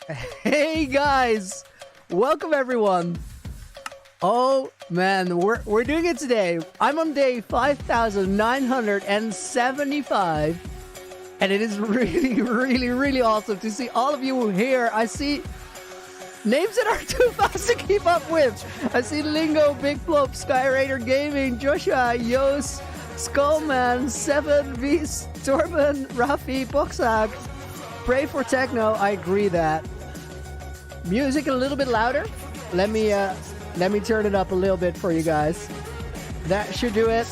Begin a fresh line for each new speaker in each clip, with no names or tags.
Hey guys, welcome everyone. Oh man, we're doing it today. I'm on day 5,975, and it is really awesome to see all of you here. I see names that are too fast to keep up with. I see Lingo, Big Flop, Skyraider Gaming, Joshua, Yos, Skullman, 7V, Torben, Rafi, Boxag, Pray for Techno. I agree that. Music a little bit louder. Let me turn it up a little bit for you guys. That should do it.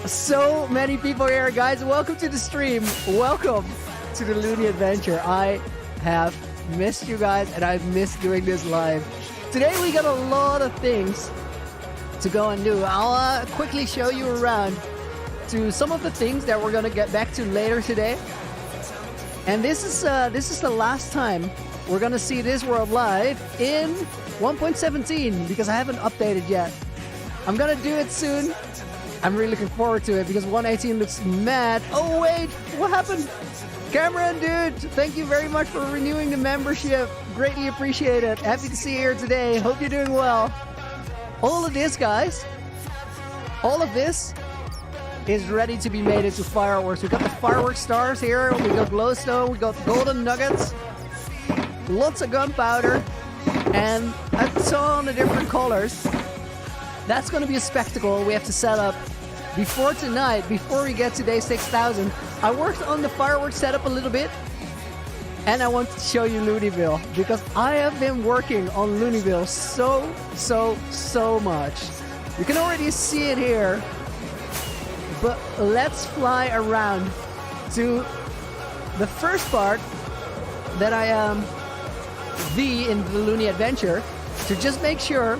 So many people here, guys. Welcome to the stream. Welcome to the Loony Adventure. I have missed you guys, and I've missed doing this live. Today we got a lot of things to go and do. I'll quickly show you around to some of the things that we're gonna get back to later today. And this is the last time we're gonna see this world live in 1.17 because I haven't updated yet. I'm gonna do it soon. I'm really looking forward to it because 1.18 looks mad. Oh wait, what happened? Cameron, dude, thank you very much for renewing the membership. Greatly appreciate it. Happy to see you here today. Hope you're doing well. All of this, guys, all of this is ready to be made into fireworks. We got the fireworks stars here. We got glowstone. We got golden nuggets. Lots of gunpowder. And a ton of different colors. That's going to be a spectacle we have to set up before tonight, before we get to day 6,000. I worked on the fireworks setup a little bit. And I want to show you Loonyville because I have been working on Loonyville so much. You can already see it here. But let's fly around to the first part that I am in the Loony Adventure to just make sure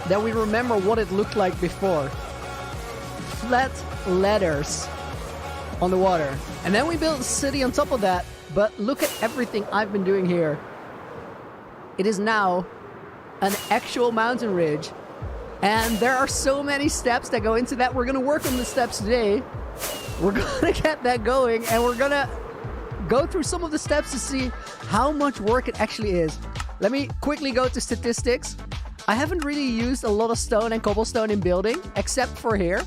that we remember what it looked like before. Flat letters on the water. And then we built a city on top of that. But look at everything I've been doing here. It is now an actual mountain ridge. And there are so many steps that go into that. We're going to work on the steps today. We're going to get that going. And we're going to go through some of the steps to see how much work it actually is. Let me quickly go to statistics. I haven't really used a lot of stone and cobblestone in building, except for here.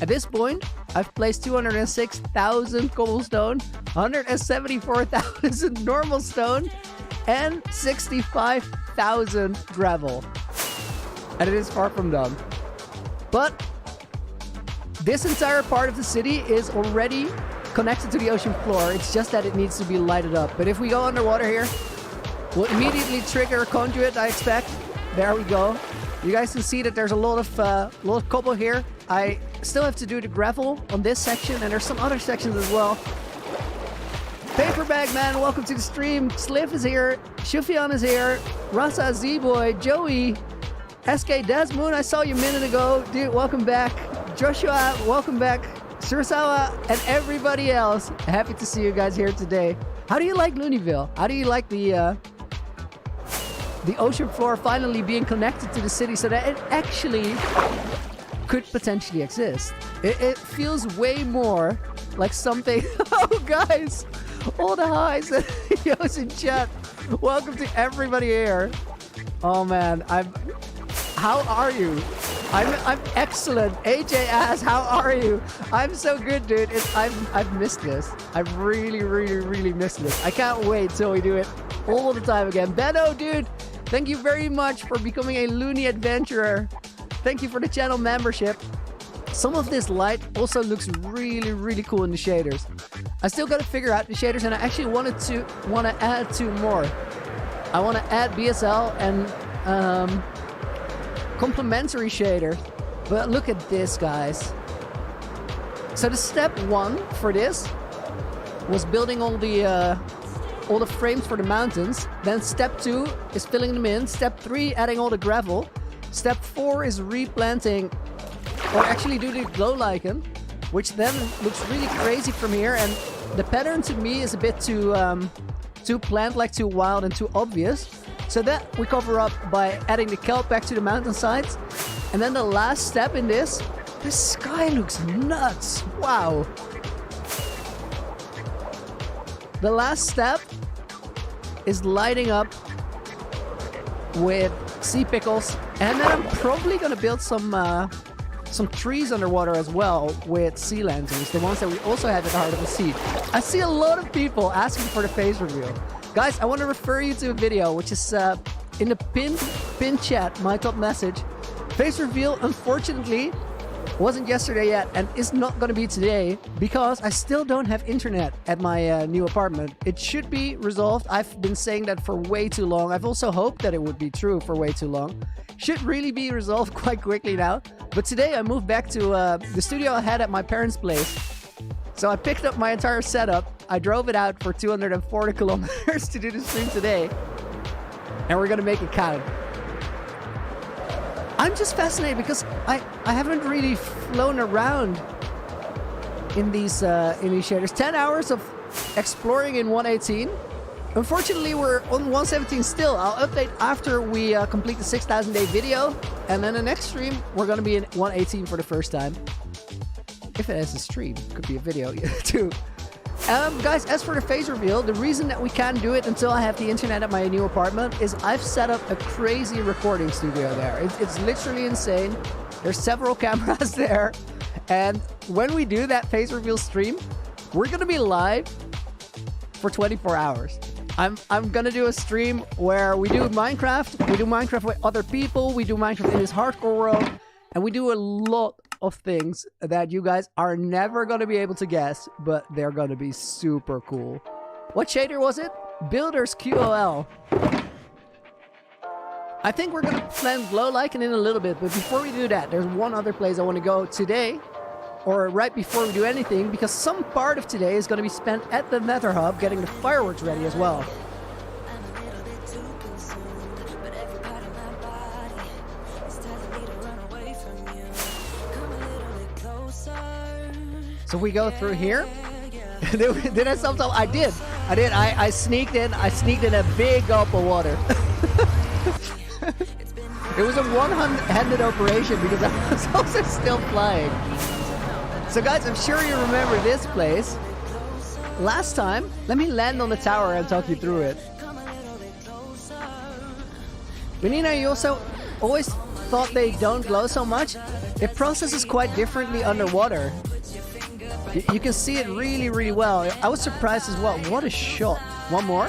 At this point, I've placed 206,000 cobblestone, 174,000 normal stone, and 65,000 gravel. And it is far from done. But this entire part of the city is already connected to the ocean floor. It's just that it needs to be lighted up. But if we go underwater here, we'll immediately trigger a conduit, I expect. There we go. You guys can see that there's a lot of cobble here. I still have to do the gravel on this section, and there's some other sections as well. Paperbag Man, welcome to the stream. Sliff is here. Shufian is here. Rasa Z-Boy, Joey, SK Desmoon, I saw you a minute ago. Dude, welcome back. Joshua, welcome back. Surasawa, and everybody else. Happy to see you guys here today. How do you like Loonyville? How do you like the ocean floor finally being connected to the city so that it actually could potentially exist? It feels way more like something... Oh, guys! All the highs and yos in chat. Welcome to everybody here. Oh, man. How are you? I'm excellent. AJ asks, how are you? I'm so good, dude. I've missed this. I've really missed this. I can't wait till we do it all the time again. Benno, dude, thank you very much for becoming a Loony Adventurer. Thank you for the channel membership. Some of this light also looks really cool in the shaders. I still got to figure out the shaders, and I actually want to add two more. I want to add BSL and complementary shader. But look at this, guys. So the step one for this was building all the frames for the mountains. Then step 2 is filling them in. Step 3, adding all the gravel. Step 4 is replanting, or actually do the glow lichen, which then looks really crazy from here. And the pattern to me is a bit too plant-like, too wild, and too obvious. So that we cover up by adding the kelp back to the mountainsides. And then the last step in this sky looks nuts. Wow. The last step is lighting up with sea pickles, and then I'm probably gonna build some trees underwater as well with sea lanterns, the ones that we also have at the heart of the sea. I see a lot of people asking for the face reveal. Guys, I want to refer you to a video which is in the pin chat, my top message. Face reveal, unfortunately, wasn't yesterday yet and is not going to be today because I still don't have internet at my new apartment. It should be resolved. I've been saying that for way too long. I've also hoped that it would be true for way too long. Should really be resolved quite quickly now. But today I moved back to the studio I had at my parents' place. So I picked up my entire setup. I drove it out for 240 kilometers to do the stream today. And we're going to make it count. I'm just fascinated because I haven't really flown around in these shaders. 10 hours of exploring in 118. Unfortunately, we're on 117 still. I'll update after we complete the 6,000 day video. And then the next stream, we're going to be in 118 for the first time. If it has a stream, could be a video too. Guys, as for the face reveal, the reason that we can't do it until I have the internet at my new apartment is I've set up a crazy recording studio there. It's literally insane. There's several cameras there. And when we do that face reveal stream, we're going to be live for 24 hours. I'm going to do a stream where we do Minecraft. We do Minecraft with other people. We do Minecraft in this hardcore world. And we do a lot of things that you guys are never going to be able to guess, but they're going to be super cool. What shader was it? Builders QOL. I think we're going to plan Glow Lichen in a little bit, but before we do that, there's one other place I want to go today, or right before we do anything, because some part of today is going to be spent at the Nether Hub getting the fireworks ready as well. So we go through here. Did I sometimes? I did. I sneaked in a big gulp of water. It was a one-handed operation because I was also still flying. So guys, I'm sure you remember this place. Last time, let me land on the tower and talk you through it. Benina, you also always thought they don't glow so much. It processes quite differently underwater. You can see it really, really well. I was surprised as well. What a shot. One more.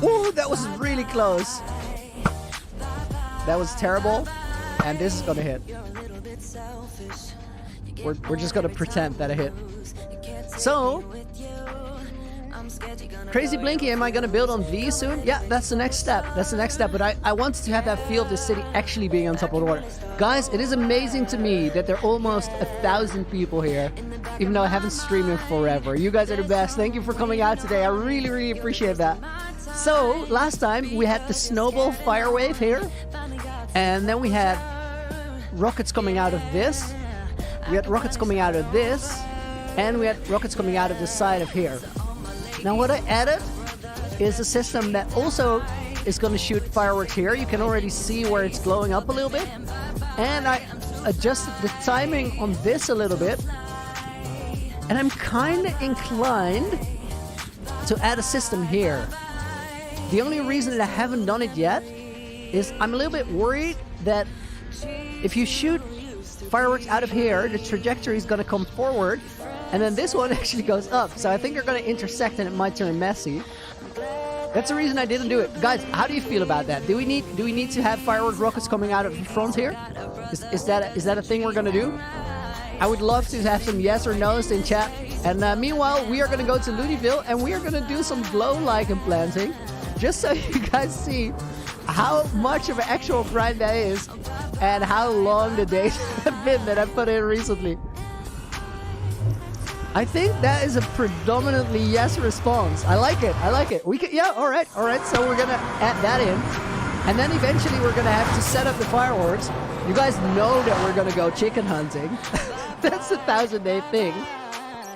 Ooh, that was really close. That was terrible. And this is gonna hit. We're just gonna pretend that it hit. So, Crazy Blinky, am I gonna build on these soon? Yeah, that's the next step. But I wanted to have that feel of the city actually being on top of the water. Guys, it is amazing to me that there are almost 1,000 people here, even though I haven't streamed in forever. You guys are the best. Thank you for coming out today. I really, really appreciate that. So, last time we had the snowball fire wave here, and then we had rockets coming out of this. We had rockets coming out of this, and we had rockets coming out of the side of here. Now what I added is a system that also is going to shoot fireworks here. You can already see where it's glowing up a little bit. And I adjusted the timing on this a little bit. And I'm kind of inclined to add a system here. The only reason that I haven't done it yet is I'm a little bit worried that if you shoot fireworks out of here, the trajectory is going to come forward. And then this one actually goes up. So I think they're going to intersect and it might turn messy. That's the reason I didn't do it. Guys, how do you feel about that? Do we need to have firework rockets coming out of the front here? Is that a thing we're going to do? I would love to have some yes or no's in chat. And meanwhile, we are going to go to Looneyville and we are going to do some glow lichen planting. Just so you guys see how much of an actual grind that is and how long the days have been that I put in recently. I think that is a predominantly yes response. I like it. We can, yeah, all right. So we're gonna add that in, and then eventually we're gonna have to set up the fireworks. You guys know that we're gonna go chicken hunting. That's the 1,000-day thing,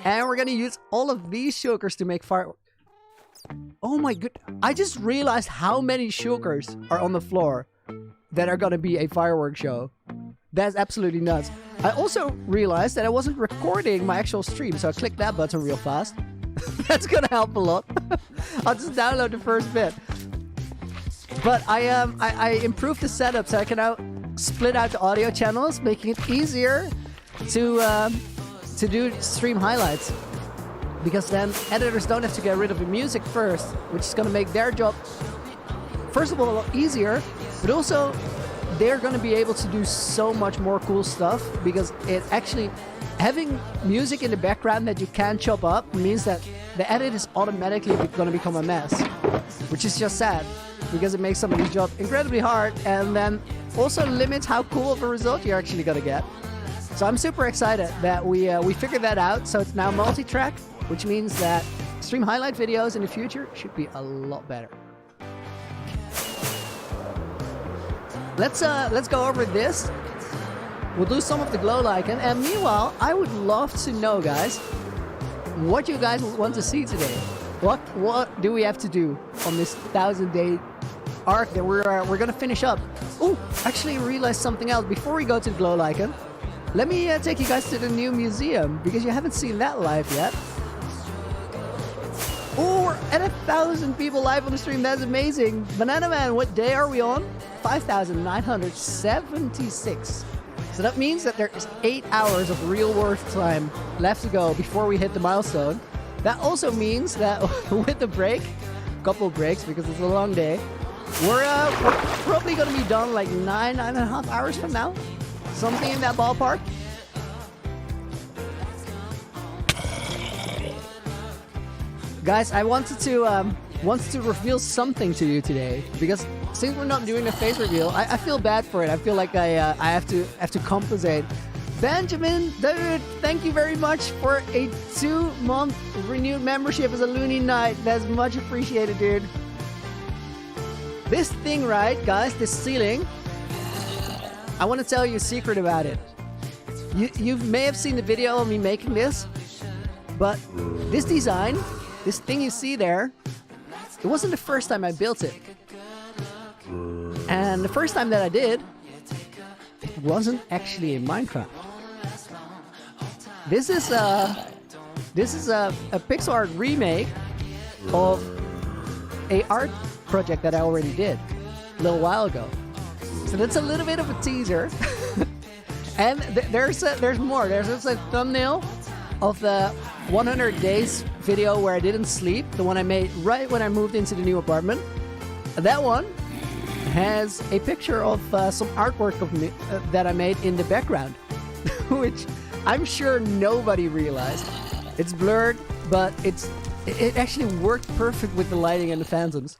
and we're gonna use all of these shulkers to make fireworks. Oh my god! I just realized how many shulkers are on the floor that are gonna be a fireworks show. That's absolutely nuts. I also realized that I wasn't recording my actual stream, so I clicked that button real fast. That's gonna help a lot. I'll just download the first bit. But I improved the setup so I can now split out the audio channels, making it easier to do stream highlights. Because then editors don't have to get rid of the music first, which is gonna make their job, first of all, a lot easier, but also they're gonna be able to do so much more cool stuff, because it actually, having music in the background that you can chop up means that the edit is automatically gonna become a mess, which is just sad, because it makes somebody's job incredibly hard, and then also limits how cool of a result you're actually gonna get. So I'm super excited that we figured that out, so it's now multi-track, which means that stream highlight videos in the future should be a lot better. Let's go over this. We'll do some of the glow lichen, and meanwhile, I would love to know, guys, what you guys want to see today. What do we have to do on this 1000-day arc that we're gonna finish up? Oh, actually realized something else before we go to the glow lichen. Let me take you guys to the new museum, because you haven't seen that live yet. Oh, we're at 1,000 people live on the stream. That's amazing. Banana Man, what day are we on? 5,976. So that means that there is 8 hours of real world time left to go before we hit the milestone. That also means that with the break, couple of breaks because it's a long day, we're probably going to be done like 9.5 hours from now. Something in that ballpark. Guys, I wanted to reveal something to you today, because since we're not doing a face reveal, I feel bad for it. I feel like I have to compensate. Benjamin, dude, thank you very much for a 2-month renewed membership as a Loony Knight. That's much appreciated, dude. This thing, right, guys, this ceiling, I want to tell you a secret about it. You may have seen the video of me making this, but this design, this thing you see there, it wasn't the first time I built it. And the first time that I did, it wasn't actually in Minecraft. This is a pixel art remake of a art project that I already did a little while ago. So that's a little bit of a teaser. And there's more. There's a thumbnail of the 100 days video where I didn't sleep, the one I made right when I moved into the new apartment. That one has a picture of some artwork of me that I made in the background, which I'm sure nobody realized. It's blurred, but it actually worked perfect with the lighting and the phantoms.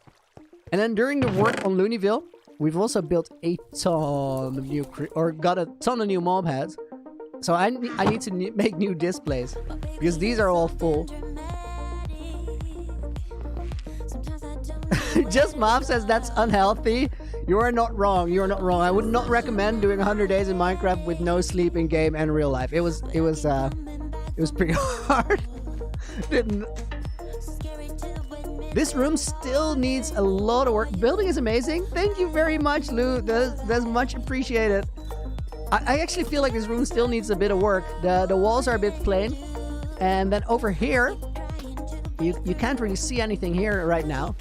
And then during the work on Loonyville, we've also built a ton of new, got a ton of new mob heads. So I need to make new displays, because these are all full. Just Mob says that's unhealthy. You are not wrong. You are not wrong. I would not recommend doing 100 days in Minecraft with no sleep in game and real life. It was pretty hard. This room still needs a lot of work. Building is amazing. Thank you very much, Lou. That's much appreciated. I actually feel like this room still needs a bit of work. The walls are a bit plain. And then over here, you can't really see anything here right now.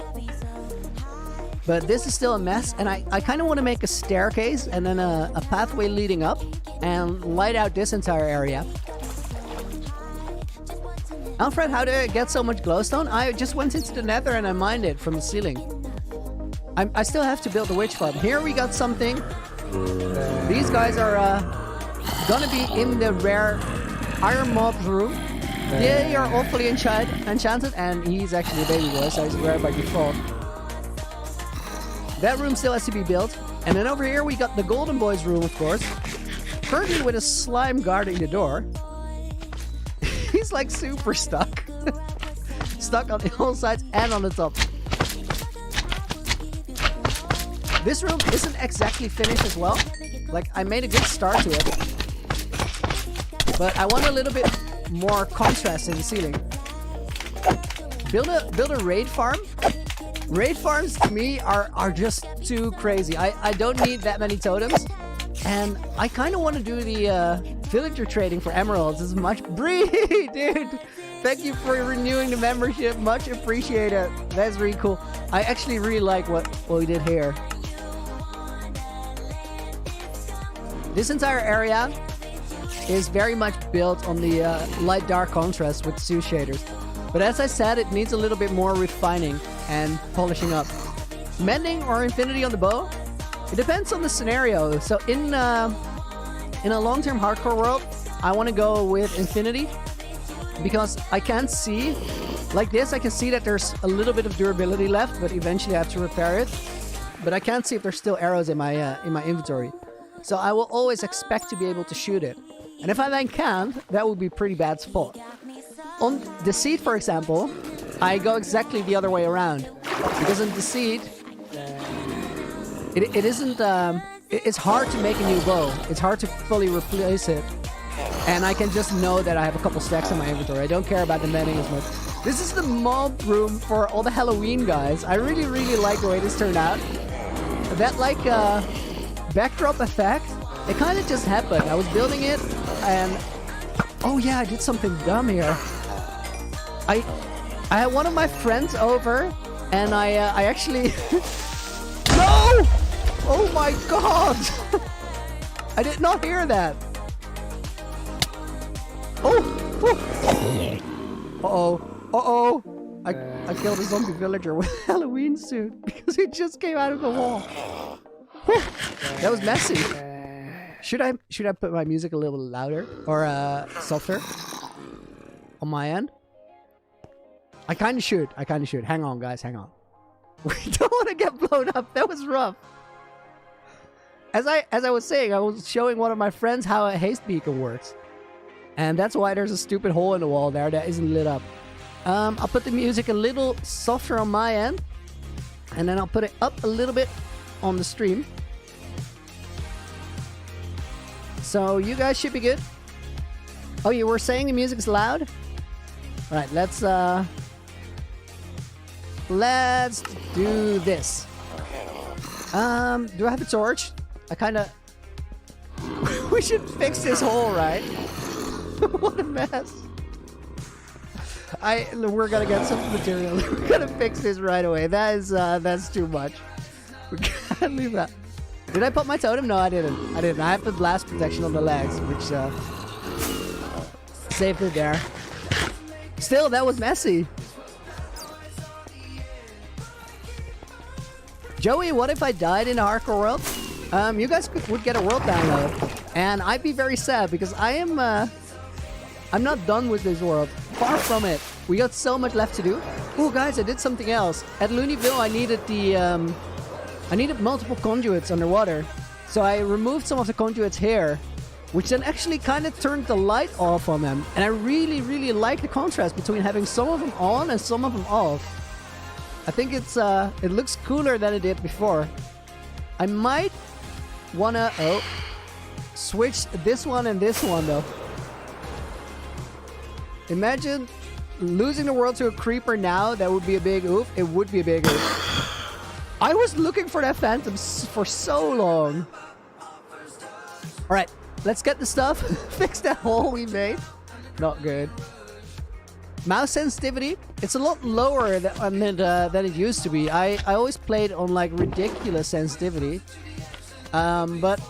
But this is still a mess. And I kind of want to make a staircase and then a pathway leading up and light out this entire area. Alfred, how did I get so much glowstone? I just went into the nether and I mined it from the ceiling. I still have to build the witch farm. Here we got something. These guys are gonna be in the rare iron mob's room. They are awfully enchanted, and he's actually a baby boy, so he's rare by default. That room still has to be built. And then over here we got the golden boy's room, of course. Currently with a slime guarding the door. He's like super stuck. Stuck on all sides and on the top. This room isn't exactly finished as well. Like, I made a good start to it. But I want a little bit more contrast in the ceiling. Build a raid farm. Raid farms to me are just too crazy. I don't need that many totems. And I kind of want to do the villager trading for emeralds as much. Bree, dude! Thank you for renewing the membership. Much appreciated. That's really cool. I actually really like what we did here. This entire area is very much built on the light-dark contrast with Zoo shaders. But as I said, it needs a little bit more refining and polishing up. Mending or infinity on the bow? It depends on the scenario. So in a long-term hardcore world, I want to go with infinity because I can't see like this. I can see that there's a little bit of durability left, but eventually I have to repair it. But I can't see if there's still arrows in my inventory. So I will always expect to be able to shoot it. And if I then can't, that would be a pretty bad spot. On Deceit, for example, I go exactly the other way around. Because in Deceit, it isn't... it's hard to make a new bow. It's hard to fully replace it. And I can just know that I have a couple stacks in my inventory. I don't care about the mending as much. This is the mob room for all the Halloween guys. I really, really like the way this turned out. That, like, backdrop effect, it kind of just happened. I was building it, and... Oh yeah, I did something dumb here. I had one of my friends over, and I actually... No! Oh my god! I did not hear that. Oh! Uh-oh. Uh-oh! I killed a zombie villager with a Halloween suit because he just came out of the wall. That was messy. Should I put my music a little louder or softer on my end? I kind of should. Hang on, guys. Hang on. We don't want to get blown up. That was rough. As I was saying, I was showing one of my friends how a haste beacon works, and that's why there's a stupid hole in the wall there that isn't lit up. I'll put the music a little softer on my end, and then I'll put it up a little bit on the stream. So you guys should be good. Oh, you were saying the music's loud? All right, let's do this. Do I have a torch? I kind of... We should fix this hole, right? What a mess. We're gonna get some material. We're gonna fix this right away. That's too much. We can't leave that. Did I put my totem? No, I didn't. I have the blast protection on the legs, which saved it there. Still, that was messy. Joey, what if I died in a hardcore world? You guys would get a world download, and I'd be very sad because I'm not done with this world. Far from it. We got so much left to do. Oh, guys, I did something else. At Loonyville, I needed multiple conduits underwater, so I removed some of the conduits here, which then actually kind of turned the light off on them. And I really, really like the contrast between having some of them on and some of them off. I think it looks cooler than it did before. I might wanna switch this one and this one though. Imagine losing the world to a creeper now. That would be a big oof. It would be a big oof. I was looking for that phantom for so long. All right, let's get the stuff. Fix that hole we made. Not good. Mouse sensitivity, it's a lot lower than it used to be. I always played on like ridiculous sensitivity. But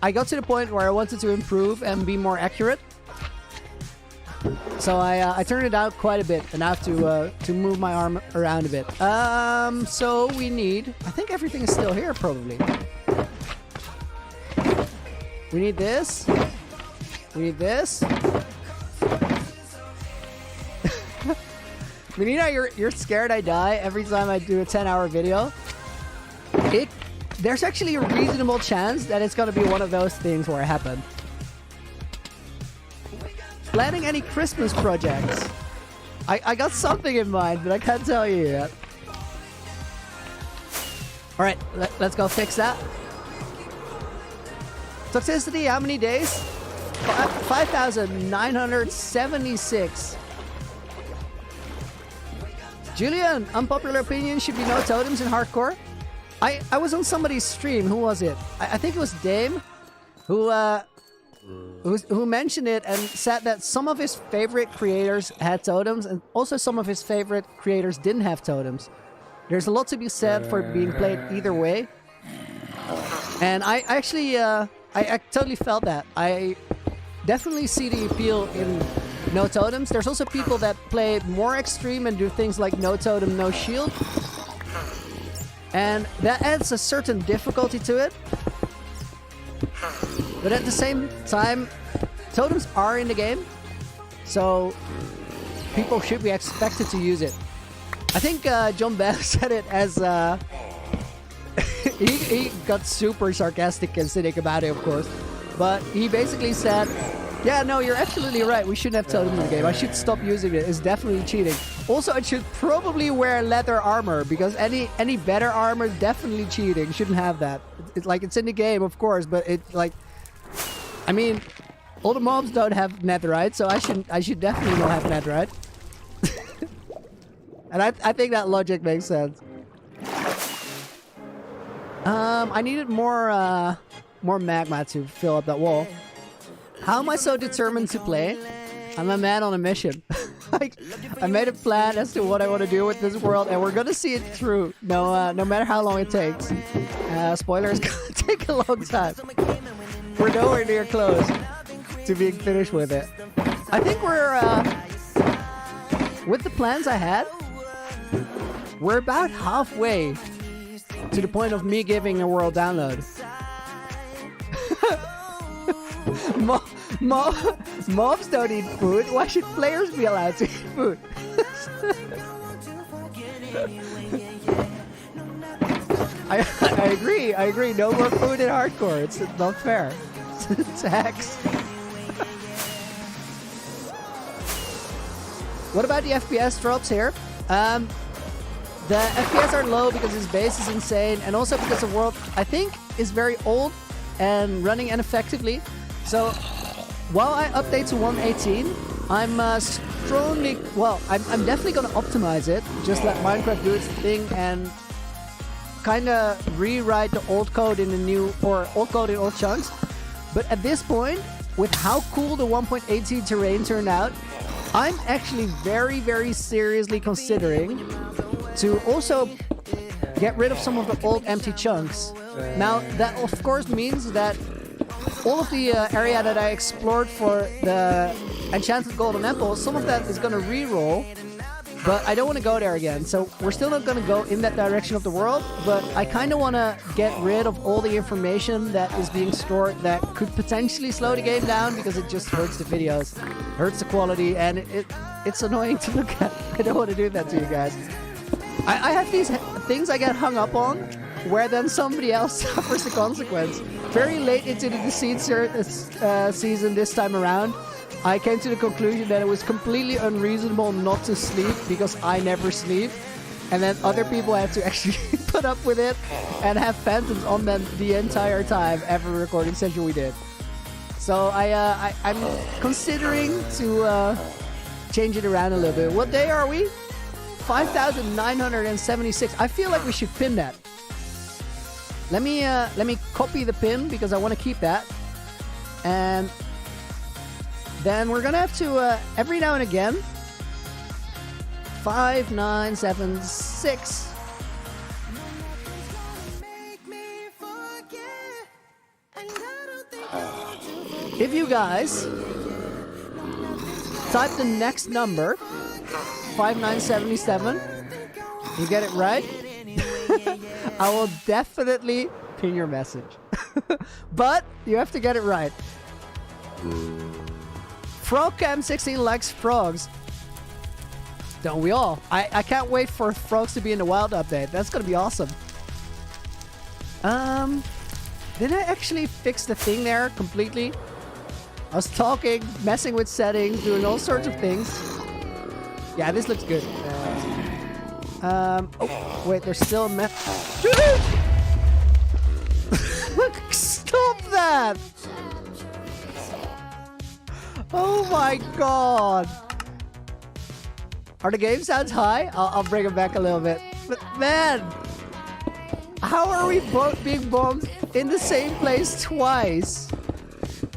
I got to the point where I wanted to improve and be more accurate. So I turned it down quite a bit, and I have to move my arm around a bit. So we need... I think everything is still here, probably. We need this. We need this. Menina, you're scared I die every time I do a 10-hour video. There's actually a reasonable chance that it's gonna be one of those things where it happened. Planning any Christmas projects? I got something in mind, but I can't tell you yet. Alright, let's go fix that. Toxicity, how many days? 5,976. Julian, unpopular opinion, should be no totems in hardcore. I was on somebody's stream. Who was it? I think it was Dame, who who mentioned it and said that some of his favorite creators had totems and also some of his favorite creators didn't have totems. There's a lot to be said for being played either way. And I actually, I totally felt that. I definitely see the appeal in no totems. There's also people that play more extreme and do things like no totem, no shield. And that adds a certain difficulty to it. But at the same time, totems are in the game. So people should be expected to use it. I think John Bell said it as... he got super sarcastic and cynic about it, of course. But he basically said, yeah, no, you're absolutely right. We shouldn't have totems in the game. I should stop using it. It's definitely cheating. Also, I should probably wear leather armor because any better armor is definitely cheating. Shouldn't have that. It's like, it's in the game, of course, but it's like... I mean, all the mobs don't have netherite, so I should definitely not have netherite. And I think that logic makes sense. I needed more magma to fill up that wall. How am I so determined to play? I'm a man on a mission. Like, I made a plan as to what I want to do with this world, and we're gonna see it through. No matter how long it takes. Spoiler, it's gonna take a long time. We're nowhere near close to being finished with it. I think we're with the plans I had. We're about halfway to the point of me giving a world download. Mobs don't eat food. Why should players be allowed to eat food? I agree. No more food in hardcore. It's not fair. It's hacks. What about the FPS drops here? The FPS are low because his base is insane, and also because the world, I think, is very old and running ineffectively. So while I update to 1.18, I'm strongly, well, I'm definitely going to optimize it. Just let Minecraft do its thing and kind of rewrite the old code in the new, or old code in old chunks. But at this point, with how cool the 1.18 terrain turned out, I'm actually very, very seriously considering to also get rid of some of the old empty chunks. Now, that of course means that all of the area that I explored for the Enchanted Golden Apple, some of that is going to re-roll, but I don't want to go there again. So we're still not going to go in that direction of the world, but I kind of want to get rid of all the information that is being stored that could potentially slow the game down because it just hurts the videos, hurts the quality, and it's annoying to look at. I don't want to do that to you guys. I have these things I get hung up on where then somebody else suffers the consequence. Very late into the Deceit season this time around, I came to the conclusion that it was completely unreasonable not to sleep because I never sleep. And then other people have to actually put up with it and have phantoms on them the entire time every recording session we did. So I'm considering to change it around a little bit. What day are we? 5,976. I feel like we should pin that. Let me copy the pin because I want to keep that. And then we're gonna have to every now and again 5,976. If you guys type the next number 5,977, you get it right, I will definitely pin your message. But you have to get it right. Frogcam16 likes frogs. Don't we all? I can't wait for frogs to be in the wild update. That's gonna be awesome. Did I actually fix the thing there completely? I was talking, messing with settings, doing all sorts of things. Yeah, this looks good. Oh, wait, there's still a mess. Stop that! Oh my god! Are the game sounds high? I'll bring it back a little bit. But man! How are we both being bombed in the same place twice?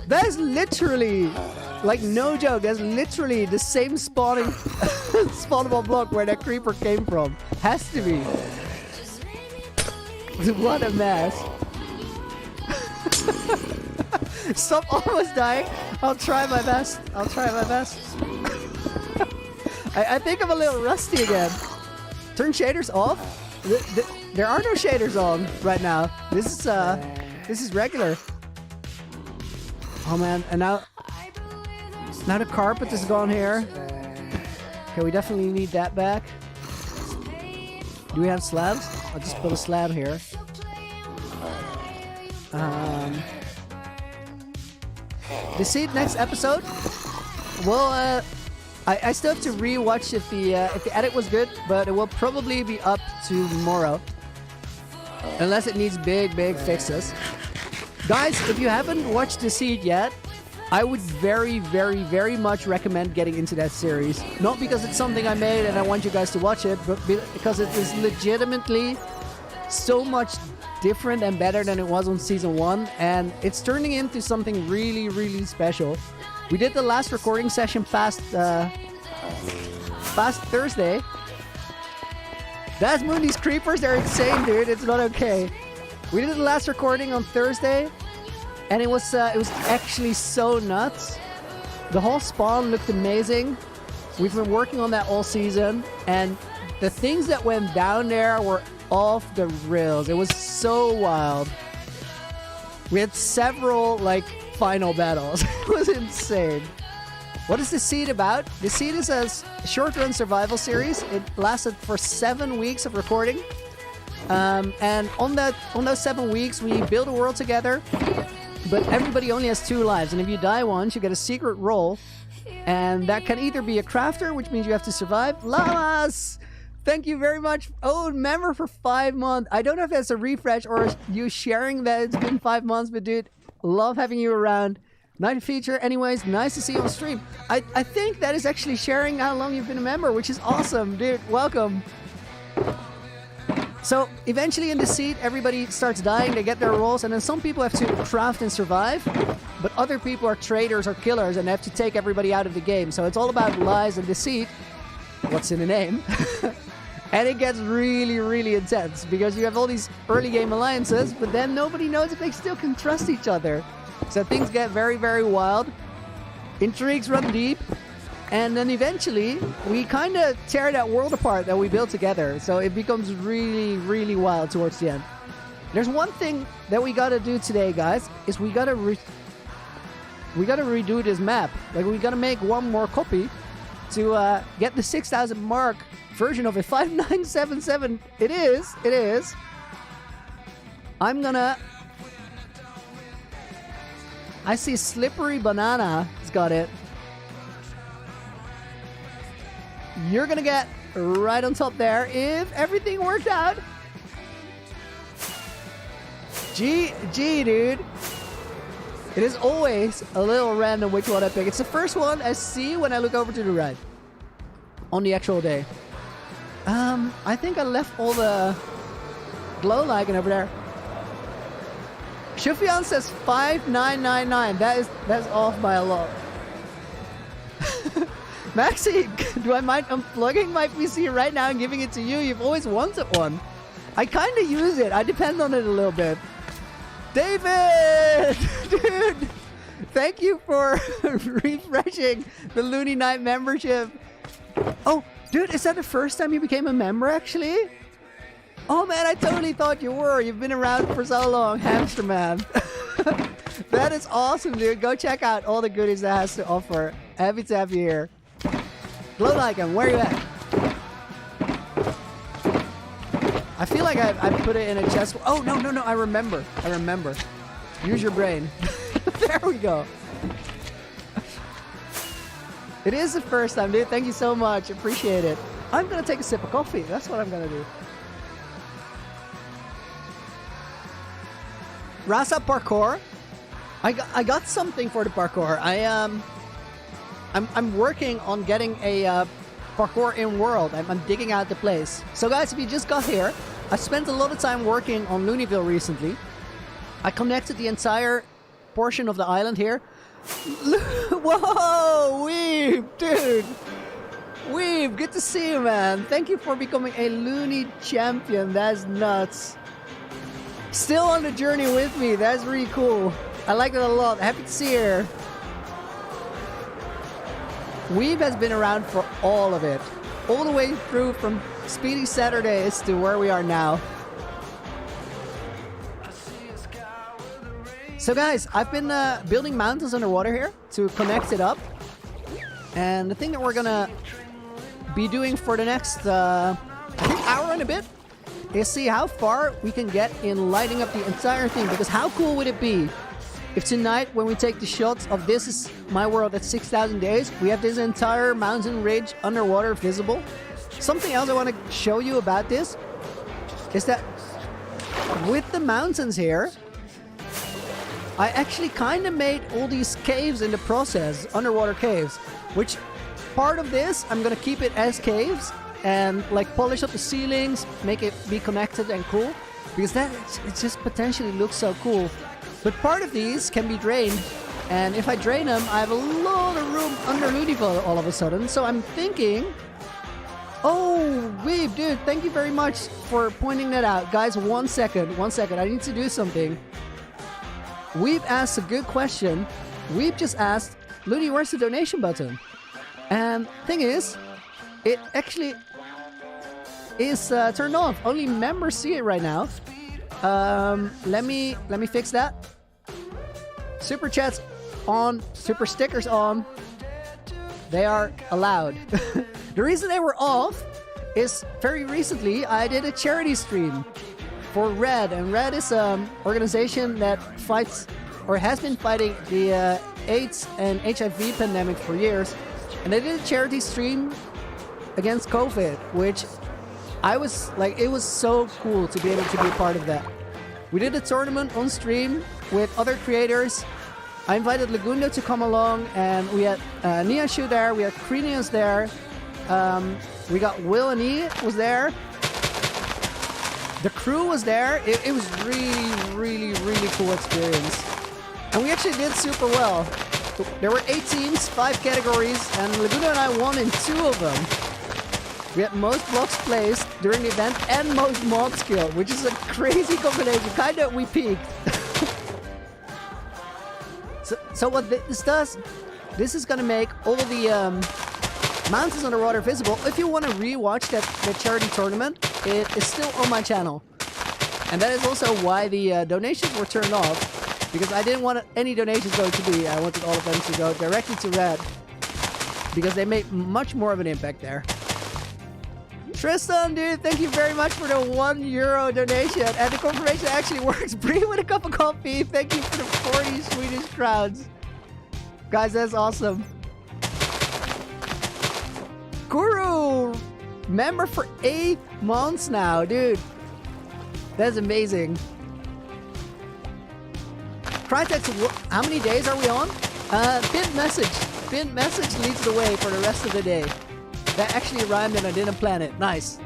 That is literally, like, no joke, that's literally the same spawning spawnable block where that creeper came from. Has to be. What a mess. Stop almost dying. I'll try my best. I'll try my best. I think I'm a little rusty again. Turn shaders off? There are no shaders on right now. This is regular. Oh man, and now the carpet is gone here. Okay, we definitely need that back. Do we have slabs? I'll just put a slab here. Deceit next episode. Well, I still have to re-watch if the edit was good, but it will probably be up tomorrow, unless it needs big fixes. Guys, if you haven't watched Deceit yet, I would very much recommend getting into that series. Not because it's something I made and I want you guys to watch it, but because it is legitimately so much different and better than it was on season 1, and it's turning into something really special. We did the last recording session past Thursday. That's Mooney's creepers, they're insane, dude. It's not okay. We did the last recording on Thursday, and it was actually so nuts. The whole spawn looked amazing. We've been working on that all season, and the things that went down there were off the rails. It was so wild. We had several like final battles. It was insane. What is Deceit about? Deceit is a short-run survival series. It lasted for 7 weeks of recording. And on those 7 weeks, we build a world together, but everybody only has 2 lives. And if you die once, you get a secret role. And that can either be a crafter, which means you have to survive. Llamas! Thank you very much. Oh, member for 5 months. I don't know if that's a refresh or you sharing that it's been 5 months, but dude, love having you around. Night feature. Anyways, nice to see you on stream. I think that is actually sharing how long you've been a member, which is awesome, dude. Welcome. So eventually in Deceit, everybody starts dying, they get their roles, and then some people have to craft and survive, but other people are traitors or killers and have to take everybody out of the game. So it's all about lies and deceit. What's in the name? And it gets really intense because you have all these early game alliances, but then nobody knows if they still can trust each other. So things get very wild. Intrigues run deep. And then eventually, we kind of tear that world apart that we built together. So it becomes really wild towards the end. There's one thing that we gotta do today, guys, is we gotta redo this map. Like, we gotta make one more copy to get the 6,000 mark version of it. 5977. It is. I see Slippery Banana has got it. You're gonna get right on top there if everything worked out. GG, dude. It is always a little random which one I pick. It's the first one I see when I look over to the right on the actual day. I think I left all the glow lichen over there. Shufian says 5999. That's off by a lot. Maxi, do I mind unplugging my PC right now and giving it to you? You've always wanted one. I kind of use it. I depend on it a little bit. David! Dude! Thank you for refreshing the Loony Night membership. Oh, dude, is that the first time you became a member, actually? Oh, man, I totally thought you were. You've been around for so long, Hamster Man. That is awesome, dude. Go check out all the goodies that has to offer. Happy to have you here. Glow lichen, where are you at? I feel like I put it in a chest. Oh, no, I remember. Use your brain. There we go. It is the first time, dude. Thank you so much. Appreciate it. I'm going to take a sip of coffee. That's what I'm going to do. Rasa parkour. I got something for the parkour. I'm working on getting a parkour in world. I'm digging out the place. So guys, if you just got here, I spent a lot of time working on Loonyville recently. I connected the entire portion of the island here. Whoa, Weeb, dude. Weeb, good to see you, man. Thank you for becoming a Loony champion. That's nuts. Still on the journey with me. That's really cool. I like it a lot. Happy to see her. Weeb has been around for all of it. All the way through from Speedy Saturdays to where we are now. So guys, I've been building mountains underwater here to connect it up. And the thing that we're gonna be doing for the next I think hour and a bit is see how far we can get in lighting up the entire thing. Because how cool would it be if tonight, when we take the shots of This Is My World at 6,000 days, we have this entire mountain ridge underwater visible. Something else I want to show you about this is that with the mountains here, I actually kind of made all these caves in the process, underwater caves, which part of this, I'm going to keep it as caves and like polish up the ceilings, make it be connected and cool, because that it just potentially looks so cool. But part of these can be drained, and if I drain them, I have a lot of room under Loonyville all of a sudden. So I'm thinking, oh, Weeb, dude, thank you very much for pointing that out. Guys, one second, I need to do something. We've asked a good question. We've just asked, Loony, where's the donation button? And thing is, it actually is turned off. Only members see it right now. Let me fix that. Super chats on, super stickers on. They are allowed. The reason they were off is very recently I did a charity stream for RED, and RED is an organization that fights or has been fighting the AIDS and HIV pandemic for years. And they did a charity stream against COVID, which I was like, it was so cool to be able to be a part of that. We did a tournament on stream with other creators. I invited Lagundo to come along, and we had Niashu there, we had Krinius there, we got Will and E was there. The crew was there. It was really cool experience. And we actually did super well. There were 8 teams, 5 categories, and Lagundo and I won in 2 of them. We had most blocks placed during the event and most mod skill, which is a crazy combination. Kinda we peaked. So what this does, this is gonna make all the mountains underwater visible. If you want to rewatch that charity tournament, it is still on my channel. And that is also why the donations were turned off, because I didn't want any donations going to me. I wanted all of them to go directly to Red, because they made much more of an impact there. Tristan, dude, thank you very much for the €1 donation. And the confirmation actually works. Bree with a cup of coffee. Thank you for the 40 Swedish crowns. Guys, that's awesome. Guru, member for 8 months now, dude. That's amazing. Crytex, how many days are we on? Pinned message. Pinned message leads the way for the rest of the day. That actually rhymed and I didn't plan it. Nice.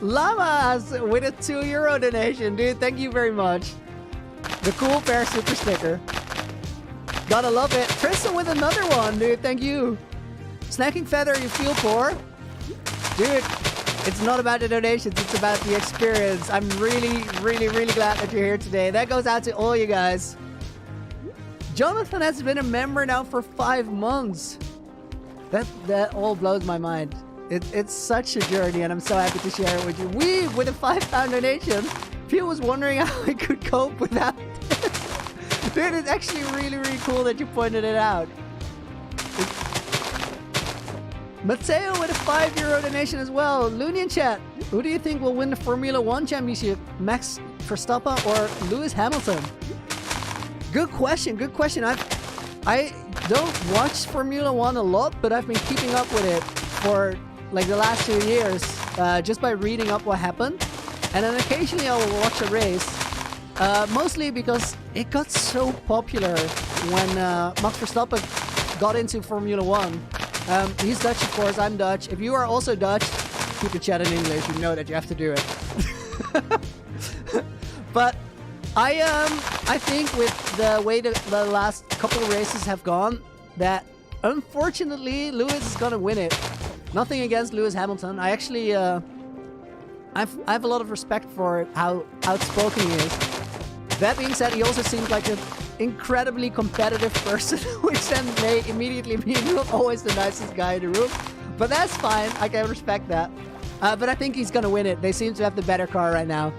Llamas with a €2 donation, dude. Thank you very much. The cool pair super sticker. Gotta love it. Tristan with another one, dude. Thank you. Snacking Feather, you feel poor? Dude, it's not about the donations. It's about the experience. I'm really glad that you're here today. That goes out to all you guys. Jonathan has been a member now for 5 months. That all blows my mind. It's such a journey, and I'm so happy to share it with you. We, with a £5 donation, Phil was wondering how I could cope without this. Dude, it's actually really cool that you pointed it out. Matteo with a €5 donation as well. Loony in chat, who do you think will win the Formula 1 championship? Max Verstappen or Lewis Hamilton? Good question. I don't watch Formula 1 a lot, but I've been keeping up with it for like the last 2 years, just by reading up what happened. And then occasionally I will watch a race, mostly because it got so popular when Max Verstappen got into Formula 1. He's Dutch, of course, I'm Dutch. If you are also Dutch, keep the chat in English, you know that you have to do it. But I think with the way the last couple of races have gone, that unfortunately Lewis is gonna win it. Nothing against Lewis Hamilton. I actually I have a lot of respect for how outspoken he is. That being said, he also seems like an incredibly competitive person, which then may immediately mean not always the nicest guy in the room. But that's fine. I can respect that. But I think he's gonna win it. They seem to have the better car right now.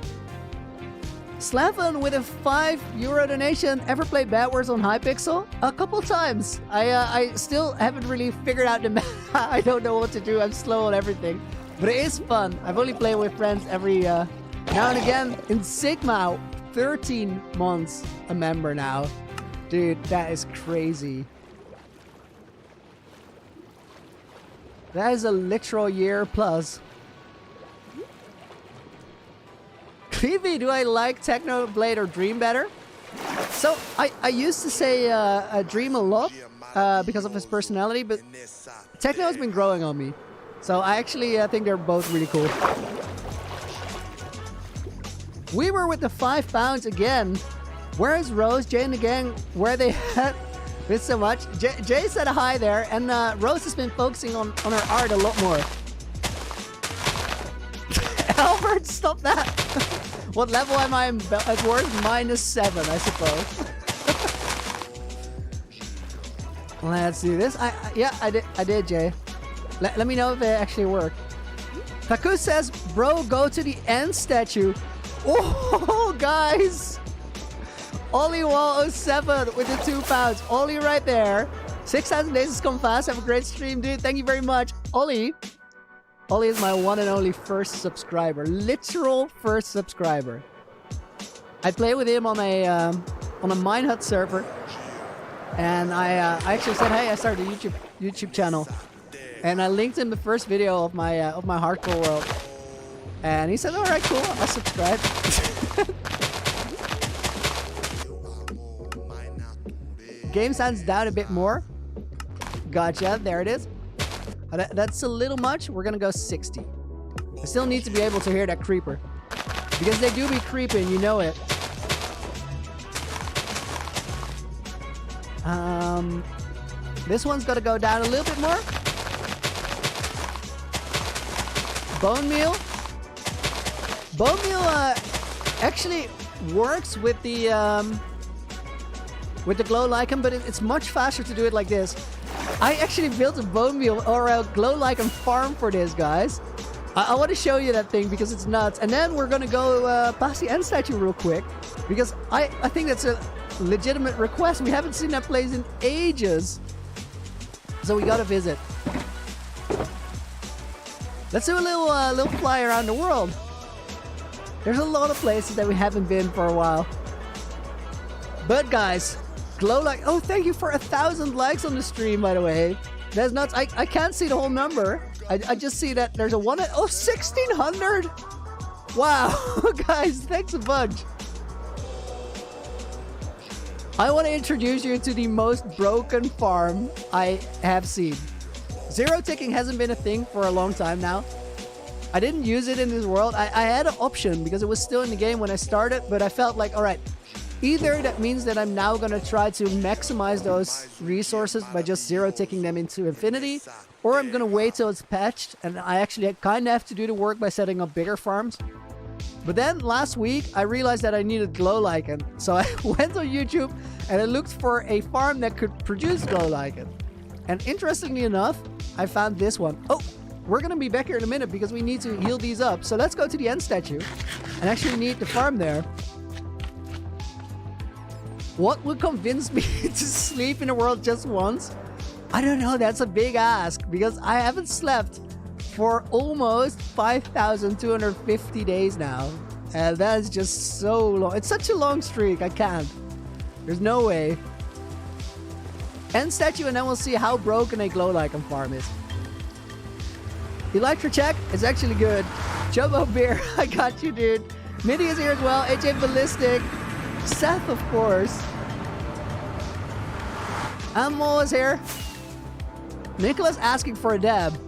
Slaven with a €5 donation. Ever played Bad Wars on Hypixel? A couple times. I still haven't really figured out the map. I don't know what to do. I'm slow on everything. But it is fun. I've only played with friends every now and again. In Sigma, 13 months a member now. Dude, that is crazy. That is a literal year plus. Phoebe, do I like TechnoBlade or Dream better? So, I used to say Dream a lot because of his personality, but Techno has been growing on me. So I actually think they're both really cool. We were with the £5 again. Where is Rose, Jay, and the gang? Where they at? It's so much. Jay said hi there, and Rose has been focusing on her art a lot more. Albert, stop that! What level am I at worst? -7, I suppose. Let's do this. Yeah, I did, Jay. Let me know if it actually worked. Taku says, bro, go to the end statue. Oh, guys! Ollie Wall 07 with the £2. Ollie right there. 6,000 days has come fast. Have a great stream, dude. Thank you very much. Ollie is my one and only first subscriber. Literal first subscriber. I play with him on a Manhunt server. And I actually said, hey, I started a YouTube channel. And I linked him the first video of my hardcore world. And he said, alright, cool, I'll subscribe. Game sounds down a bit more. Gotcha, there it is. That's a little much. We're gonna go 60. I still need to be able to hear that creeper. Because they do be creeping, you know it. This one's gotta go down a little bit more. Bone meal. Bone meal actually works with the glow lichen, but it's much faster to do it like this. I actually built a bone meal or a glow lichen farm for this, guys. I want to show you that thing because it's nuts. And then we're gonna go past the end statue real quick because I think that's a legitimate request. We haven't seen that place in ages, so we gotta visit. Let's do a little fly around the world. There's a lot of places that we haven't been for a while. But guys, glow like, oh, thank you for 1,000 likes on the stream, by the way. That's nuts. I can't see the whole number. I just see that there's a one. Oh, 1,600. Wow, guys, thanks a bunch. I want to introduce you to the most broken farm I have seen. Zero ticking hasn't been a thing for a long time now. I didn't use it in this world. I had an option because it was still in the game when I started, but I felt like, all right, either that means that I'm now going to try to maximize those resources by just zero ticking them into infinity, or I'm going to wait till it's patched, and I actually kind of have to do the work by setting up bigger farms. But then last week, I realized that I needed glow lichen. So I went on YouTube and I looked for a farm that could produce glow lichen. And interestingly enough, I found this one. Oh, we're going to be back here in a minute because we need to heal these up. So let's go to the end statue and actually need the farm there. What would convince me to sleep in the world just once? I don't know. That's a big ask because I haven't slept for almost 5,250 days now. And that is just so long. It's such a long streak. I can't. There's no way. End statue, and then we'll see how broken a glow lichen farm is. Electro check is actually good. Jumbo Beer, I got you, dude. Mitty is here as well. AJ Ballistic. Seth, of course. Ammo is here. Nicholas asking for a dab.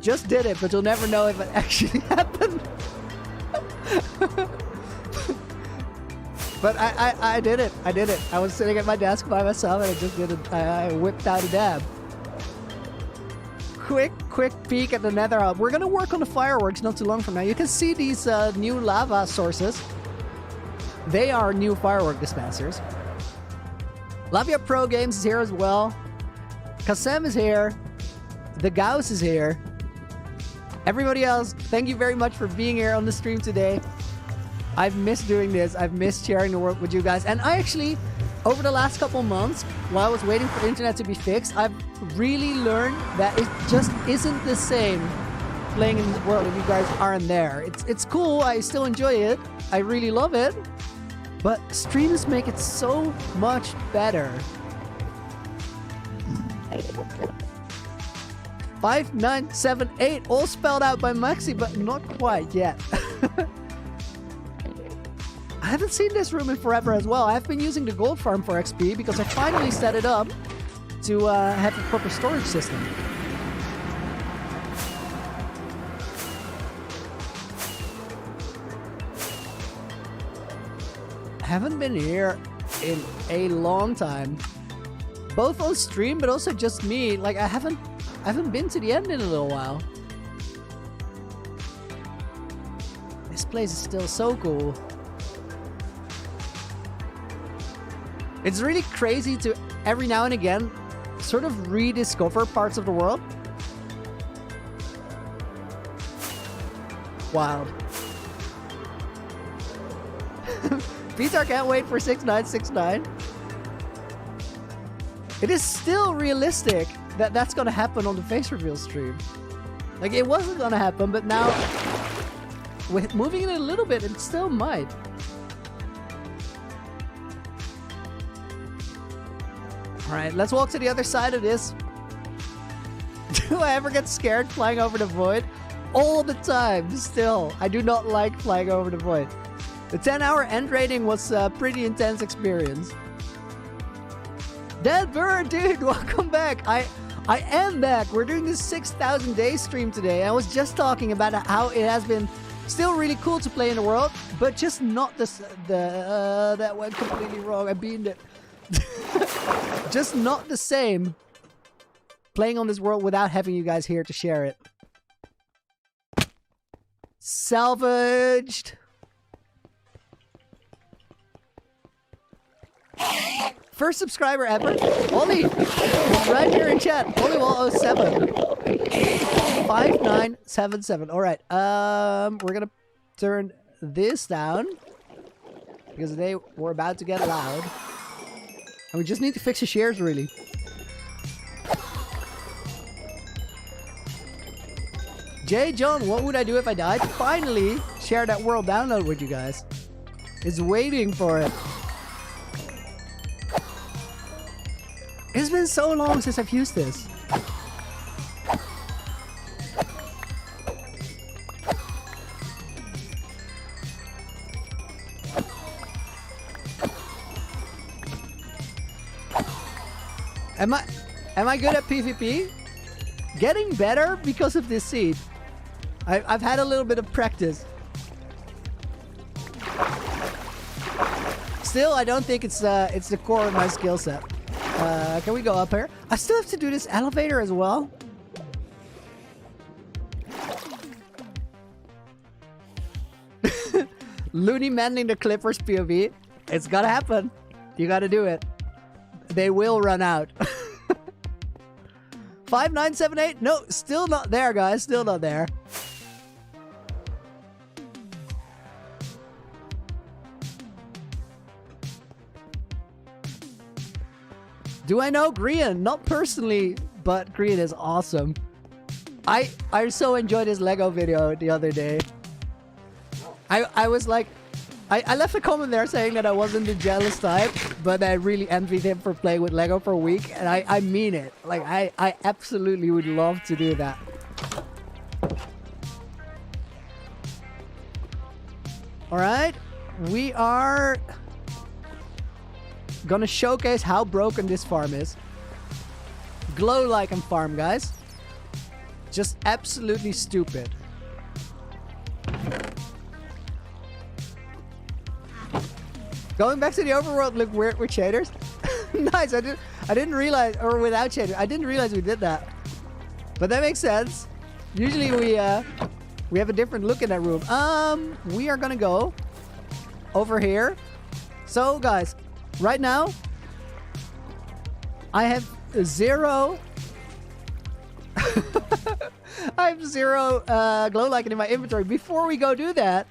Just did it, but you'll never know if it actually happened. But I did it. I did it. I was sitting at my desk by myself and I just did it. I whipped out a dab. Quick peek at the nether hub. We're gonna work on the fireworks not too long from now. You can see these new lava sources. They are new firework dispensers. Lavia Pro Games is here as well. Kasem is here. The Gauss is here. Everybody else, thank you very much for being here on the stream today. I've missed doing this. I've missed sharing the world with you guys. And I actually, over the last couple months, while I was waiting for the internet to be fixed, I've really learned that it just isn't the same playing in the world if you guys aren't there. It's cool. I still enjoy it. I really love it. But streams make it so much better. 5978, all spelled out by Maxi, but not quite yet. I haven't seen this room in forever as well. I've been using the gold farm for XP because I finally set it up to have a proper storage system. Haven't been here in a long time. Both on stream, but also just me. Like I haven't been to the end in a little while. This place is still so cool. It's really crazy to every now and again sort of rediscover parts of the world. Wild. Peter can't wait for 6969. It is still realistic that that's gonna happen on the face reveal stream. Like it wasn't gonna happen, but now with moving it a little bit, it still might. Alright, let's walk to the other side of this. Do I ever get scared flying over the void? All the time, still. I do not like flying over the void. The 10-hour end rating was a pretty intense experience. Dead Bird, dude, welcome back. I am back. We're doing this 6,000 day stream today. I was just talking about how it has been still really cool to play in the world, but just not that went completely wrong. I beamed it. Just not the same playing on this world without having you guys here to share it. Salvaged. First subscriber ever. Ollie, right here in chat. Ollywall07. 5977. Alright. We're gonna turn this down because they were about to get loud. And we just need to fix the shares, really. J. John, what would I do if I died? Finally, share that world download with you guys. It's waiting for it. It's been so long since I've used this. Am I good at PvP? Getting better because of this seed. I've had a little bit of practice. Still, I don't think it's the core of my skill set. Can we go up here? I still have to do this elevator as well. Loony mending the Clippers POV. It's gotta happen. You gotta do it. They will run out. 5978. No, still not there, guys. Still not there. Do I know Grian? Not personally, but Grian is awesome. I so enjoyed his Lego video the other day. I was like, I left a comment there saying that I wasn't the jealous type, but I really envied him for playing with Lego for a week, and I mean it. Like, I absolutely would love to do that. Alright, we are gonna showcase how broken this farm is. Glow like and farm, guys. Just absolutely stupid. Going back to the overworld, look weird with shaders. Nice. I didn't realize, or without shaders, I didn't realize we did that. But that makes sense. Usually we have a different look in that room. We are gonna go over here. So guys, right now I have 0 I have 0 glow lichen in my inventory. Before we go do that,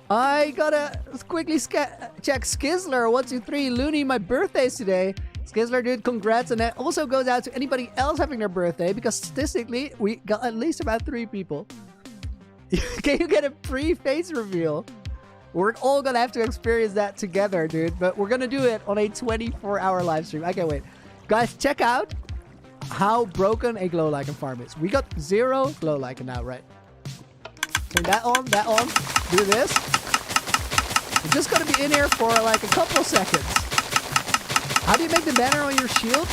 I gotta quickly check Skizzler 123 Loony. My birthday's today. Skizzler, dude, congrats. And that also goes out to anybody else having their birthday, because statistically we got at least about 3 people. Can you get a pre-face reveal? We're all gonna have to experience that together, dude. But we're gonna do it on a 24-hour live stream. I can't wait. Guys, check out how broken a glow lichen farm is. We got 0 glow lichen now, right? Turn that on, do this. I'm just gonna be in here for like a couple seconds. How do you make the banner on your shield?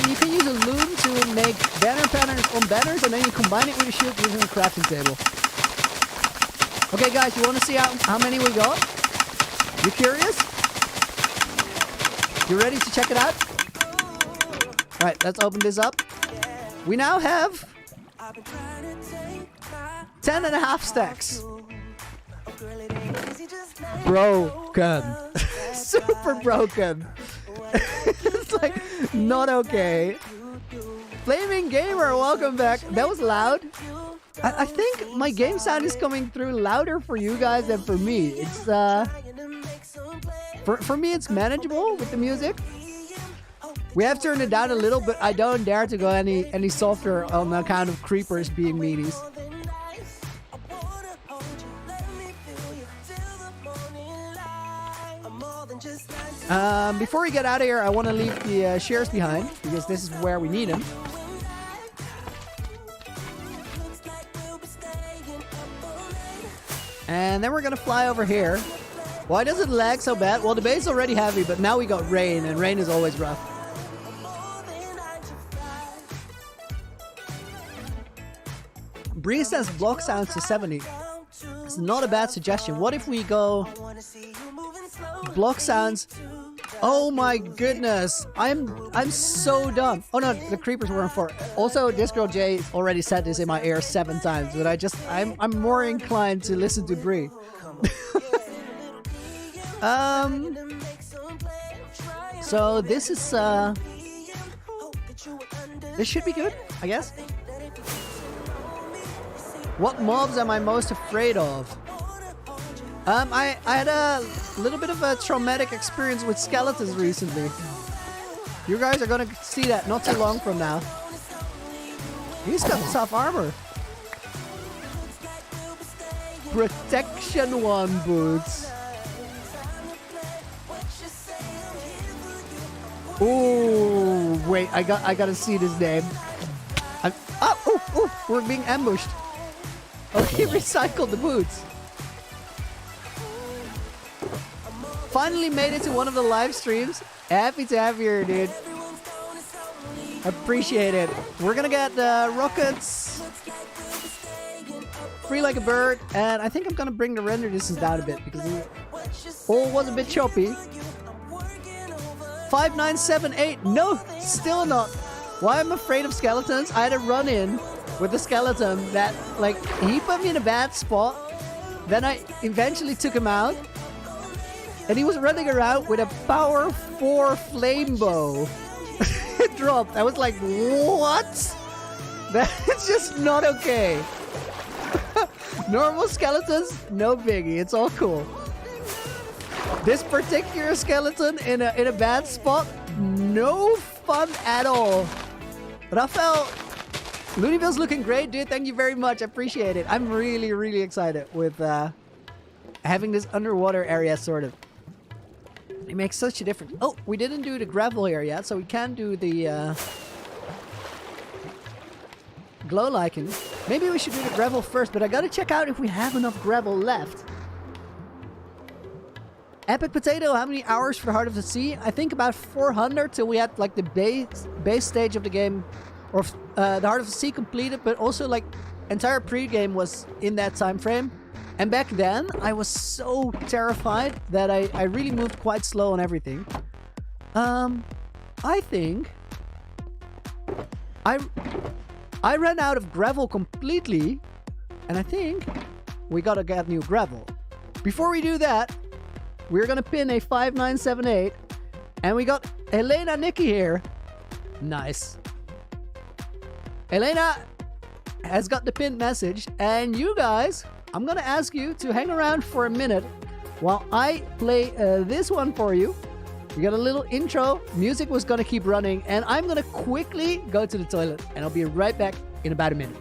You can use a loom to make banner patterns on banners, and then you combine it with a shield using a crafting table. Okay, guys, you want to see how many we got? You curious? You ready to check it out? All right, let's open this up. We now have 10.5 stacks. Broken. Super broken. It's like not okay. Flaming Gamer, welcome back. That was loud. I think my game sound is coming through louder for you guys than for me. It's for me it's manageable with the music. We have turned it down a little, but I don't dare to go any softer on account of creepers being meanies. Before we get out of here, I want to leave the shares behind, because this is where we need them. And then we're gonna fly over here. Why does it lag so bad? Well, the base is already heavy, but now we got rain, and rain is always rough. Bree says block sounds to 70. It's not a bad suggestion. What if we go block sounds? Oh my goodness, I'm so dumb. Oh no, the creepers were on 4. Also, this girl Jay already said this in my ear 7 times, but I'm more inclined to listen to Bree. So this is this should be good, I guess. What mobs am I most afraid of? I had a little bit of a traumatic experience with skeletons recently. You guys are gonna see that not too long from now. He's got tough armor. Protection 1 boots. Ooh, wait, I gotta see this name. We're being ambushed. Oh, he recycled the boots. Finally made it to one of the live streams. Happy to have you here, dude. Appreciate it. We're gonna get rockets. Free like a bird. And I think I'm gonna bring the render distance down a bit, because it all was a bit choppy. 5978. No, still not. Why I'm afraid of skeletons? I had a run-in with a skeleton that, like, he put me in a bad spot. Then I eventually took him out. And he was running around with a power 4 flame bow. It dropped. I was like, what? That's just not okay. Normal skeletons, no biggie. It's all cool. This particular skeleton in a bad spot, no fun at all. Rafael, Looneyville's looking great, dude. Thank you very much. I appreciate it. I'm really, really excited with having this underwater area sorted. It makes such a difference. Oh, we didn't do the gravel here yet, so we can do the glow lichen. Maybe we should do the gravel first, but I gotta check out if we have enough gravel left. Epic Potato, how many hours for Heart of the Sea? I think about 400 till we had like the base stage of the game, or the Heart of the Sea completed, but also like entire pre-game was in that time frame. And back then, I was so terrified that I really moved quite slow on everything. I think I ran out of gravel completely, and I think we gotta get new gravel. Before we do that, we're gonna pin a 5978, and we got Elena Nikki here. Nice. Elena has got the pinned message, and you guys, I'm gonna ask you to hang around for a minute while I play this one for you. We got a little intro, music was gonna keep running, and I'm gonna quickly go to the toilet, and I'll be right back in about a minute.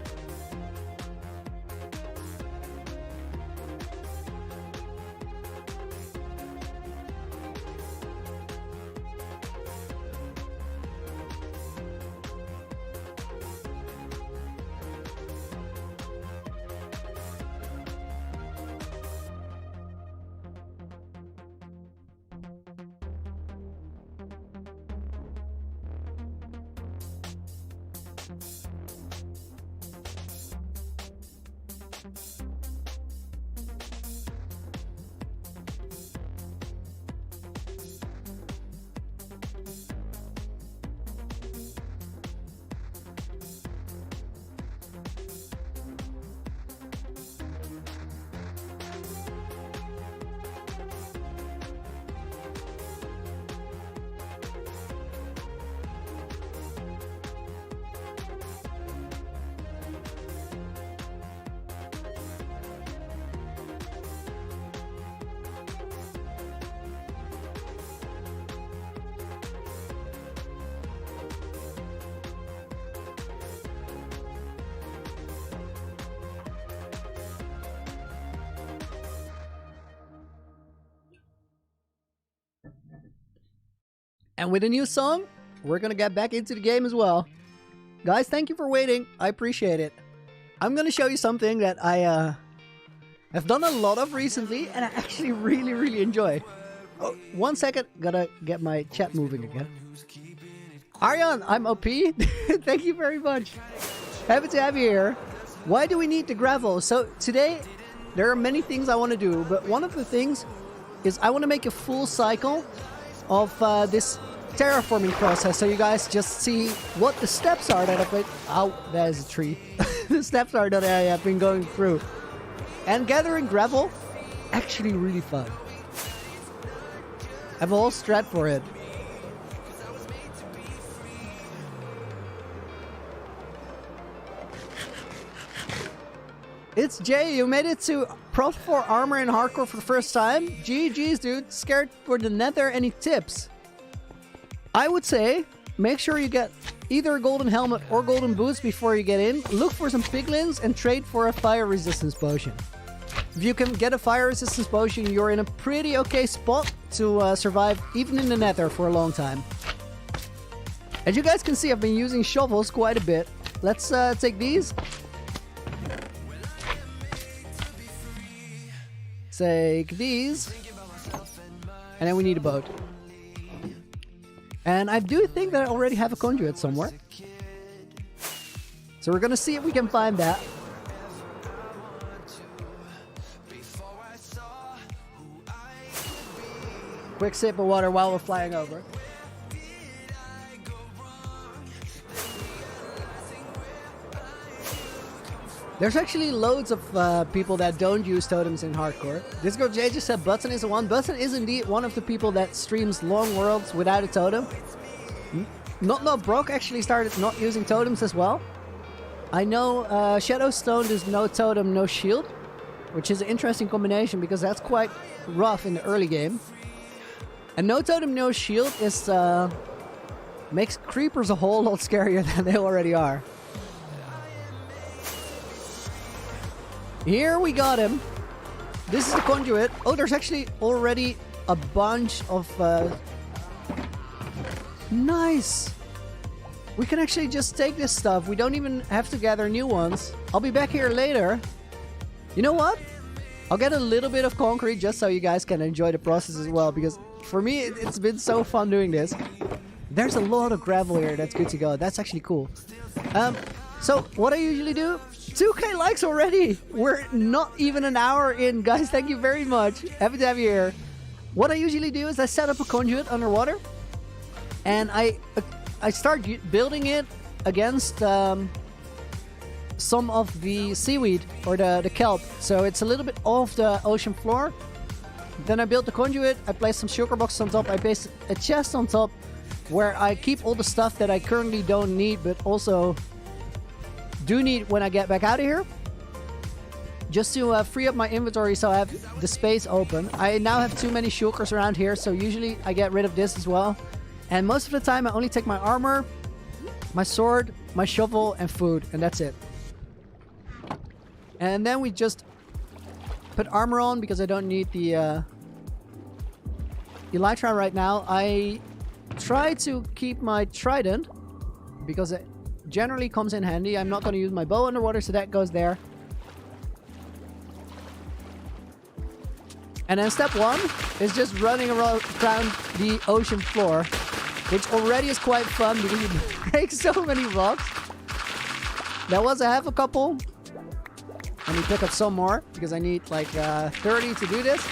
And with a new song, we're gonna get back into the game as well. Guys, thank you for waiting. I appreciate it. I'm gonna show you something that I have done a lot of recently, and I actually really enjoy. Oh, 1 second, gotta get my chat moving again. Aryan, I'm OP. Thank you very much. Happy to have you here. Why do we need the gravel? So today, there are many things I want to do, but one of the things is I want to make a full cycle of this terraforming process, so you guys just see what the steps are that I've been... Ow, that is a tree. The steps are that I have been going through. And gathering gravel, actually really fun. I have a whole strat for it. It's Jay, you made it to Pro 4 Armor in Hardcore for the first time. GG's, dude. Scared for the nether. Any tips? I would say, make sure you get either a golden helmet or golden boots before you get in. Look for some piglins and trade for a fire resistance potion. If you can get a fire resistance potion, you're in a pretty okay spot to survive even in the nether for a long time. As you guys can see, I've been using shovels quite a bit. Let's take these. Take these. And then we need a boat. And I do think that I already have a conduit somewhere. So we're gonna see if we can find that. Quick sip of water while we're flying over. There's actually loads of people that don't use totems in hardcore. This girl Jay just said Button is the one. Button is indeed one of the people that streams long worlds without a totem. Not Brock actually started not using totems as well. I know Shadowstone does no totem, no shield, which is an interesting combination because that's quite rough in the early game. And no totem, no shield is makes creepers a whole lot scarier than they already are. Here we got him. This is the conduit. Oh, there's actually already a bunch of... Nice! We can actually just take this stuff. We don't even have to gather new ones. I'll be back here later. You know what? I'll get a little bit of concrete just so you guys can enjoy the process as well. Because for me, it's been so fun doing this. There's a lot of gravel here. That's good to go. That's actually cool. So what I usually do, 2K likes already. We're not even an hour in, guys. Thank you very much. Happy to have you here. What I usually do is I set up a conduit underwater, and I start building it against some of the seaweed or the kelp. So it's a little bit off the ocean floor. Then I build the conduit. I place some sugar boxes on top. I place a chest on top where I keep all the stuff that I currently don't need, but also do need when I get back out of here, just to free up my inventory so I have the space open. I now have too many shulkers around here, so usually I get rid of this as well. And most of the time I only take my armor, my sword, my shovel, and food, and that's it. And then we just put armor on because I don't need the elytra right now. I try to keep my trident because it generally comes in handy. I'm not going to use my bow underwater, so that goes there. And then step 1 is just running around the ocean floor, which already is quite fun because you break so many rocks. That was, I have a couple. Let me pick up some more because I need like 30 to do this.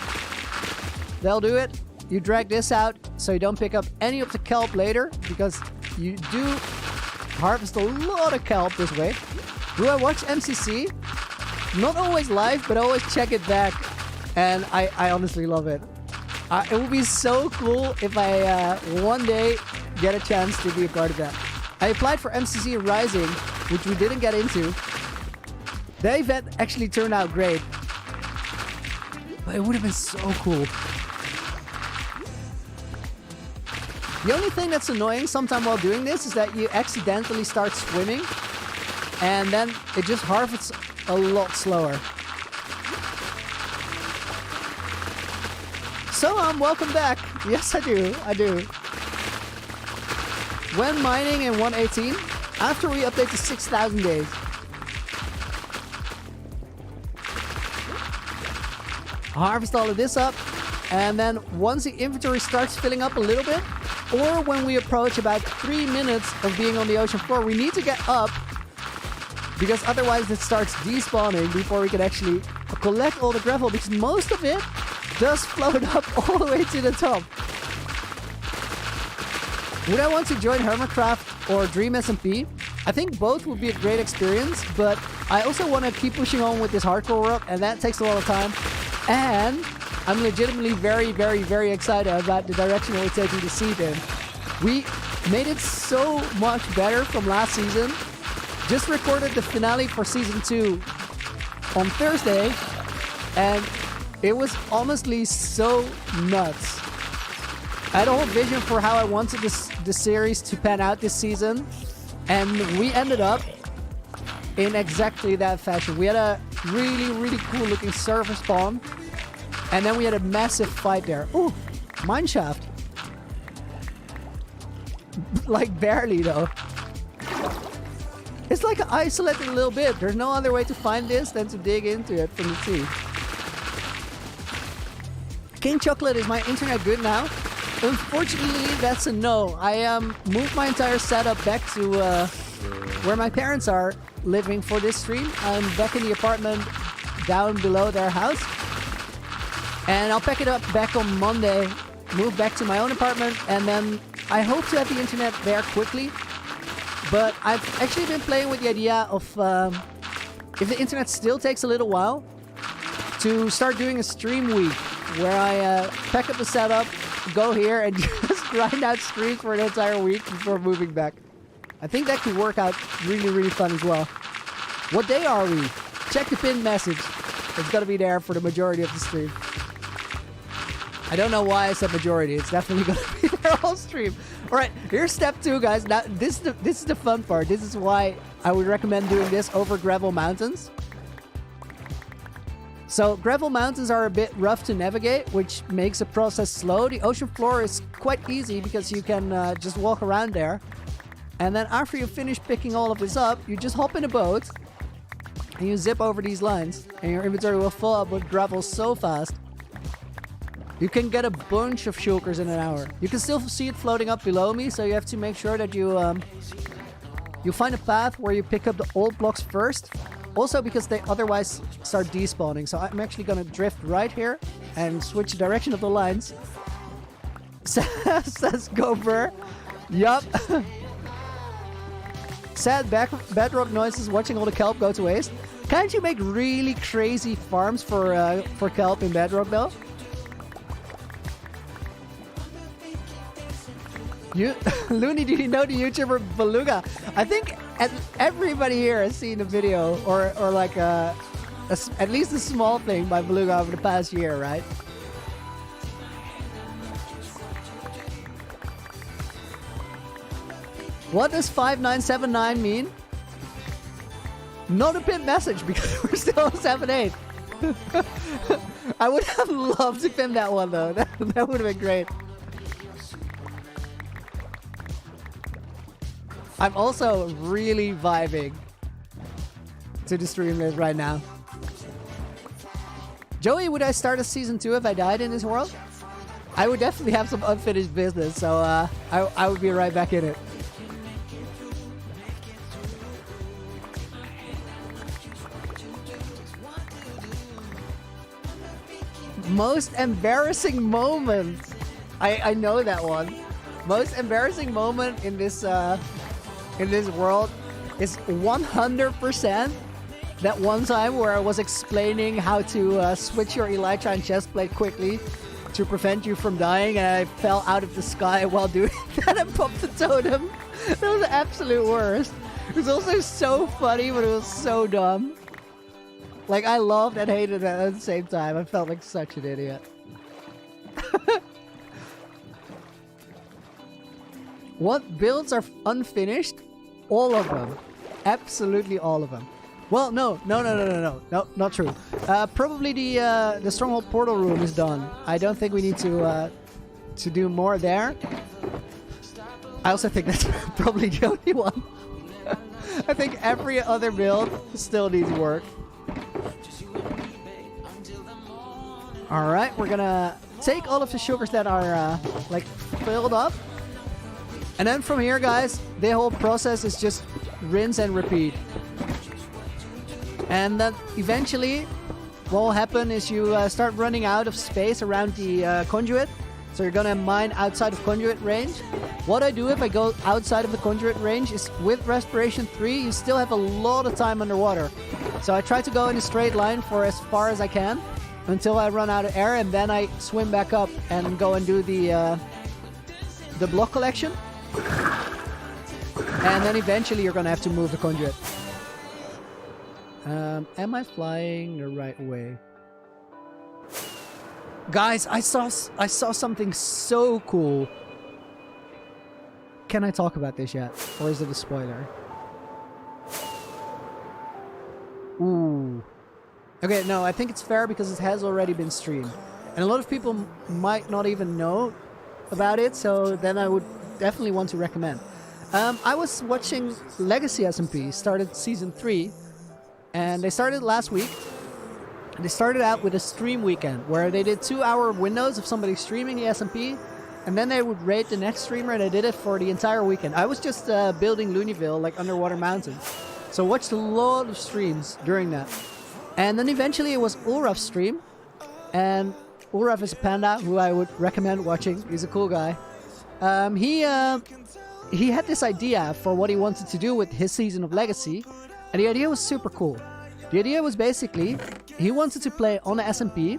They'll do it. You drag this out so you don't pick up any of the kelp later, because you do harvest a lot of kelp this way. Do I watch MCC? Not always live, but I always check it back, and I honestly love it. It would be so cool if I one day get a chance to be a part of that. I applied for MCC Rising, which we didn't get into. The event actually turned out great, but it would have been so cool. The only thing that's annoying sometimes while doing this is that you accidentally start swimming, and then it just harvests a lot slower. So welcome back. Yes, I do. When mining in 1.18, after we update to 6,000 days. Harvest all of this up, and then once the inventory starts filling up a little bit, or when we approach about 3 minutes of being on the ocean floor, we need to get up, because otherwise it starts despawning before we can actually collect all the gravel, because most of it does float up all the way to the top. Would I want to join Hermitcraft or Dream SMP? I think both would be a great experience, but I also want to keep pushing on with this hardcore world, and that takes a lot of time. And I'm legitimately very, very, very excited about the direction we're taking the seed in. We made it so much better from last season. Just recorded the finale for Season 2 on Thursday, and it was honestly so nuts. I had a whole vision for how I wanted the series to pan out this season, and we ended up in exactly that fashion. We had a really, really cool looking server spawn, and then we had a massive fight there. Ooh, mineshaft. Like barely though. It's like isolated a little bit. There's no other way to find this than to dig into it from the sea. King Chocolate, is my internet good now? Unfortunately, that's a no. I moved my entire setup back to where my parents are living for this stream. I'm back in the apartment down below their house. And I'll pack it up back on Monday, move back to my own apartment, and then I hope to have the internet there quickly. But I've actually been playing with the idea of, if the internet still takes a little while, to start doing a stream week where I pack up the setup, go here, and just grind out streams for an entire week before moving back. I think that could work out really, really fun as well. What day are we? Check the pinned message. It's gonna be there for the majority of the stream. I don't know why I said majority. It's definitely gonna be there all stream. All right, here's step 2, guys. Now this is the fun part. This is why I would recommend doing this over gravel mountains. So gravel mountains are a bit rough to navigate, which makes the process slow. The ocean floor is quite easy because you can just walk around there. And then after you finish picking all of this up, you just hop in a boat and you zip over these lines, and your inventory will fill up with gravel so fast. You can get a bunch of shulkers in an hour. You can still see it floating up below me, so you have to make sure that you you find a path where you pick up the old blocks first. Also because they otherwise start despawning. So I'm actually gonna drift right here and switch the direction of the lines. Says Gopher. Yup. Sad bedrock noises watching all the kelp go to waste. Can't you make really crazy farms for kelp in bedrock though? Loony, do you know the YouTuber Beluga? I think everybody here has seen a video or like at least a small thing by Beluga over the past year, right? What does 5979 mean? Not a pin message because we're still on 7-8. I would have loved to pin that one though. That would have been great. I'm also really vibing to the Streamlist right now. Joey, would I start a season 2 if I died in this world? I would definitely have some unfinished business, so I would be right back in it. Most embarrassing moment. I know that one. Most embarrassing moment in this world is 100% that one time where I was explaining how to switch your elytra and chestplate quickly to prevent you from dying, and I fell out of the sky while doing that and popped the totem. That was the absolute worst. It was also so funny, but it was so dumb. Like, I loved and hated it at the same time. I felt like such an idiot. What builds are unfinished? All of them. Absolutely all of them. Well, no, not true. Probably the Stronghold portal room is done. I don't think we need to do more there. I also think that's probably the only one. I think every other build still needs work. Alright, we're gonna take all of the sugars that are like filled up. And then from here, guys, the whole process is just rinse and repeat. And then eventually, what will happen is you start running out of space around the conduit. So you're gonna mine outside of conduit range. What I do if I go outside of the conduit range is with Respiration 3, you still have a lot of time underwater. So I try to go in a straight line for as far as I can until I run out of air, and then I swim back up and go and do the block collection. And then eventually you're gonna have to move the conduit. Am I flying the right way? Guys, I saw something so cool. Can I talk about this yet? Or is it a spoiler? Ooh. Okay, no, I think it's fair because it has already been streamed. And a lot of people might not even know about it, so then I would definitely want to recommend. I was watching Legacy SMP, started season 3, and they started last week. They started out with a stream weekend where they did 2-hour windows of somebody streaming the SMP, and then they would rate the next streamer, and they did it for the entire weekend. I was just building Looneyville, like underwater mountains. So I watched a lot of streams during that. And then eventually it was Ulraf's stream, and Ulraf is a panda who I would recommend watching. He's a cool guy. He had this idea for what he wanted to do with his season of Legacy, and the idea was super cool. The idea was basically he wanted to play on the SMP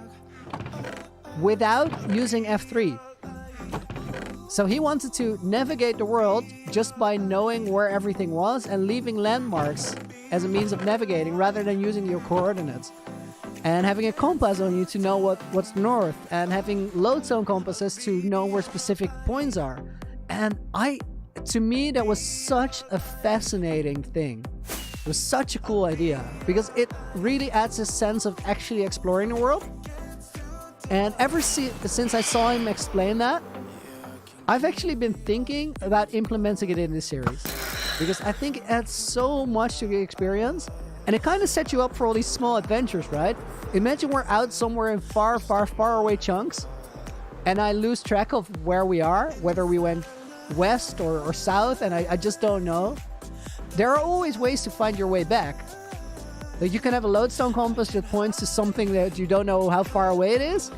without using F3. So he wanted to navigate the world just by knowing where everything was and leaving landmarks as a means of navigating rather than using your coordinates. And having a compass on you to know what's north, and having lodestone compasses to know where specific points are. And to me, that was such a fascinating thing. It was such a cool idea because it really adds a sense of actually exploring the world. And ever since I saw him explain that, I've actually been thinking about implementing it in this series because I think it adds so much to the experience, and it kind of sets you up for all these small adventures, right? Imagine we're out somewhere in far, far, far away chunks, and I lose track of where we are, whether we went west or south, and I just don't know. there are always ways to find your way back. Like you can have a lodestone compass that points to something that you don't know how far away it is.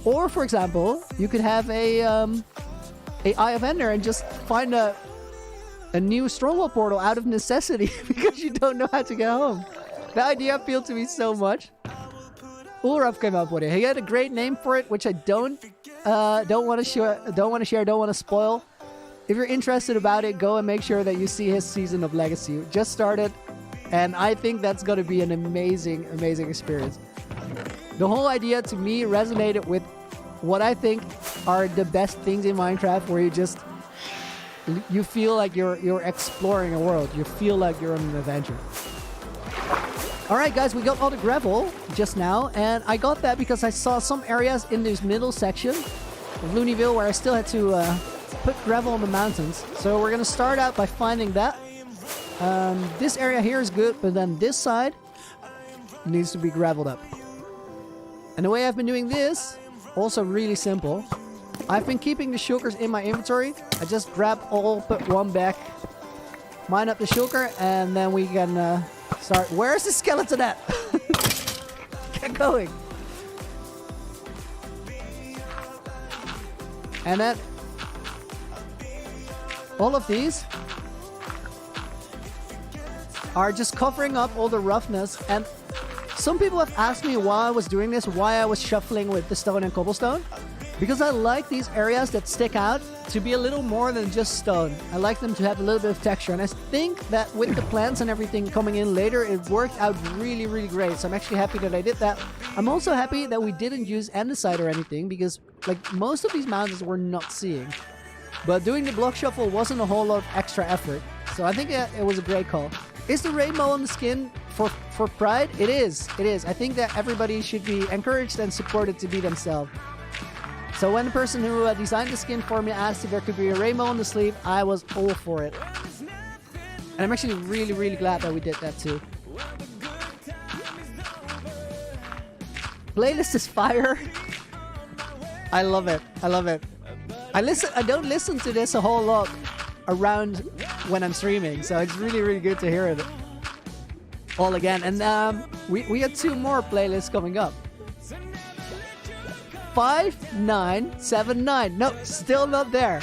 Or, for example, you could have a Eye of Ender and just find a new stronghold portal out of necessity because you don't know how to get home. The idea appealed to me so much. Ulraf came up with it. He had a great name for it, which I don't want to share, don't want to spoil. If you're interested about it, go and make sure that you see his season of Legacy. Just started, and I think that's going to be an amazing, amazing experience. The whole idea to me resonated with what I think are the best things in Minecraft, where you feel like you're exploring a world. You feel like you're on an adventure. Alright guys, we got all the gravel just now, and I got that because I saw some areas in this middle section of Loonyville where I still had to put gravel on the mountains. So we're gonna start out by finding that. This area here is good, but then this side needs to be graveled up. And the way I've been doing this, also really simple. I've been keeping the shulkers in my inventory. I just grab all, put one back, mine up the shulker, and then we can start. Where's the skeleton at? Get going. And then all of these are just covering up all the roughness. And some people have asked me why I was doing this, why I was shuffling with the stone and cobblestone. Because I like these areas that stick out to be a little more than just stone. I like them to have a little bit of texture. And I think that with the plants and everything coming in later, it worked out really, really great. So I'm actually happy that I did that. I'm also happy that we didn't use andesite or anything, because like most of these mountains we're not seeing. But doing the block shuffle wasn't a whole lot of extra effort. So I think it was a great call. Is the rainbow on the skin for pride? It is. It is. I think that everybody should be encouraged and supported to be themselves. So when the person who designed the skin for me asked if there could be a rainbow on the sleeve, I was all for it. And I'm actually really, really glad that we did that too. Playlist is fire. I love it. I love it. I don't listen to this a whole lot around when I'm streaming, so it's really, really good to hear it all again. And we had 2 more playlists coming up. 5979. No, still not there.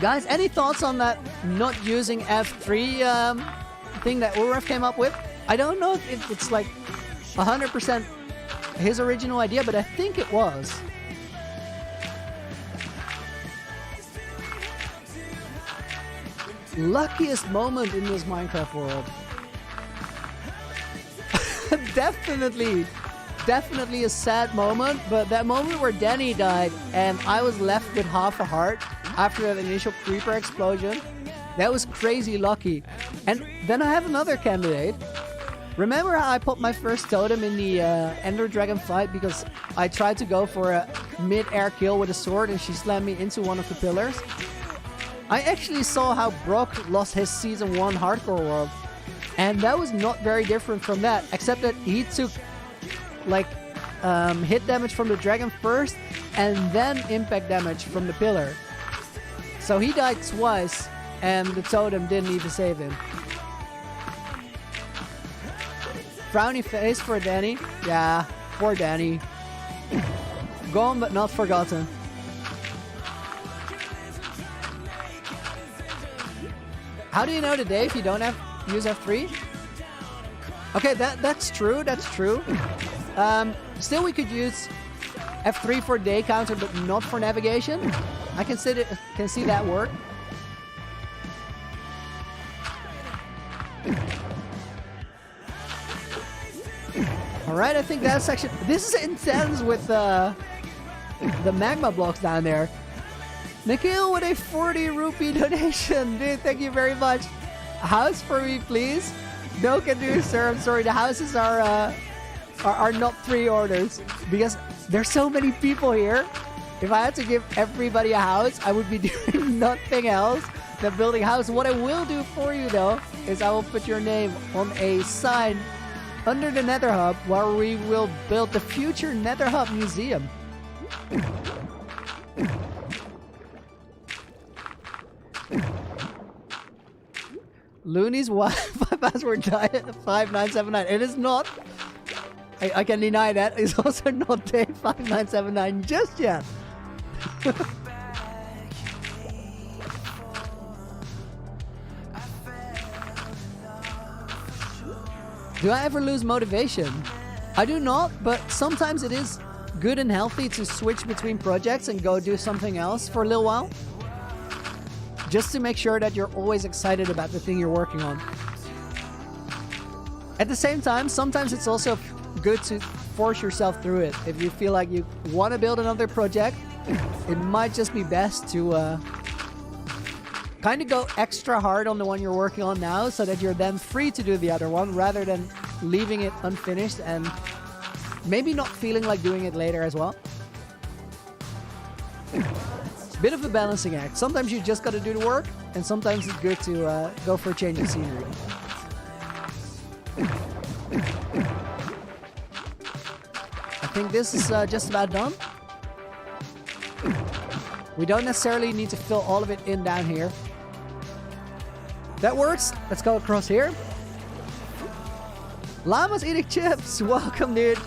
Guys, any thoughts on that not using F3 thing that Ulraf came up with? I don't know if it's like 100% his original idea, but I think it was. Luckiest moment in this Minecraft world. Definitely a sad moment, but that moment where Danny died and I was left with half a heart after that initial creeper explosion, that was crazy lucky. And then I have another candidate. Remember how I put my first totem in the Ender Dragon fight because I tried to go for a mid-air kill with a sword and she slammed me into one of the pillars? I actually saw how Brock lost his Season 1 hardcore world, and that was not very different from that, except that he took like hit damage from the dragon first and then impact damage from the pillar. So he died twice and the totem didn't even save him. Frowny face for Danny. Yeah, poor Danny. Gone but not forgotten. How do you know the day if you don't use F3? Okay, that's true. Still, we could use F3 for day counter, but not for navigation. I can see that work. All right, I think that's actually. This is intense with the magma blocks down there. Nikhil with a 40 rupee donation. Dude, thank you very much. A house for me, please. No can do, sir. I'm sorry. The houses are not pre-orders because there's so many people here. If I had to give everybody a house, I would be doing nothing else than building a house. What I will do for you, though, is I will put your name on a sign under the Nether Hub where we will build the future Nether Hub Museum. Loony's Wi-Fi password 5979. It is not. I can deny that. It's also not day 5979 just yet. Do I ever lose motivation? I do not, but sometimes it is good and healthy to switch between projects and go do something else for a little while. Just to make sure that you're always excited about the thing you're working on. At the same time, sometimes it's also good to force yourself through it. If you feel like you want to build another project, it might just be best to kind of go extra hard on the one you're working on now so that you're then free to do the other one rather than leaving it unfinished and maybe not feeling like doing it later as well. Bit of a balancing act. Sometimes you just got to do the work, and sometimes it's good to go for a change of scenery. I think this is just about done. We don't necessarily need to fill all of it in down here. That works. Let's go across here. Llama's eating chips. Welcome, dude.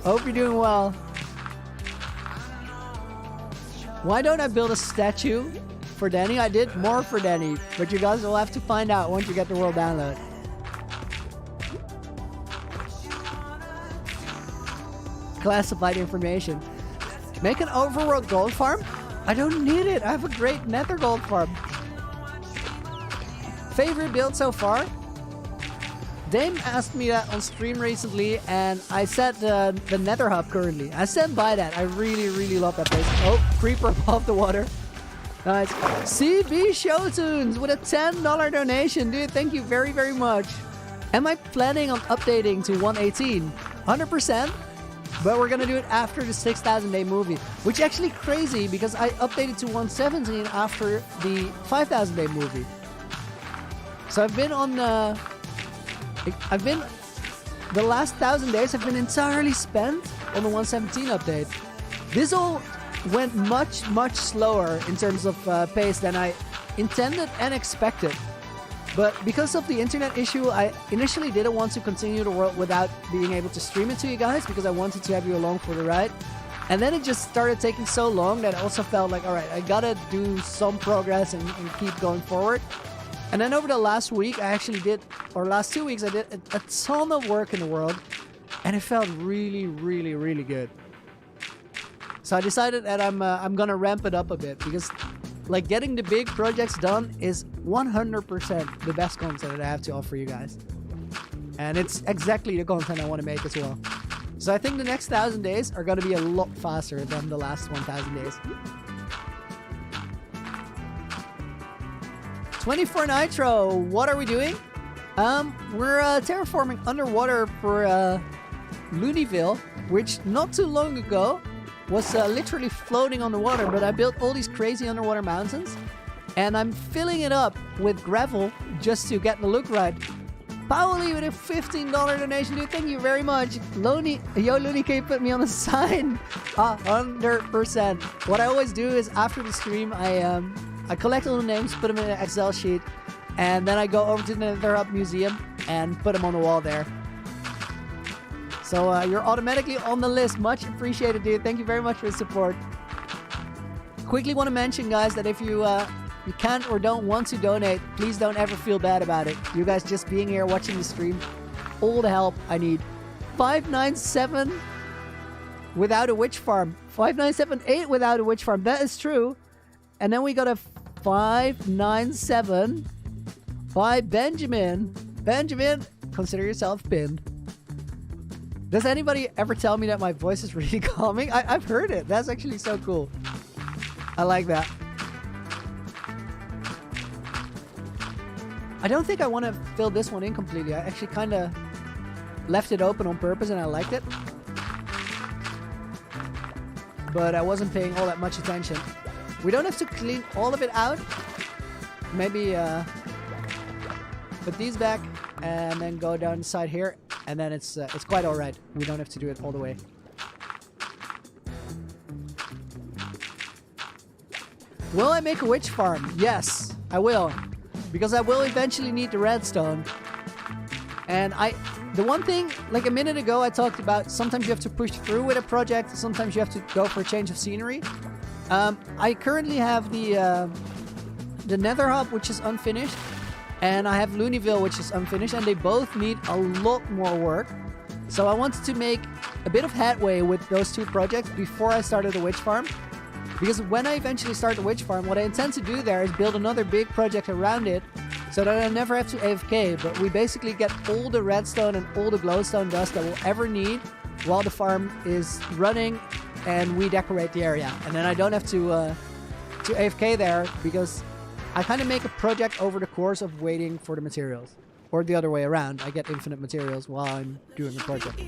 Hope you're doing well. Why don't I build a statue for Danny? I did more for Danny, but you guys will have to find out once you get the world download. Classified information. Make an overworld gold farm? I don't need it. I have a great nether gold farm. Favorite build so far? Dame asked me that on stream recently, and I said the Nether Hub currently. I stand by that. I really, really love that place. Oh, creeper above the water. Nice. CB Showtunes with a $10 donation. Dude, thank you very, very much. Am I planning on updating to 118? 100%. But we're going to do it after the 6,000 day movie. Which is actually crazy because I updated to 117 after the 5,000 day movie. So I've been on... the last 1,000 days have been entirely spent on the 117 update. This all went much, much slower in terms of pace than I intended and expected. But because of the internet issue, I initially didn't want to continue the world without being able to stream it to you guys because I wanted to have you along for the ride. And then it just started taking so long that I also felt like, all right, I gotta do some progress and keep going forward. And then over the last week, I actually did, or last 2 weeks, I did a ton of work in the world. And it felt really, really, really good. So I decided that I'm gonna ramp it up a bit because like getting the big projects done is 100% the best content that I have to offer you guys. And it's exactly the content I want to make as well. So I think the next 1,000 days are gonna be a lot faster than the last 1,000 days. 24 Nitro, what are we doing? We're terraforming underwater for Loonyville, which not too long ago was literally floating on the water, but I built all these crazy underwater mountains, and I'm filling it up with gravel just to get the look right. Paoli with a $15 donation, dude, thank you very much. Loony, yo Loony, can you put me on the sign? 100%. What I always do is after the stream, I collect all the names, put them in an Excel sheet, and then I go over to the Nether Hub Museum and put them on the wall there. So you're automatically on the list. Much appreciated, dude. Thank you very much for the support. Quickly want to mention, guys, that if you can't or don't want to donate, please don't ever feel bad about it. You guys just being here watching the stream, all the help I need. 597 without a witch farm. 5978 without a witch farm. That is true. And then we got a 597 by Benjamin. Benjamin, consider yourself pinned. Does anybody ever tell me that my voice is really calming? I've heard it. That's actually so cool. I like that. I don't think I want to fill this one in completely. I actually kind of left it open on purpose and I liked it. But I wasn't paying all that much attention. We don't have to clean all of it out. Maybe put these back and then go down the side here. And then it's quite alright. We don't have to do it all the way. Will I make a witch farm? Yes, I will. because I will eventually need the redstone. And the one thing, like a minute ago, I talked about sometimes you have to push through with a project, sometimes you have to go for a change of scenery. I currently have the Nether Hub, which is unfinished, and I have Loonyville, which is unfinished, and they both need a lot more work. So I wanted to make a bit of headway with those two projects before I started the witch farm. Because when I eventually start the witch farm, what I intend to do there is build another big project around it so that I never have to AFK, but we basically get all the redstone and all the glowstone dust that we'll ever need while the farm is running and we decorate the area. And then I don't have to AFK there, because I kind of make a project over the course of waiting for the materials. Or the other way around, I get infinite materials while I'm doing the project.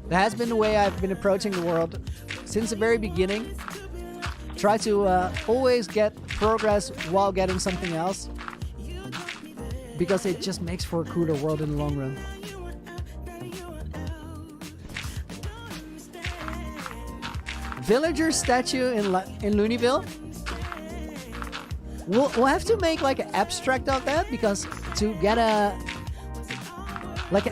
That has been the way I've been approaching the world since the very beginning. Try to always get progress while getting something else, because it just makes for a cooler world in the long run. Villager statue in Loonyville. We'll have to make like an abstract of that, because to get an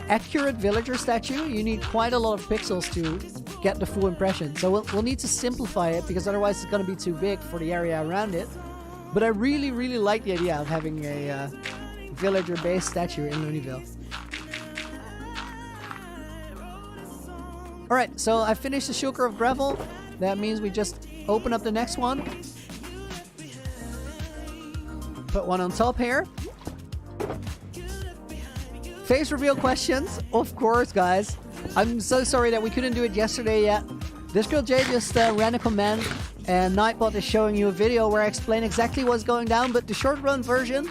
accurate villager statue, you need quite a lot of pixels to get the full impression. So we'll need to simplify it, because otherwise it's going to be too big for the area around it. But I really, really like the idea of having a villager-based statue in Loonyville. Alright, so I finished the shulker of gravel. That means we just open up the next one. Put one on top here. Face reveal questions, of course, guys. I'm so sorry that we couldn't do it yesterday yet. This girl Jay just ran a command, and Nightbot is showing you a video where I explain exactly what's going down, but the short run version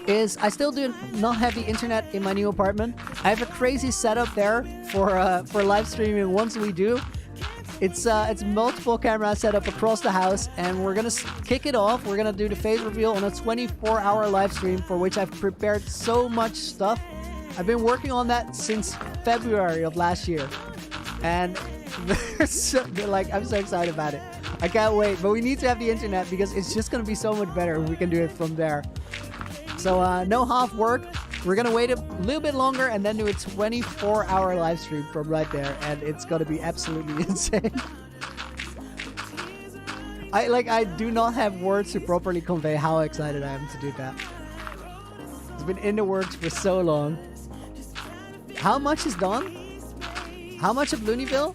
is I still do not have the internet in my new apartment. I have a crazy setup there for live streaming once we do. It's multiple cameras set up across the house, and we're gonna kick it off. We're gonna do the face reveal on a 24-hour live stream, for which I've prepared so much stuff. I've been working on that since February of last year, and I'm so excited about it. I can't wait, but we need to have the internet, because it's just gonna be so much better if we can do it from there. So no half work. We're gonna wait a little bit longer and then do a 24-hour live stream from right there, and it's gonna be absolutely insane. I do not have words to properly convey how excited I am to do that. It's been in the works for so long. How much is done? How much of Loonyville?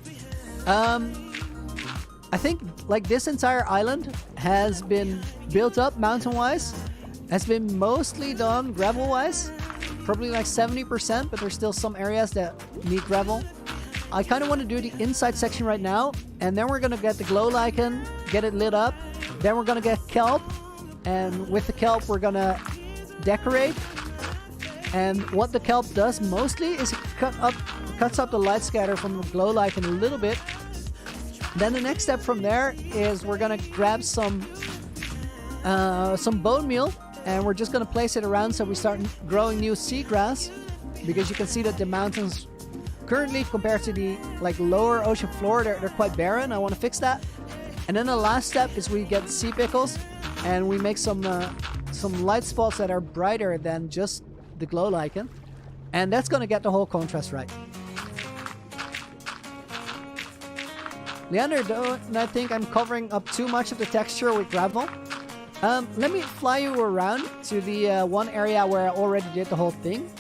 I think like this entire island has been built up mountain-wise. Has been mostly done gravel-wise. Probably like 70%, but there's still some areas that need gravel. I kind of want to do the inside section right now, and then we're going to get the glow lichen, get it lit up. Then we're going to get kelp, and with the kelp we're going to decorate. And what the kelp does mostly is it cuts up the light scatter from the glow lichen a little bit. Then the next step from there is we're going to grab some bone meal, and we're just going to place it around so we start growing new seagrass, because you can see that the mountains currently, compared to the lower ocean floor, they're quite barren. I want to fix that. And then the last step is we get sea pickles, and we make some light spots that are brighter than just the glow lichen, and that's going to get the whole contrast right. Leander, don't I think I'm covering up too much of the texture with gravel? Let me fly you around to the one area where I already did the whole thing,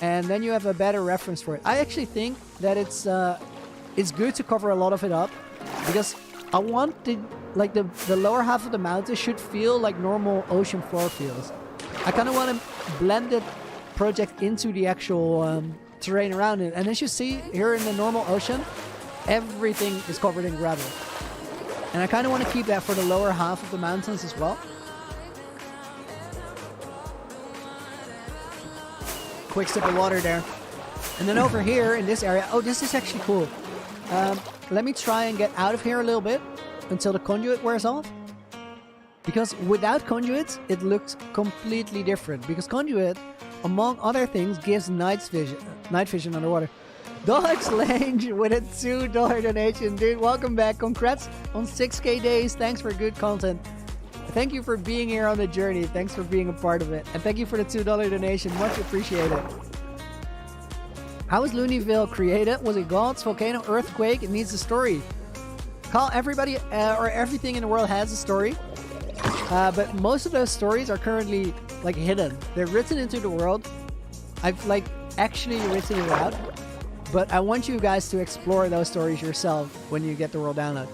and then you have a better reference for it. I actually think that it's good to cover a lot of it up, because I want the lower half of the mountain should feel like normal ocean floor feels. I kind of want to blend the project into the actual terrain around it, and as you see here in the normal ocean, everything is covered in gravel. And I kind of want to keep that for the lower half of the mountains as well. Quick sip of water there. And then over here in this area, oh, this is actually cool. Let me try and get out of here a little bit until the conduit wears off. Because without conduits, it looks completely different. Because conduit, among other things, gives night vision underwater. Dodge Lange with a $2 donation. Dude, welcome back. Congrats on 6K days. Thanks for good content. Thank you for being here on the journey. Thanks for being a part of it. And thank you for the $2 donation. Much appreciated. How was Loonyville created? Was it gods, volcano, earthquake? It needs a story. Call everybody or everything in the world has a story. But most of those stories are currently like hidden. They're written into the world. I've like actually written it out. But I want you guys to explore those stories yourself when you get the world download.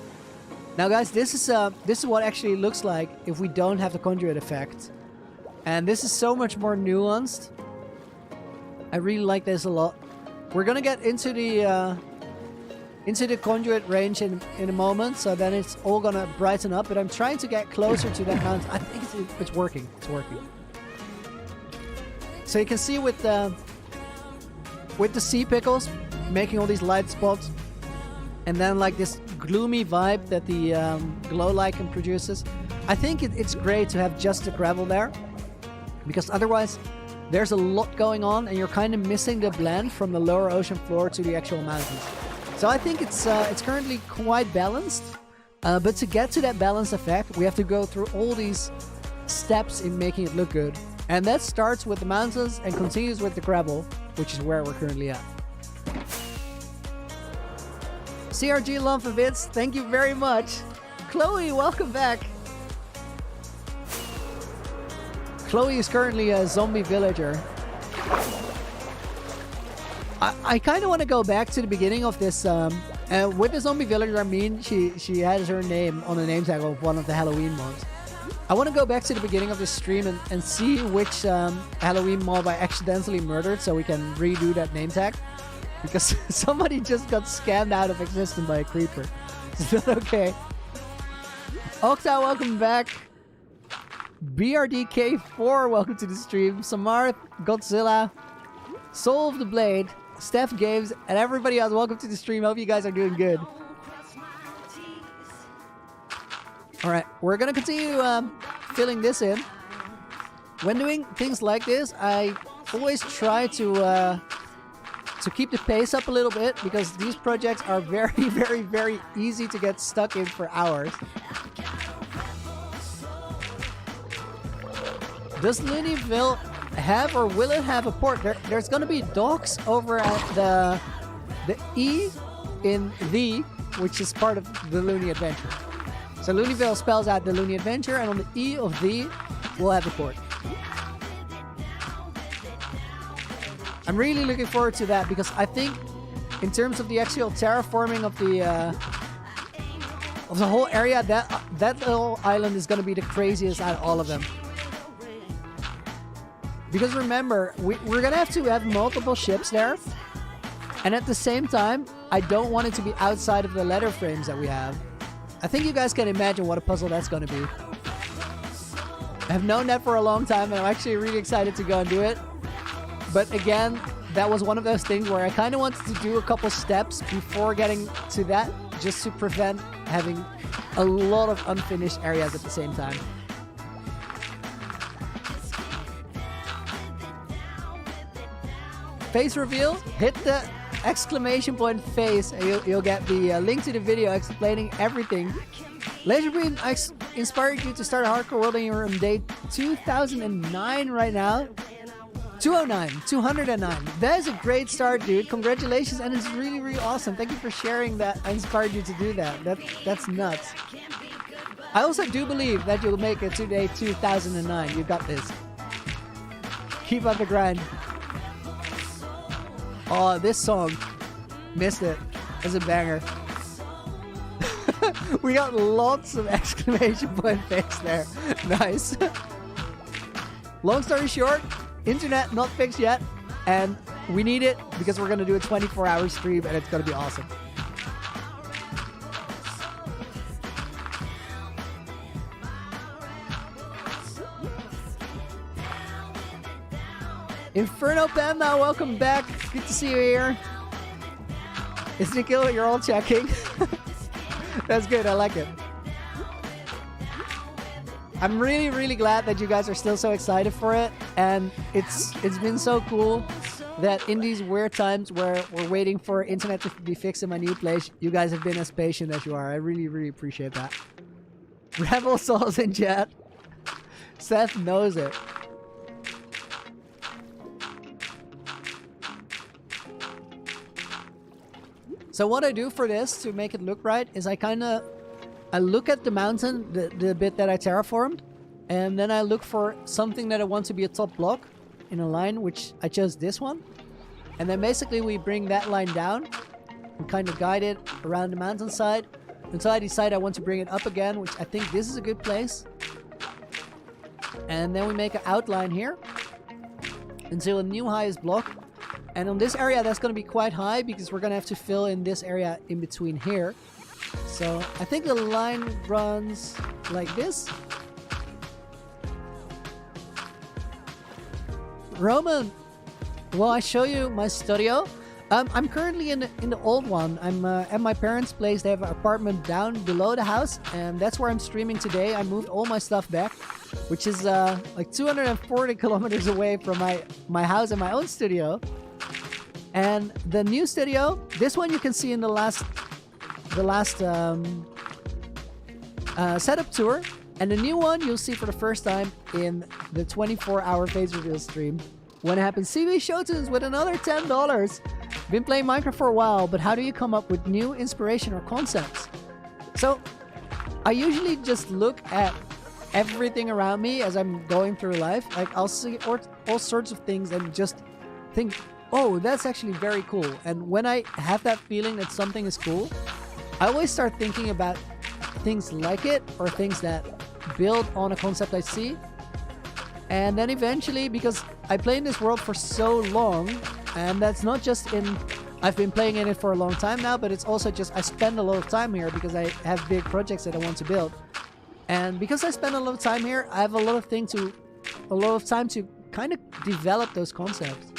Now guys, this is what actually looks like if we don't have the conduit effect. And this is so much more nuanced. I really like this a lot. We're gonna get into the conduit range in a moment, so then it's all gonna brighten up, but I'm trying to get closer to that mountain. I think it's working. It's working. So you can see with the sea pickles making all these light spots, and then like this gloomy vibe that the glow lichen produces. I think it's great to have just the gravel there, because otherwise there's a lot going on and you're kind of missing the blend from the lower ocean floor to the actual mountains. So I think it's currently quite balanced, but to get to that balanced effect we have to go through all these steps in making it look good, and that starts with the mountains and continues with the gravel, which is where we're currently at. CRG Lumpavitz, thank you very much. Chloe, welcome back. Chloe is currently a zombie villager. I kind of want to go back to the beginning of this. With the zombie villager, I mean she has her name on the name tag of one of the Halloween mods. I want to go back to the beginning of this stream and see which Halloween mob I accidentally murdered, so we can redo that name tag. Because somebody just got scammed out of existence by a creeper. Is that okay? Octa, welcome back. BRDK4, welcome to the stream. Samarth, Godzilla, Soul of the Blade, Steph Games, and everybody else, welcome to the stream. Hope you guys are doing good. Alright, we're gonna continue filling this in. When doing things like this, I always try to keep the pace up a little bit, because these projects are very, very, very easy to get stuck in for hours. Does Loonyville have, or will it have a port? There's going to be docks over at the E in the, which is part of the Loony Adventure. So Loonyville spells out the Loony Adventure, and on the E of the, we'll have the port. I'm really looking forward to that, because I think in terms of the actual terraforming of the whole area, that little island is going to be the craziest out of all of them. Because remember, we're going to have multiple ships there, and at the same time, I don't want it to be outside of the letter frames that we have. I think you guys can imagine what a puzzle that's going to be. I have known that for a long time, and I'm actually really excited to go and do it. But again, that was one of those things where I kind of wanted to do a couple steps before getting to that, just to prevent having a lot of unfinished areas at the same time. Face reveal, hit the exclamation point face, and you'll get the link to the video explaining everything. Laserbeam inspired you to start a hardcore world, and you're on day 2009 right now. 209. That is a great start, dude. Congratulations, and it's really, really awesome. Thank you for sharing that. I inspired you to do that. That's nuts. I also do believe that you'll make it to day 2009. You got this. Keep up the grind. Oh, this song. Missed it. It's a banger. We got lots of exclamation point face there. Nice. Long story short, internet not fixed yet, and we need it because we're going to do a 24-hour stream, and it's going to be awesome. Inferno Panda, welcome back. Good to see you here. Is Nikhil what you're all checking? That's good, I like it. I'm really, really glad that you guys are still so excited for it, and it's been so cool that in these weird times where we're waiting for internet to be fixed in my new place, you guys have been as patient as you are. I really, really appreciate that. Rebel Souls in chat. Seth knows it. So what I do for this to make it look right is I look at the mountain, the bit that I terraformed, and then I look for something that I want to be a top block in a line, which I chose this one. And then basically we bring that line down and kind of guide it around the mountainside until I decide I want to bring it up again, which I think this is a good place. And then we make an outline here until a new highest block. And on this area, that's going to be quite high because we're going to have to fill in this area in between here. So I think the line runs like this. Roman, will I show you my studio? I'm currently in the old one. I'm at my parents' place. They have an apartment down below the house, and that's where I'm streaming today. I moved all my stuff back, which is like 240 kilometers away from my house and my own studio. And the new studio, this one you can see in the last setup tour, and the new one you'll see for the first time in the 24-hour phase reveal stream when it happens. CV Showtunes with another $10. Been playing Minecraft for a while, but how do you come up with new inspiration or concepts? So I usually just look at everything around me as I'm going through life. Like I'll see all sorts of things and just think, oh, that's actually very cool. And when I have that feeling that something is cool, I always start thinking about things like it or things that build on a concept I see. And then eventually, because I play in this world for so long, and that's not just I've been playing in it for a long time now, but it's also just I spend a lot of time here because I have big projects that I want to build. And because I spend a lot of time here, I have a lot of time to kind of develop those concepts.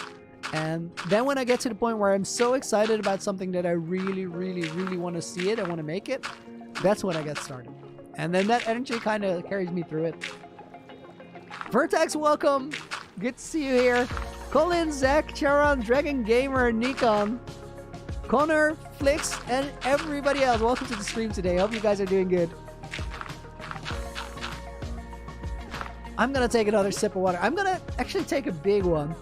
And then when I get to the point where I'm so excited about something that I really, really, really want to see it, I want to make it, that's when I get started. And then that energy kind of carries me through it. Vertex, welcome. Good to see you here. Colin, Zach, Charon, Dragon Gamer, Nikon, Connor, Flix, and everybody else. Welcome to the stream today. Hope you guys are doing good. I'm gonna take another sip of water. I'm gonna actually take a big one.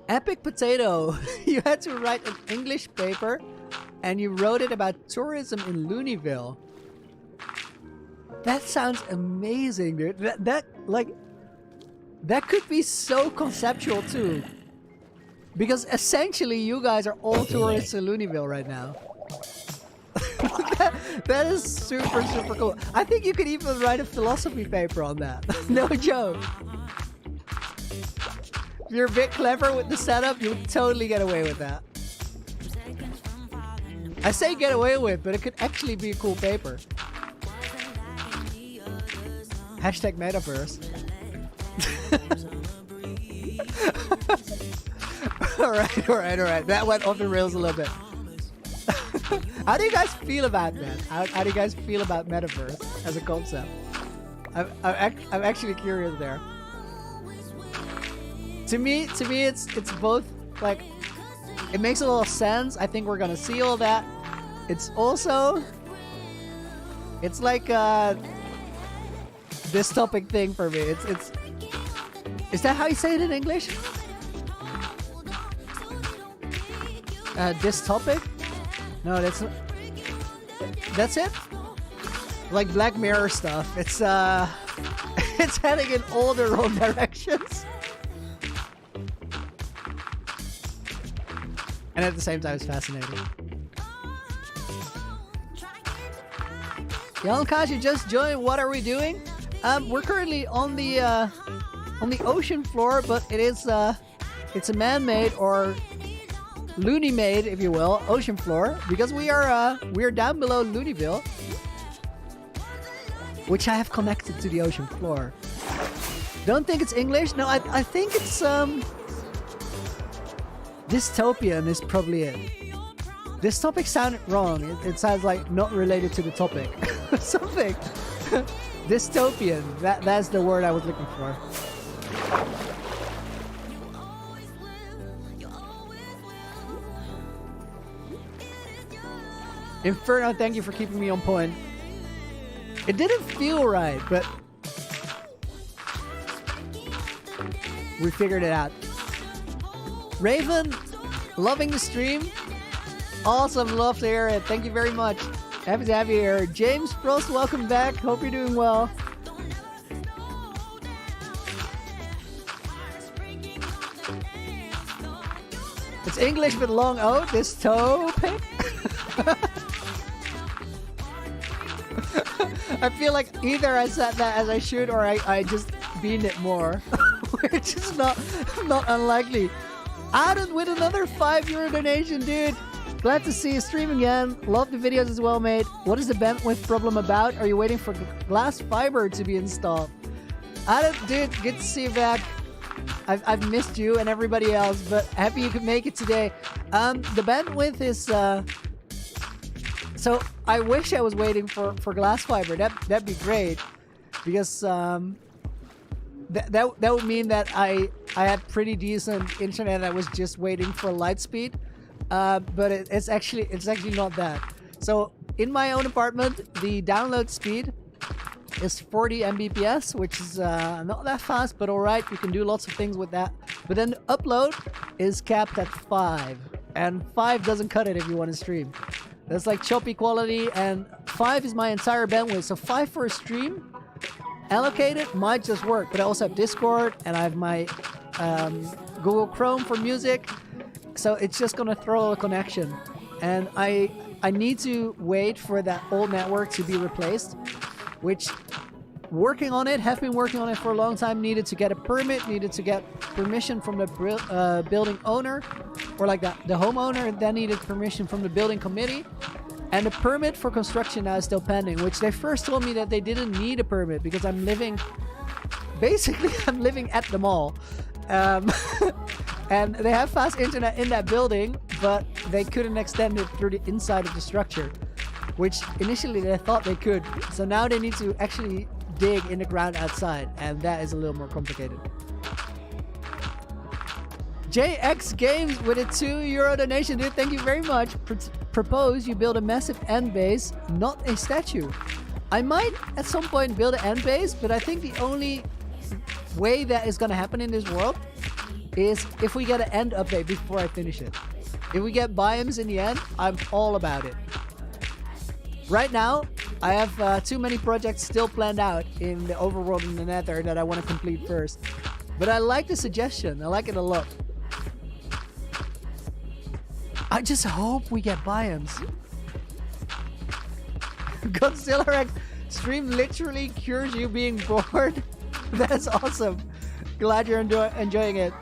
Epic Potato. You had to write an English paper and you wrote it about tourism in Loonyville. That sounds amazing, dude. That could be so conceptual too. Because essentially you guys are all tourists in Loonyville right now. That is super, super cool. I think you could even write a philosophy paper on that. No joke. If you're a bit clever with the setup, you would totally get away with that. I say get away with, but it could actually be a cool paper. Hashtag metaverse. Alright. That went off the rails a little bit. How do you guys feel about that? How do you guys feel about metaverse as a concept? I'm actually curious there. To me, it's both like it makes a little sense. I think we're gonna see all that. It's also like this topic thing for me. It's is that how you say it in English? This topic? No, that's it. Like Black Mirror stuff. It's it's heading in all the wrong directions. And at the same time, it's fascinating. Young Kash, you just joined. What are we doing? We're currently on the ocean floor, but it's a man-made or loony-made, if you will, ocean floor because we are down below Loonyville, which I have connected to the ocean floor. Don't think it's English. No, I think it's dystopian is probably it. This topic sounded wrong. It sounds like not related to the topic. Something. Dystopian. That's the word I was looking for. Inferno, thank you for keeping me on point. It didn't feel right, but we figured it out. Raven, loving the stream. Awesome, love to hear it. Thank you very much. Happy to have you here. James Frost, welcome back. Hope you're doing well. It's English with long O, this toe pick. I feel like either I said that as I should or I just beamed it more. Which is not unlikely. Adam with another €5 donation, dude. Glad to see you stream again. Love the videos as well, mate. What is the bandwidth problem about? Are you waiting for glass fiber to be installed? Adam, dude, good to see you back. I've missed you and everybody else, but happy you could make it today. The bandwidth is so I wish I was waiting for glass fiber. That'd be great, because that would mean that I had pretty decent internet. I was just waiting for light speed, but it's actually not that. So in my own apartment, the download speed is 40 Mbps, which is not that fast, but alright, you can do lots of things with that. But then the upload is capped at 5, and 5 doesn't cut it if you want to stream. That's like choppy quality, and 5 is my entire bandwidth. So 5 for a stream allocated might just work, but I also have Discord and I have my Google Chrome for music, so it's just gonna throw a connection, and I need to wait for that old network to be replaced, which working on it, have been working on it for a long time. Needed to get a permit, needed to get permission from the building owner, or like the homeowner, then needed permission from the building committee. And the permit for construction now is still pending, which they first told me that they didn't need a permit because I'm living at the mall. And they have fast internet in that building, but they couldn't extend it through the inside of the structure, which initially they thought they could. So now they need to actually dig in the ground outside, and that is a little more complicated. JX Games with a €2 donation, dude. Thank you very much. Propose you build a massive end base, not a statue. I might at some point build an end base, but I think the only way that is going to happen in this world is if we get an end update before I finish it. If we get biomes in the end, I'm all about it. Right now, I have too many projects still planned out in the overworld and the nether that I want to complete first. But I like the suggestion. I like it a lot. I just hope we get biomes. Godzilla Rex stream literally cures you being bored. That's awesome. Glad you're enjoying it.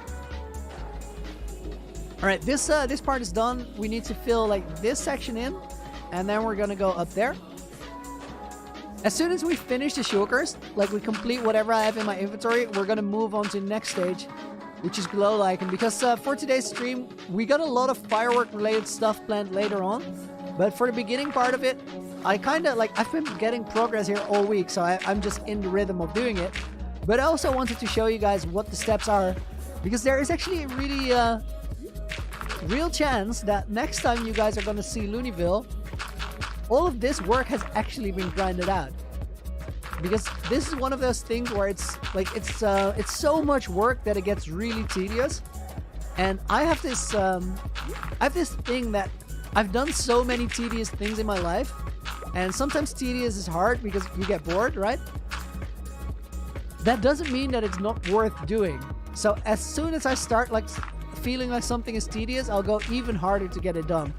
All right, this part is done. We need to fill like this section in, and then we're gonna go up there. As soon as we finish the shulkers, like we complete whatever I have in my inventory, we're gonna move on to the next stage, which is glow lichen. Because for today's stream, we got a lot of firework related stuff planned later on. But for the beginning part of it, I kind of like, I've been getting progress here all week, so I'm just in the rhythm of doing it. But I also wanted to show you guys what the steps are, because there is actually a really real chance that next time you guys are gonna see Loonyville, all of this work has actually been grinded out. Because this is one of those things where it's like it's so much work that it gets really tedious. And I have this thing that I've done so many tedious things in my life, and sometimes tedious is hard because you get bored, right? That doesn't mean that it's not worth doing. So as soon as I start like feeling like something is tedious, I'll go even harder to get it done.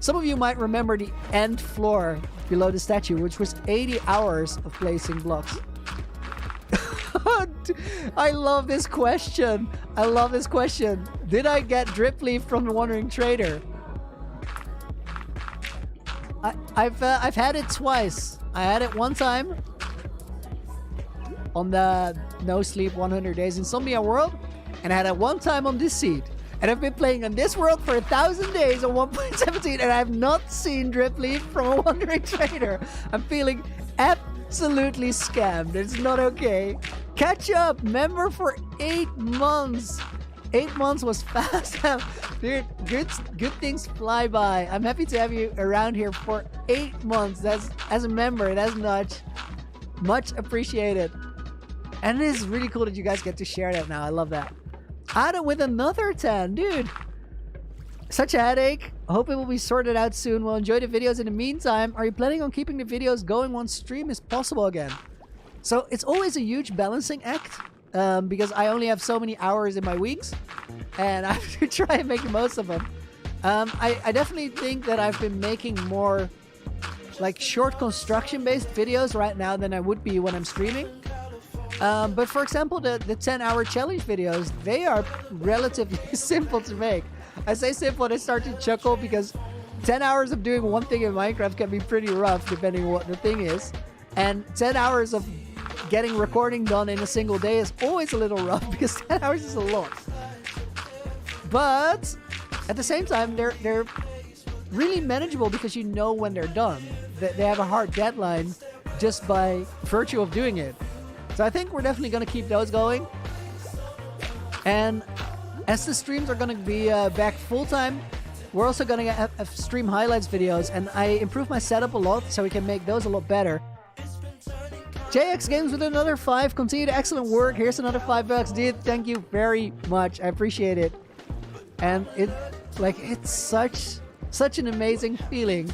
Some of you might remember the end floor below the statue, which was 80 hours of placing blocks. I love this question. I love this question. Did I get drip leaf from the Wandering Trader? I've had it twice. I had it one time on the No Sleep 100 Days Insomnia world, and I had it one time on this seed. And I've been playing on this world for 1,000 days on 1.17, and I've not seen drip leaf from a Wandering Trader. I'm feeling absolutely scammed. It's not okay. Catch up, member for 8 months. 8 months was fast. Dude, good things fly by. I'm happy to have you around here for 8 months. That's, as a member, that's much appreciated. And it is really cool that you guys get to share that now. I love that. Adam with another 10. Dude, such a headache. Hope it will be sorted out soon. We'll enjoy the videos in the meantime. Are you planning on keeping the videos going once stream is possible again? So it's always a huge balancing act because I only have so many hours in my weeks and I have to try and make the most of them. I definitely think that I've been making more like short construction based videos right now than I would be when I'm streaming. But for example, the 10-hour challenge videos, they are relatively simple to make. I say simple and I start to chuckle because 10 hours of doing one thing in Minecraft can be pretty rough depending on what the thing is. And 10 hours of getting recording done in a single day is always a little rough because 10 hours is a lot. But at the same time, they're really manageable because you know when they're done. They have a hard deadline just by virtue of doing it. So I think we're definitely going to keep those going. And as the streams are going to be back full-time, we're also going to have stream highlights videos. And I improved my setup a lot so we can make those a lot better. JX Games with another 5. Continue the excellent work. Here's another $5. Dude, thank you very much. I appreciate it. And it's such an amazing feeling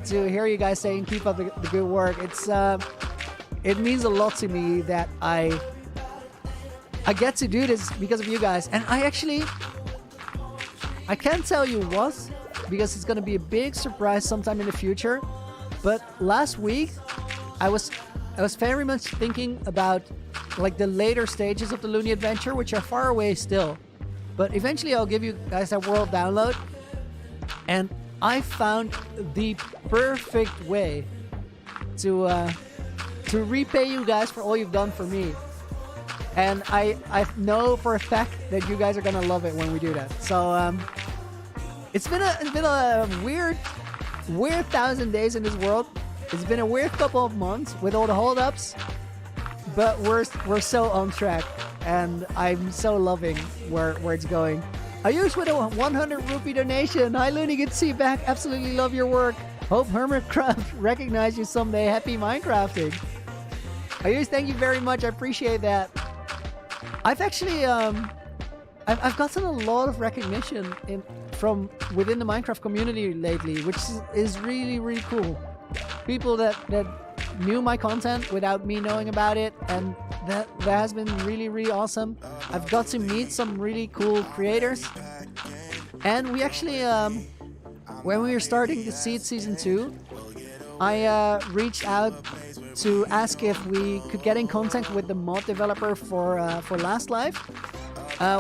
to hear you guys saying keep up the good work. It means a lot to me that I get to do this because of you guys. And I can't tell you what, because it's going to be a big surprise sometime in the future. But last week, I was very much thinking about like the later stages of the Loony Adventure, which are far away still. But eventually I'll give you guys that world download. And I found the perfect way to repay you guys for all you've done for me. And I know for a fact that you guys are gonna love it when we do that. So it's been a weird 1,000 days in this world. It's been a weird couple of months with all the holdups, but we're so on track, and I'm so loving where it's going. Ayush with a 100 rupee donation. Hi Loony, good to see you back. Absolutely love your work. Hope Hermitcraft recognize you someday. Happy Minecrafting. Ayush, thank you very much. I appreciate that. I've actually I've gotten a lot of recognition from within the Minecraft community lately, which is really, really cool. People that knew my content without me knowing about it, and that has been really, really awesome. I've got to meet some really cool creators, and we actually when we were starting the Seed Season 2, I reached out to ask if we could get in contact with the mod developer for Last Life,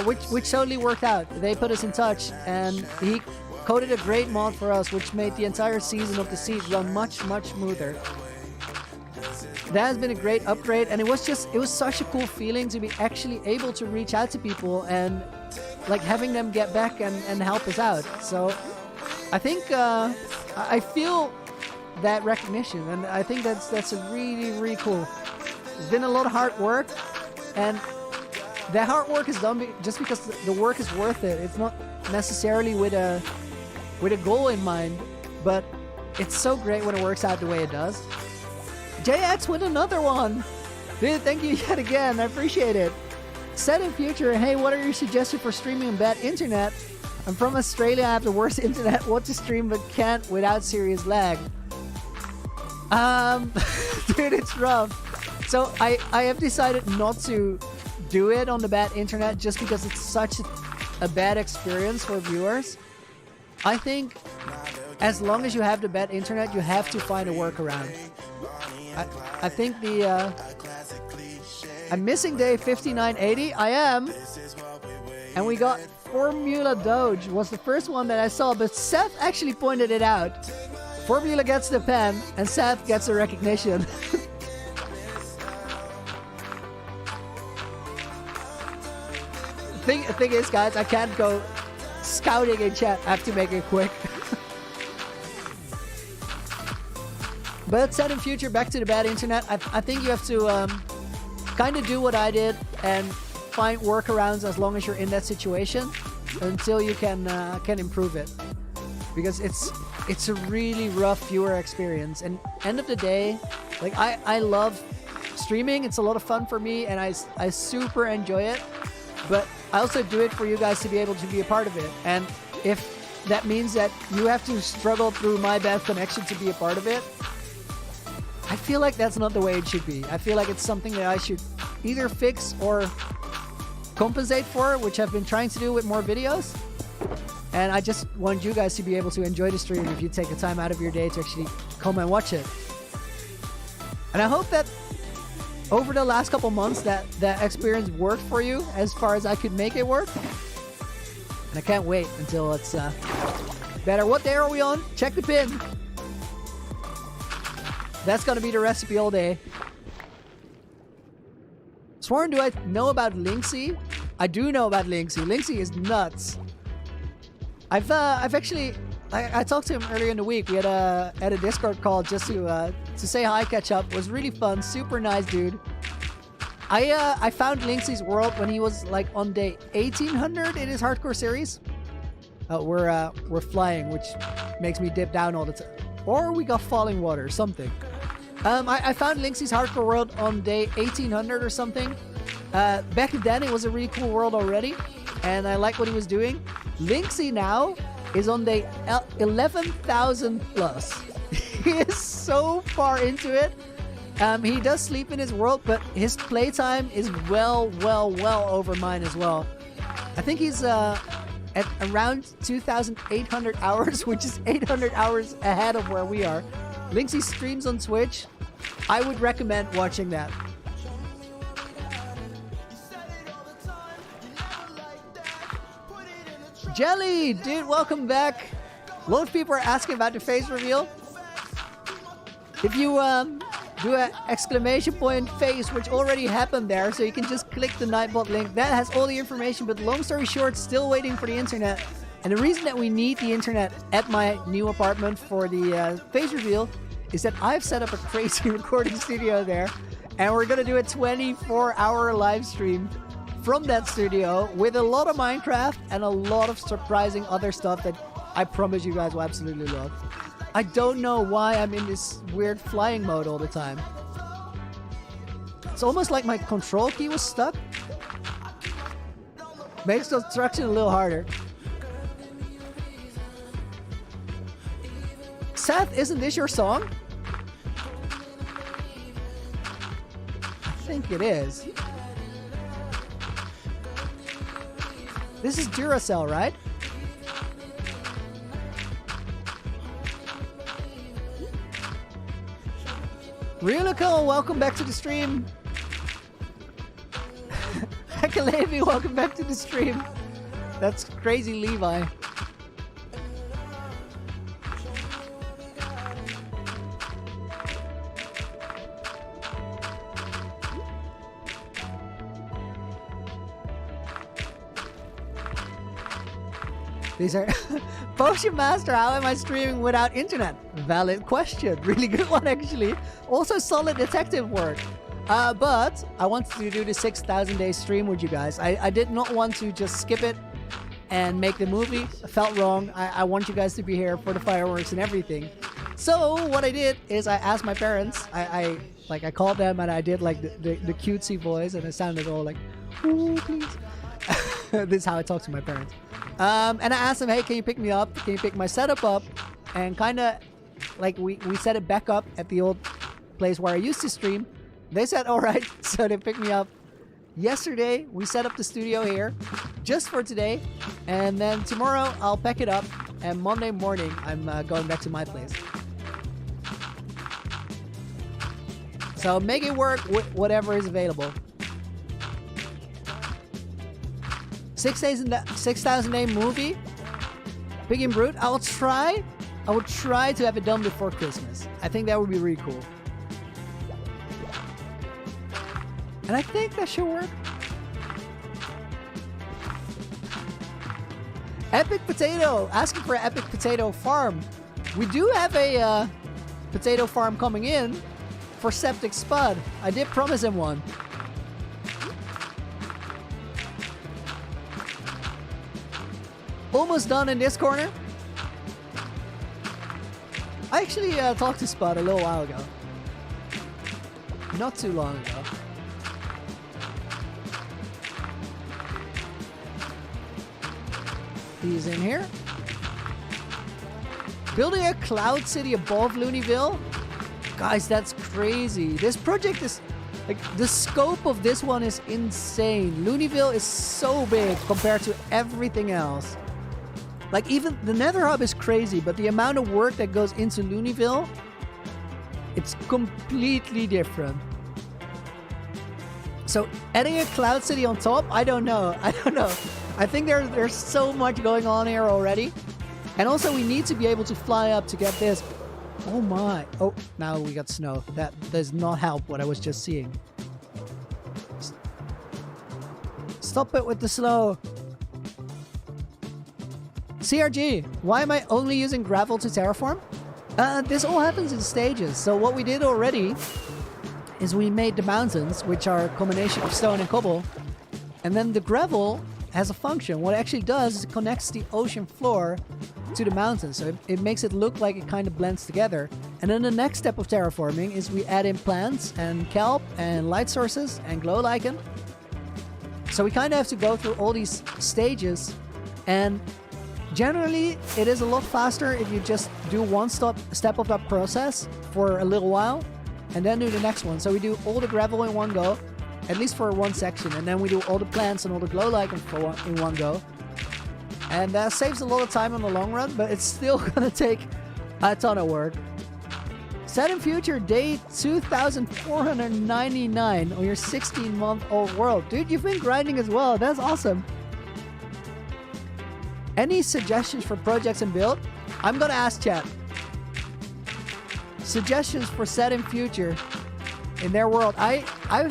which totally worked out. They put us in touch, and he coded a great mod for us, which made the entire season of the Seed run much smoother. That has been a great upgrade, and it was such a cool feeling to be actually able to reach out to people and like having them get back and help us out. So I think I feel that recognition, and I think that's a really, really cool. It's been a lot of hard work, and that hard work is done just because the work is worth it. It's not necessarily with a goal in mind, but it's so great when it works out the way it does. JX with another one. Dude, thank you yet again. I appreciate it. Set in future, hey, what are your suggestions for streaming on bad internet? I'm from Australia. I have the worst internet. Want to stream but can't without serious lag. Dude, it's rough. So I have decided not to do it on the bad internet just because it's such a bad experience for viewers. I think as long as you have the bad internet, you have to find a workaround. I think I'm missing day 5980. I am. And we got Formula Doge was the first one that I saw, but Seth actually pointed it out. Formula gets the pen, and Seth gets the recognition. Thing is, guys, I can't go scouting in chat. I have to make it quick. But set in future, back to the bad internet. I think you have to kind of do what I did and find workarounds as long as you're in that situation until you can improve it, because it's a really rough viewer experience. And end of the day, like I love streaming. It's a lot of fun for me, and I super enjoy it. But I also do it for you guys to be able to be a part of it. And if that means that you have to struggle through my bad connection to be a part of it, I feel like that's not the way it should be. I feel like it's something that I should either fix or compensate for, which I've been trying to do with more videos. And I just want you guys to be able to enjoy the stream if you take the time out of your day to actually come and watch it. And I hope that over the last couple months that experience worked for you as far as I could make it work. And I can't wait until it's better. What day are we on? Check the pin. That's gonna be the recipe all day. Sworn, do I know about Linksy? I do know about Linksy. Linksy is nuts. I've actually I talked to him earlier in the week. We had a Discord call just to say hi, catch up. It was really fun. Super nice dude. I found Linksy's world when he was like on day 1800 in his hardcore series. We're flying, which makes me dip down all the time. Or we got falling water, something. I found Linksy's hardcore world on day 1800 or something. Back then it was a really cool world already, and I like what he was doing. Linksy now is on day 11,000 plus. He is so far into it. He does sleep in his world, but his playtime is well over mine as well. I think he's at around 2,800 hours, which is 800 hours ahead of where we are. Linksy streams on Twitch. I would recommend watching that. Jelly, dude, welcome back. A lot of people are asking about the face reveal. If you do an exclamation point face, which already happened there, so you can just click the Nightbot link. That has all the information, but long story short, still waiting for the internet. And the reason that we need the internet at my new apartment for the face reveal is that I've set up a crazy recording studio there, and we're gonna do a 24-hour live stream from that studio with a lot of Minecraft and a lot of surprising other stuff that I promise you guys will absolutely love. I don't know why I'm in this weird flying mode all the time. It's almost like my control key was stuck. Makes construction a little harder. Seth, isn't this your song? I think it is. This is Duracell, right? Realico, welcome back to the stream. Hekalevi, welcome back to the stream. That's crazy, Levi. These are Potion Master, how am I streaming without internet? Valid question. Really good one, actually. Also solid detective work. But I wanted to do the 6,000 day stream with you guys. I did not want to just skip it and make the movie. I felt wrong. I want you guys to be here for the fireworks and everything. So what I did is I asked my parents. I called them and I did like the cutesy voice, and it sounded all like, ooh, please. This is how I talk to my parents. And I asked them, hey, can you pick me up? Can you pick my setup up? And kind of like we set it back up at the old place where I used to stream. They said, all right. So they picked me up yesterday. We set up the studio here just for today. And then tomorrow I'll pack it up. And Monday morning, I'm going back to my place. So make it work with whatever is available. 6,000 day movie, Big and Brute. I will try to have it done before Christmas. I think that would be really cool. And I think that should work. Epic Potato, asking for an Epic Potato farm. We do have a potato farm coming in for Septic Spud. I did promise him one. almost done in this corner. I actually talked to Spud a little while ago. Not too long ago. He's in here. Building a cloud city above Loonyville? Guys, that's crazy. This project is... like, the scope of this one is insane. Loonyville is so big compared to everything else. Like, even the Nether Hub is crazy, but the amount of work that goes into Loonyville, it's completely different. So, adding a cloud city on top, I don't know. I don't know. I think there's so much going on here already. And also, we need to be able to fly up to get this. Oh my. Oh, now we got snow. That does not help what I was just seeing. Stop it with the snow. CRG, why am I only using gravel to terraform? This all happens in stages. So what we did already is we made the mountains, which are a combination of stone and cobble. And then the gravel has a function. What it actually does is it connects the ocean floor to the mountain. So it makes it look like it kind of blends together. And then the next step of terraforming is we add in plants and kelp and light sources and glow lichen. So we kind of have to go through all these stages, and generally it is a lot faster if you just do one step of that process for a little while and then do the next one. So we do all the gravel in one go, at least for one section, and then we do all the plants and all the glow lichen in one go. And that saves a lot of time in the long run, but it's still gonna take a ton of work. Set in future, day 2499 on your 16-month-old world. Dude, you've been grinding as well. That's awesome. Any suggestions for projects and build? I'm gonna ask chat. Suggestions for set in future in their world. I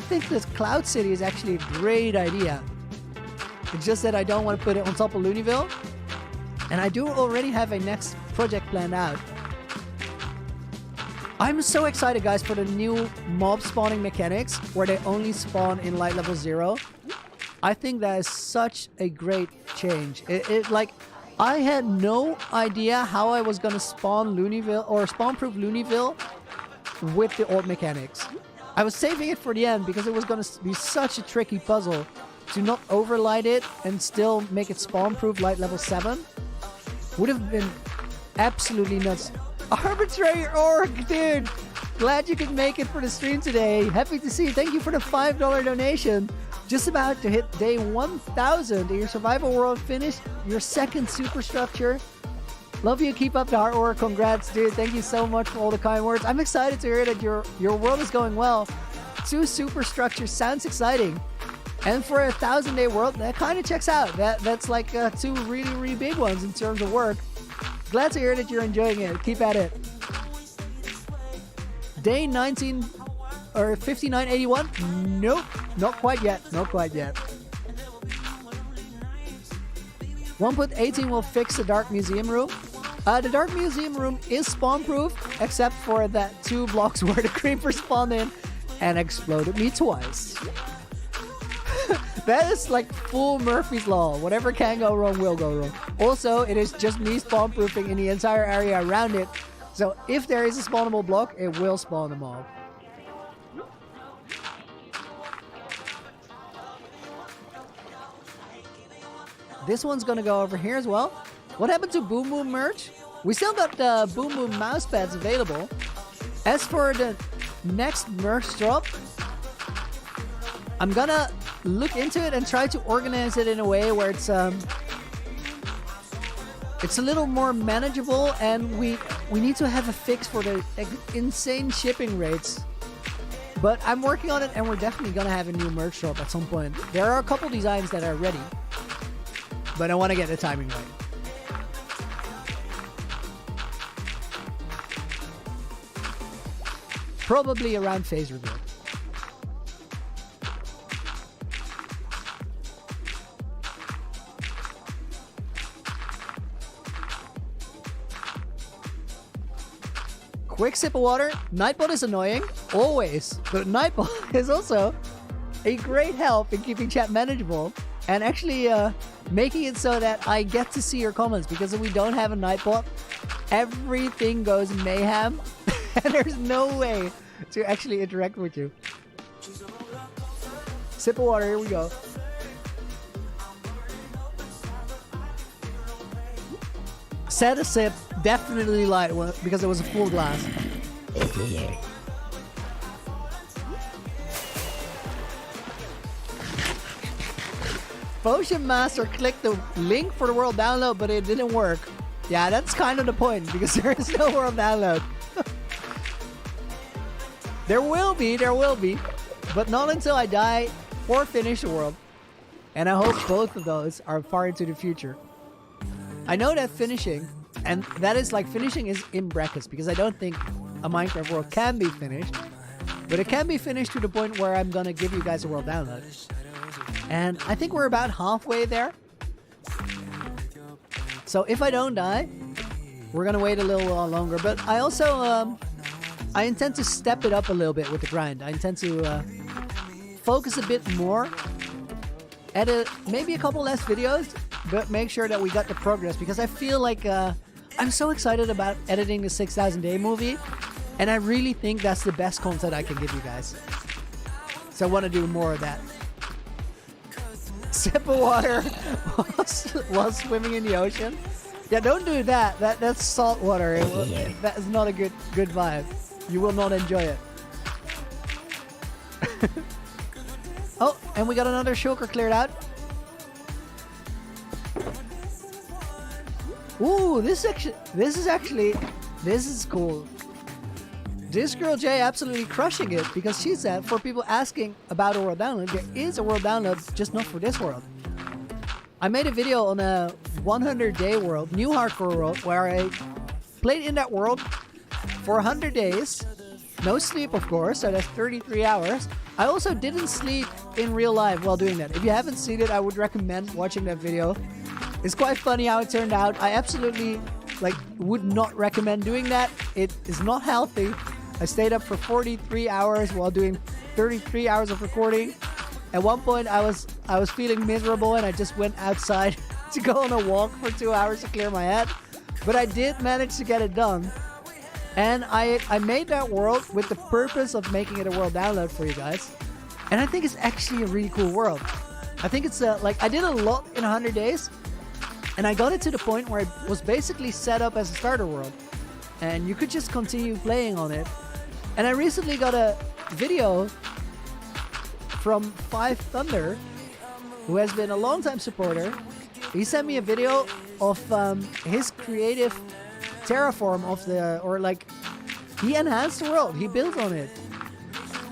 think this Cloud City is actually a great idea. It's just that I don't want to put it on top of Loonyville. And I do already have a next project planned out. I'm so excited, guys, for the new mob spawning mechanics where they only spawn in light level 0. I think that is such a great change. Like, I had no idea how I was going to spawn Loonyville or spawn-proof Loonyville with the old mechanics. I was saving it for the end because it was going to be such a tricky puzzle to not overlight it and still make it spawn-proof light level 7. Would have been absolutely nuts. Arbitrary org, dude! Glad you could make it for the stream today. Happy to see you. Thank you for the $5 donation. Just about to hit day 1000 in your survival world. Finish your second superstructure. Love you. Keep up the hard work. Congrats, dude. Thank you so much for all the kind words. I'm excited to hear that your world is going well. 2 superstructures sounds exciting. And for a 1000-day world, that kind of checks out. That's like 2 really, really big ones in terms of work. Glad to hear that you're enjoying it. Keep at it. Day 19 or 5981? Nope. Not quite yet. Not quite yet. 1.18 will fix the Dark Museum room. The Dark Museum room is spawn-proof, except for that 2 blocks where the creeper spawned in and exploded me twice. That is like full Murphy's Law. Whatever can go wrong will go wrong. Also, it is just me spawn-proofing in the entire area around it. So if there is a spawnable block, it will spawn them all. This one's gonna go over here as well. What happened to Boom Boom merch? We still got the Boom Boom mouse pads available. As for the next merch drop, I'm gonna look into it and try to organize it in a way where it's a little more manageable, and we need to have a fix for the insane shipping rates. But I'm working on it, and we're definitely gonna have a new merch drop at some point. There are a couple designs that are ready, but I want to get the timing right. Probably around phase reveal. Quick sip of water. Nightbot is annoying, always, but Nightbot is also a great help in keeping chat manageable. And actually, making it so that I get to see your comments, because if we don't have a Nightbot, everything goes mayhem and there's no way to actually interact with you. Sip of water, here we go. Said a sip, definitely light because it was a full glass. Potion Master clicked the link for the world download, but it didn't work. Yeah, that's kind of the point, because there is no world download. There will be, but not until I die or finish the world. And I hope both of those are far into the future. I know that finishing, and that is like finishing is in brackets, because I don't think a Minecraft world can be finished, but it can be finished to the point where I'm gonna give you guys a world download. And I think we're about halfway there. So if I don't die, we're gonna wait a little while longer. But I also, I intend to step it up a little bit with the grind. I intend to focus a bit more, edit maybe a couple less videos, but make sure that we got the progress, because I feel like I'm so excited about editing the 6,000 day movie, and I really think that's the best content I can give you guys. So I want to do more of that. Sip of water while swimming in the ocean. Yeah, don't do that. That's salt water. That is not a good vibe. You will not enjoy it. Oh, and we got another shulker cleared out. Ooh, this is cool. This girl Jay absolutely crushing it, because she said for people asking about a world download, there is a world download, just not for this world. I made a video on a 100-day world, new hardcore world, where I played in that world for 100 days. No sleep, of course, so that's 33 hours. I also didn't sleep in real life while doing that. If you haven't seen it, I would recommend watching that video. It's quite funny how it turned out. I absolutely would not recommend doing that. It is not healthy. I stayed up for 43 hours while doing 33 hours of recording. At one point I was feeling miserable, and I just went outside to go on a walk for 2 hours to clear my head. But I did manage to get it done. And I made that world with the purpose of making it a world download for you guys. And I think it's actually a really cool world. I think it's I did a lot in 100 days. And I got it to the point where it was basically set up as a starter world. And you could just continue playing on it. And I recently got a video from 5 Thunder, who has been a long-time supporter. He sent me a video of his creative terraform of he enhanced the world. He built on it.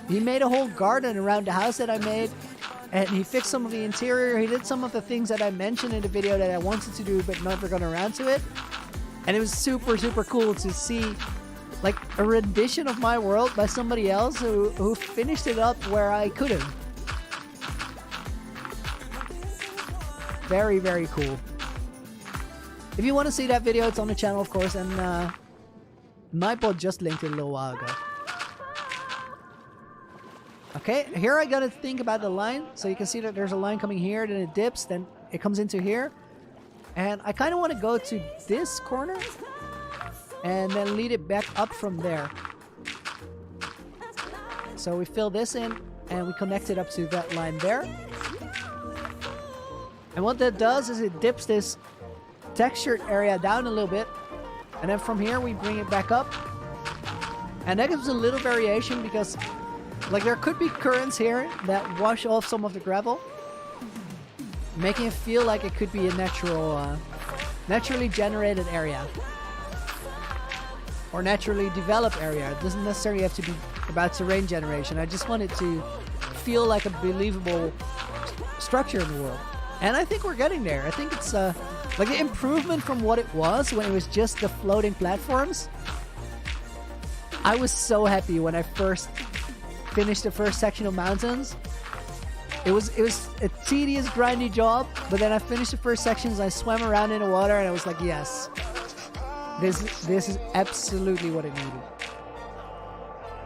He made a whole garden around the house that I made. And he fixed some of the interior. He did some of the things that I mentioned in the video that I wanted to do but never got around to it. And it was super, super cool to see a rendition of my world by somebody else who finished it up where I couldn't. Very, very cool. If you want to see that video, it's on the channel, of course. And Nightbot just linked it a little while ago. Okay, here I gotta think about the line. So you can see that there's a line coming here, then it dips, then it comes into here. And I kind of want to go to this corner and then lead it back up from there. So we fill this in and we connect it up to that line there. And what that does is it dips this textured area down a little bit. And then from here we bring it back up. And that gives a little variation, because there could be currents here that wash off some of the gravel, making it feel like it could be a naturally generated area. Or naturally developed area. It doesn't necessarily have to be about terrain generation. I just want it to feel like a believable structure in the world. And I think we're getting there. I think it's an improvement from what it was when it was just the floating platforms. I was so happy when I first finished the first section of mountains. It was a tedious, grindy job, but then I finished the first sections, I swam around in the water, and I was like, yes. This is absolutely what it needed.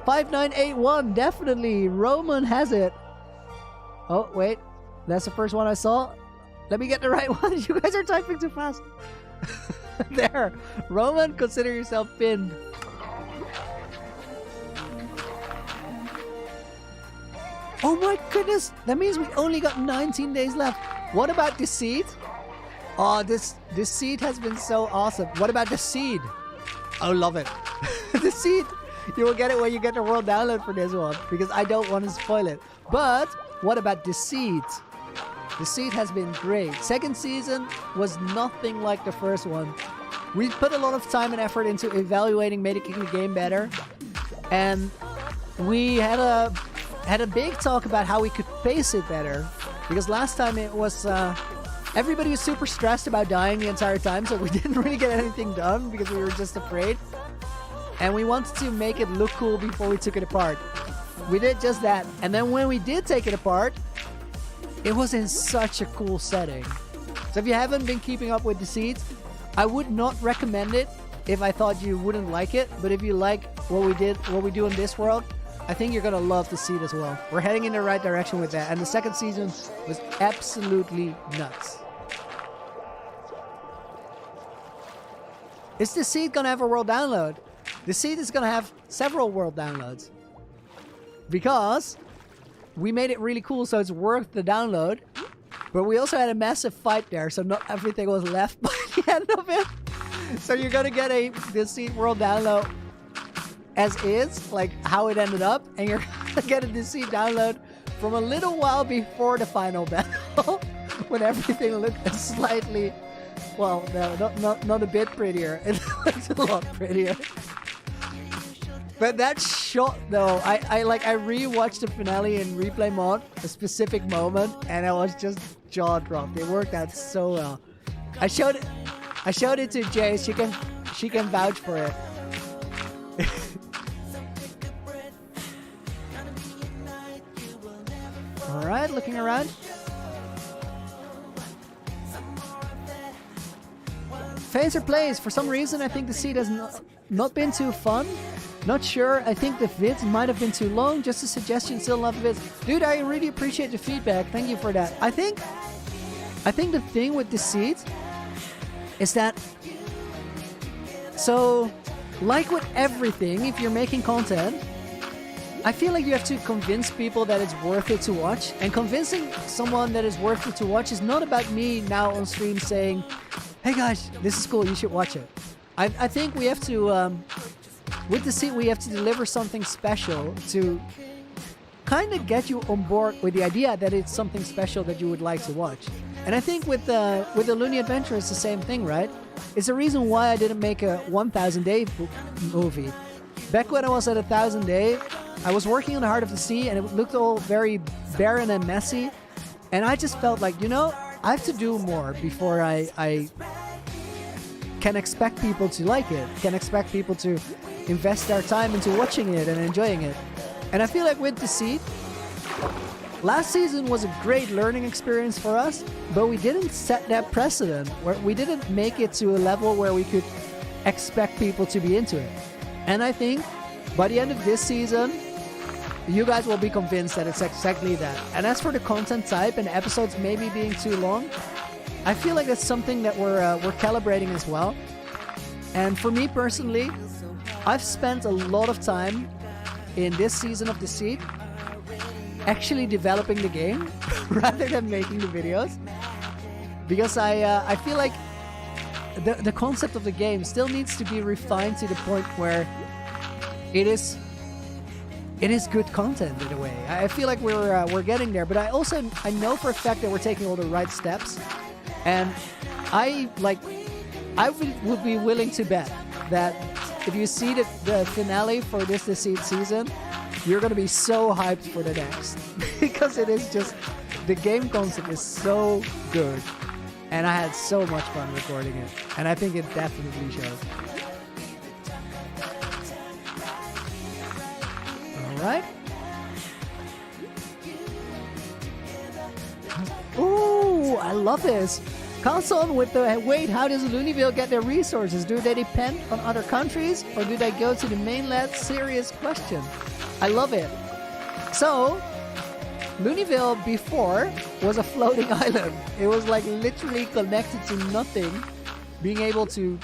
5981, definitely. Roman has it. Oh, wait. That's the first one I saw. Let me get the right one. You guys are typing too fast. There. Roman, consider yourself pinned. Oh my goodness. That means we only got 19 days left. What about the seed? Oh, this seed has been so awesome. What about the seed? Oh, love it. The seed. You will get it when you get the world download for this one, because I don't want to spoil it. But what about the seed? The seed has been great. Second season was nothing like the first one. We put a lot of time and effort into evaluating making the game better. And we had a big talk about how we could pace it better. Because last time it was... everybody was super stressed about dying the entire time, so we didn't really get anything done because we were just afraid. And we wanted to make it look cool before we took it apart. We did just that. And then when we did take it apart, it was in such a cool setting. So if you haven't been keeping up with the seeds, I would not recommend it if I thought you wouldn't like it. But if you like what we do in this world, I think you're gonna love the seed as well. We're heading in the right direction with that. And the second season was absolutely nuts. Is the seed gonna have a world download? The seed is gonna have several world downloads. Because we made it really cool so it's worth the download. But we also had a massive fight there, so not everything was left by the end of it. So you're gonna get the seed world download as is, like how it ended up. And you're gonna get a seed download from a little while before the final battle. When everything looked slightly... Well, no, not a bit prettier. It looks a lot prettier. But that shot, though, I rewatched the finale in replay mode, a specific moment, and I was just jaw dropped. It worked out so well. I showed it to Jay. She can vouch for it. All right, looking around. Phaser plays. For some reason, I think the seed has not been too fun. Not sure. I think the vids might have been too long. Just a suggestion. Still love the vids. Dude, I really appreciate the feedback. Thank you for that. I think the thing with the seed is that... So, like with everything, if you're making content, I feel like you have to convince people that it's worth it to watch. And convincing someone that it's worth it to watch is not about me now on stream saying... Hey guys, this is cool, you should watch it. I think we have to, with the seed, we have to deliver something special to kind of get you on board with the idea that it's something special that you would like to watch. And I think with the Loony Adventure, it's the same thing, right? It's the reason why I didn't make a 1,000 day movie. Back when I was at 1,000 day, I was working on the Heart of the Sea and it looked all very barren and messy. And I just felt like, you know, I have to do more before I can expect people to like it, can expect people to invest their time into watching it and enjoying it. And I feel like with the seed, last season was a great learning experience for us, but we didn't set that precedent, where we didn't make it to a level where we could expect people to be into it. And I think by the end of this season, you guys will be convinced that it's exactly that. And as for the content type and episodes maybe being too long, I feel like that's something that we're calibrating as well. And for me personally, I've spent a lot of time in this season of The Seed actually developing the game rather than making the videos. Because I feel like the concept of the game still needs to be refined to the point where it is good content in a way. I feel like we're getting there, but I know for a fact that we're taking all the right steps, and I would be willing to bet that if you see the finale for this Seed season, you're gonna be so hyped for the next because it is just the game concept is so good, and I had so much fun recording it, and I think it definitely shows. Right? Ooh, I love this. Console with the wait, how does Loonyville get their resources? Do they depend on other countries or do they go to the mainland? Serious question. I love it. So, Loonyville before was a floating island. It was like literally connected to nothing, being able to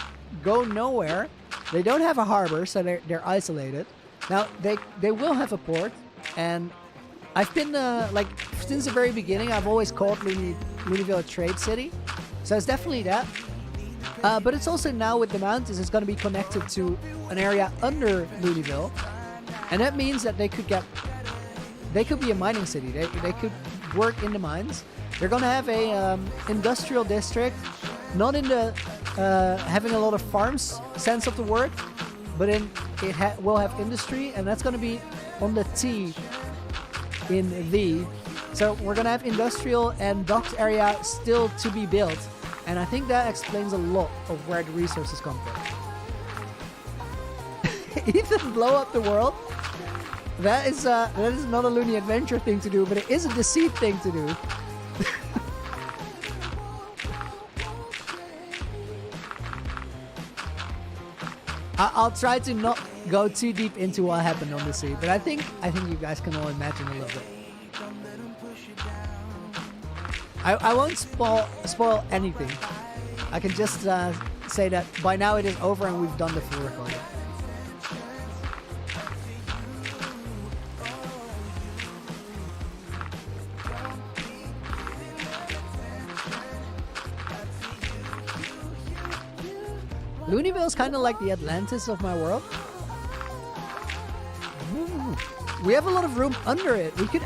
go nowhere. They don't have a harbor, so they're isolated. Now they will have a port, and I've been like since the very beginning, I've always called Loonyville a trade city, so it's definitely that. But it's also now with the mountains, it's going to be connected to an area under Loonyville, and that means that they could be a mining city. They could work in the mines. They're going to have a industrial district, not in the having a lot of farms sense of the word, but it will have industry, and that's going to be on the T in the. So we're going to have industrial and docks area still to be built, and I think that explains a lot of where the resources come from. Ethan, blow up the world. That is not a Loony Adventure thing to do, but it is a deceit thing to do. I'll try to not go too deep into what happened on the sea, but I think you guys can all imagine a little bit. I won't spoil anything. I can just say that by now it is over and we've done the full recording. Loonyville is kind of like the Atlantis of my world. Ooh. We have a lot of room under it. We could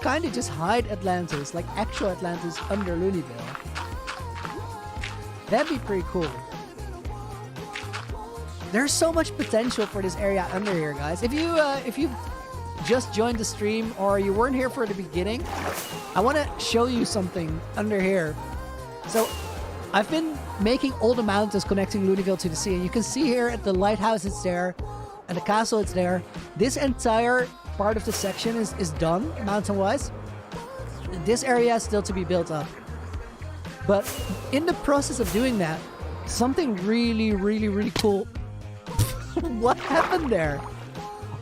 kind of just hide Atlantis, like actual Atlantis under Loonyville. That'd be pretty cool. There's so much potential for this area under here, guys. If you just joined the stream or you weren't here for the beginning, I want to show you something under here. So I've been making all the mountains connecting Loonyville to the sea, and you can see here at the lighthouse it's there, and the castle it's there. This entire part of the section is done mountain-wise. This area is still to be built up. But in the process of doing that, something really, really, really cool. What happened there?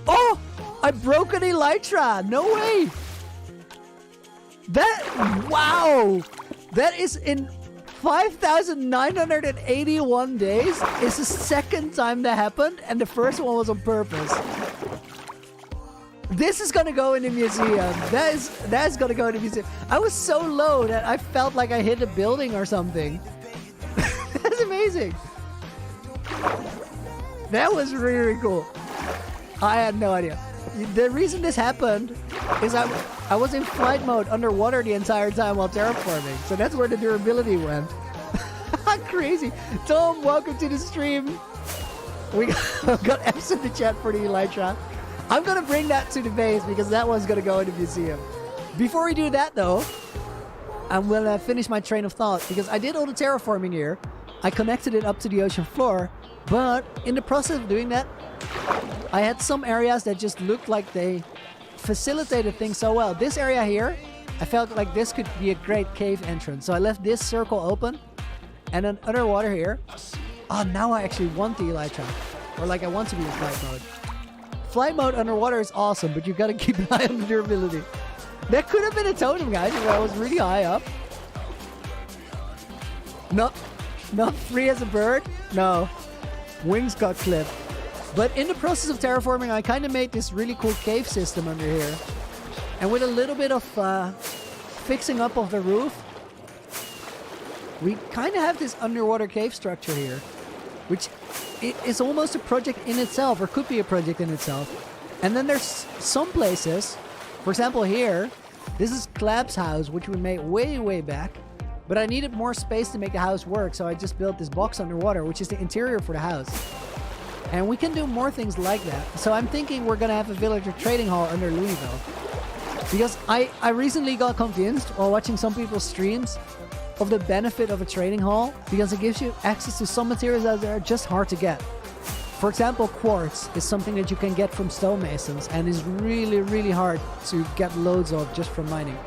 Oh! I broke an elytra! No way! Wow! That is in 5,981 days. It's the second time that happened, and the first one was on purpose. This is gonna go in the museum. That's gonna go in the museum. I was so low that I felt like I hit a building or something. That's amazing. That was really, really cool. I had no idea. The reason this happened is I was in flight mode underwater the entire time while terraforming. So that's where the durability went. Crazy. Tom, welcome to the stream. We got F's in the chat for the elytra. I'm going to bring that to the base because that one's going to go in the museum. Before we do that though, I'm going to finish my train of thought because I did all the terraforming here. I connected it up to the ocean floor, but in the process of doing that, I had some areas that just looked like they facilitated things so well. This area here, I felt like this could be a great cave entrance. So I left this circle open, and then underwater here. Oh, now I actually want the elytra. Or like I want to be in flight mode. Flight mode underwater is awesome, but you gotta keep an eye on the durability. That could have been a totem, guys, if I was really high up. Not free as a bird? No. Wings got clipped. But in the process of terraforming, I kind of made this really cool cave system under here. And with a little bit of fixing up of the roof, we kind of have this underwater cave structure here, which is almost a project in itself, or could be a project in itself. And then there's some places, for example here, this is Clab's house, which we made way, way back. But I needed more space to make the house work, so I just built this box underwater, which is the interior for the house. And we can do more things like that. So I'm thinking we're gonna have a villager trading hall under Loonyville. Because I recently got convinced while watching some people's streams of the benefit of a trading hall, because it gives you access to some materials that are just hard to get. For example, quartz is something that you can get from stonemasons and is really, really hard to get loads of just from mining.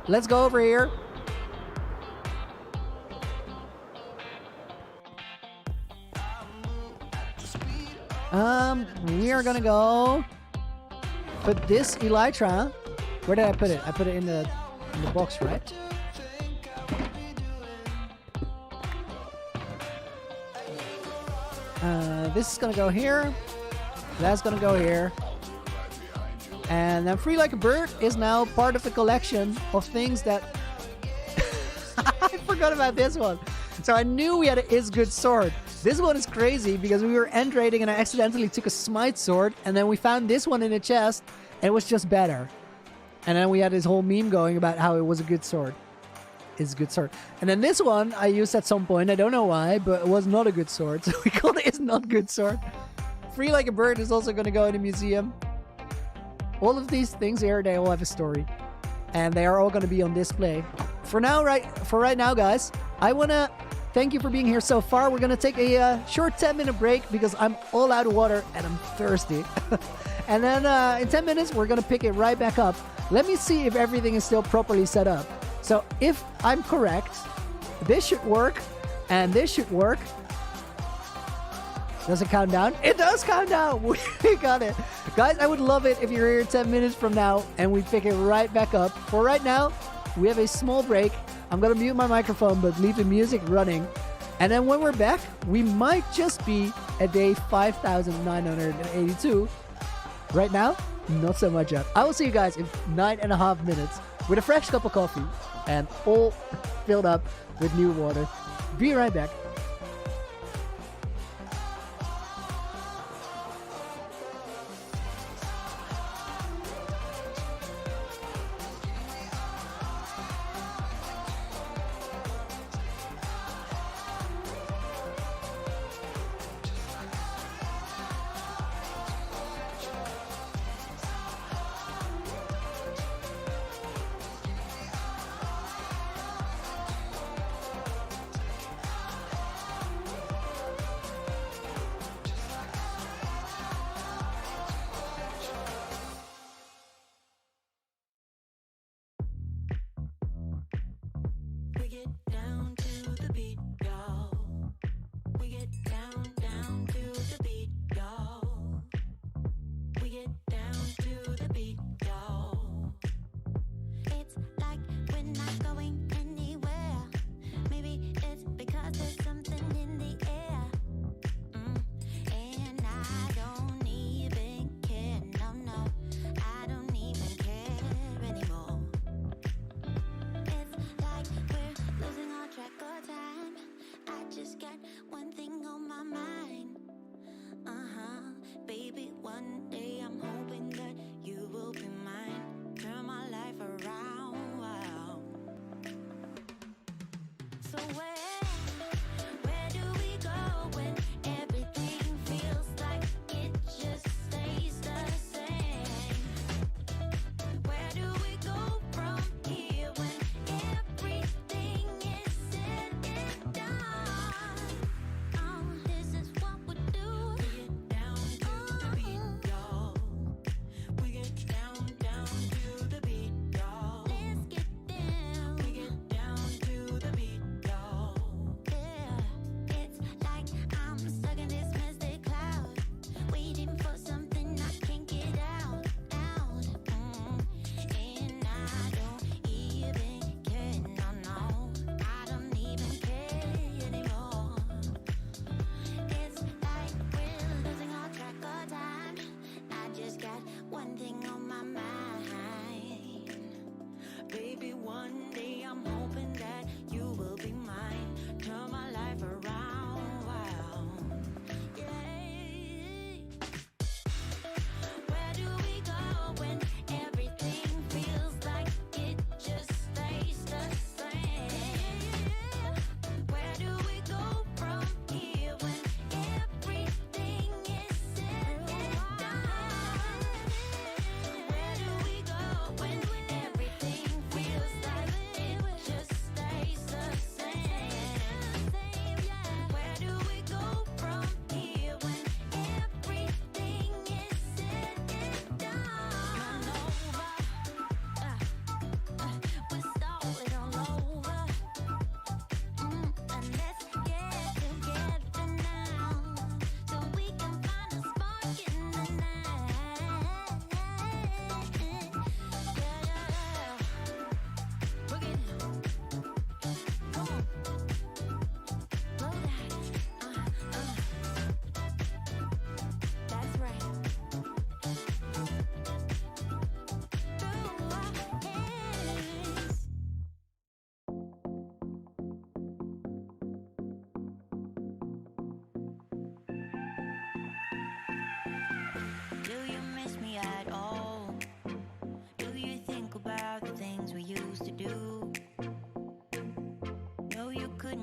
Let's go over here. We are gonna go put this elytra. Where did I put it? I put it in the box, right? This is gonna go here. That's gonna go here. And then Free Like a Bird is now part of the collection of things that... I forgot about this one. So I knew we had an Is Good sword. This one is crazy because we were end raiding and I accidentally took a Smite sword. And then we found this one in a chest and it was just better. And then we had this whole meme going about how it was a good sword. It's a good sword. And then this one I used at some point. I don't know why, but it was not a good sword. So we called it It's Not Good Sword. Free Like a Bird is also going to go in a museum. All of these things here, they all have a story. And they are all going to be on display. For right now, guys, I want to thank you for being here so far. We're going to take a short 10-minute break because I'm all out of water and I'm thirsty. And then in 10 minutes, we're going to pick it right back up. Let me see if everything is still properly set up. So if I'm correct, this should work and this should work. Does it count down? It does count down. We got it. Guys, I would love it if you're here 10 minutes from now and we pick it right back up. For right now, we have a small break. I'm going to mute my microphone, but leave the music running. And then when we're back, we might just be at day 5,982. Right now, not so much yet. I will see you guys in 9.5 minutes with a fresh cup of coffee and all filled up with new water. Be right back.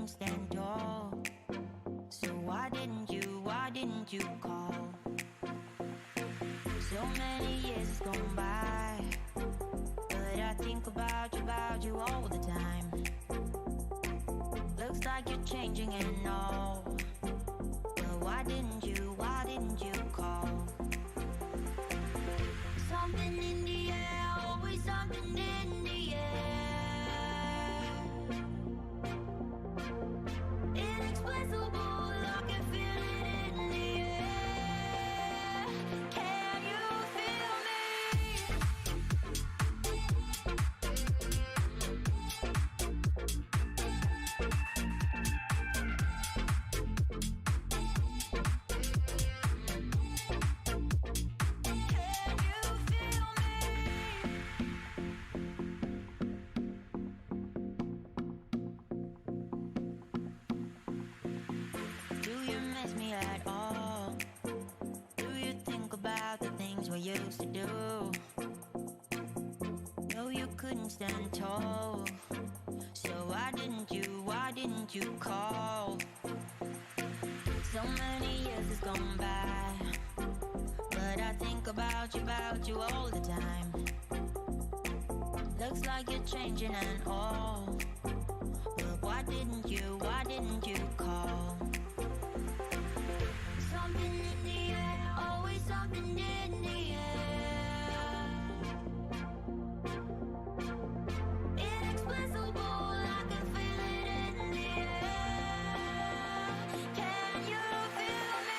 couldn't stand tall. So why didn't you call? So many years has gone by, but I think about you all the time. Looks like you're changing and all, but why didn't you call? Something in the air, always something in the air. Inexplicable, I can feel it in the air. Can you feel me? At all? Do you think about the things we used to do? No, you couldn't stand tall. So why didn't you call? So many years has gone by, but I think about you all the time. Looks like you're changing and all, but why didn't you call? Something in the air, always something in the air. Inexplicable, I can feel it in the air. Can you feel me?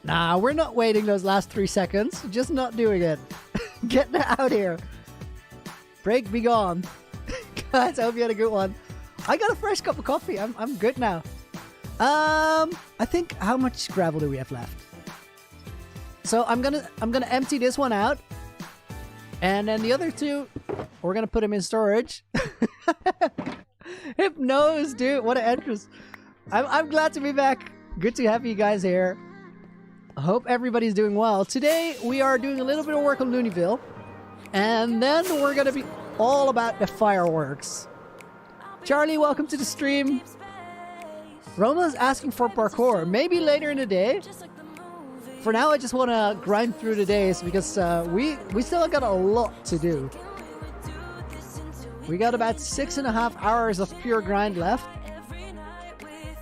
Nah, we're not waiting those last 3 seconds. Just not doing it. Get out here. Break, be gone. Guys, I hope you had a good one. I got a fresh cup of coffee. I'm good now. I think, how much gravel do we have left? So I'm gonna empty this one out. And then the other two, we're gonna put them in storage. Hypnose, dude. What an entrance. I'm glad to be back. Good to have you guys here. I hope everybody's doing well. Today, we are doing a little bit of work on Loonyville. And then we're going to be all about the fireworks. Charlie, welcome to the stream. Roma's asking for parkour. Maybe later in the day. For now, I just want to grind through the days because we still got a lot to do. We got about 6.5 hours of pure grind left.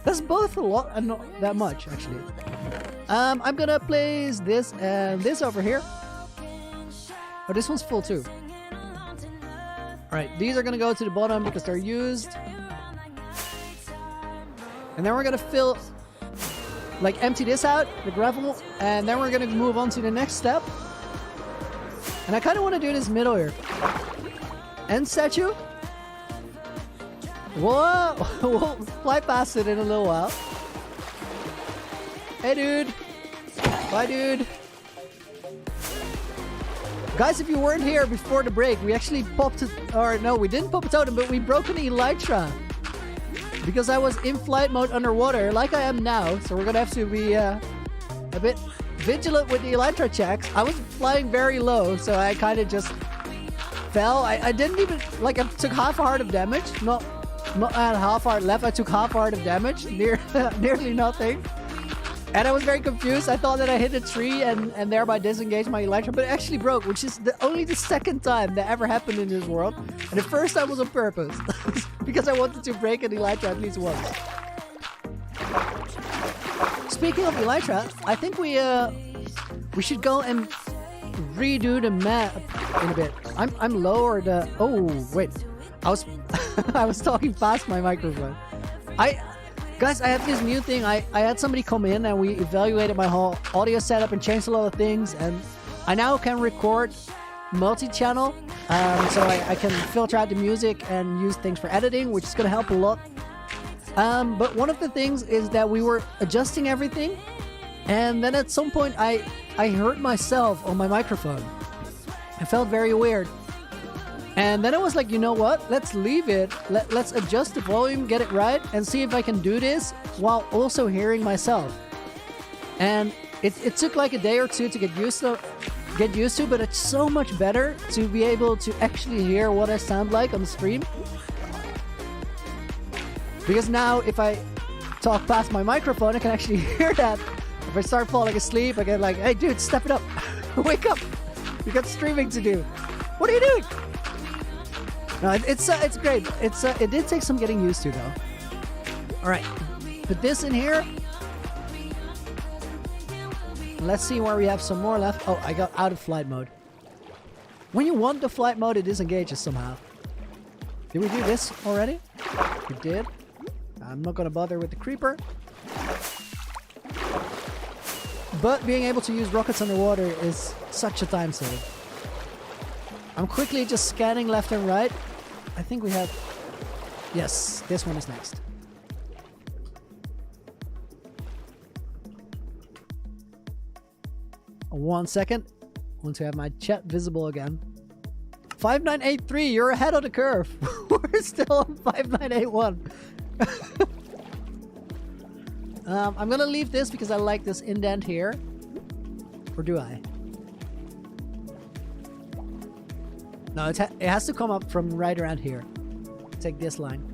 That's both a lot and not that much, actually. I'm gonna place this and this over here. Oh, this one's full too. Alright, these are gonna go to the bottom because they're used. And then we're gonna fill, like empty this out, the gravel, and then we're gonna move on to the next step. And I kind of want to do this middle here. End statue. Whoa! We'll fly past it in a little while. Hey, dude. Bye, dude. Guys, if you weren't here before the break, we actually popped it, or no, we didn't pop a totem, but we broke an elytra. Because I was in flight mode underwater, like I am now, so we're gonna have to be a bit vigilant with the elytra checks. I was flying very low, so I kind of just fell. I didn't even, like, I took half a heart of damage. Not at half heart left, I took half heart of damage. Nearly nothing. And I was very confused. I thought that I hit a tree and thereby disengaged my elytra, but it actually broke, which is only the second time that ever happened in this world. And the first time was on purpose, because I wanted to break an elytra at least once. Speaking of elytra, I think we should go and redo the map in a bit. I'm lower the. Oh wait, I was I was talking past my microphone. Guys, I have this new thing. I had somebody come in and we evaluated my whole audio setup and changed a lot of things. And I now can record multi-channel. So I can filter out the music and use things for editing, which is going to help a lot. But one of the things is that we were adjusting everything. And then at some point I heard myself on my microphone. It felt very weird. And then I was like, you know what? Let's leave it. Let's adjust the volume, get it right, and see if I can do this while also hearing myself. And it took like a day or two to get used to, but it's so much better to be able to actually hear what I sound like on the stream. Because now if I talk past my microphone, I can actually hear that. If I start falling asleep, I get like, hey dude, step it up. Wake up. You got streaming to do. What are you doing? No, it's great. It did take some getting used to though. All right, put this in here. Let's see where we have some more left. Oh, I got out of flight mode. When you want the flight mode, it disengages somehow. Did we do this already? We did. I'm not gonna bother with the creeper. But being able to use rockets underwater is such a time save. I'm quickly just scanning left and right. I think we have... Yes, this one is next. One second. I want to have my chat visible again. 5983, you're ahead of the curve. We're still on 5981. I'm gonna leave this because I like this indent here. Or do I? No, it has to come up from right around here. Take this line.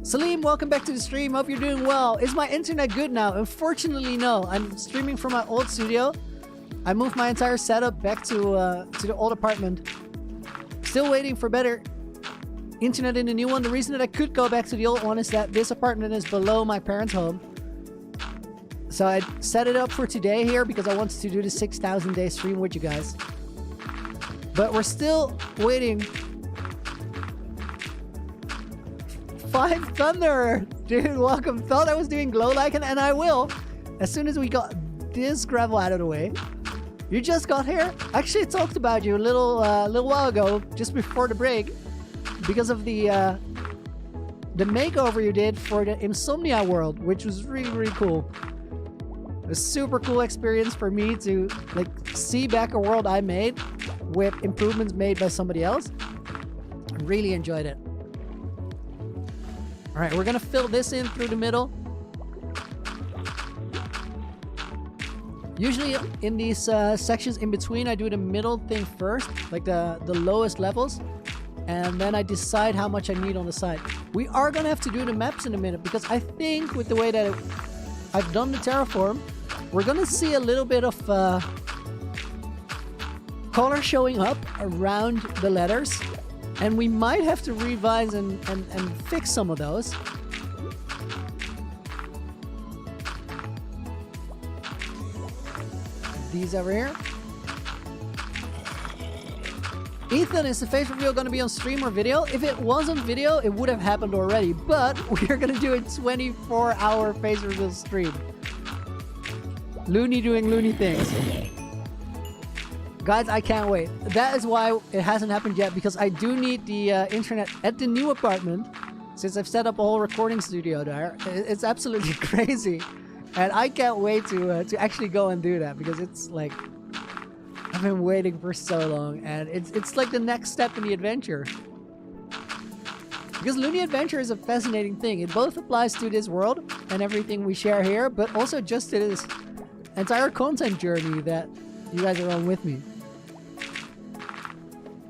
Salim, welcome back to the stream. Hope you're doing well. Is my internet good now? Unfortunately, no. I'm streaming from my old studio. I moved my entire setup back to the old apartment. Still waiting for better internet in the new one. The reason that I could go back to the old one is that this apartment is below my parents' home. So I set it up for today here because I wanted to do the 6,000 day stream with you guys. But we're still waiting. Five Thunder! Dude, welcome. Thought I was doing glow like, and I will. as soon as we got this gravel out of the way. You just got here? Actually, I talked about you a little while ago, just before the break, because of the makeover you did for the Insomnia world, which was really, really cool. A super cool experience for me to like see back a world I made with improvements made by somebody else. I really enjoyed it. All right, we're gonna fill this in through the middle. Usually in these sections in between, I do the middle thing first, like the lowest levels. And then I decide how much I need on the side. We are gonna have to do the maps in a minute because I think with the way that I've done the terraform, we're gonna see a little bit of color showing up around the letters. And we might have to revise and fix some of those. These over here. Ethan, is the face reveal going to be on stream or video? If it was on video, it would have happened already. But we're going to do a 24-hour face reveal stream. Loony doing loony things. Guys, I can't wait. That is why it hasn't happened yet, because I do need the internet at the new apartment. Since I've set up a whole recording studio there. It's absolutely crazy. And I can't wait to actually go and do that, because it's like... I've been waiting for so long, and it's like the next step in the adventure. Because Loony Adventure is a fascinating thing. It both applies to this world and everything we share here, but also just to this entire content journey that you guys are on with me.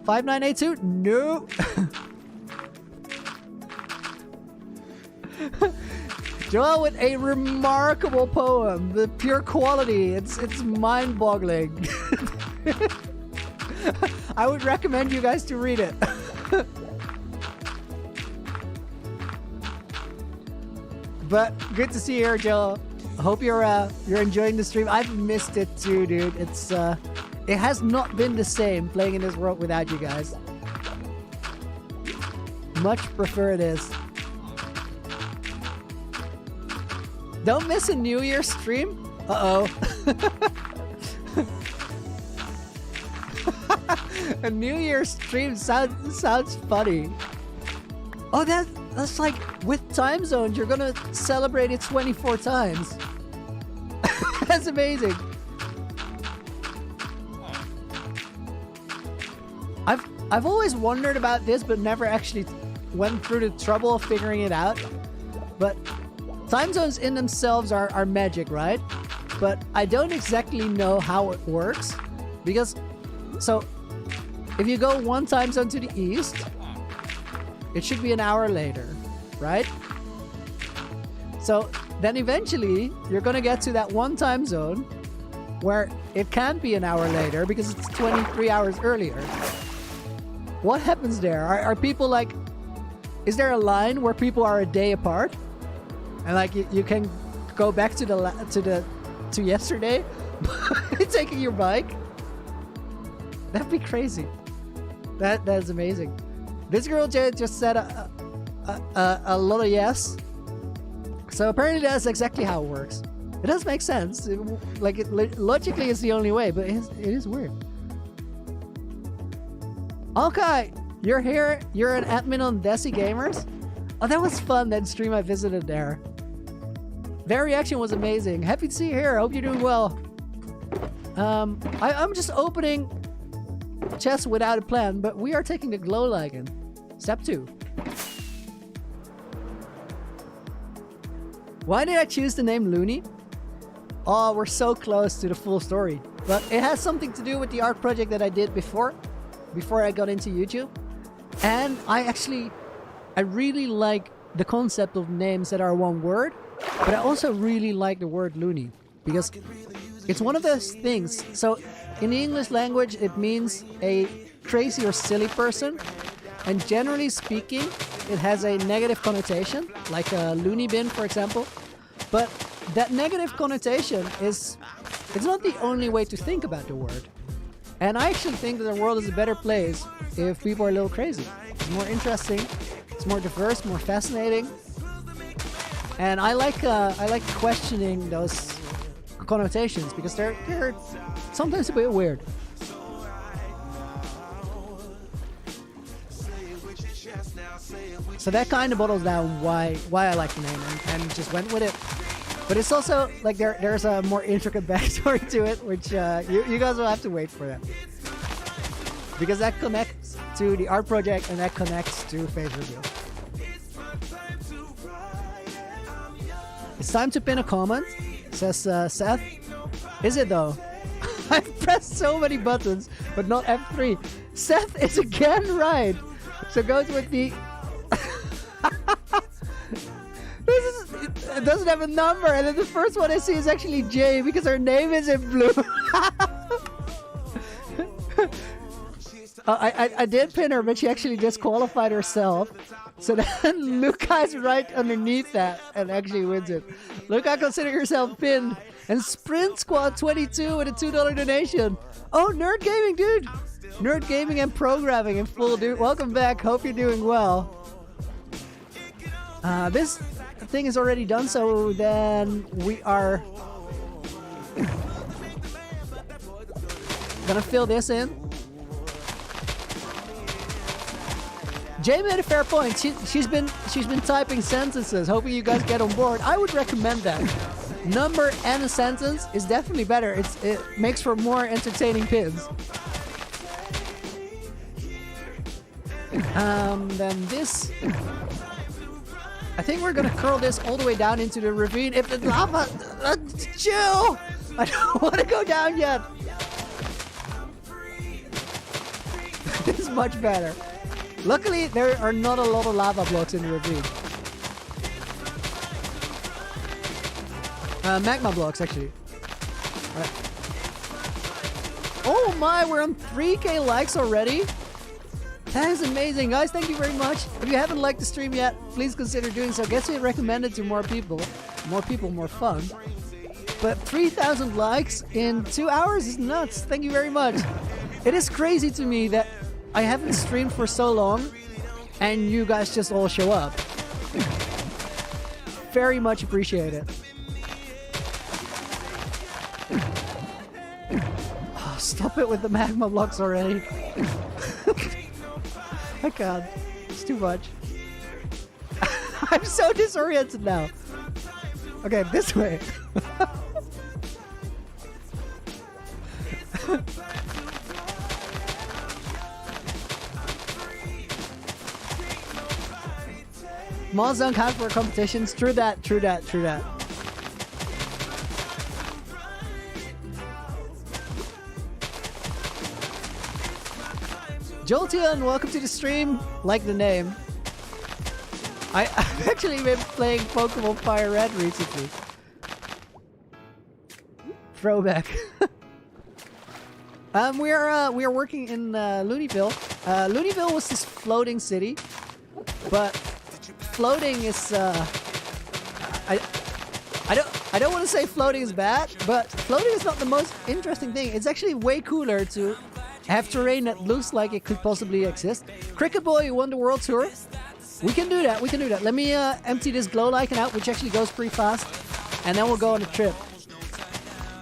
5982? No! Joel with a remarkable poem. The pure quality. It's mind-boggling. I would recommend you guys to read it. But good to see you here, Joel. I hope you're enjoying the stream. I've missed it too, dude. It has not been the same playing in this world without you guys. Much prefer this. Don't miss a New Year stream. Uh-oh. A New Year stream sounds funny. Oh, that's like with time zones, you're gonna celebrate it 24 times. That's amazing. I've always wondered about this, but never actually went through the trouble of figuring it out. But time zones in themselves are magic, right? But I don't exactly know how it works. Because, so, if you go one time zone to the east, it should be an hour later, right? So, then eventually, you're gonna get to that one time zone where it can't be an hour later because it's 23 hours earlier. What happens there? Are people like... Is there a line where people are a day apart? And like you can go back to yesterday taking your bike? That'd be crazy. That's amazing. This girl just said a lot of yes. So apparently that's exactly how it works. It does make sense. Logically it's the only way, but it is weird. Okay, you're here. You're an admin on Desi Gamers. Oh, that was fun, that stream I visited there. Their reaction was amazing. Happy to see you here. Hope you're doing well. I'm just opening chests without a plan, but we are taking the glow lichen. Step 2. Why did I choose the name Loony? Oh, we're so close to the full story. But it has something to do with the art project that I did before I got into YouTube. And I really like the concept of names that are one word, but I also really like the word loony because it's one of those things. So in the English language, it means a crazy or silly person. And generally speaking, it has a negative connotation, like a loony bin, for example. But that negative connotation it's not the only way to think about the word. And I actually think that the world is a better place if people are a little crazy. It's more interesting, it's more diverse, more fascinating. And I like questioning those connotations because they're sometimes a bit weird. So that kind of bottles down why I like the name and just went with it. But it's also like there's a more intricate backstory to it, which you guys will have to wait for that. Because that connects to the art project and that connects to phase reveal. It's time to pin a comment, says Seth. Is it though? I've pressed so many buttons, but not F3. Seth is again right. So goes with the... It doesn't have a number, and then the first one I see is actually J because her name is in blue. I did pin her, but she actually disqualified herself. So then Luca's right underneath that and actually wins it. Luca, consider yourself pinned. And Sprint Squad 22 with a $2 donation. Oh, Nerd Gaming, dude. Nerd Gaming and Programming in full, dude. Welcome back. Hope you're doing well. This thing is already done, so then we are gonna fill this in. Jay made a fair point. She's been typing sentences, hoping you guys get on board. I would recommend that. Number and a sentence is definitely better. It makes for more entertaining pins. Then this. I think we're gonna curl this all the way down into the ravine. If the lava, chill. I don't want to go down yet. It's much better. Luckily, there are not a lot of lava blocks in the ravine. Magma blocks, actually. Right. Oh my, we're on 3K likes already. That is amazing, guys. Thank you very much. If you haven't liked the stream yet, please consider doing so. Gets it recommended to more people. More people, more fun. But 3,000 likes in 2 hours is nuts. Thank you very much. It is crazy to me that I haven't streamed for so long and you guys just all show up. Very much appreciate it. Oh, stop it with the magma blocks already. I can't. It's too much. I'm so disoriented now. Okay, this way. Mods don't count for competitions. True that, true that, true that. Jolteon, welcome to the stream. Like the name. I've actually been playing Pokemon Fire Red recently. Throwback. We are working in Looneyville. Looneyville was this floating city, but floating is I don't want to say floating is bad, but floating is not the most interesting thing. It's actually way cooler to have terrain that looks like it could possibly exist. Cricket Boy, you won the world tour. We can do that. We can do that. Let me empty this glow lichen out, which actually goes pretty fast, and then we'll go on a trip.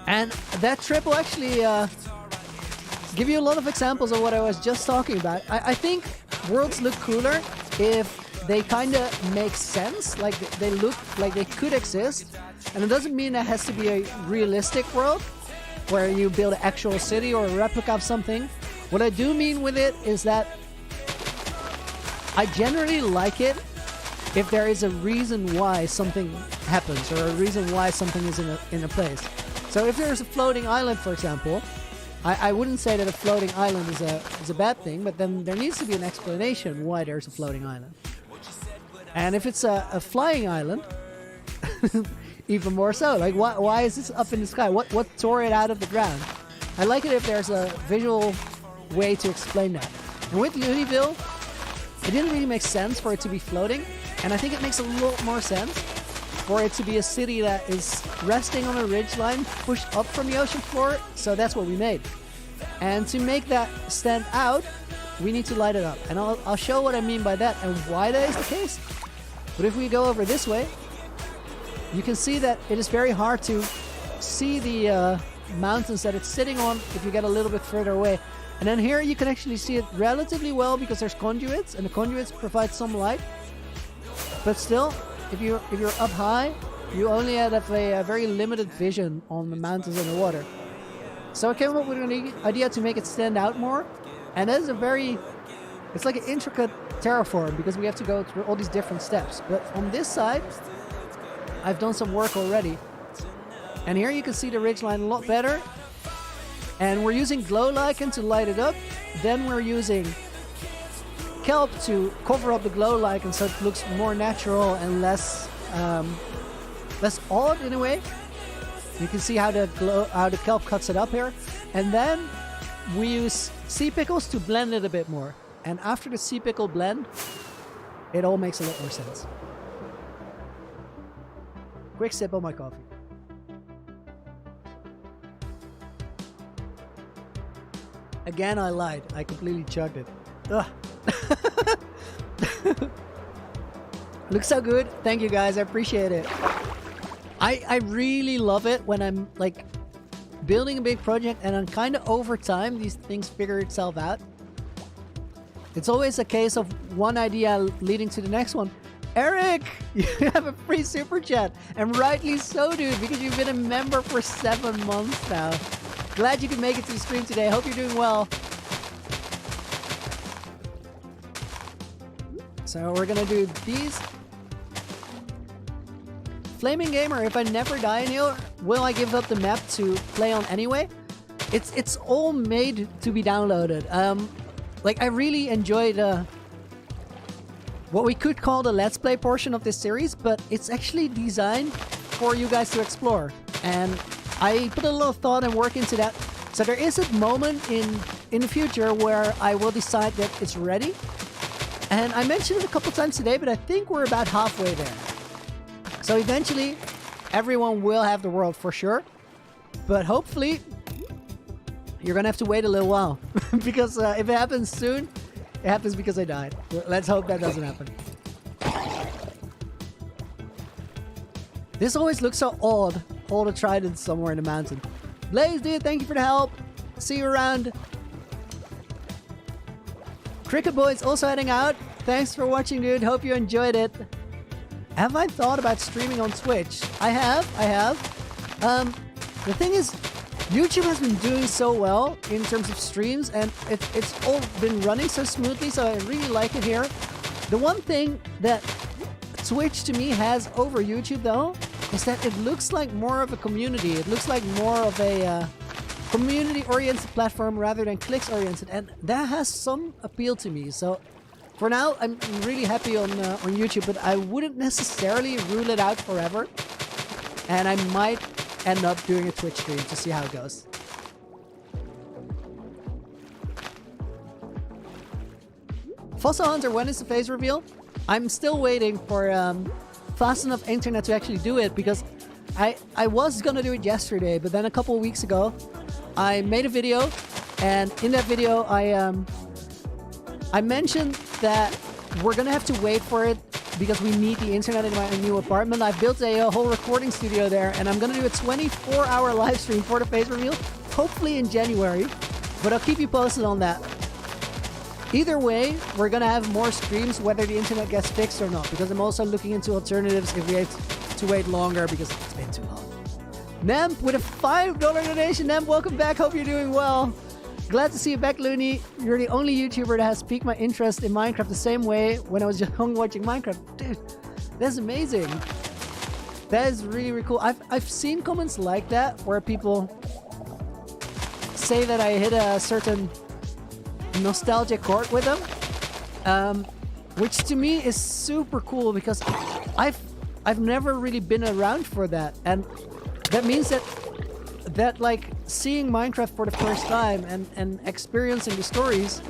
And that trip will actually give you a lot of examples of what I was just talking about. I think worlds look cooler if they kind of make sense, like they look like they could exist. And it doesn't mean it has to be a realistic world where you build an actual city or a replica of something. What I do mean with it is that I generally like it if there is a reason why something happens or a reason why something is in a place. So if there's a floating island, for example, I wouldn't say that a floating island is a bad thing, but then there needs to be an explanation why there's a floating island. And if it's a flying island, even more so. Like, why is this up in the sky? What tore it out of the ground? I like it if there's a visual way to explain that. And with Looneyville, it didn't really make sense for it to be floating, and I think it makes a lot more sense for it to be a city that is resting on a ridgeline pushed up from the ocean floor, so that's what we made. And to make that stand out, we need to light it up. And I'll show what I mean by that and why that is the case. But if we go over this way, you can see that it is very hard to see the mountains that it's sitting on if you get a little bit further away. And then here you can actually see it relatively well because there's conduits, and the conduits provide some light. But still, if you're up high, you only have a very limited vision on the mountains and the water. So I came up with an idea to make it stand out more, and that is it's like an intricate terraform because we have to go through all these different steps. But on this side, I've done some work already. And here you can see the ridgeline a lot better. And we're using glow lichen to light it up. Then we're using kelp to cover up the glow lichen so it looks more natural and less odd in a way. You can see how the kelp cuts it up here. And then we use sea pickles to blend it a bit more. And after the sea pickle blend, it all makes a lot more sense. Quick sip on my coffee. Again, I lied. I completely chugged it. Ugh. Looks so good. Thank you guys. I appreciate it. I really love it when I'm like building a big project and then kind of over time these things figure itself out. It's always a case of one idea leading to the next one. Eric, you have a free super chat, and rightly so, dude, because you've been a member for 7 months now. Glad you could make it to the stream today. Hope you're doing well. So we're gonna do these. Flaming Gamer, if I never die in here, will I give up the map to play on anyway? It's all made to be downloaded. Like I really enjoyed what we could call the Let's Play portion of this series, but it's actually designed for you guys to explore. And I put a lot of thought and work into that. So there is a moment in the future where I will decide that it's ready. And I mentioned it a couple times today, but I think we're about halfway there. So eventually, everyone will have the world for sure. But hopefully, you're gonna have to wait a little while. Because if it happens soon, it happens because I died. Let's hope that doesn't happen. This always looks so odd. All the tridents somewhere in the mountain. Blaze, dude, thank you for the help. See you around. Cricket Boy's also heading out. Thanks for watching, dude. Hope you enjoyed it. Have I thought about streaming on Twitch? I have. The thing is, YouTube has been doing so well in terms of streams, and it's all been running so smoothly, so I really like it here. The one thing that Twitch to me has over YouTube, though, is that it looks like more of a community. It looks like more of a community-oriented platform rather than clicks-oriented, and that has some appeal to me. So for now, I'm really happy on YouTube, but I wouldn't necessarily rule it out forever. And I might end up doing a Twitch stream to see how it goes. Fossil Hunter, when is the phase reveal? I'm still waiting for fast enough internet to actually do it, because I was gonna do it yesterday, but then a couple of weeks ago I made a video, and in that video I mentioned that we're gonna have to wait for it because we need the internet in my new apartment. I've built a whole recording studio there, and I'm gonna do a 24-hour live stream for the phase reveal, hopefully in January, but I'll keep you posted on that. Either way, we're gonna have more streams whether the internet gets fixed or not, because I'm also looking into alternatives if we have to wait longer because it's been too long. Nemp with a $5 donation. Nemp, welcome back. Hope you're doing well. Glad to see you back, Loony. You're the only YouTuber that has piqued my interest in Minecraft the same way when I was young watching Minecraft. Dude, that's amazing. That is really, really cool. I've seen comments like that where people say that I hit a certain nostalgic chord with them, which to me is super cool because I've never really been around for that, and that means that like seeing Minecraft for the first time and experiencing the stories,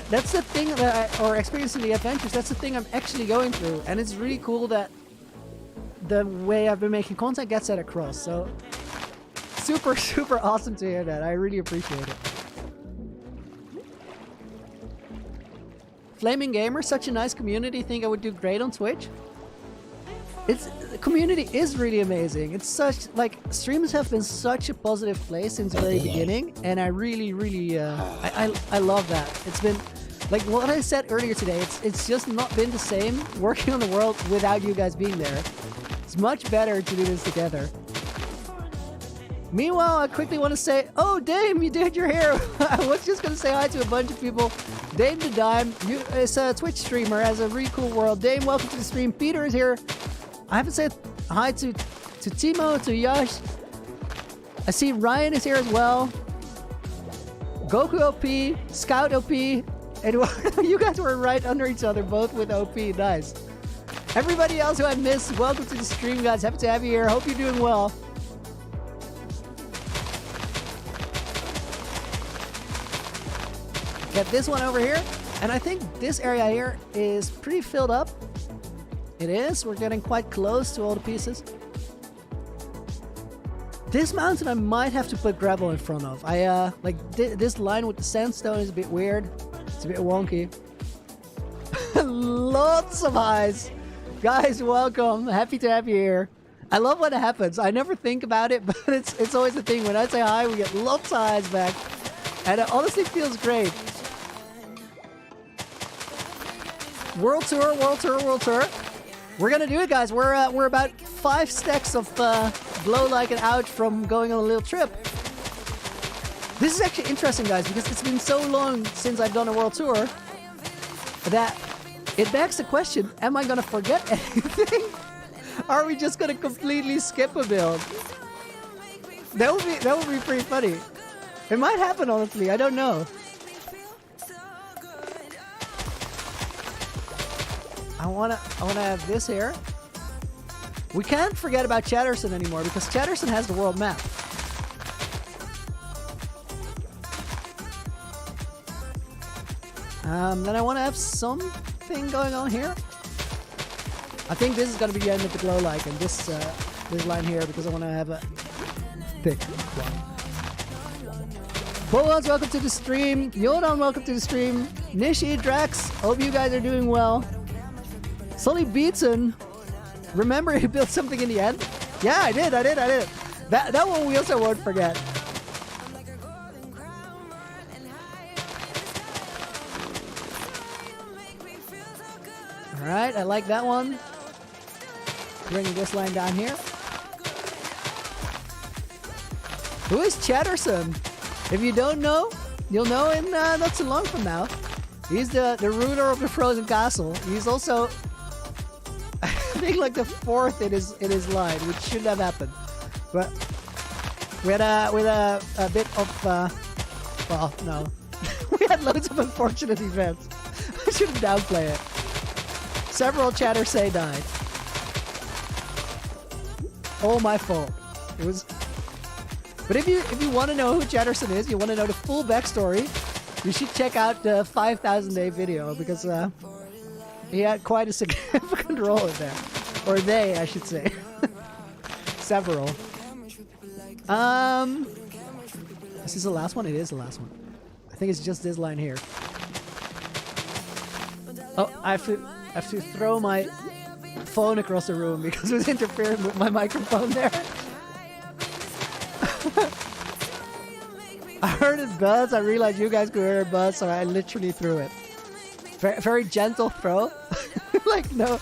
that's the thing that or experiencing the adventures, that's the thing I'm actually going through, and it's really cool that the way I've been making content gets that across. So super, super awesome to hear that. I really appreciate it. Flaming Gamer, such a nice community. Think I would do great on Twitch. It's community is really amazing. It's such, like, streams have been such a positive place since the very beginning, and I really, really, I love that. It's been, like what I said earlier today, it's just not been the same working on the world without you guys being there. It's much better to do this together. Meanwhile, I quickly want to say, oh, Dame, you did your hair. I was just going to say hi to a bunch of people. Dame the Dime is a Twitch streamer, has a really cool world. Dame, welcome to the stream. Peter is here. I haven't said hi to Timo, to Yash. I see Ryan is here as well. Goku OP, Scout OP. Eduardo, you guys were right under each other, both with OP. Nice. Everybody else who I missed, welcome to the stream, guys. Happy to have you here. Hope you're doing well. Get this one over here. And I think this area here is pretty filled up. It is. We're getting quite close to all the pieces. This mountain I might have to put gravel in front of. Like this line with the sandstone is a bit weird. It's a bit wonky. Lots of highs. Guys, welcome. Happy to have you here. I love when it happens. I never think about it, but it's always a thing. When I say hi, we get lots of highs back. And it honestly feels great. World tour, world tour, world tour. We're gonna do it, guys. We're about 5 stacks of glow like and out from going on a little trip. This is actually interesting, guys, because it's been so long since I've done a world tour that it begs the question: am I gonna forget anything? Are we just gonna completely skip a build? That would be pretty funny. It might happen, honestly. I don't know. I wanna have this here. We can't forget about Chatterson anymore because Chatterson has the world map. Then I want to have something going on here. I think this is gonna be the end of the glow like, and this line here, because I want to have a thick one. Boaz, welcome to the stream. Yodan, welcome to the stream. Nishi, Drax, hope you guys are doing well. Sully Beatson, remember he built something in the end? Yeah, I did. That one we also won't forget. Alright, I like that one. Bringing this line down here. Who is Chatterson? If you don't know, you'll know in not too long from now. He's the ruler of the Frozen Castle. He's also, I think, like the 4th in his line, which shouldn't have happened. But with a bit of well, no, we had loads of unfortunate events. I shouldn't downplay it. Several Chattersay died. All my fault. It was. But if you want to know who Chatterson is, you want to know the full backstory, you should check out the 5,000 day video, because he had quite a significant role in there. Or they, I should say. Several. Is this the last one? It is the last one. I think it's just this line here. Oh, I have to throw my phone across the room because it was interfering with my microphone there. I heard it buzz. I realized you guys could hear it buzz, so I literally threw it. Very, very gentle throw. Like, no.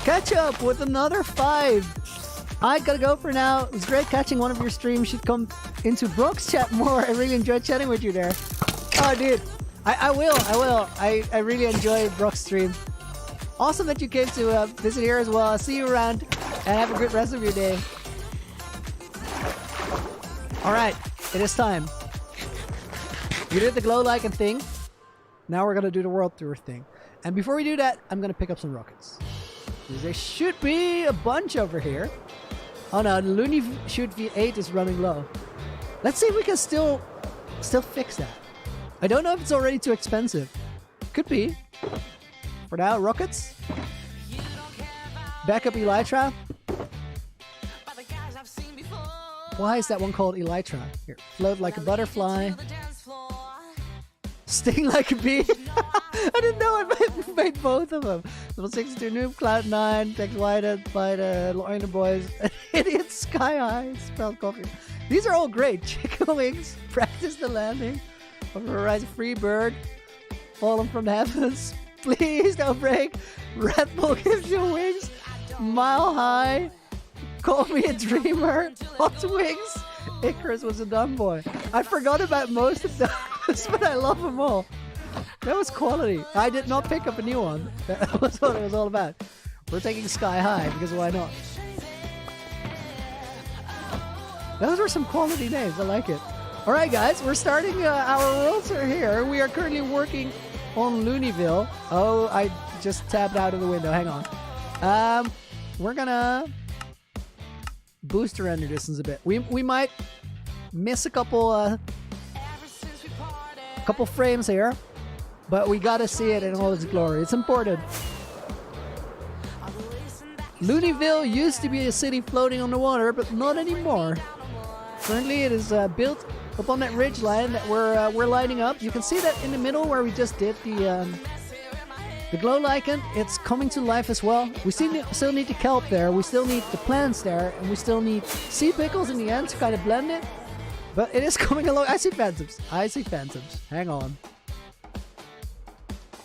Catch up with another 5. I gotta go for now. It was great catching one of your streams. Should come into Brock's chat more. I really enjoyed chatting with you there. Oh, dude. I will. I really enjoyed Brock's stream. Awesome that you came to visit here as well. I'll see you around, and have a great rest of your day. Alright, it is time. You did the glow like and thing. Now we're gonna do the world tour thing. And before we do that, I'm gonna pick up some rockets. There should be a bunch over here. Oh no, the Loony Shoot V8 is running low. Let's see if we can still fix that. I don't know if it's already too expensive. Could be. For now, rockets. Backup Elytra. Why is that one called Elytra? Here, float like a butterfly. Sting like a bee. I didn't know I made both of them. Level 62 Noob, Cloud9, Tex Whited, by the Loony Boys, Idiot Sky High, Spelled Coffee. These are all great. Chicken Wings, Practice the Landing, Horizon Free Bird, Fallen from the Heavens, Please Don't Break, Red Bull Gives You Wings, Mile High, Call Me a Dreamer, Hot Wings, Icarus Was a Dumb Boy. I forgot about most of those, but I love them all. That was quality. I did not pick up a new one. That was what it was all about. We're taking Sky High, because why not? Those were some quality names. I like it. Alright guys, we're starting our worlds are here. We are currently working on Loonyville. Oh, I just tapped out of the window. Hang on. We're gonna boost the render distance a bit. We might miss a couple frames here, but we gotta see it in all its glory. It's important. Loonyville used to be a city floating on the water, but not anymore. Currently, it is built upon that ridge line that we're lighting up. You can see that in the middle where we just did the glow lichen. It's coming to life as well. We still need the kelp there. We still need the plants there, and we still need sea pickles in the end to kind of blend it. But it is coming along. I see phantoms. I see phantoms. Hang on.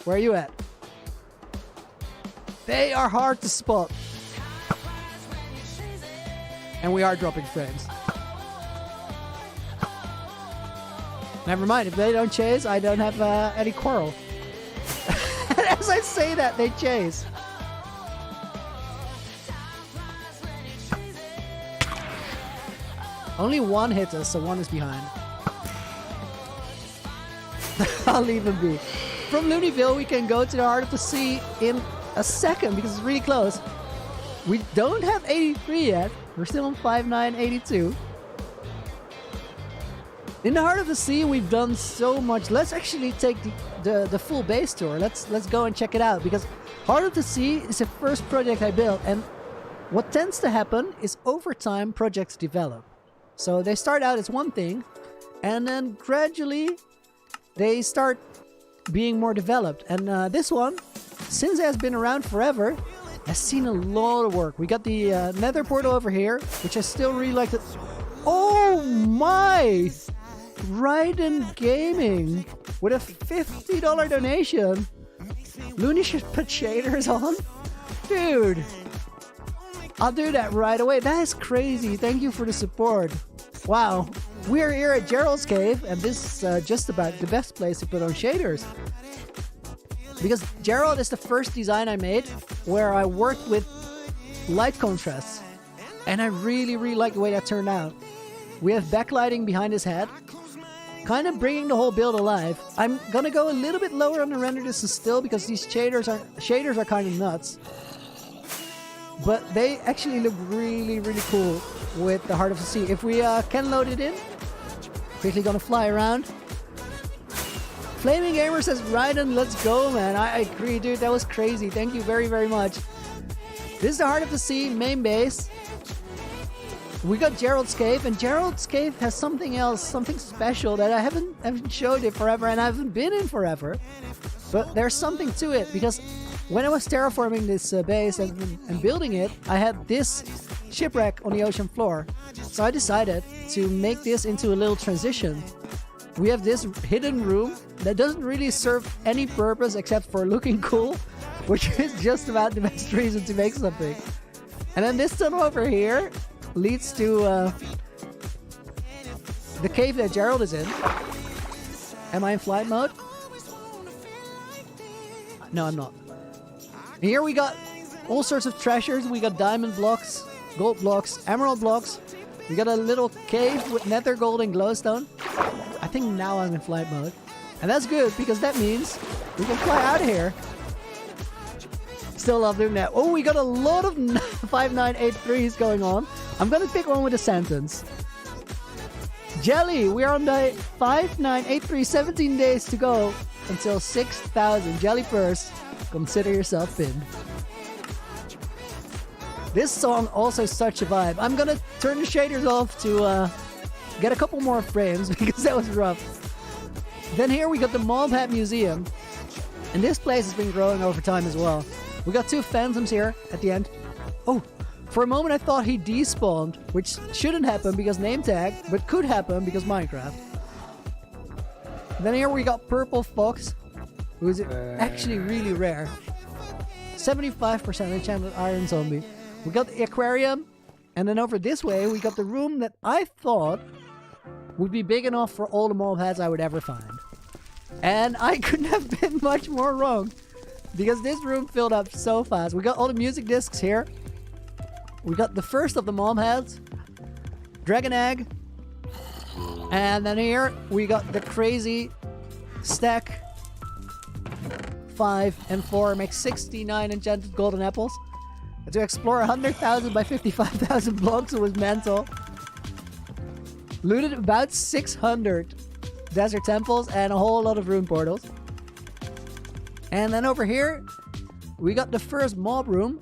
Where are you at? They are hard to spot. And we are dropping frames. Never mind, if they don't chase, I don't have any quarrel. As I say that, they chase. Only one hits us, so one is behind. I'll leave him be. From Loonyville, we can go to the heart of the sea in a second because it's really close. We don't have 83 yet. We're still on 5982. In the heart of the sea, we've done so much. Let's actually take the full base tour. Let's go and check it out, because Heart of the Sea is the first project I built, and what tends to happen is over time projects develop. So they start out as one thing, and then gradually they start being more developed. And this one, since it has been around forever, has seen a lot of work. We got the nether portal over here, which I still really like. Oh my! Raiden Gaming with a $50 donation. Loony should put shaders on. Dude, I'll do that right away. That is crazy. Thank you for the support. Wow. We're here at Gerald's Cave, and this is just about the best place to put on shaders. Because Gerald is the first design I made where I worked with light contrasts. And I really, really like the way that turned out. We have backlighting behind his head, kind of bringing the whole build alive. I'm gonna go a little bit lower on the render distance still because these shaders are kind of nuts. But they actually look really, really cool with the Heart of the Sea. If we can load it in, quickly gonna fly around. Flaming Gamer says, Raiden, let's go, man. I agree, dude. That was crazy. Thank you very, very much. This is the Heart of the Sea main base. We got Gerald's Cave, and Gerald's Cave has something else, something special that I haven't showed it forever, and I haven't been in forever. But there's something to it, because when I was terraforming this base and building it, I had this shipwreck on the ocean floor. So I decided to make this into a little transition. We have this hidden room that doesn't really serve any purpose except for looking cool, which is just about the best reason to make something. And then this tunnel over here leads to the cave that Gerald is in. Am I in flight mode? No, I'm not. Here we got all sorts of treasures. We got diamond blocks, gold blocks, emerald blocks. We got a little cave with nether gold and glowstone. I think now I'm in flight mode. And that's good, because that means we can fly out of here. Still love doing that. Oh, we got a lot of 5983s going on. I'm gonna pick one with a sentence. Jelly, we are on day 5983, 17 days to go until 6,000. Jelly first, consider yourself pinned. This song also is such a vibe. I'm gonna turn the shaders off to get a couple more frames because that was rough. Then here we got the Mob Hat Museum. And this place has been growing over time as well. We got 2 phantoms here at the end. Oh, for a moment I thought he despawned, which shouldn't happen because name tag, but could happen because Minecraft. Then here we got Purple Fox, who is actually really rare. 75% enchanted iron zombie. We got the aquarium, and then over this way we got the room that I thought would be big enough for all the mob heads I would ever find. And I couldn't have been much more wrong, because this room filled up so fast. We got all the music discs here. We got the first of the mob heads, Dragon Egg, and then here we got the crazy stack. 5 and 4 makes 69 enchanted golden apples. And to explore 100,000 by 55,000 blocks was mental. Looted about 600 desert temples and a whole lot of rune portals. And then over here we got the first mob room,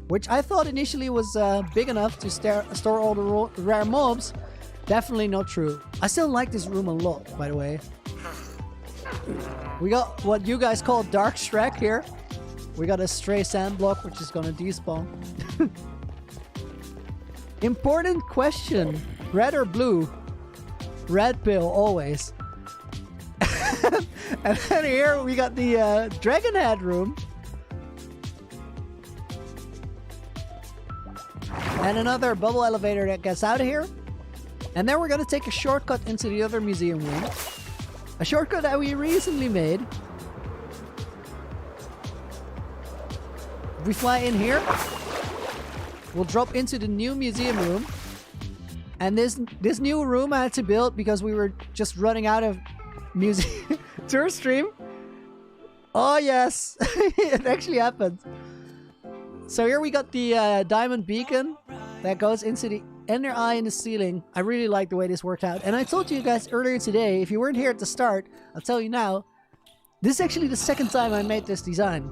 which I thought initially was big enough to store all the rare mobs. Definitely not true. I still like this room a lot, by the way. We got what you guys call Dark Shrek here. We got a stray sand block, which is gonna despawn. Important question. Red or blue? Red pill, always. And then here we got the Dragon Head room. And another bubble elevator that gets out of here. And then we're gonna take a shortcut into the other museum room. A shortcut that we recently made. If we fly in here, we'll drop into the new museum room. And this new room I had to build because we were just running out of museum tour stream. Oh yes, it actually happened. So here we got the diamond beacon that goes into the inner eye in the ceiling. I really like the way this worked out. And I told you guys earlier today, if you weren't here at the start, I'll tell you now, this is actually the second time I made this design.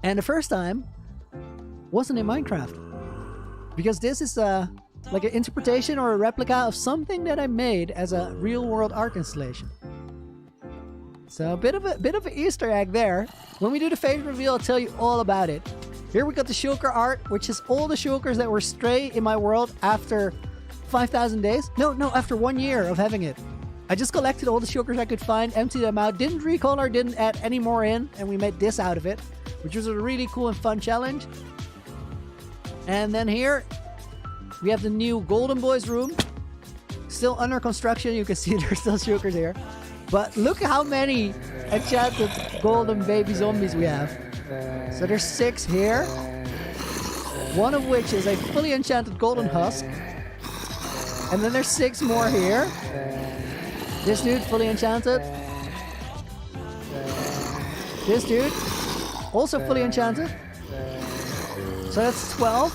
And the first time wasn't in Minecraft. Because this is like an interpretation or a replica of something that I made as a real world art installation. So a bit of an Easter egg there. When we do the face reveal, I'll tell you all about it. Here we got the shulker art, which is all the shulkers that were stray in my world after 5,000 days. No, after 1 year of having it. I just collected all the shulkers I could find, emptied them out, didn't recolor, didn't add any more in, and we made this out of it, which was a really cool and fun challenge. And then here we have the new Golden Boys room. Still under construction. You can see there's still shulkers here. But look how many enchanted golden baby zombies we have. So there's 6 here. One of which is a fully enchanted golden husk. And then there's 6 more here. This dude fully enchanted. This dude also fully enchanted. So that's 12.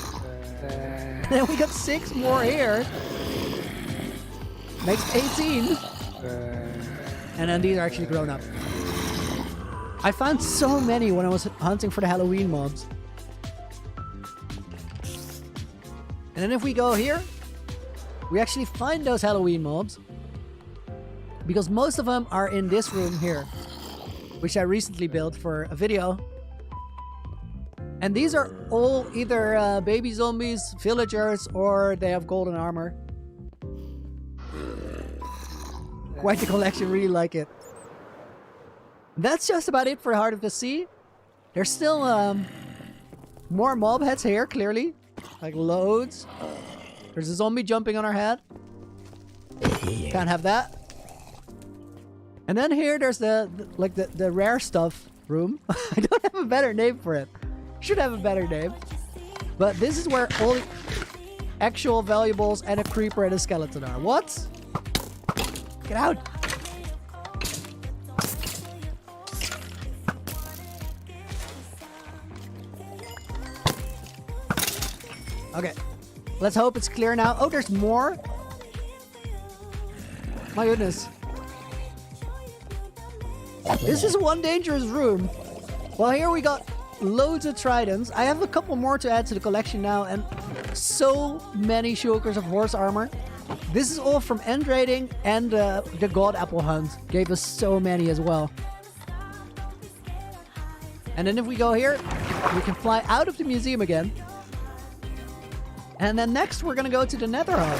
And then we got 6 more here. Makes 18. And then these are actually grown up. I found so many when I was hunting for the Halloween mobs. And then if we go here, we actually find those Halloween mobs. Because most of them are in this room here, which I recently built for a video. And these are all either baby zombies, villagers, or they have golden armor. Quite the collection, really like it. That's just about it for Heart of the Sea. There's still more mob heads here, clearly. Like loads. There's a zombie jumping on our head. Can't have that. And then here there's the rare stuff room. I don't have a better name for it. Should have a better name. But this is where all the actual valuables and a creeper and a skeleton are. What? Get out! Okay, let's hope it's clear now. Oh, there's more? My goodness. This is one dangerous room. Well, here we got loads of tridents. I have a couple more to add to the collection now, and so many shulkers of horse armor. This is all from End Rating, and the God Apple Hunt gave us so many as well. And then if we go here, we can fly out of the museum again. And then next we're gonna go to the Nether Hub,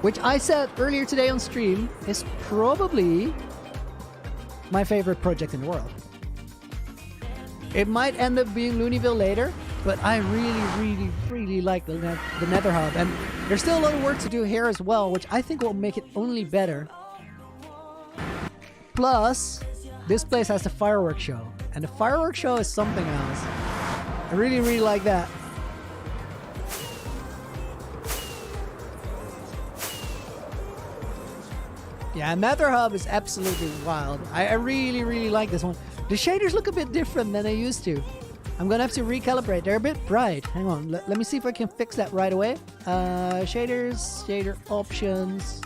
which I said earlier today on stream is probably my favorite project in the world. It might end up being Loonyville later, but I really like the Nether Hub. And there's still a lot of work to do here as well, which I think will make it only better. Plus, this place has the fireworks show. And the fireworks show is something else. I really like that. Yeah, Nether Hub is absolutely wild. I really like this one. The shaders look a bit different than they used to. I'm gonna have to recalibrate. They're a bit bright. Hang on, let me see if I can fix that right away. Shaders, shader options.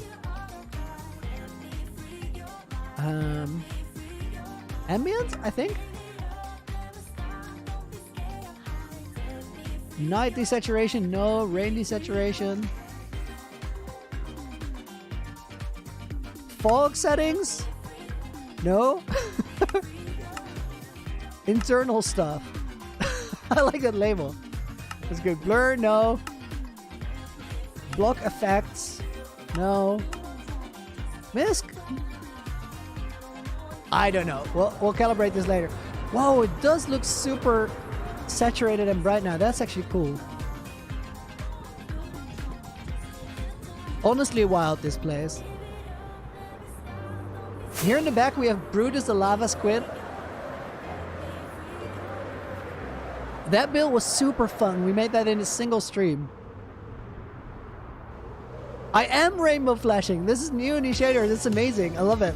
Ambient, I think. Night desaturation, no. Rain desaturation. Fog settings? No. Internal stuff. I like that label. That's good. Blur? No. Block effects? No. Misc? I don't know. We'll calibrate this later. Whoa, it does look super saturated and bright now. That's actually cool. Honestly wild, this place. Here in the back we have Brutus the Lava Squid. That build was super fun. We made that in a single stream. I am rainbow flashing. This is new in the shaders. It's amazing. I love it.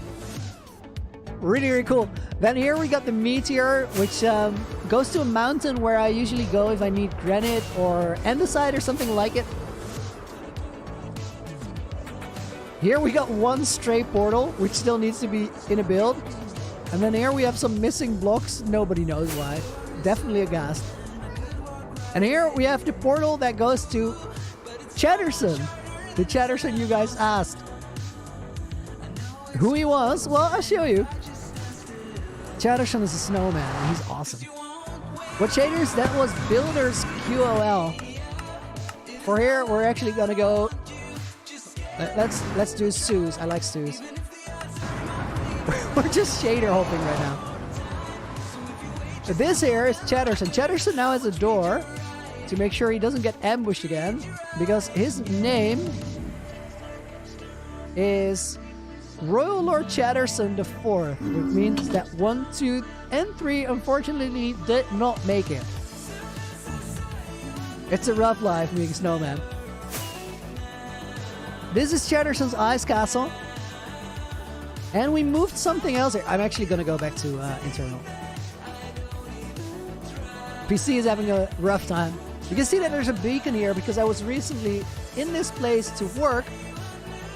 Really cool. Then here we got the meteor, which goes to a mountain where I usually go if I need granite or andesite or something like it. Here we got one stray portal, which still needs to be in a build. And then here we have some missing blocks. Nobody knows why. Definitely a ghast. And here we have the portal that goes to Chatterson. The Chatterson you guys asked. Who he was? Well, I'll show you. Chatterson is a snowman and he's awesome. What shaders? That was Builders QOL. For here, we're actually gonna go. Let's do Sue's. I like Sue's. We're just shader hopping right now. This here is Chatterson. Chatterson now has a door to make sure he doesn't get ambushed again, because his name is Royal Lord Chatterson IV, which means that 1, 2, and 3 unfortunately did not make it. It's a rough life being a snowman. This is Chatterson's Ice Castle. And we moved something else here. I'm actually going to go back to internal. PC is having a rough time. You can see that there's a beacon here because I was recently in this place to work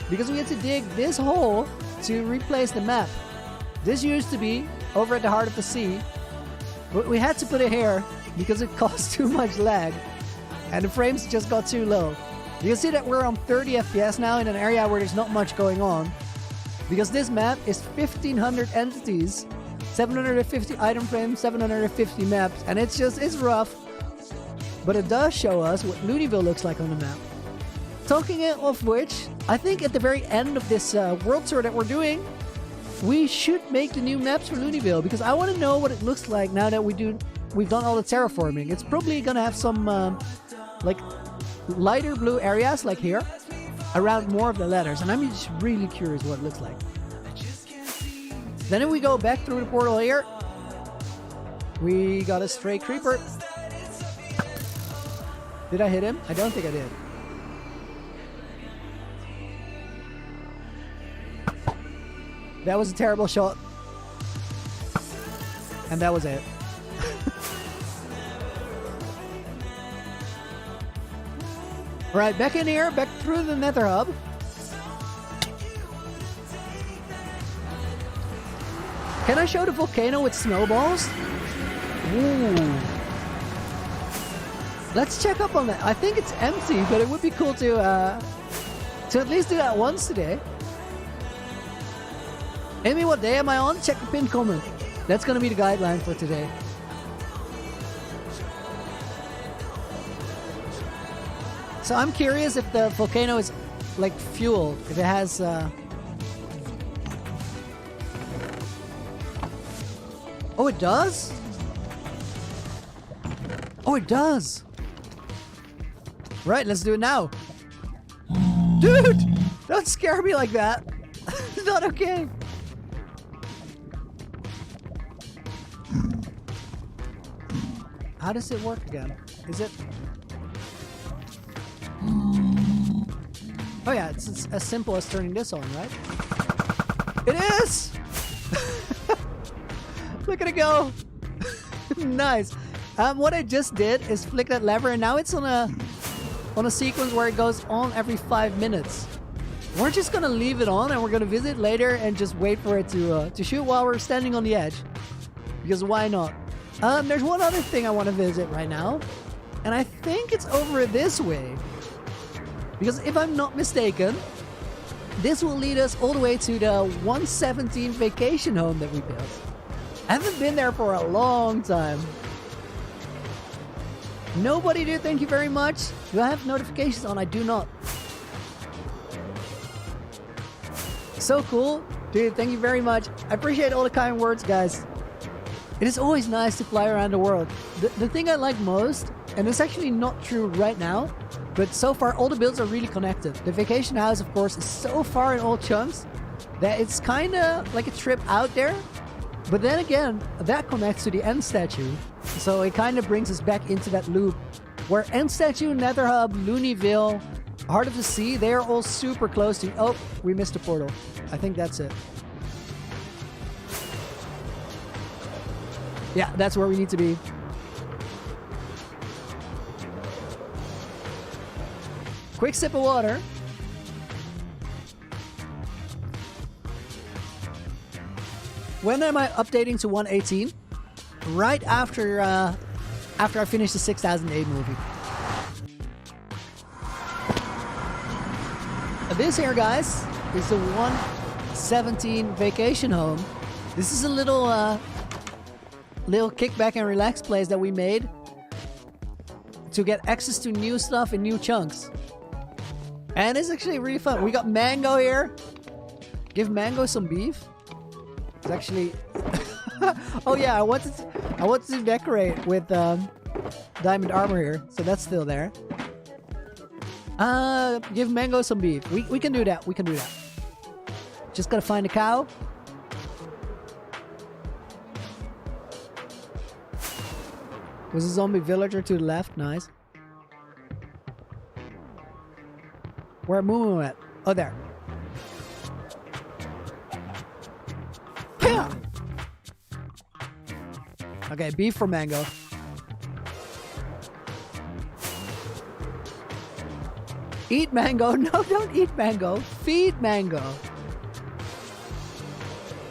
because we had to dig this hole to replace the map. This used to be over at the heart of the sea, but we had to put it here because it caused too much lag and the frames just got too low. You can see that we're on 30 FPS now in an area where there's not much going on because this map is 1500 entities, 750 item frames, 750 maps, and it's rough, but it does show us what Loonyville looks like on the map. Talking of which, I think at the very end of this world tour that we're doing, we should make the new maps for Loonyville because I want to know what it looks like now that we've done all the terraforming. It's probably gonna have some like lighter blue areas like here around more of the letters, and I'm just really curious what it looks like. Then if we go back through the portal here, we got a stray creeper. Did I hit him? I don't think I did. That was a terrible shot. And that was it. Alright, back in here, back through the Nether Hub. Can I show the volcano with snowballs? Ooh. Let's check up on that. I think it's empty, but it would be cool to at least do that once today. Amy, what day am I on? Check the pinned comment. That's gonna be the guideline for today. So I'm curious if the volcano is like fuel, if it has Oh, it does? Oh, it does. Right, let's do it now. Dude, don't scare me like that. It's not okay. How does it work again? Is it? Oh yeah, it's as simple as turning this on, right? It is! Look at it go! Nice. What I just did is flick that lever, and now it's on a sequence where it goes on every 5 minutes. We're just gonna leave it on, and we're gonna visit later and just wait for it to shoot while we're standing on the edge. Because why not? There's one other thing I want to visit right now, and I think it's over this way. Because if I'm not mistaken, this will lead us all the way to the 117 vacation home that we built. I haven't been there for a long time. Nobody do, thank you very much. Do I have notifications on? I do not. So cool. Dude, thank you very much. I appreciate all the kind words, guys. It is always nice to fly around the world. The thing I like most, and it's actually not true right now, but so far all the builds are really connected. The vacation house, of course, is so far in all chunks that it's kind of like a trip out there. But then again, that connects to the end statue. So it kind of brings us back into that loop where end statue, Nether Hub, Loonyville, Heart of the Sea, they are all super close to... Oh, we missed a portal. I think that's it. Yeah, that's where we need to be. Quick sip of water. When am I updating to 118? Right after I finish the 6008 movie. This here, guys, is the 117 vacation home. This is a little kickback and relax place that we made to get access to new stuff in new chunks. And it's actually really fun. We got Mango here. Give Mango some beef. It's actually... Oh yeah, I wanted to decorate with diamond armor here, so that's still there. Give Mango some beef. We can do that. We can do that. Just gotta find a cow. Was a zombie villager to the left. Nice. Where Moo at? Oh, there. Yeah. Okay, beef for Mango. Eat Mango. No, don't eat Mango. Feed Mango.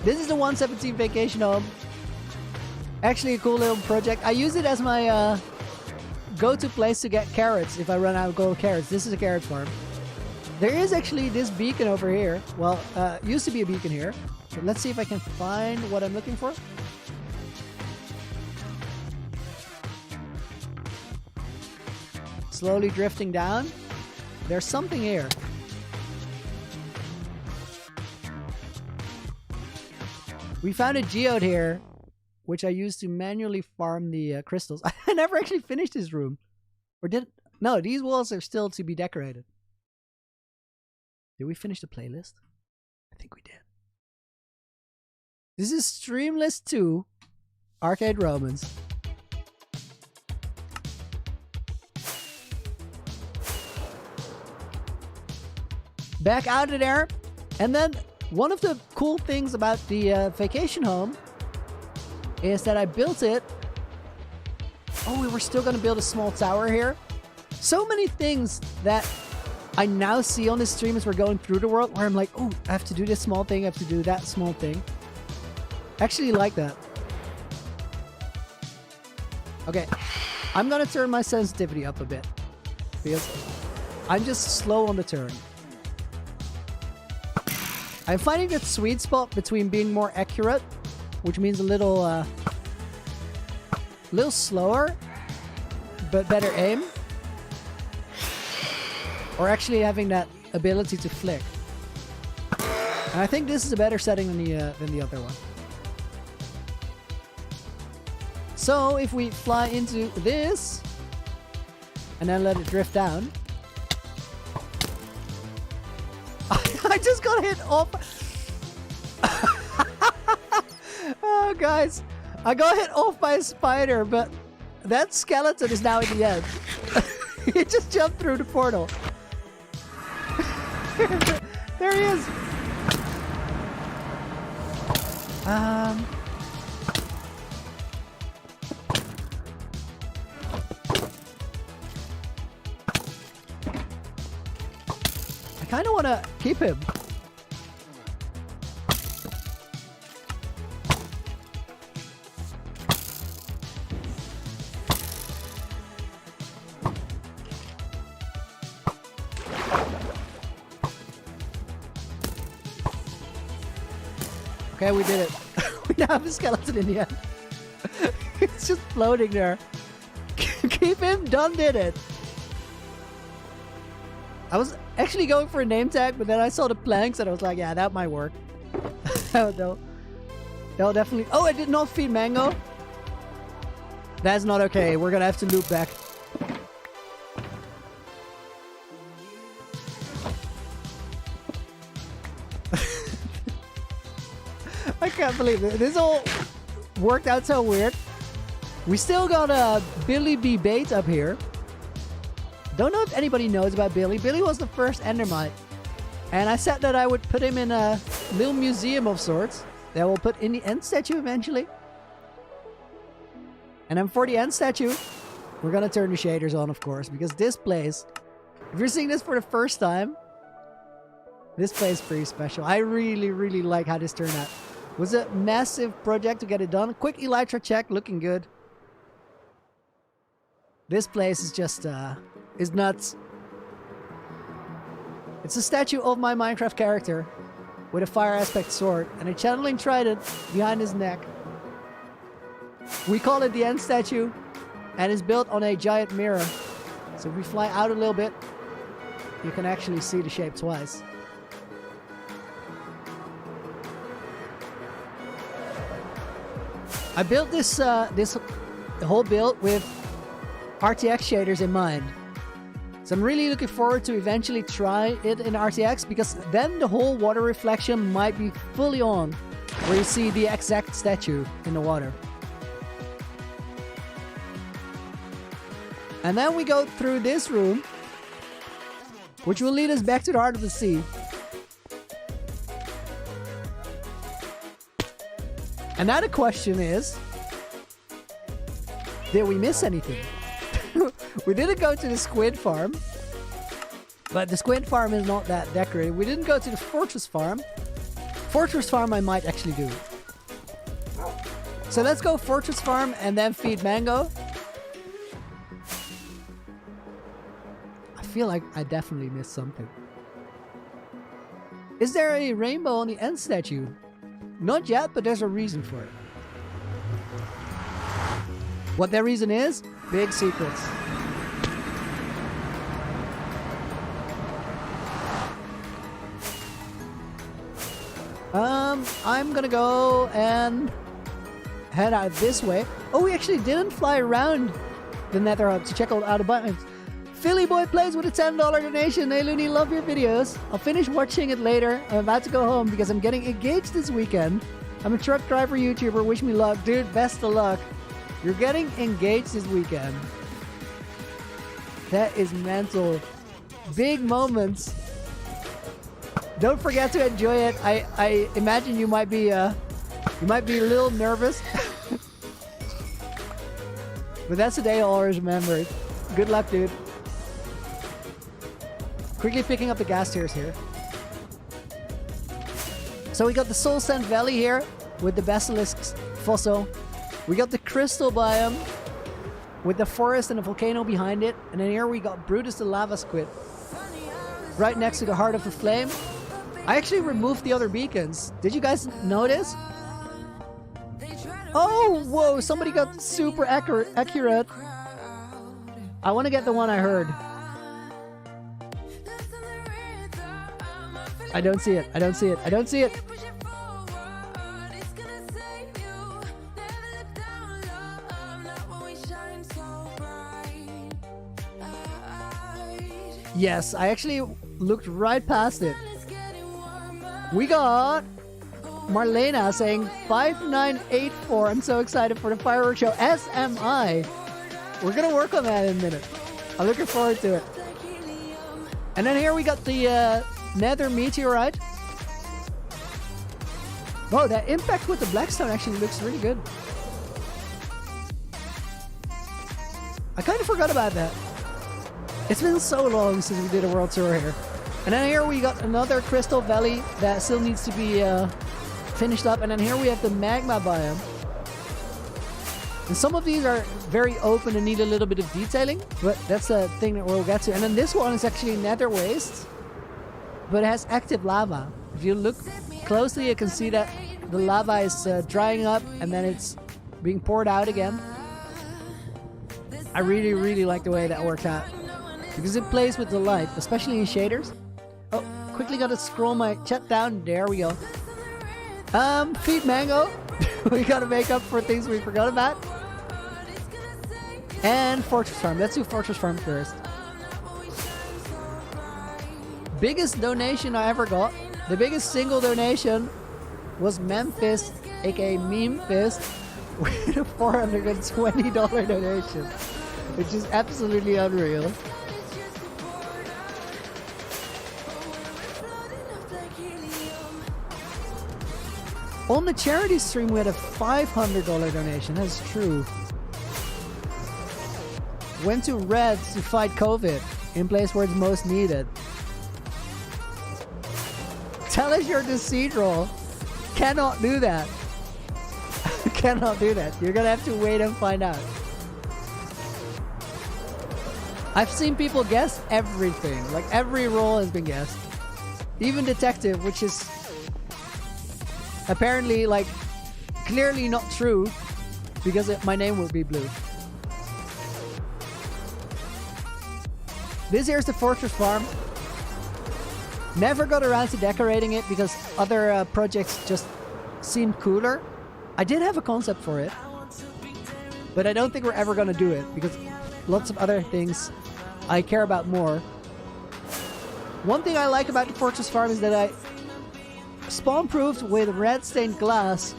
This is the 117 vacation home. Actually a cool little project. I use it as my go-to place to get carrots if I run out of gold carrots. This is a carrot farm. There is actually this beacon over here. Well, used to be a beacon here. But let's see if I can find what I'm looking for. Slowly drifting down. There's something here. We found a geode here, which I used to manually farm the crystals. I never actually finished this room. Or did... No, these walls are still to be decorated. Did we finish the playlist? I think we did. This is Streamlist 2, Arcade Romans. Back out of there. And then one of the cool things about the vacation home is that I built it. Oh, we were still going to build a small tower here. So many things that I now see on this stream as we're going through the world where I'm like, oh, I have to do this small thing, I have to do that small thing. I actually like that. Okay. I'm gonna turn my sensitivity up a bit because I'm just slow on the turn. I'm finding that sweet spot between being more accurate, which means a little slower, but better aim, or actually having that ability to flick. And I think this is a better setting than the other one. So if we fly into this and then let it drift down. I just got hit off. Oh, guys. I got hit off by a spider, but that skeleton is now at the end. He just jumped through the portal. There he is. I kind of want to keep him. Okay, we did it. We now have a skeleton in the end. It's just floating there. Keep him, done did it. I was actually going for a name tag, but then I saw the planks and I was like, yeah, that might work. That'll definitely... Oh, I did not feed Mango. That's not okay. We're gonna have to loop back. I can't believe it. This all worked out so weird. We still got a Billy B bait up here. Don't know if anybody knows about Billy. Billy was the first Endermite. And I said that I would put him in a little museum of sorts that we'll put in the end statue eventually. And then for the end statue, we're going to turn the shaders on, of course, because this place, if you're seeing this for the first time, this place is pretty special. I really, really like how this turned out. It was a massive project to get it done. Quick elytra check, looking good. This place is just, is nuts. It's a statue of my Minecraft character with a fire aspect sword and a channeling trident behind his neck. We call it the end statue and it's built on a giant mirror. So if we fly out a little bit, you can actually see the shape twice. I built this whole build with RTX shaders in mind. So I'm really looking forward to eventually try it in RTX because then the whole water reflection might be fully on where you see the exact statue in the water. And then we go through this room, which will lead us back to the heart of the sea. And now the question is, did we miss anything? We didn't go to the squid farm, but the squid farm is not that decorated. We didn't go to the fortress farm. Fortress farm I might actually do. So let's go fortress farm and then feed Mango. I feel like I definitely missed something. Is there a rainbow on the end statue? Not yet, but there's a reason for it. What that reason is? Big secrets. I'm gonna go and head out this way. Oh, we actually didn't fly around the Nether Hub to check out the buttons. Philly Boy Plays with a $10 donation. Hey Loony, love your videos. I'll finish watching it later. I'm about to go home because I'm getting engaged this weekend. I'm a truck driver YouTuber. Wish me luck. Dude, best of luck. You're getting engaged this weekend. That is mental. Big moments. Don't forget to enjoy it. I imagine you might be a little nervous. But that's a day I'll always remember. Good luck, dude. Quickly picking up the gas tiers here. So we got the Soul Sand Valley here with the Basilisk fossil. We got the crystal biome with the forest and a volcano behind it. And then here we got Brutus the lava squid right next to the heart of the flame. I actually removed the other beacons. Did you guys notice? Oh, whoa, somebody got super accurate. I want to get the one I heard. I don't see it. I don't see it. I don't see it. Yes, I actually looked right past it. We got Marlena saying 5984. I'm so excited for the fireworks show. SMI. We're gonna work on that in a minute. I'm looking forward to it. And then here we got the Nether meteorite. Whoa, that impact with the blackstone actually looks really good. I kind of forgot about that. It's been so long since we did a world tour here. And then here we got another crystal valley that still needs to be finished up. And then here we have the magma biome. And some of these are very open and need a little bit of detailing, but that's a thing that we'll get to. And then this one is actually nether waste, but it has active lava. If you look closely, you can see that the lava is drying up and then it's being poured out again. I really, really like the way that worked out because it plays with the light, especially in shaders. Oh, quickly gotta scroll my chat down. There we go. Feed mango. We gotta make up for things we forgot about. And Fortress Farm. Let's do Fortress Farm first. Biggest donation I ever got. The biggest single donation was Memphis, aka Memefist, with a $420 donation, which is absolutely unreal. On the charity stream, we had a $500 donation. That's true. Went to Reds to fight COVID in place where it's most needed. Tell us your deceit roll. Cannot do that. Cannot do that. You're gonna have to wait and find out. I've seen people guess everything. Like every role has been guessed. Even detective, which is apparently like clearly not true because my name will be blue. This here's the Fortress Farm. Never got around to decorating it because other projects just seemed cooler. I did have a concept for it, but I don't think we're ever gonna do it because lots of other things I care about more. One thing I like about the Fortress Farm is that I spawn-proofed with red stained glass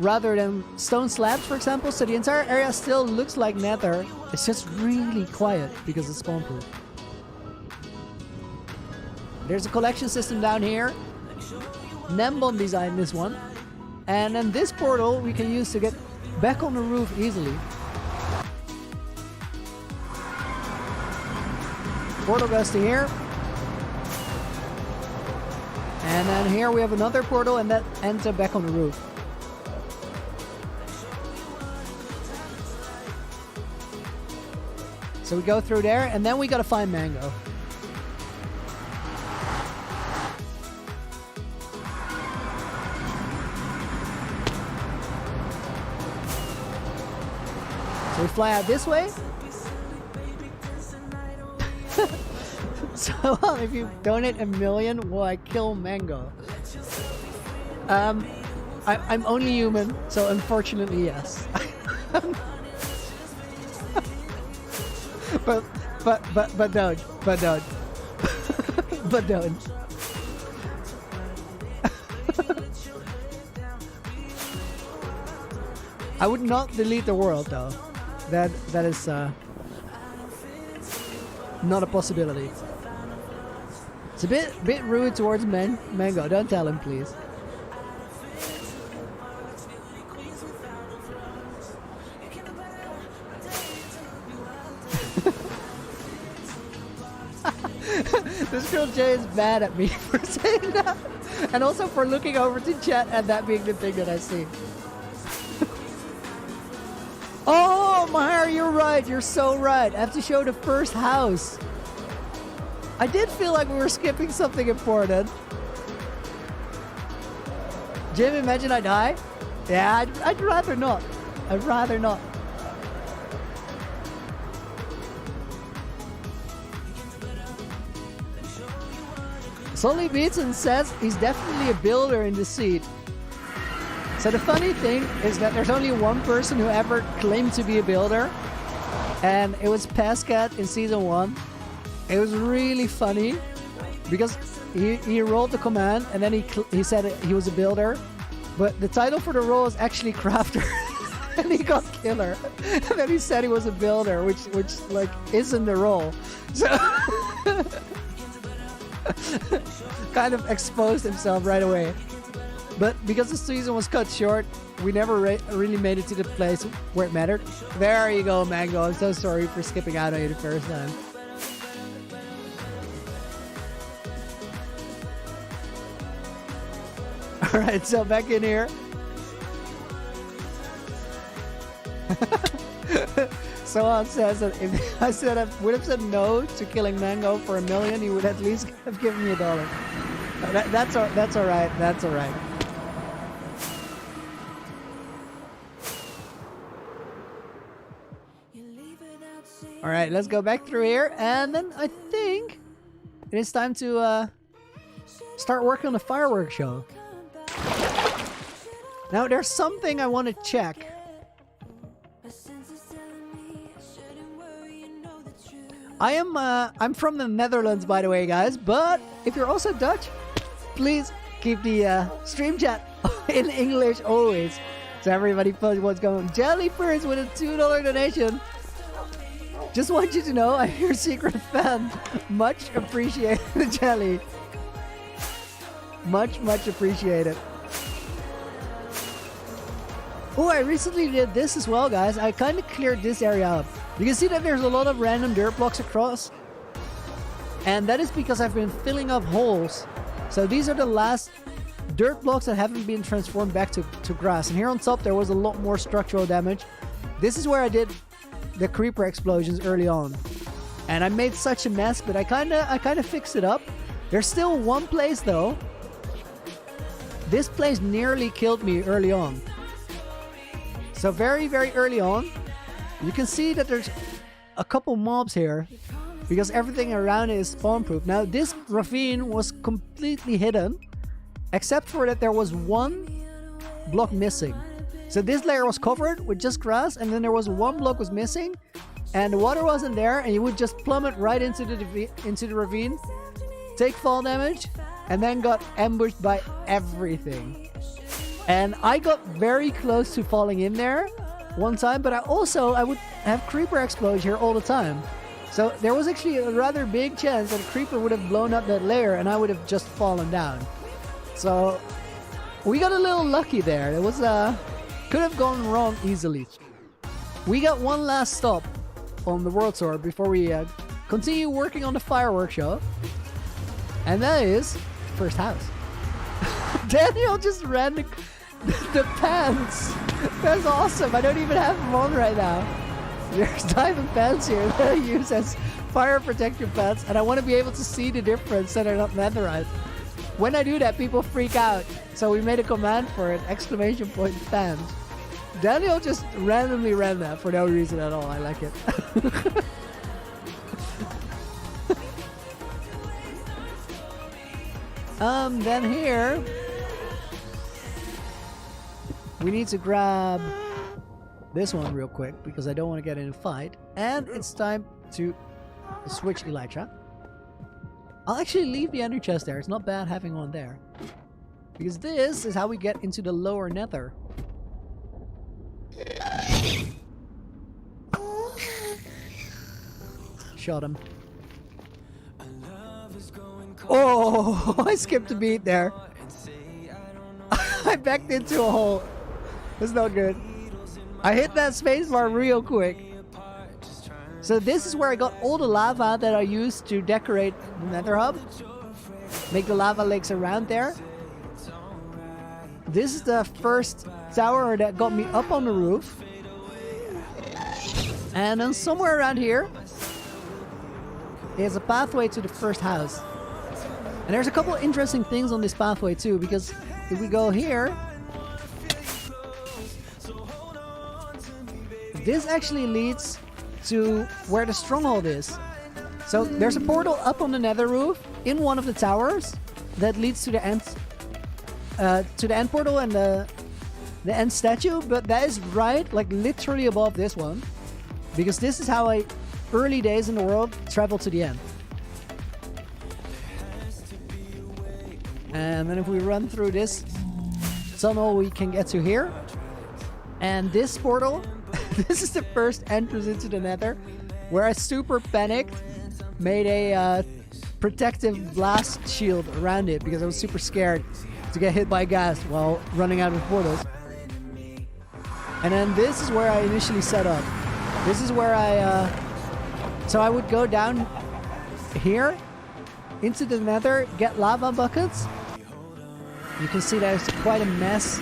rather than stone slabs, for example, so the entire area still looks like nether. It's just really quiet because it's spawn-proof. There's a collection system down here. Nembon designed this one. And then this portal we can use to get back on the roof easily. Portal goes to here. And then here we have another portal and that ends up back on the roof. So we go through there and then we gotta find Mango. So we fly out this way. So if you donate $1 million, will I kill Mango? I'm only human, so unfortunately yes. but don't. But don't. I would not delete the world though. That is not a possibility. It's a bit rude towards Mango. Don't tell him, please. This girl Jay is mad at me for saying that, and also for looking over to chat and that being the thing that I see. Oh, Oh, Mahar, you're right. You're so right. I have to show the first house. I did feel like we were skipping something important. Jim, imagine I die? Yeah, I'd rather not. I'd rather not. Sully Beatson says he's definitely a builder in the seat. So the funny thing is that there's only one person who ever claimed to be a builder, and it was Pascat in season 1. It was really funny because he rolled the command and then he said he was a builder, but the title for the role is actually crafter. And he got killer, and then he said he was a builder, which like isn't the role. So kind of exposed himself right away. But because the season was cut short, we never really made it to the place where it mattered. There you go, Mango. I'm so sorry for skipping out on you the first time. Alright, so back in here. Someone says that if I would have said no to killing Mango for $1 million, he would at least have given me $1. That's alright. That's alright. Alright, let's go back through here, and then I think it is time to start working on the fireworks show. Now, there's something I want to check. I'm from the Netherlands, by the way, guys, but if you're also Dutch, please keep the stream chat in English always, so everybody knows what's going on. Jellyfirst with a $2 donation. Just want you to know I'm your secret fan. Much appreciated, Jelly. Much appreciated. Oh, I recently did this as well, guys. I kind of cleared this area up. You can see that there's a lot of random dirt blocks across. And that is because I've been filling up holes. So these are the last dirt blocks that haven't been transformed back to grass. And here on top, there was a lot more structural damage. This is where I did the creeper explosions early on. And I made such a mess, but I kind of fixed it up. There's still one place, though. This place nearly killed me early on. So very early on, you can see that there's a couple mobs here because everything around it is spawn proof. Now this ravine was completely hidden except for that there was one block missing. So this layer was covered with just grass, and then there was one block was missing, and the water wasn't there, and you would just plummet right into the ravine, take fall damage, and then got ambushed by everything. And I got very close to falling in there one time, but I would have creeper explosion here all the time. So there was actually a rather big chance that a creeper would have blown up that layer and I would have just fallen down. So we got a little lucky there. It was could have gone wrong easily. We got one last stop on the world tour before we continue working on the fireworks show, and that is first house. Daniel just ran the pants. That's awesome. I don't even have them on right now. There's diamond pants here that I use as fire protector pants, and I want to be able to see the difference so they're not netherite. When I do that, people freak out. So we made a command for it, exclamation point pants. Daniel just randomly ran that for no reason at all. I like it. Then here we need to grab this one real quick because I don't want to get in a fight. And it's time to switch Elytra. I'll actually leave the ender chest there. It's not bad having one there, because this is how we get into the lower nether. Shot him. Oh, I skipped a beat there. I backed into a hole. That's not good. I hit that spacebar real quick. So this is where I got all the lava that I used to decorate the nether hub. Make the lava lakes around there. This is the first tower that got me up on the roof. And then somewhere around here is a pathway to the first house. And there's a couple interesting things on this pathway too, because if we go here, this actually leads to where the stronghold is. So there's a portal up on the nether roof in one of the towers that leads to the end portal and the end statue, but that is right, like literally above this one, because this is how I early days in the world travel to the end. And then if we run through this tunnel, we can get to here. And this portal, this is the first entrance into the nether, where I super panicked, made a protective blast shield around it because I was super scared to get hit by gas while running out of portals. And then this is where I initially set up. This is where so I would go down here into the nether, get lava buckets. You can see there's quite a mess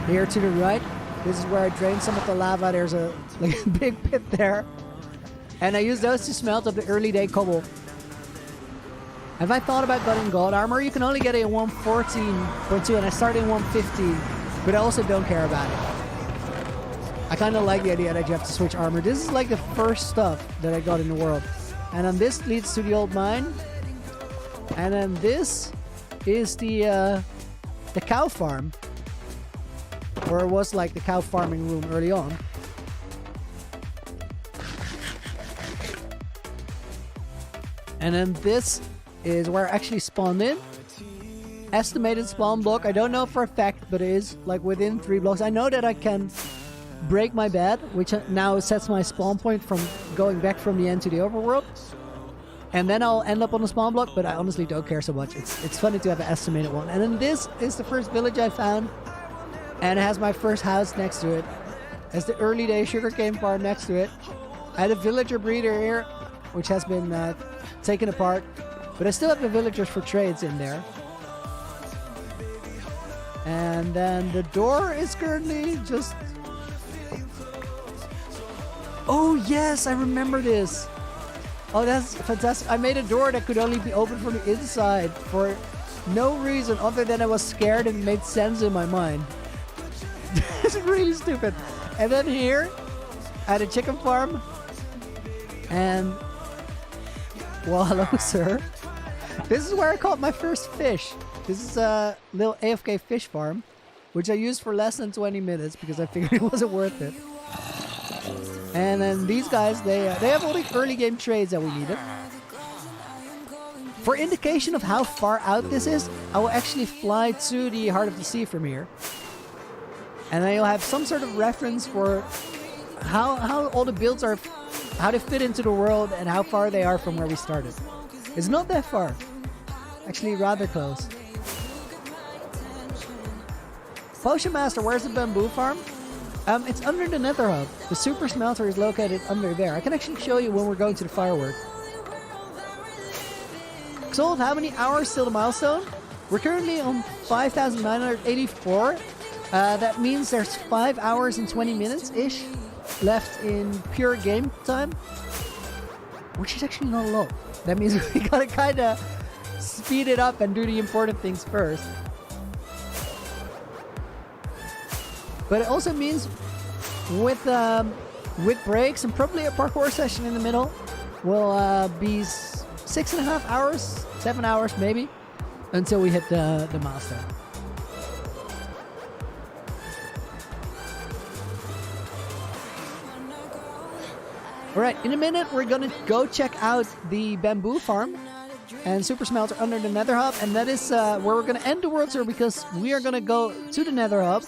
here to the right. This is where I drain some of the lava. There's a big pit there. And I use those to smelt up the early day cobble. Have I thought about getting gold armor? You can only get it in 114.2 and I started in 115, but I also don't care about it. I kind of like the idea that you have to switch armor. This is like the first stuff that I got in the world. And then this leads to the old mine. And then this is the cow farm. Or it was like the cow farming room early on. And then this is where I actually spawned in. Estimated spawn block. I don't know for a fact, but it is like within 3 blocks. I know that I can break my bed, which now sets my spawn point from going back from the end to the overworld. And then I'll end up on the spawn block, but I honestly don't care so much. It's funny to have an estimated one. And then this is the first village I found. And it has my first house next to it. It has the early day sugarcane farm next to it. I had a villager breeder here, which has been taken apart. But I still have the villagers for trades in there. And then the door is currently just... Oh yes, I remember this. Oh, that's fantastic. I made a door that could only be opened from the inside for no reason other than I was scared and it made sense in my mind. It's really stupid. And then here, I had a chicken farm. And... Well, hello, sir. This is where I caught my first fish. This is a little AFK fish farm, which I used for less than 20 minutes because I figured it wasn't worth it. And then these guys, they have all the early game trades that we needed. For indication of how far out this is, I will actually fly to the heart of the sea from here. And then you'll have some sort of reference for how all the builds are, how they fit into the world and how far they are from where we started. It's not that far. Actually, rather close. Potion Master, where's the bamboo farm? It's under the nether hub. The super smelter is located under there. I can actually show you when we're going to the fireworks. Sold, how many hours till the milestone? We're currently on 5,984. That means there's 5 hours and 20 minutes-ish left in pure game time. Which is actually not a lot. That means we gotta kind of speed it up and do the important things first. But it also means with breaks and probably a parkour session in the middle will be 6.5 hours, 7 hours maybe, until we hit the milestone. Alright, in a minute we're gonna go check out the bamboo farm and super smelter under the nether hub, and that is where we're gonna end the world tour because we are gonna go to the nether hub.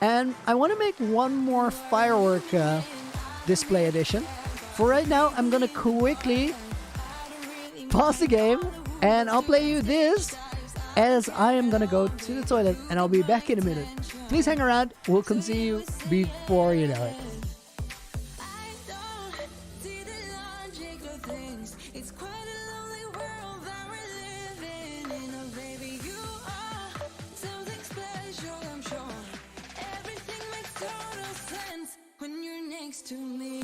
And I want to make one more firework display edition. For right now, I'm going to quickly pause the game and I'll play you this as I am going to go to the toilet and I'll be back in a minute. Please hang around. We'll continue before you know it.
When you're next to me,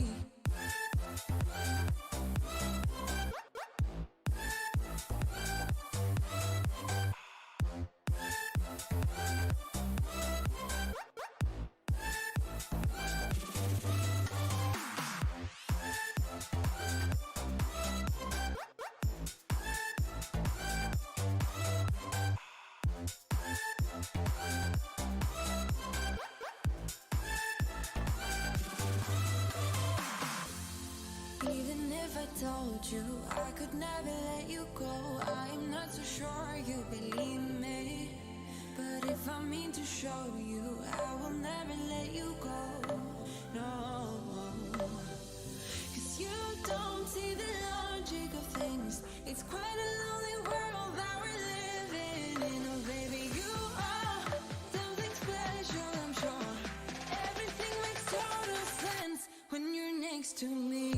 Even if I told you I could never let you go, I'm not so sure you believe me. But if I mean to show you, I will never let you go. No, 'cause you don't see the logic of things. It's quite a lonely world that we're living in. Oh baby, you are something special, I'm sure. Everything makes total sense when you're next to me.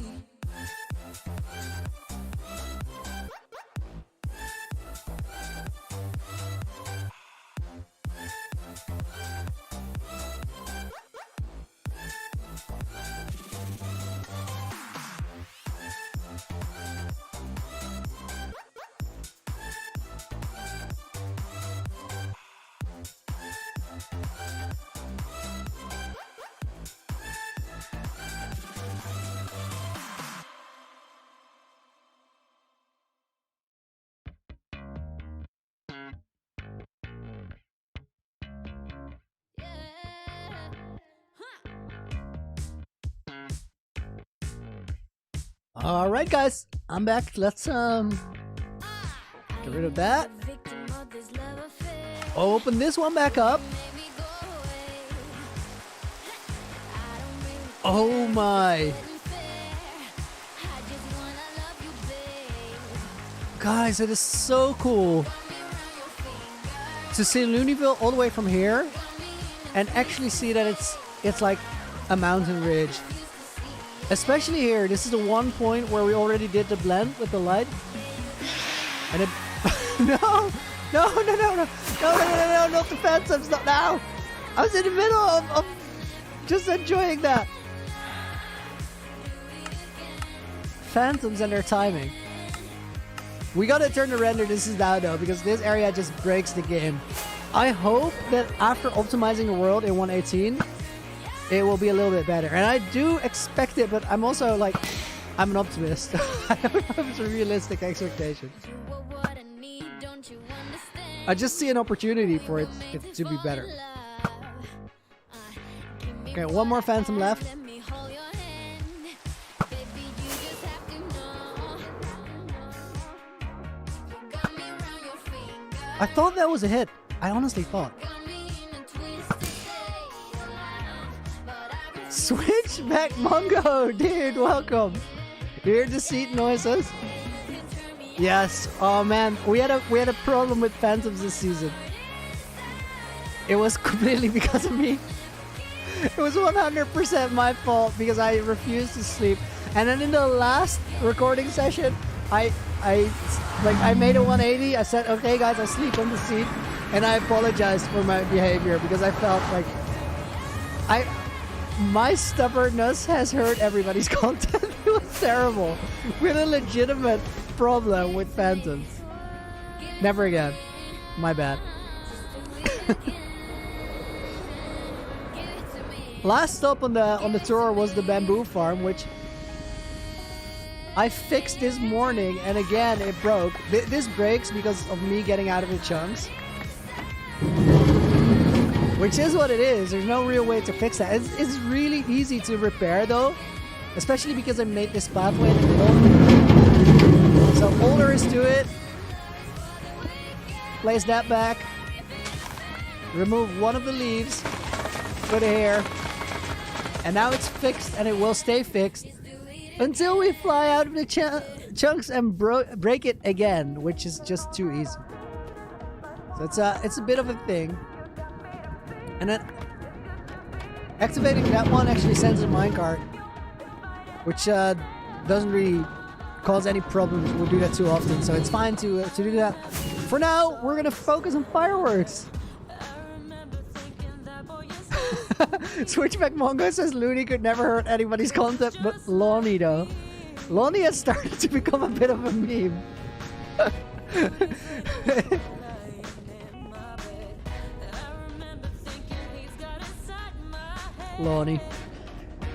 All right, guys, I'm back. Let's get rid of that. Open this one back up. Oh my. Guys, it is so cool to see Loonyville all the way from here and actually see that it's like a mountain ridge. Especially here, this is the one point where we already did the blend with the light. And it... No, not the phantoms, not now! I was in the middle of just enjoying that. Phantoms and their timing. We gotta turn the render distance down though, because this area just breaks the game. I hope that after optimizing the world in 1.18, it will be a little bit better. And I do expect it, but I'm also like, I'm an optimist. I don't have a realistic expectation. I just see an opportunity for it to be better. Okay, one more phantom left. I thought that was a hit. I honestly thought. Switchback Mongo, dude, welcome. You hear the seat noises? Yes. Oh man, we had a problem with phantoms this season. It was completely because of me. It was 100% my fault because I refused to sleep. And then in the last recording session, I made a 180. I said, okay guys, I sleep on the seat, and I apologized for my behavior because I felt like my stubbornness has hurt everybody's content. It was terrible. We had a legitimate problem with phantoms. Never again. My bad. Last stop on the tour was the bamboo farm, which I fixed this morning, and again it broke. This breaks because of me getting out of the chunks. Which is what it is. There's no real way to fix that. It's really easy to repair though, especially because I made this pathway in the middle. So all there is to it, place that back, remove one of the leaves, put it here, and now it's fixed, and it will stay fixed until we fly out of the chunks and break it again, which is just too easy. So it's a bit of a thing. And then activating that one actually sends a minecart, which doesn't really cause any problems. We'll do that too often, so it's fine to do that. For now, we're gonna focus on fireworks. Switchback Mongo says Loony could never hurt anybody's content, but Loony though. Loony has started to become a bit of a meme. Loony.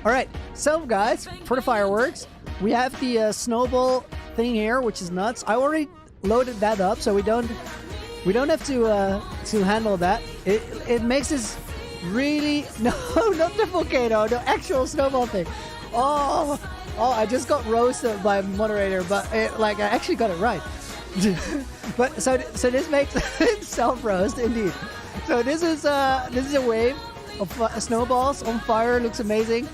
Alright, so guys, for the fireworks, we have the snowball thing here, which is nuts. I already loaded that up, so we don't have to handle that. It makes this really no, not the volcano, the actual snowball thing. Oh, I just got roasted by moderator, but I actually got it right. But so this makes self roast indeed. So this is a wave of snowballs on fire. Looks amazing.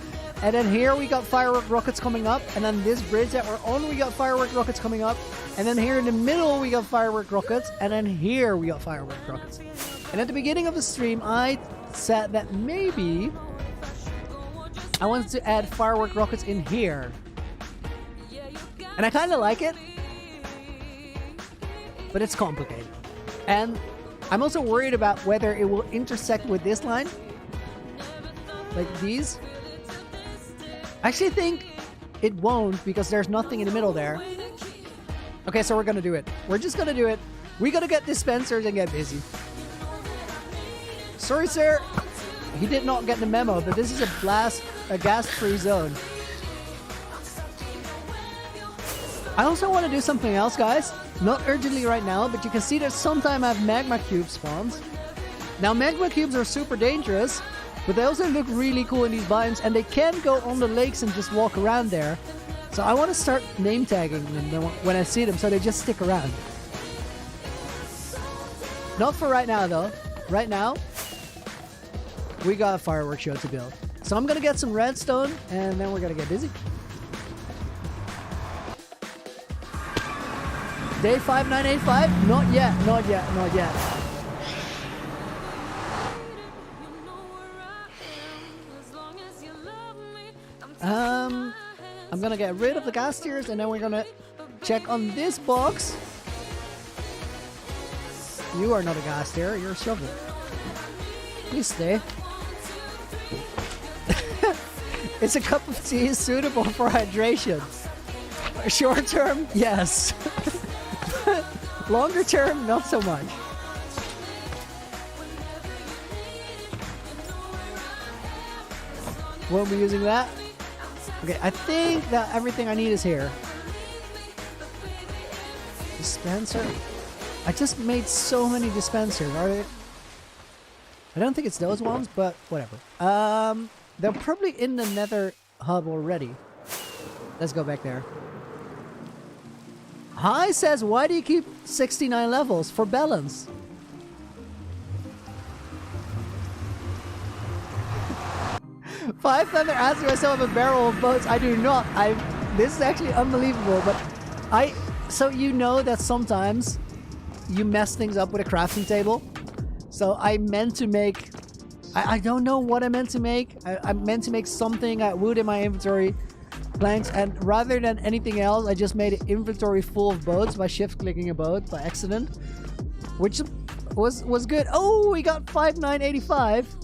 And then here we got firework rockets coming up, and then this bridge that we're on, we got firework rockets coming up, and then here in the middle we got firework rockets, and then here we got firework rockets. And at the beginning of the stream, I said that maybe I wanted to add firework rockets in here, and I kind of like it, but it's complicated, and I'm also worried about whether it will intersect with this line, like these. I actually think it won't because there's nothing in the middle there. Okay, so we're gonna do it. We're just gonna do it. We gotta get dispensers and get busy. Sorry, sir. He did not get the memo, but this is a gas-free zone. I also want to do something else, guys. Not urgently right now, but you can see that sometimes I have magma cube spawns. Now, magma cubes are super dangerous, but they also look really cool in these biomes, and they can go on the lakes and just walk around there. So I want to start name tagging them when I see them, so they just stick around. Not for right now, though. Right now, we got a fireworks show to build. So I'm going to get some redstone, and then we're going to get busy. Day 5985? Not yet, not yet, not yet. I'm gonna get rid of the gas tiers, and then we're gonna check on this box. You are not a gas tier, you're a shovel. Please stay. It's a cup of tea suitable for hydration. Short term, yes. Longer term, not so much. Won't be using that. Okay, I think that everything I need is here. Dispenser. I just made so many dispensers. Are they? I don't think it's those ones, but whatever. They're probably in the nether hub already. Let's go back there. Hi says, why do you keep 69 levels? For balance. Five Thunder asks if I still have a barrel of boats. I do not. This is actually unbelievable, but so you know that sometimes you mess things up with a crafting table. So I meant to make, I don't know what I meant to make. I meant to make something. I wood in my inventory, planks, and rather than anything else, I just made an inventory full of boats by shift clicking a boat by accident, which was good. Oh, we got 5985.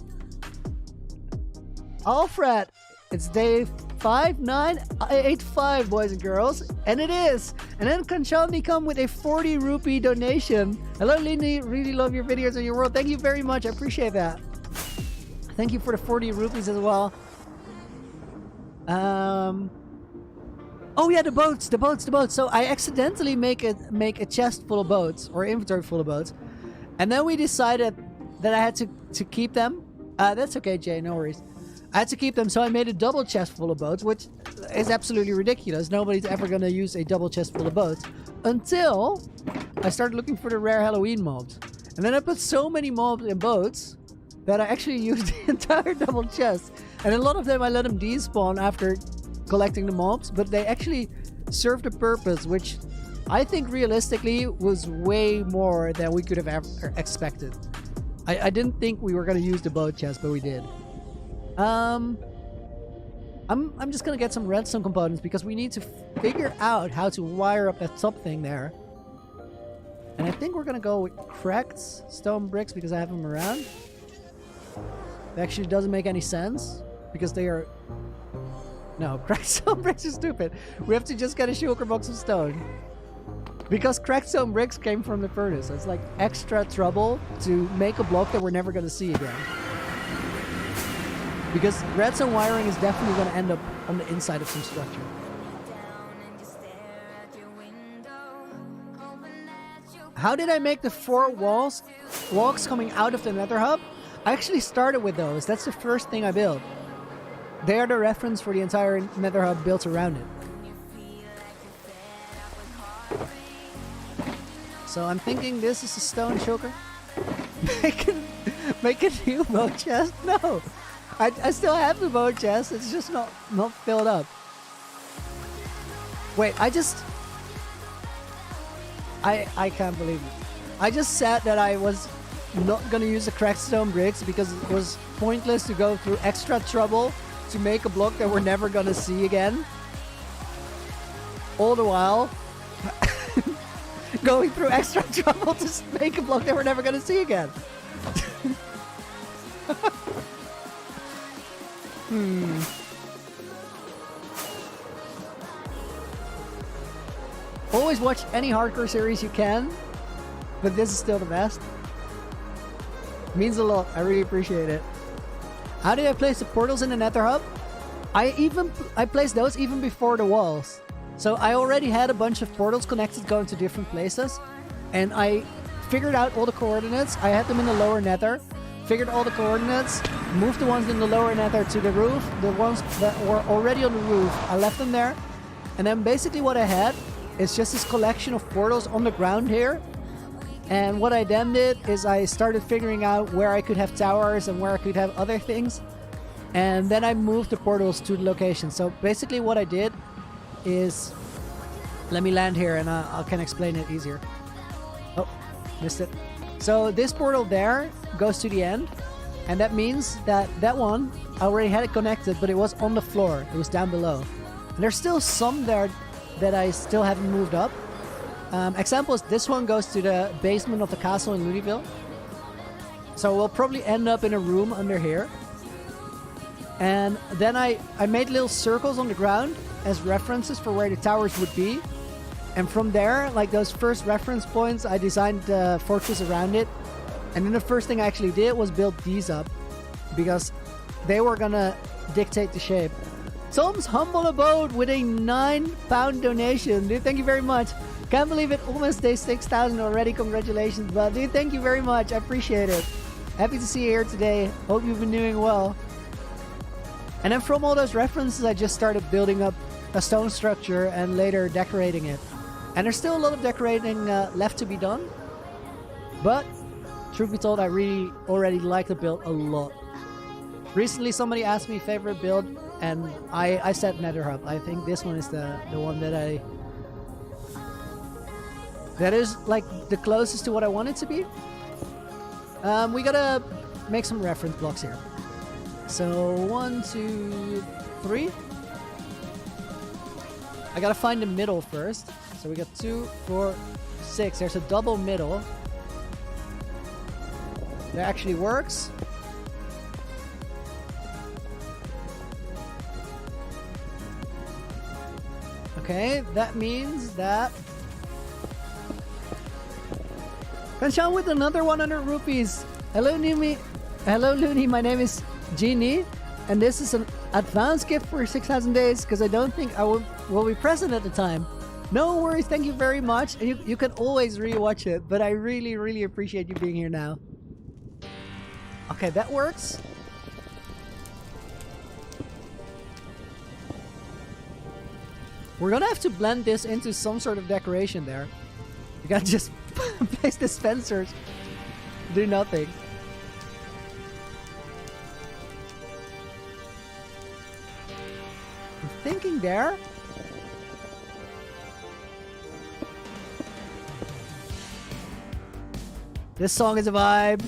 Alfred, it's day 5985, boys and girls, and it is. And then Kanchani come with a 40 rupee donation. Hello, Lindy, really love your videos on your world. Thank you very much, I appreciate that. Thank you for the 40 rupees as well. Oh yeah, the boats. So I accidentally make a chest full of boats, or inventory full of boats, and then we decided that I had to keep them. That's okay, Jay, no worries. I had to keep them, so I made a double chest full of boats, which is absolutely ridiculous. Nobody's ever going to use a double chest full of boats until I started looking for the rare Halloween mobs. And then I put so many mobs in boats that I actually used the entire double chest. And a lot of them I let them despawn after collecting the mobs, but they actually served a purpose, which I think realistically was way more than we could have ever expected. I didn't think we were going to use the boat chest, but we did. I'm just gonna get some redstone components because we need to figure out how to wire up that top thing there. And I think we're gonna go with cracked stone bricks because I have them around. It actually doesn't make any sense because they are... No, cracked stone bricks is stupid. We have to just get a shulker box of stone. Because cracked stone bricks came from the furnace. So it's like extra trouble to make a block that we're never going to see again. Because redstone wiring is definitely going to end up on the inside of some structure. How did I make the 4 walks coming out of the nether hub? I actually started with those. That's the first thing I built. They are the reference for the entire nether hub built around it. So I'm thinking this is a stone shulker. Make a new bone chest? No. I still have the bone chest. It's just not filled up. Wait, I can't believe it. I just said that I was not going to use the cracked stone bricks because it was pointless to go through extra trouble to make a block that we're never going to see again. All the while going through extra trouble to make a block that we're never going to see again. Always watch any hardcore series you can, but this is still the best. Means a lot. I really appreciate it. How did I place the portals in the nether hub? I placed those even before the walls. So I already had a bunch of portals connected going to different places, and I figured out all the coordinates. I had them in the lower nether, figured all the coordinates, moved the ones in the lower nether to the roof. The ones that were already on the roof, I left them there. And then basically what I had is just this collection of portals on the ground here. And what I then did is I started figuring out where I could have towers and where I could have other things. And then I moved the portals to the location. So basically what I did is... Let me land here and I can explain it easier. Oh, missed it. So this portal there goes to the end. And that means that that one, I already had it connected, but it was on the floor. It was down below. And there's still some there that I still haven't moved up. Example is this one goes to the basement of the castle in Loonyville. So we'll probably end up in a room under here. And then I made little circles on the ground as references for where the towers would be. And from there, like those first reference points, I designed the fortress around it. And then the first thing I actually did was build these up, because they were gonna dictate the shape. Tom's Humble Abode with a £9 donation. Dude, thank you very much. Can't believe it, almost day 6,000 already. Congratulations, bud. Dude, thank you very much. I appreciate it. Happy to see you here today. Hope you've been doing well. And then from all those references, I just started building up a stone structure and later decorating it. And there's still a lot of decorating left to be done. But, truth be told, I really already like the build a lot. Recently, somebody asked me favorite build, and I said Nether Hub. I think this one is the one that that is like the closest to what I want it to be. We gotta make some reference blocks here. So 1, 2, 3. I gotta find the middle first. So we got 2, 4, 6. There's a double middle. That actually works. Okay, that means that... Kanchan with another 100 rupees. Hello, Loony. Hello, Loony. My name is Genie, and this is an advance gift for 6,000 days because I don't think I will be present at the time. No worries. Thank you very much. And you can always rewatch it, but I really, really appreciate you being here now. Okay, that works. We're gonna have to blend this into some sort of decoration there. You gotta just place dispensers. Do nothing. I'm thinking there. This song is a vibe.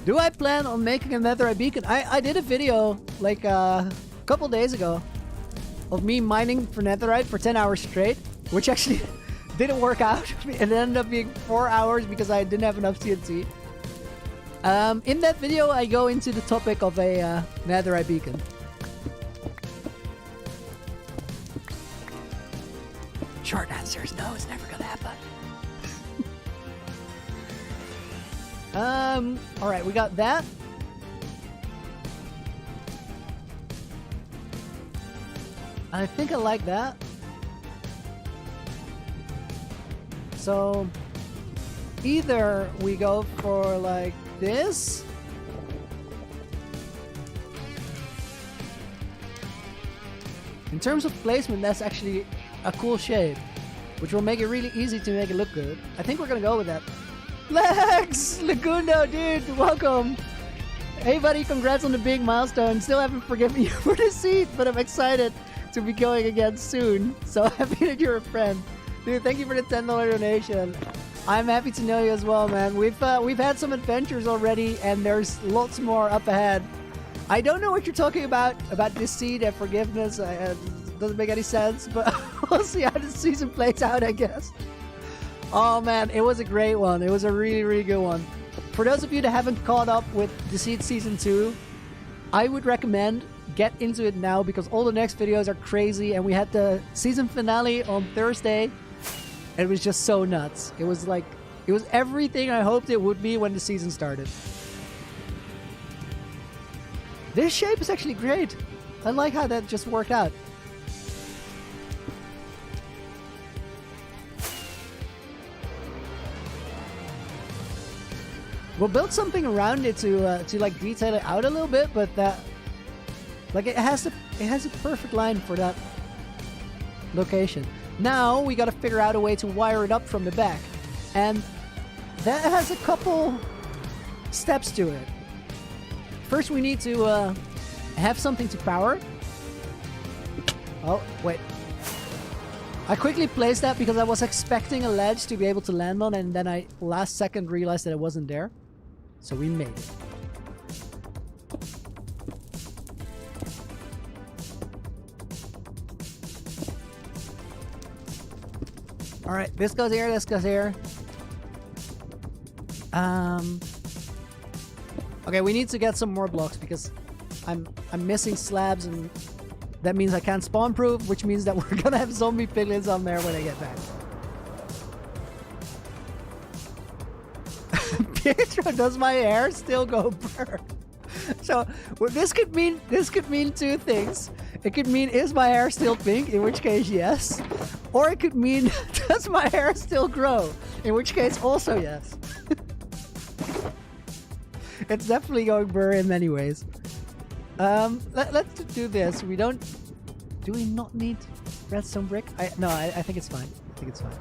Do I plan on making a netherite beacon? I did a video like a couple days ago of me mining for netherite for 10 hours straight, which actually didn't work out. It ended up being 4 hours because I didn't have enough TNT. In that video, I go into the topic of a netherite beacon. Short answer is no, it's never gonna happen. Alright, we got that. I think I like that. So either we go for like this. In terms of placement, that's actually a cool shape, which will make it really easy to make it look good. I think we're gonna go with that. Lex! Lagundo, dude, welcome! Hey buddy, congrats on the big milestone. Still haven't forgiven you for the seat, but I'm excited to be going again soon. So happy that you're a friend. Dude, thank you for the $10 donation. I'm happy to know you as well, man. We've had some adventures already, and there's lots more up ahead. I don't know what you're talking about deceit and forgiveness. Doesn't make any sense, but we'll see how the season plays out, I guess. Oh man, it was a great one. It was a really, really good one. For those of you that haven't caught up with Deceit Season 2, I would recommend get into it now because all the next videos are crazy, and we had the season finale on Thursday. It was just so nuts. It was like, it was everything I hoped it would be when the season started. This shape is actually great. I like how that just worked out. We'll build something around it to like detail it out a little bit, but that, like, it has a perfect line for that location. Now we got to figure out a way to wire it up from the back, and that has a couple steps to it. First, we need to have something to power. Oh wait, I quickly placed that because I was expecting a ledge to be able to land on, and then I last second realized that it wasn't there. So we made it. All right, this goes here, this goes here. Okay, we need to get some more blocks because I'm missing slabs, and that means I can't spawn proof, which means that we're gonna have zombie piglins on there when I get back. Pietro, does my hair still go burr? So well, this could mean two things. It could mean, is my hair still pink? In which case, yes. Or it could mean, does my hair still grow? In which case, also yes. It's definitely going burr in many ways. Let's do this. We don't. Do we not need redstone brick? No, I think it's fine. I think it's fine.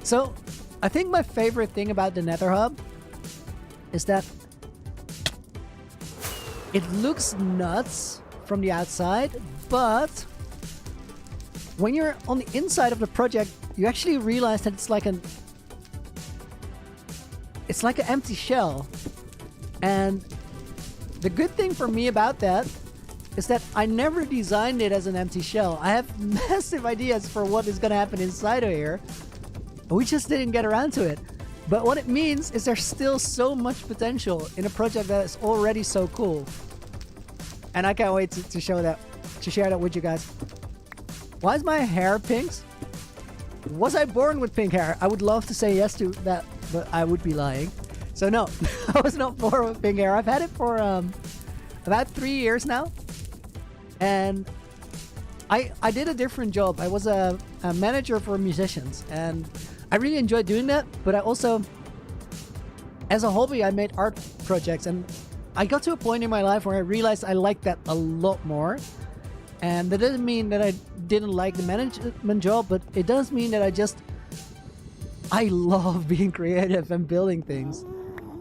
So, I think my favorite thing about the Nether Hub is that it looks nuts from the outside, but when you're on the inside of the project, you actually realize that it's like an empty shell. And the good thing for me about that is that I never designed it as an empty shell. I have massive ideas for what is going to happen inside of here. We just didn't get around to it. But what it means is there's still so much potential in a project that is already so cool. And I can't wait to share that with you guys. Why is my hair pink? Was I born with pink hair? I would love to say yes to that, but I would be lying. So no, I was not born with pink hair. I've had it for about 3 years now. And I did a different job. I was a manager for musicians, and I really enjoyed doing that. But I also, as a hobby, I made art projects, and I got to a point in my life where I realized I liked that a lot more. And that doesn't mean that I didn't like the management job, but it does mean that I love being creative and building things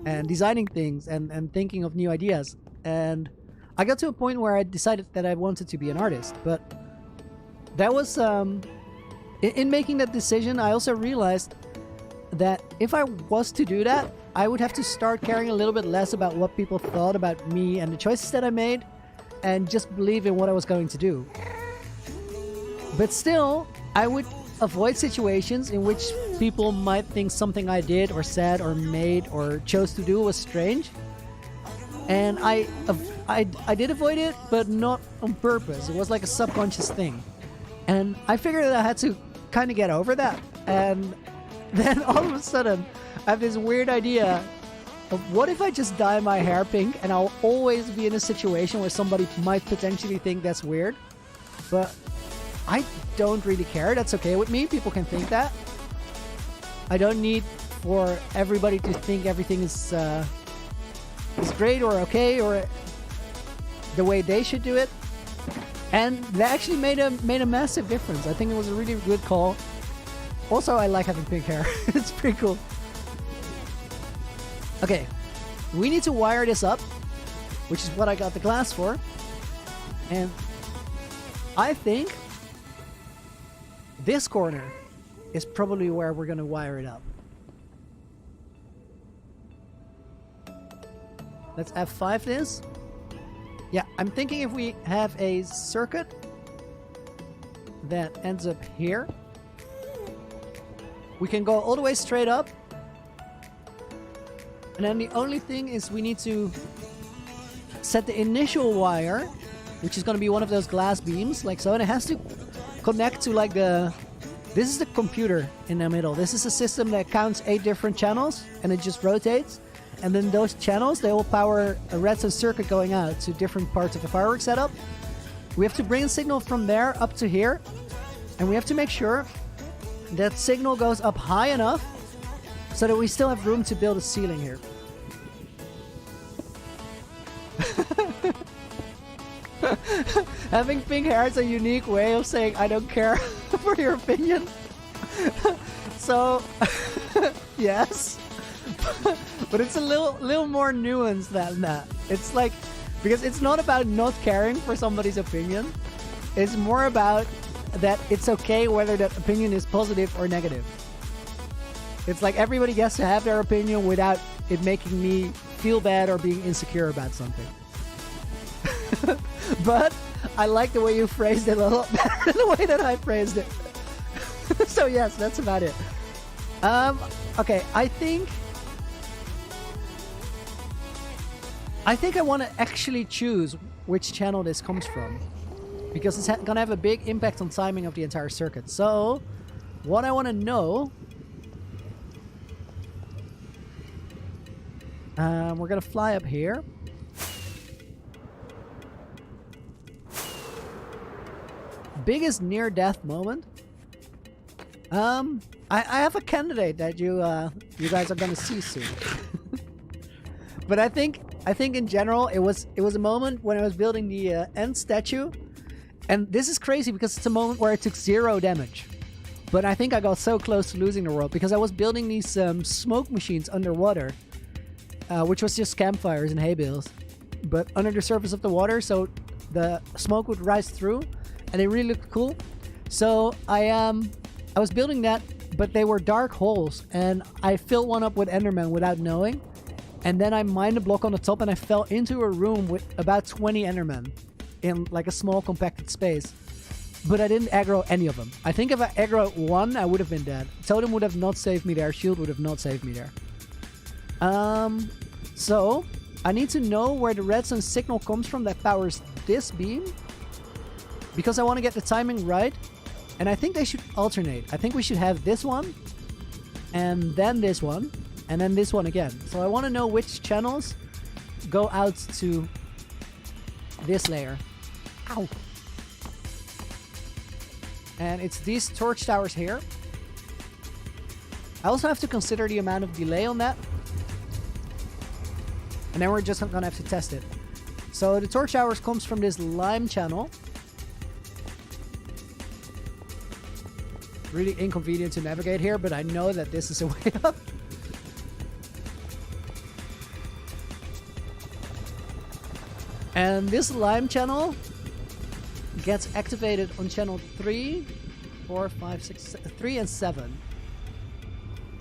and designing things and thinking of new ideas. And I got to a point where I decided that I wanted to be an artist. But that was in making that decision, I also realized that if I was to do that, I would have to start caring a little bit less about what people thought about me and the choices that I made, and just believe in what I was going to do. But still, I would avoid situations in which people might think something I did or said or made or chose to do was strange. And I did avoid it, but not on purpose. It was like a subconscious thing. And I figured that I had to kind of get over that. And then all of a sudden, I have this weird idea of what if I just dye my hair pink and I'll always be in a situation where somebody might potentially think that's weird. But I don't really care. That's okay with me. People can think that. I don't need for everybody to think everything is great or okay or the way they should do it. And that actually made a massive difference. I think it was a really good call. Also, I like having pink hair. It's pretty cool. Okay, we need to wire this up, which is what I got the glass for. And I think this corner is probably where we're going to wire it up. Let's F5 this. Yeah, I'm thinking if we have a circuit that ends up here, we can go all the way straight up. And then the only thing is we need to set the initial wire, which is going to be one of those glass beams, like so. And it has to connect to like this is the computer in the middle. This is a system that counts 8 different channels and it just rotates. And then those channels, they will power a redstone circuit going out to different parts of the fireworks setup. We have to bring a signal from there up to here. And we have to make sure that signal goes up high enough so that we still have room to build a ceiling here. Having pink hair is a unique way of saying I don't care for your opinion. So, yes. But it's a little more nuanced than that. It's like, because it's not about not caring for somebody's opinion. It's more about that it's okay whether that opinion is positive or negative. It's like everybody gets to have their opinion without it making me feel bad or being insecure about something. But I like the way you phrased it a lot better than the way that I phrased it. So yes, that's about it. Okay, I think I want to actually choose which channel this comes from, because it's going to have a big impact on timing of the entire circuit. So what I want to know, we're going to fly up here. Biggest near-death moment. I have a candidate that you guys are going to see soon. But I think in general it was a moment when I was building the end statue, and this is crazy because it's a moment where I took 0 damage. But I think I got so close to losing the world because I was building these smoke machines underwater, which was just campfires and hay bales, but under the surface of the water, so the smoke would rise through, and they really looked cool. So I was building that, but they were dark holes, and I filled one up with Enderman without knowing. And then I mined a block on the top and I fell into a room with about 20 Endermen in like a small compacted space. But I didn't aggro any of them. I think if I aggroed one, I would have been dead. Totem would have not saved me there. Shield would have not saved me there. So I need to know where the redstone signal comes from that powers this beam, because I want to get the timing right. And I think they should alternate. I think we should have this one and then this one. And then this one again. So I want to know which channels go out to this layer. Ow. And it's these torch towers here. I also have to consider the amount of delay on that. And then we're just going to have to test it. So the torch towers comes from this lime channel. Really inconvenient to navigate here, but I know that this is a way up. And this lime channel gets activated on channel 3, 4, 5, 6, 3 and 7.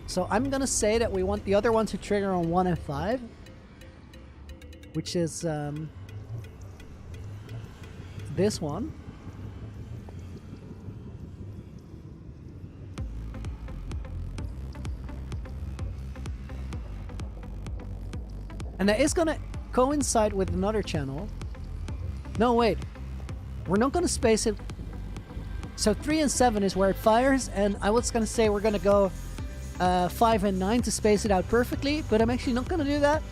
So I'm gonna say that we want the other one to trigger on 1 and 5, which is this one. And that is gonna coincide with another channel. No, wait. We're not gonna space it. So 3 and 7 is where it fires, and I was gonna say we're gonna go 5 and 9 to space it out perfectly, but I'm actually not gonna do that.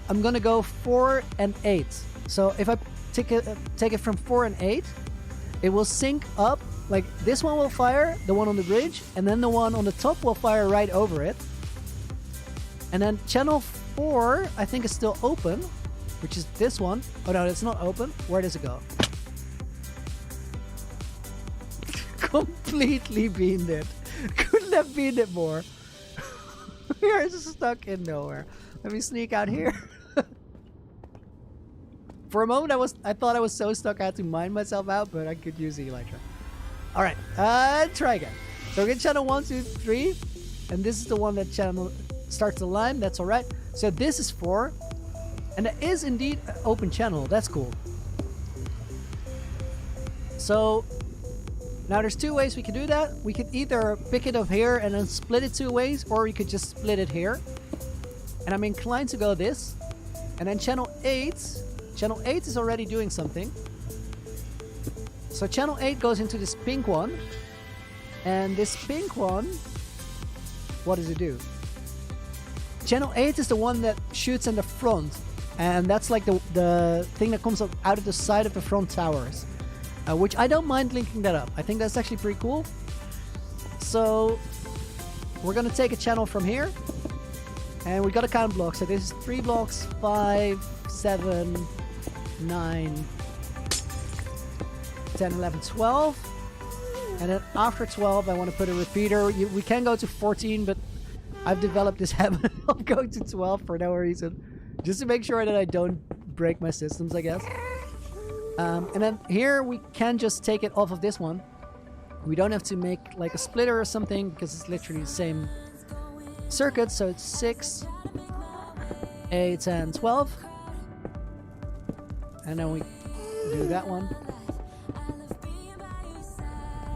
I'm gonna go 4 and 8. So if I take it from 4 and 8, it will sync up. Like this one will fire, the one on the bridge, and then the one on the top will fire right over it. And then channel 4, I think, is still open, which is this one. Oh no, it's not open. Where does it go? Completely beamed it. Couldn't have beamed it more. We are just stuck in nowhere. Let me sneak out here. For a moment, I thought I was so stuck I had to mine myself out, but I could use the elytra. All right, try again. So we get channel 1, 2, 3, and this is the one that channel starts the line. That's all right. So this is 4, and that is indeed an open channel. That's cool. So now there's 2 ways we can do that. We could either pick it up here and then split it 2 ways, or we could just split it here. And I'm inclined to go this. And then channel 8 is already doing something. So channel 8 goes into this pink one. And this pink one, what does it do? Channel 8 is the one that shoots in the front. And that's like the thing that comes up out of the side of the front towers. Which I don't mind linking that up. I think that's actually pretty cool. So we're going to take a channel from here. And we got to count blocks. So this is 3 blocks, 5, 7, 9, 10, 11, 12. And then after 12, I want to put a repeater. We can go to 14, but I've developed this habit of going to 12 for no reason. Just to make sure that I don't break my systems, I guess. And then here we can just take it off of this one. We don't have to make like a splitter or something because it's literally the same circuit. So it's 6, 8, and 12. And then we do that one.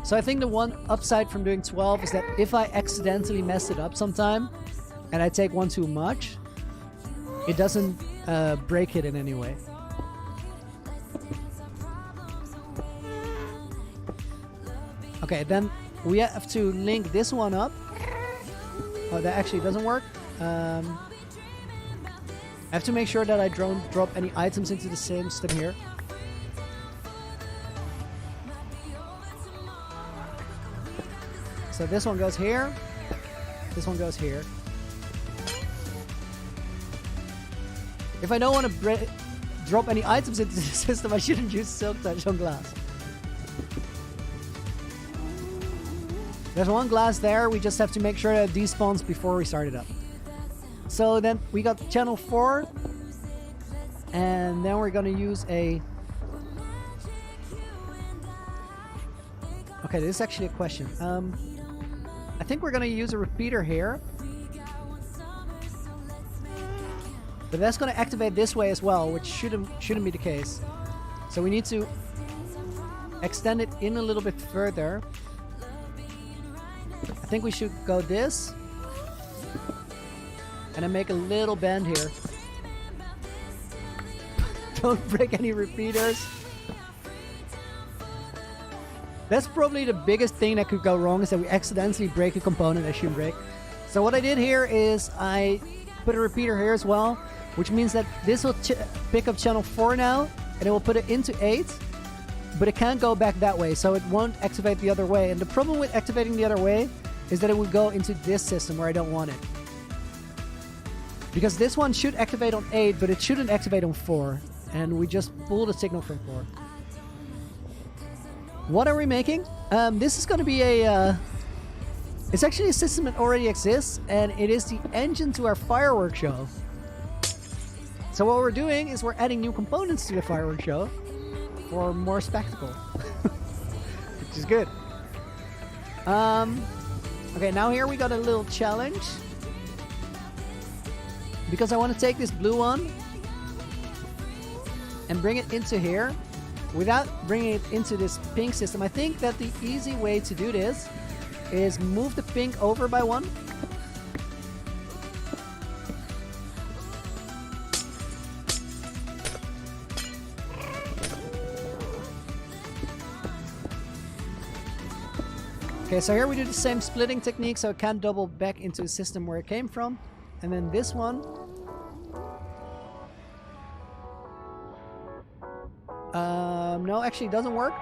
So I think the one upside from doing 12 is that if I accidentally mess it up sometime and I take one too much, it doesn't break it in any way. Okay, then we have to link this one up. Oh, that actually doesn't work. I have to make sure that I don't drop any items into the system here. So this one goes here. This one goes here. If I don't want to drop any items into the system, I shouldn't use Silk Touch on glass. There's one glass there. We just have to make sure that it despawns before we start it up. So then we got channel 4. And then we're going to use a... Okay, this is actually a question. I think we're going to use a repeater here. But that's going to activate this way as well, which shouldn't be the case. So we need to extend it in a little bit further. I think we should go this. And then make a little bend here. Don't break any repeaters. That's probably the biggest thing that could go wrong, is that we accidentally break a component I shouldn't break. So what I did here is I put a repeater here as well, which means that this will pick up channel 4 now, and it will put it into 8, but it can't go back that way, so it won't activate the other way. And the problem with activating the other way is that it would go into this system where I don't want it. Because this one should activate on 8, but it shouldn't activate on 4. And we just pull the signal from 4. What are we making? This is going to be a... it's actually a system that already exists, and it is the engine to our fireworks show. So what we're doing is we're adding new components to the fireworks show for more spectacle. Which is good. Okay, now here we got a little challenge. Because I want to take this blue one and bring it into here without bringing it into this pink system. I think that the easy way to do this is move the pink over by 1. Okay, so here we do the same splitting technique, so it can double back into the system where it came from. And then this one. No, actually it doesn't work.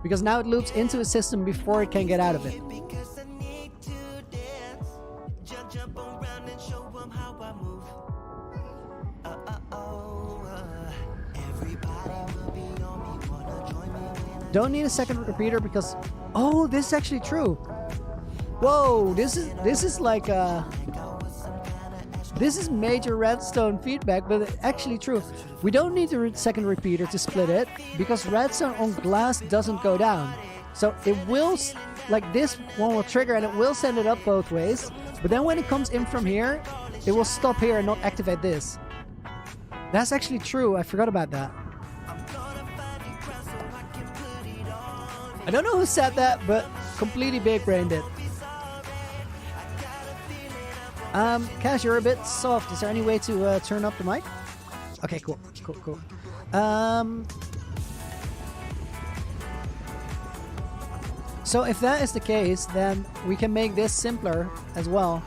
Because now it loops into the system before it can get out of it. Don't need a second repeater because... Oh, this is actually true. Whoa, this is like this is major redstone feedback, but it's actually true. We don't need a second repeater to split it because redstone on glass doesn't go down. So it will, like this one will trigger and it will send it up both ways. But then when it comes in from here, it will stop here and not activate this. That's actually true. I forgot about that. I don't know who said that, but completely big-brained it. Cash, you're a bit soft. Is there any way to turn up the mic? Okay, cool. So if that is the case, then we can make this simpler as well.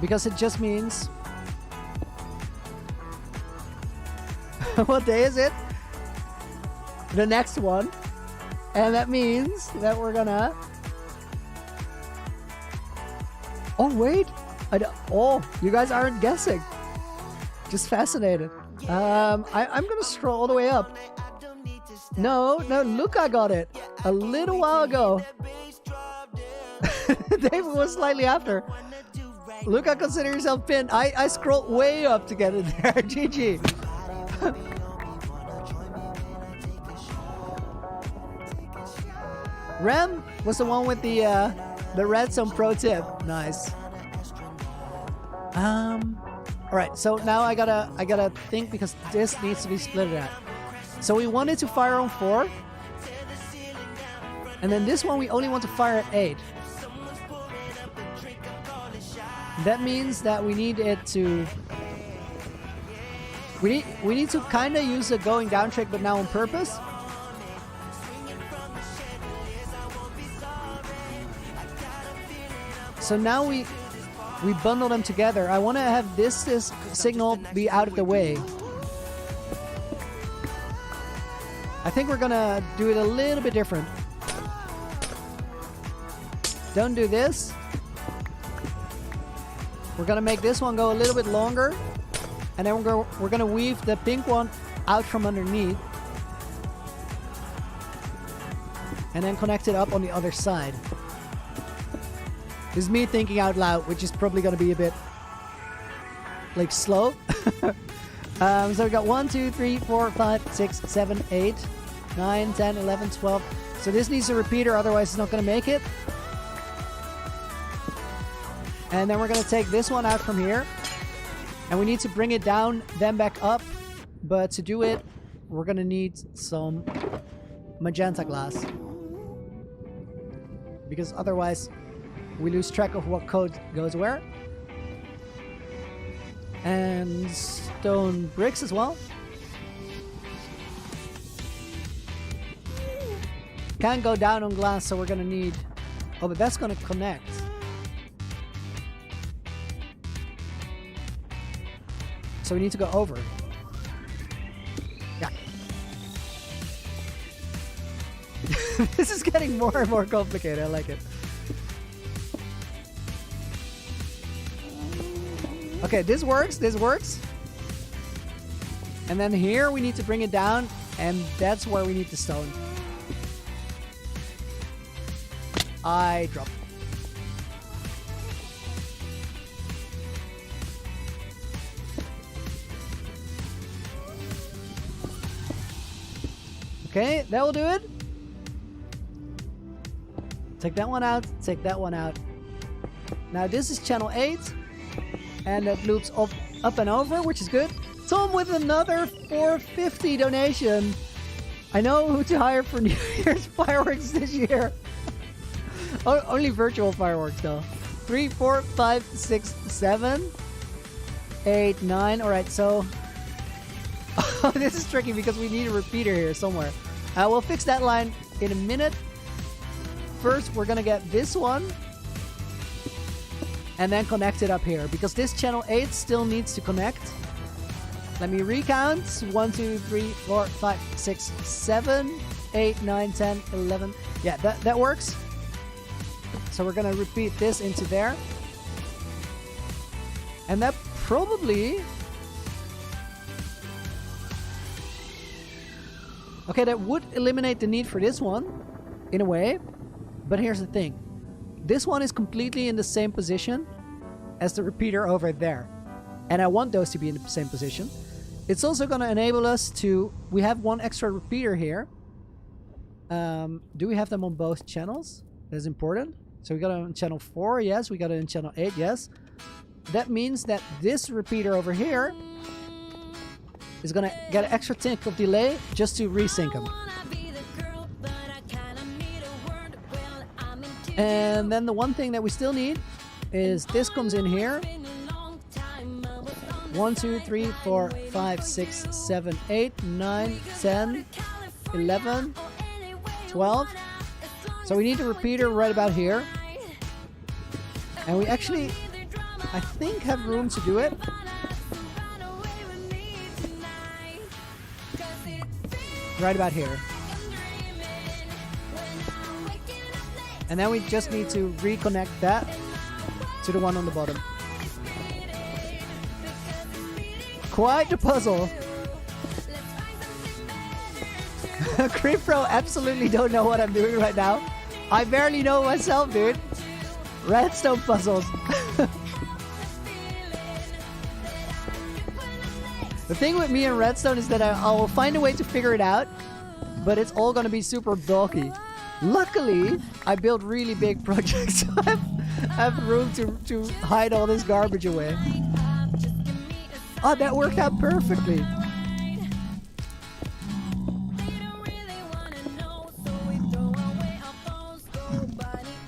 Because it just means... What day is it? The next one. And that means that we're gonna... Oh, wait. Oh, you guys aren't guessing. Just fascinated. I'm gonna scroll all the way up. No, Luca got it a little while ago. David was slightly after. Luca, consider yourself pinned. I scrolled way up to get it there. GG. Rem was the one with the redstone pro tip. Nice. All right. So now I gotta think because this needs to be split at. So we wanted to fire on 4, and then this one we only want to fire at 8. That means that we need it to. We need to kind of use the going down trick, but now on purpose. So now we bundle them together. I want to have this signal be out of the way. I think we're gonna do it a little bit different. Don't do this. We're gonna make this one go a little bit longer, and then we're gonna weave the pink one out from underneath, and then connect it up on the other side. This is me thinking out loud, which is probably going to be a bit like slow. So we got 1, 2, 3, 4, 5, 6, 7, 8, 9, 10, 11, 12. So this needs a repeater, otherwise it's not going to make it. And then we're going to take this one out from here. And we need to bring it down, then back up. But to do it, we're going to need some magenta glass. Because otherwise... we lose track of what code goes where. And stone bricks as well. Can't go down on glass, so we're gonna need... Oh, but that's gonna connect. So we need to go over. Yeah. This is getting more and more complicated. I like it. Okay, this works. And then here we need to bring it down, and that's where we need the stone. I dropped. Okay, that will do it. Take that one out, take that one out. Now this is channel 8. And that loops up and over, which is good. Tom with another 450 donation. I know who to hire for New Year's fireworks this year. Only virtual fireworks though. 3, 4, 5, 6, 7, 8, 9. Alright, so... This is tricky because we need a repeater here somewhere. We'll fix that line in a minute. First, we're gonna get this one and then connect it up here because this channel 8 still needs to connect. Let me recount. 1, 2, 3, 4, 5, 6, 7, 8, 9, 10, 11. Yeah, that works. So we're gonna repeat this into there. And that probably... Okay, that would eliminate the need for this one, in a way. But here's the thing. This one is completely in the same position as the repeater over there. And I want those to be in the same position. It's also going to enable us to... We have one extra repeater here. Do we have them on both channels? That's important. So we got it on channel 4, yes. We got it in channel 8, yes. That means that this repeater over here is going to get an extra tick of delay just to resync them. And then the one thing that we still need is this comes in here. 1, 2, 3, 4, 5, 6, 7, 8, 9, 10, 11, 12. So we need a repeater right about here. And we actually, I think, have room to do it. Right about here. And then we just need to reconnect that to the one on the bottom. Quite a puzzle. Creep Pro absolutely don't know what I'm doing right now. I barely know myself, dude. Redstone puzzles. The thing with me and Redstone is that I will find a way to figure it out, but it's all going to be super bulky. Luckily, I build really big projects, so I have room to hide all this garbage away. Oh, that worked out perfectly.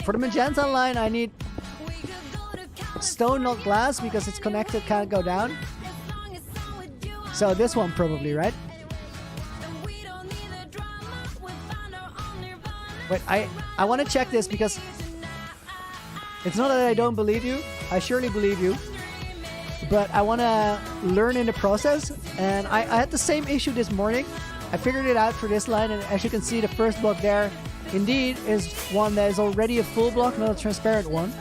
For the magenta line, I need stone, not glass, because it's connected, can't go down. So this one probably, right? Wait, I want to check this because it's not that I don't believe you. I surely believe you. But I want to learn in the process. And I had the same issue this morning. I figured it out for this line. And as you can see, the first block there indeed is one that is already a full block, not a transparent one.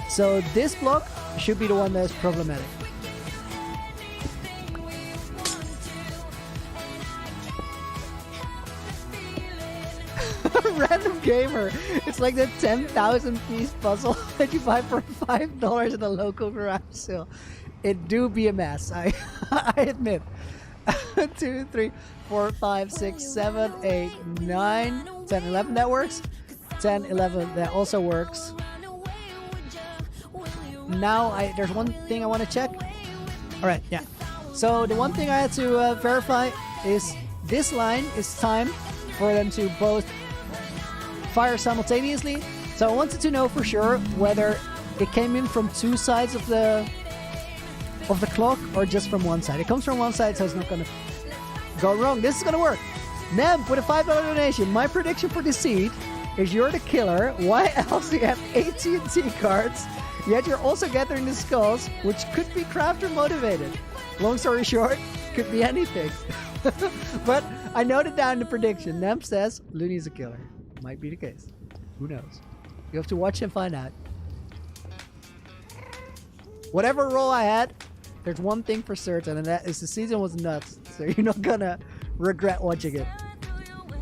So this block should be the one that is problematic. Random gamer. It's like the 10,000 piece puzzle that you buy for $5 at a local garage sale. It do be a mess, I admit. 2, 3, 4, 5, 6, 7, 8, 9, 10, 11. That works. 10, 11. That also works. Now there's one thing I want to check. All right, yeah. So the one thing I had to verify is this line is timed for them to both fire simultaneously. So I wanted to know for sure whether it came in from two sides of the clock or just from one side. It comes from one side, so it's not gonna go wrong. This is gonna work. Neb with a $5 donation. My prediction for this seed is you're the killer. Why else do you have AT&T cards? Yet you're also gathering the skulls, which could be crafter motivated. Long story short, could be anything. But I noted down the prediction. Neb says Loony's a killer. Might be the case. Who knows? You have to watch and find out. Whatever role I had, there's one thing for certain, and that is the season was nuts. So you're not gonna regret watching it.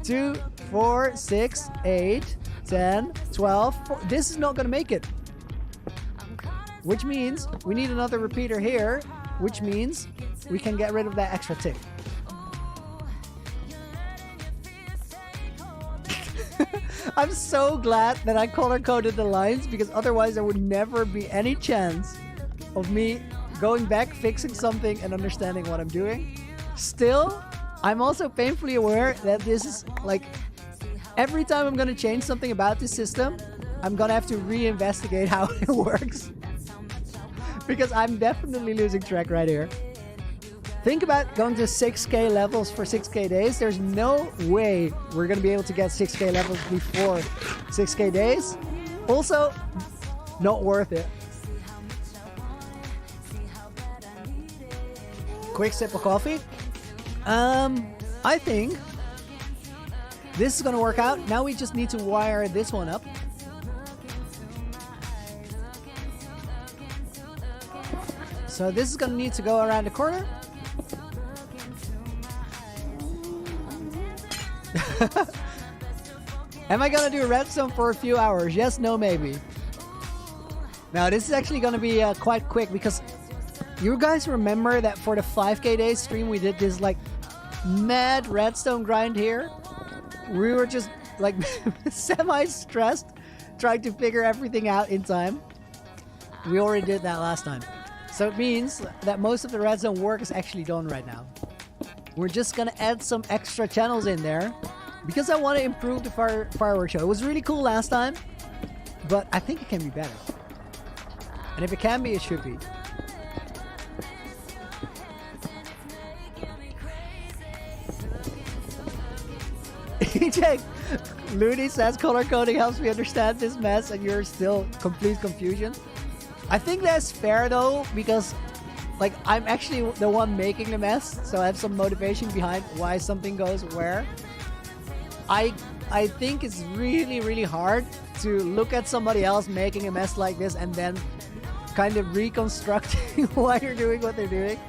2, 4, 6, 8, 10, 12. This is not gonna make it. Which means we need another repeater here, which means we can get rid of that extra tick. I'm so glad that I color-coded the lines, because otherwise there would never be any chance of me going back, fixing something, and understanding what I'm doing. Still, I'm also painfully aware that this is like, every time I'm gonna change something about this system, I'm gonna have to reinvestigate how it works. Because I'm definitely losing track right here. think about going to 6k levels for 6k days. There's no way we're going to be able to get 6k levels before 6k days. Also, not worth it. Quick sip of coffee. I think this is going to work out. Now we just need to wire this one up. So this is going to need to go around the corner. Am I going to do redstone for a few hours? Yes, no, maybe. Now this is actually going to be quite quick because you guys remember that for the 5k days stream we did this like mad redstone grind here. We were just like semi-stressed trying to figure everything out in time. We already did that last time. So it means that most of the redstone work is actually done right now. We're just gonna add some extra channels in there because I want to improve the fireworks show. It was really cool last time, but I think it can be better. And if it can be, it should be. EJ, Loony says color coding helps me understand this mess and you're still complete confusion. I think that's fair though, because like I'm actually the one making the mess, so I have some motivation behind why something goes where. I think it's really hard to look at somebody else making a mess like this and then kind of reconstructing why you're doing what they're doing.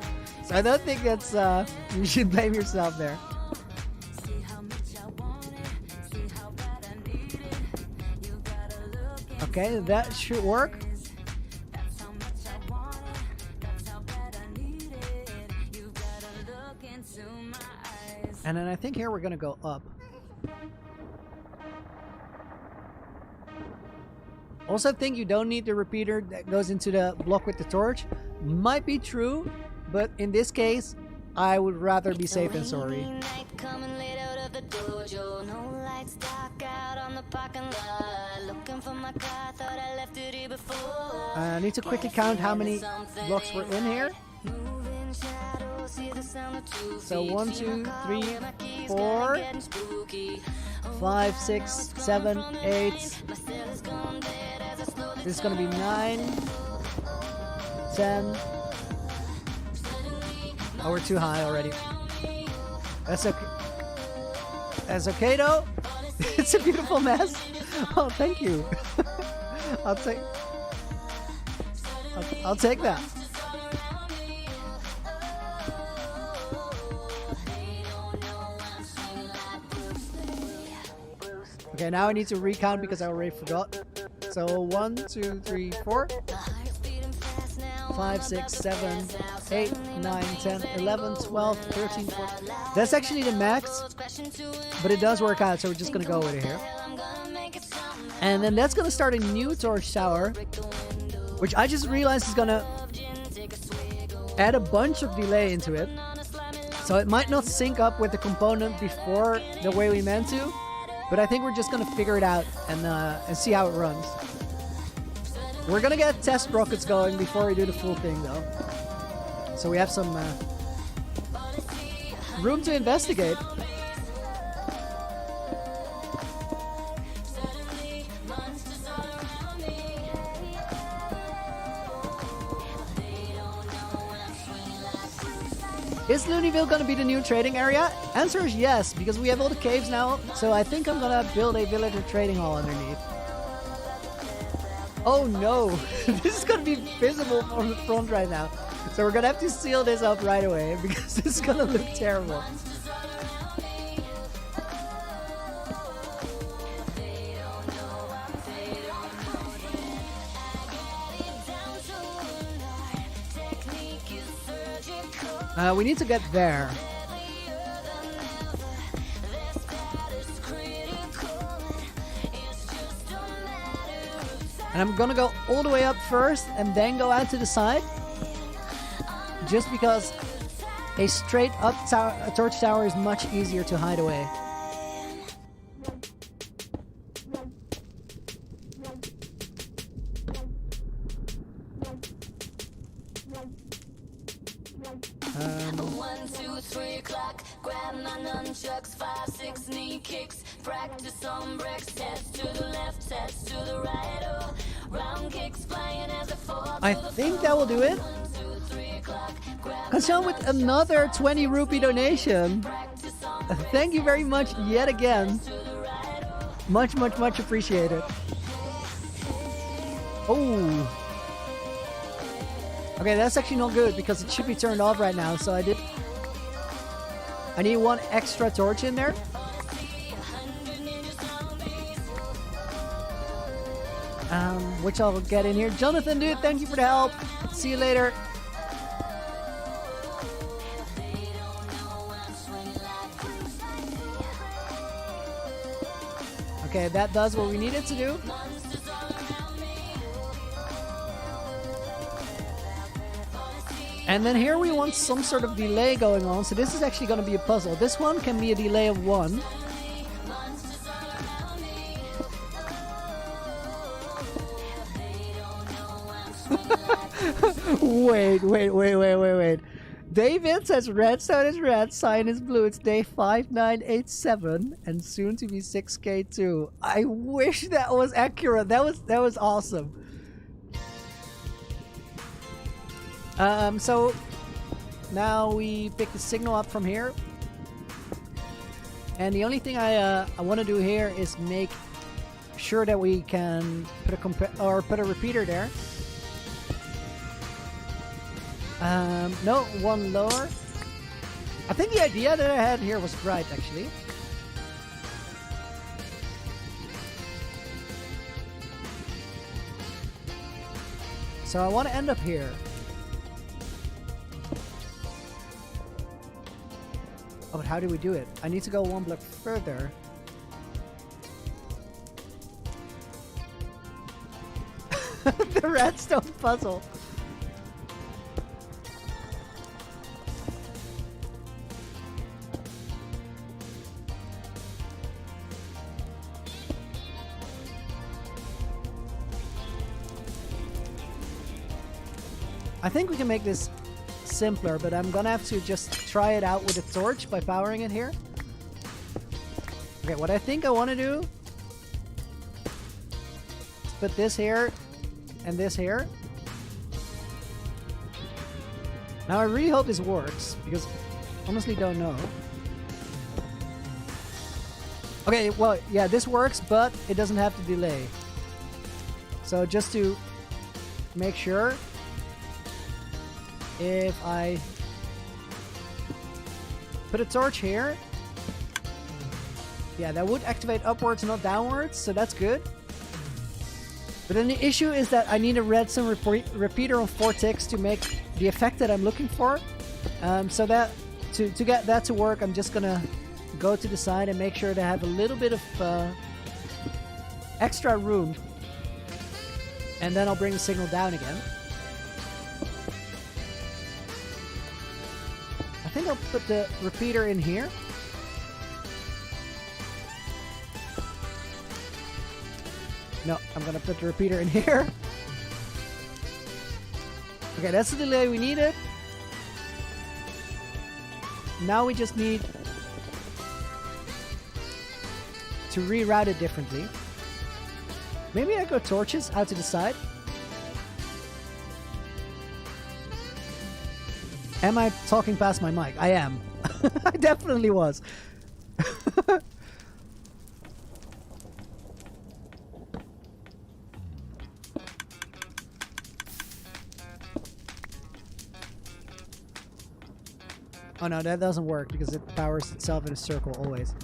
So I don't think that's you should blame yourself there. Okay, that should work. And then I think here we're gonna go up. Also think you don't need the repeater that goes into the block with the torch. Might be true, but in this case, I would rather be safe than sorry. I need to quickly count how many blocks were in here. So 1, 2, 3, 4, 5, 6, 7, 8. This is gonna be 9, 10. Oh, we're too high already. That's okay. That's okay though. It's a beautiful mess. Oh, thank you. I'll take that. Okay, now I need to recount because I already forgot. So 1, 2, 3, 4, 5, 6, 7, 8, 9, 10, 11, 12, 13, 14. That's actually the max, but it does work out, so we're just gonna go with it here. And then that's gonna start a new torch tower, which I just realized is gonna add a bunch of delay into it. So it might not sync up with the component before the way we meant to, but I think we're just gonna figure it out and see how it runs. We're gonna get test rockets going before we do the full thing though. So we have some room to investigate. Is Loonyville gonna be the new trading area? Answer is yes, because we have all the caves now, so I think I'm gonna build a villager trading hall underneath. Oh no, this is gonna be visible from the front right now. So we're gonna have to seal this up right away, because this is gonna look terrible. We need to get there. And I'm gonna go all the way up first and then go out to the side. Just because a straight up torch tower is much easier to hide away.
o'clock. Grab my nunchucks, 5, 6 knee kicks. Practice on bricks, heads to the left, heads to the right. Oh, round kicks flying as I fall.
I think that will do it.
1, 2, 3 o'clock.
Hassan with another 20 rupee donation. Thank you very much yet again. Much, much, much appreciated. Oh. Okay, that's actually not good because it should be turned off right now. So I need one extra torch in there. Which I'll get in here. Jonathan, dude, thank you for the help. See you later. Okay, that does what we needed to do. And then here we want some sort of delay going on. So this is actually going to be a puzzle. This one can be a delay of 1. Wait. David says redstone is red, cyan is blue. It's day 5987 and soon to be 6K2. I wish that was accurate. That was awesome. So now we pick the signal up from here. And the only thing I want to do here is make sure that we can put a repeater there. No, one lower. I think the idea that I had here was right, actually. So I want to end up here. Oh, but how do we do it? I need to go 1 block further. The redstone puzzle. I think we can make this simpler, but I'm gonna have to just try it out with a torch by powering it here. Okay, what I think I want to do is put this here and this here. Now I really hope this works, because I honestly don't know. Okay, well, yeah, this works, but it doesn't have to delay. So just to make sure, if I put a torch here, yeah, that would activate upwards, not downwards, so that's good. But then the issue is that I need a redstone repeater on 4 ticks to make the effect that I'm looking for. So that to get that to work, I'm just gonna go to the side and make sure to have a little bit of extra room, and then I'll bring the signal down again. I think I'll put the repeater in here. No, I'm gonna put the repeater in here. Okay, that's the delay we needed. Now we just need to reroute it differently. Maybe I go torches out to the side. Am I talking past my mic? I am. I definitely was. Oh no, that doesn't work because it powers itself in a circle always.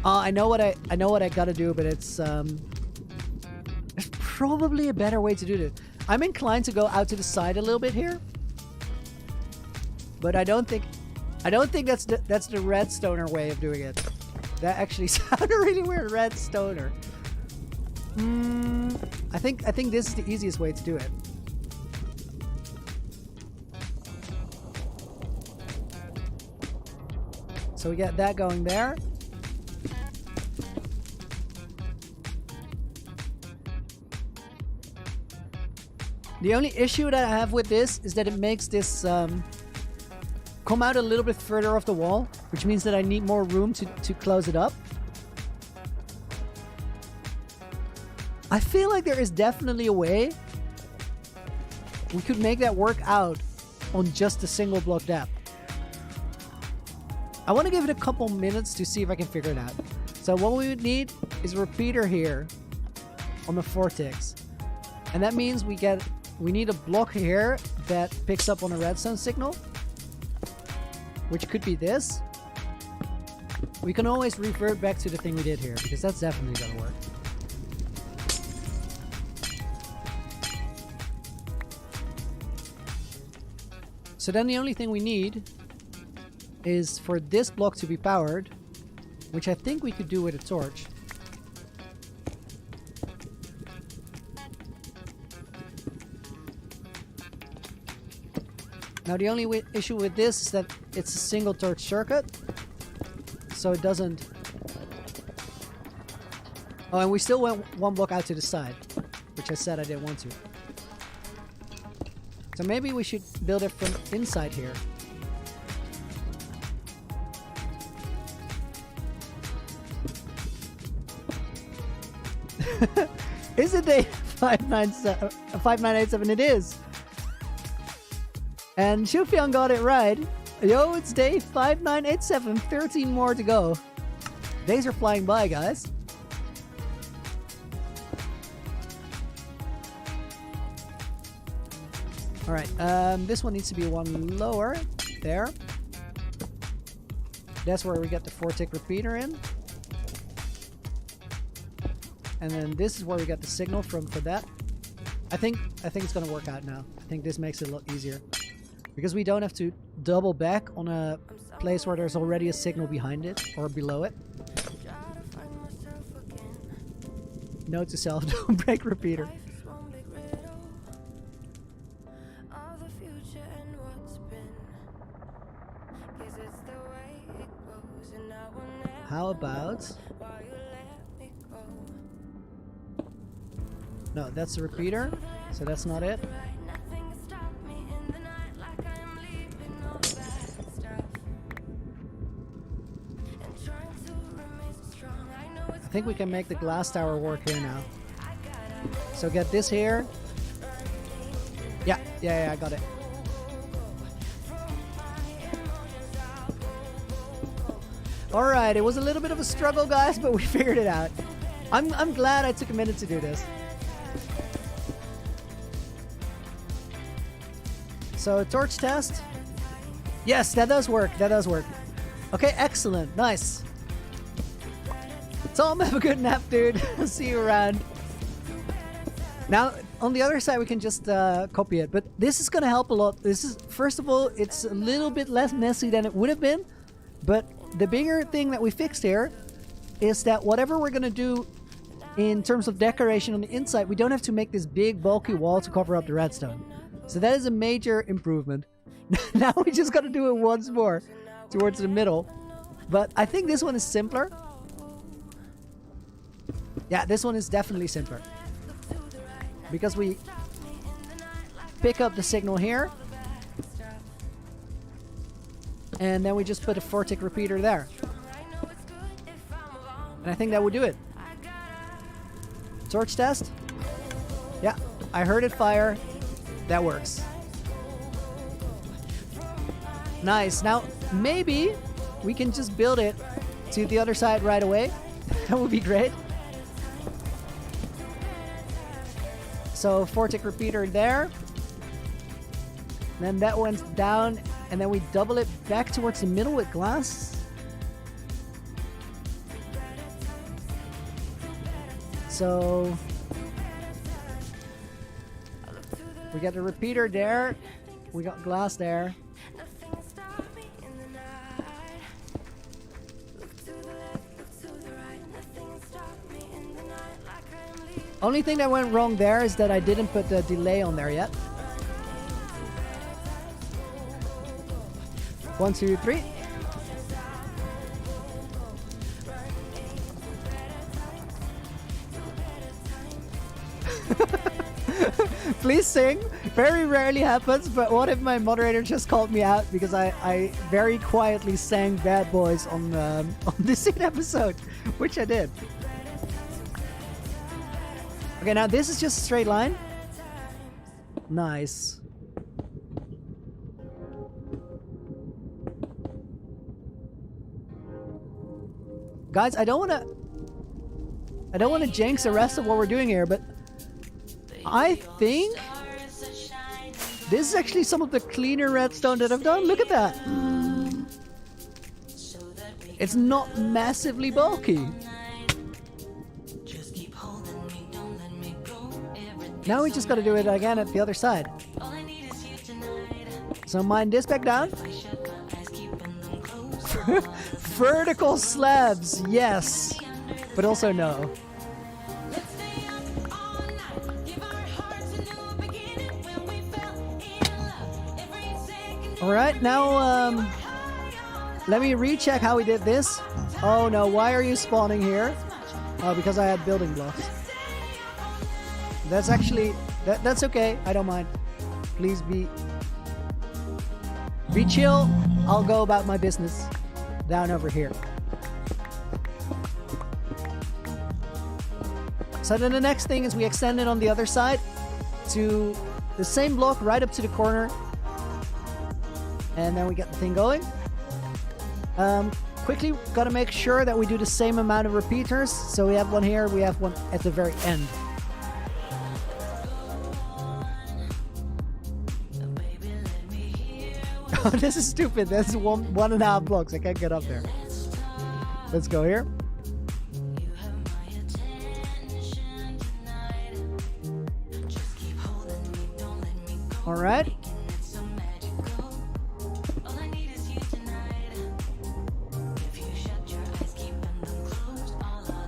I know what I gotta do, but it's there's probably a better way to do this. I'm inclined to go out to the side a little bit here, but I don't think that's the redstoner way of doing it. That actually sounded really weird, redstoner. I think this is the easiest way to do it. So we got that going there. The only issue that I have with this is that it makes this come out a little bit further off the wall, which means that I need more room to close it up. I feel like there is definitely a way we could make that work out on just a single block depth. I want to give it a couple minutes to see if I can figure it out. So what we would need is a repeater here on the vortex. And that means we need a block here that picks up on a redstone signal, which could be this. We can always revert back to the thing we did here, because that's definitely gonna work. So then the only thing we need is for this block to be powered, which I think we could do with a torch. Now the only issue with this is that it's a single torch circuit, so it doesn't... Oh, and we still went one block out to the side, which I said I didn't want to. So maybe we should build it from inside here. Is it day 5987? It is. And Shufion got it right. Yo, it's day 5987. 13 more to go. Days are flying by, guys. Alright, this one needs to be one lower. There. That's where we get the 4-tick repeater in. And then this is where we got the signal for that. I think it's gonna work out now. I think this makes it a lot easier. Because we don't have to double back on a place where there's already a signal behind it or below it. Note to self, don't break repeater. How about... No, that's the repeater, so that's not it. I think we can make the glass tower work here now. So get this here. Yeah, I got it. Alright, it was a little bit of a struggle, guys, but we figured it out. I'm glad I took a minute to do this. So, torch test. Yes, that does work. That does work. Okay, excellent. Nice. Tom, have a good nap, dude. See you around. Now, on the other side, we can just copy it. But this is going to help a lot. This is, first of all, it's a little bit less messy than it would have been. But the bigger thing that we fixed here is that whatever we're going to do in terms of decoration on the inside, we don't have to make this big, bulky wall to cover up the redstone. So that is a major improvement. Now we just got to do it once more towards the middle. But I think this one is simpler. Yeah, this one is definitely simpler. Because we pick up the signal here. And then we just put a 4-tick repeater there. And I think that would do it. Torch test. Yeah, I heard it fire. That works. Nice. Now, maybe we can just build it to the other side right away. That would be great. So, 4-tick repeater there. Then that one's down, and then we double it back towards the middle with glass. So... we got the repeater there. We got glass there. Only thing that went wrong there is that I didn't put the delay on there yet. 1, 2, 3. Please sing. Very rarely happens, but what if my moderator just called me out because I very quietly sang Bad Boys on the scene episode, which I did. Okay, now this is just a straight line. Nice. Guys, I don't want to jinx the rest of what we're doing here, but I think this is actually some of the cleaner redstone that I've done. Look at that. It's not massively bulky. Now we just got to do it again at the other side. So mine this back down. Vertical slabs, yes. But also no. Alright, now let me recheck how we did this. Oh no, why are you spawning here? Oh, because I had building blocks. That's actually, that's okay, I don't mind. Please be chill. I'll go about my business down over here. So then the next thing is we extend it on the other side to the same block right up to the corner. And then we get the thing going. Quickly, gotta make sure that we do the same amount of repeaters. So we have one here, we have one at the very end. Oh, this is stupid. That's one and a half blocks. I can't get up there. Let's go here. All right.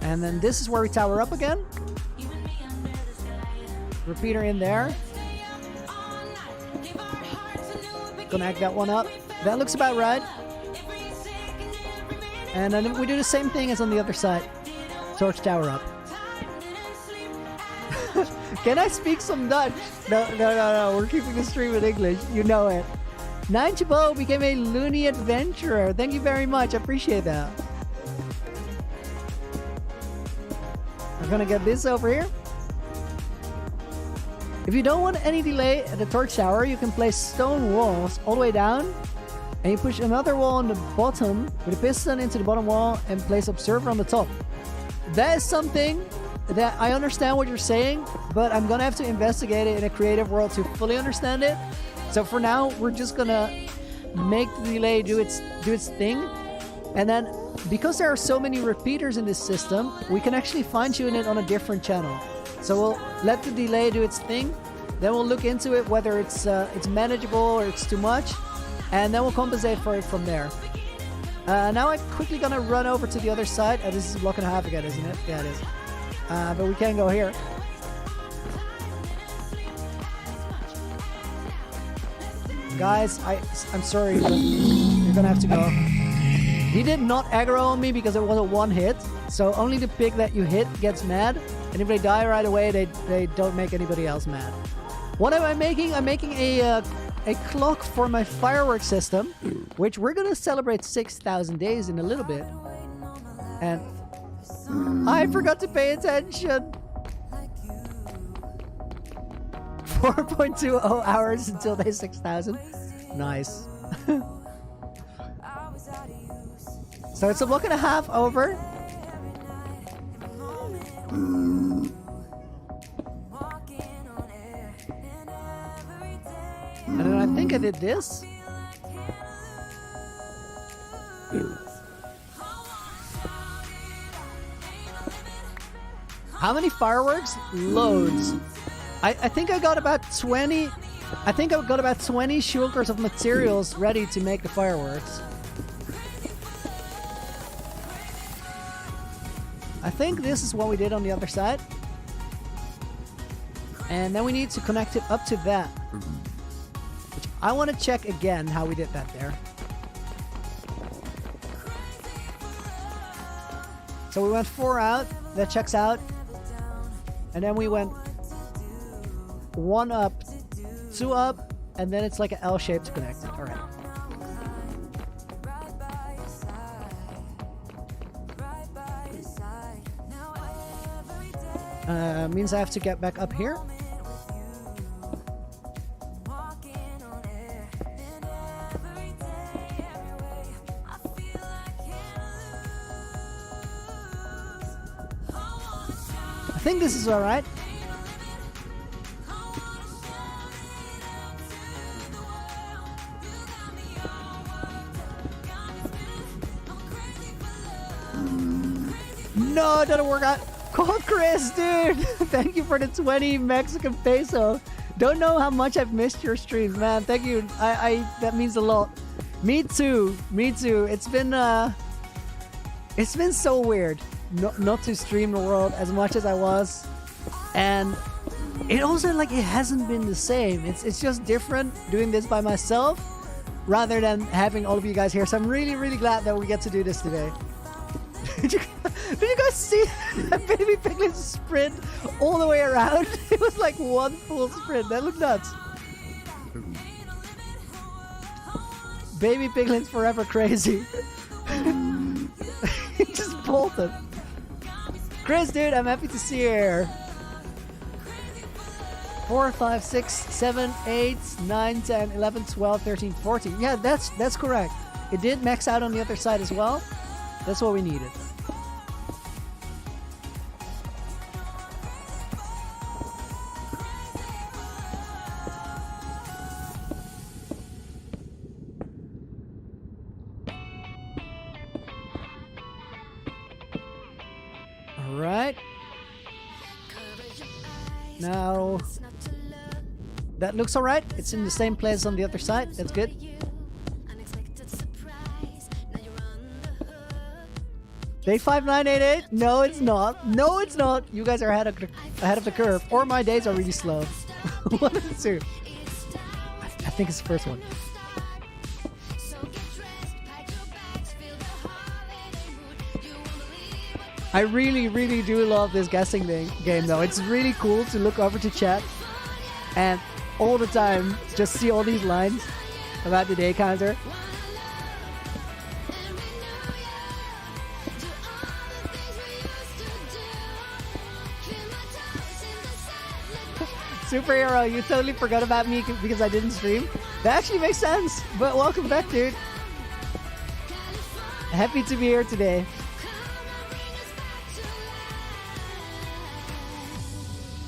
And then this is where we tower up again. Repeater in there. Connect that one up. That looks about right. And then we do the same thing as on the other side. Torch tower up. Can I speak some Dutch? No. We're keeping the stream in English. You know it. Ninjabo became a Loony Adventurer. Thank you very much. I appreciate that. I'm gonna get this over here. If you don't want any delay at the torch tower, you can place stone walls all the way down, and you push another wall on the bottom with a piston into the bottom wall and place observer on the top. That is something that I understand what you're saying, but I'm gonna have to investigate it in a creative world to fully understand it. So for now, we're just gonna make the delay do its thing, and then because there are so many repeaters in this system, we can actually fine-tune it on a different channel. So we'll let the delay do its thing, then we'll look into it whether it's manageable or it's too much, and then we'll compensate for it from there. Now I'm quickly gonna run over to the other side. This is a block and a half again, isn't it? Yeah, it is. But we can go here. Guys, I'm sorry, but you're gonna have to go. He did not aggro on me because it was a one hit, so only the pig that you hit gets mad. And if they die right away, they don't make anybody else mad. What am I making? I'm making a clock for my fireworks system, which we're gonna celebrate 6,000 days in a little bit. And I forgot to pay attention. 4.20 hours until day 6,000. Nice. So it's a block and a half over. And then I think I did this. How many fireworks? Loads. I think I got about 20. I think I've got about 20 shulkers of materials ready to make the fireworks. I think this is what we did on the other side. And then we need to connect it up to that. Which I want to check again how we did that there. So we went 4 out. That checks out. And then we went 1 up, 2 up, and then it's like an L shape to connect it. All right. Means I have to get back up here. I think this is all right. No, it doesn't work out. Cold Chris, dude. Thank you for the 20 Mexican peso. Don't know how much I've missed your streams, man. Thank you. I that means a lot. Me too. Me too. It's been so weird not to stream the world as much as I was, and it also like it hasn't been the same. It's just different doing this by myself rather than having all of you guys here. So I'm really glad that we get to do this today. Did you guys see that baby piglet sprint all the way around? It was like one full sprint. That looked nuts. Baby piglet's forever crazy. He just bolted. Chris, dude, I'm happy to see you here. 4, 5, 6, 7, 8, 9, 10, 11, 12, 13, 14. Yeah, that's correct. It did max out on the other side as well. That's what we needed. All right. Now, that looks all right. It's in the same place on the other side. That's good. Day 5988? No, it's not. No, it's not. You guys are ahead of the curve. Or my days are really slow. One of the two. I think it's the first one. I really do love this guessing game though. It's really cool to look over to chat and all the time just see all these lines about the day counter. Superhero, you totally forgot about me because I didn't stream. That actually makes sense. But welcome back, dude. Happy to be here today.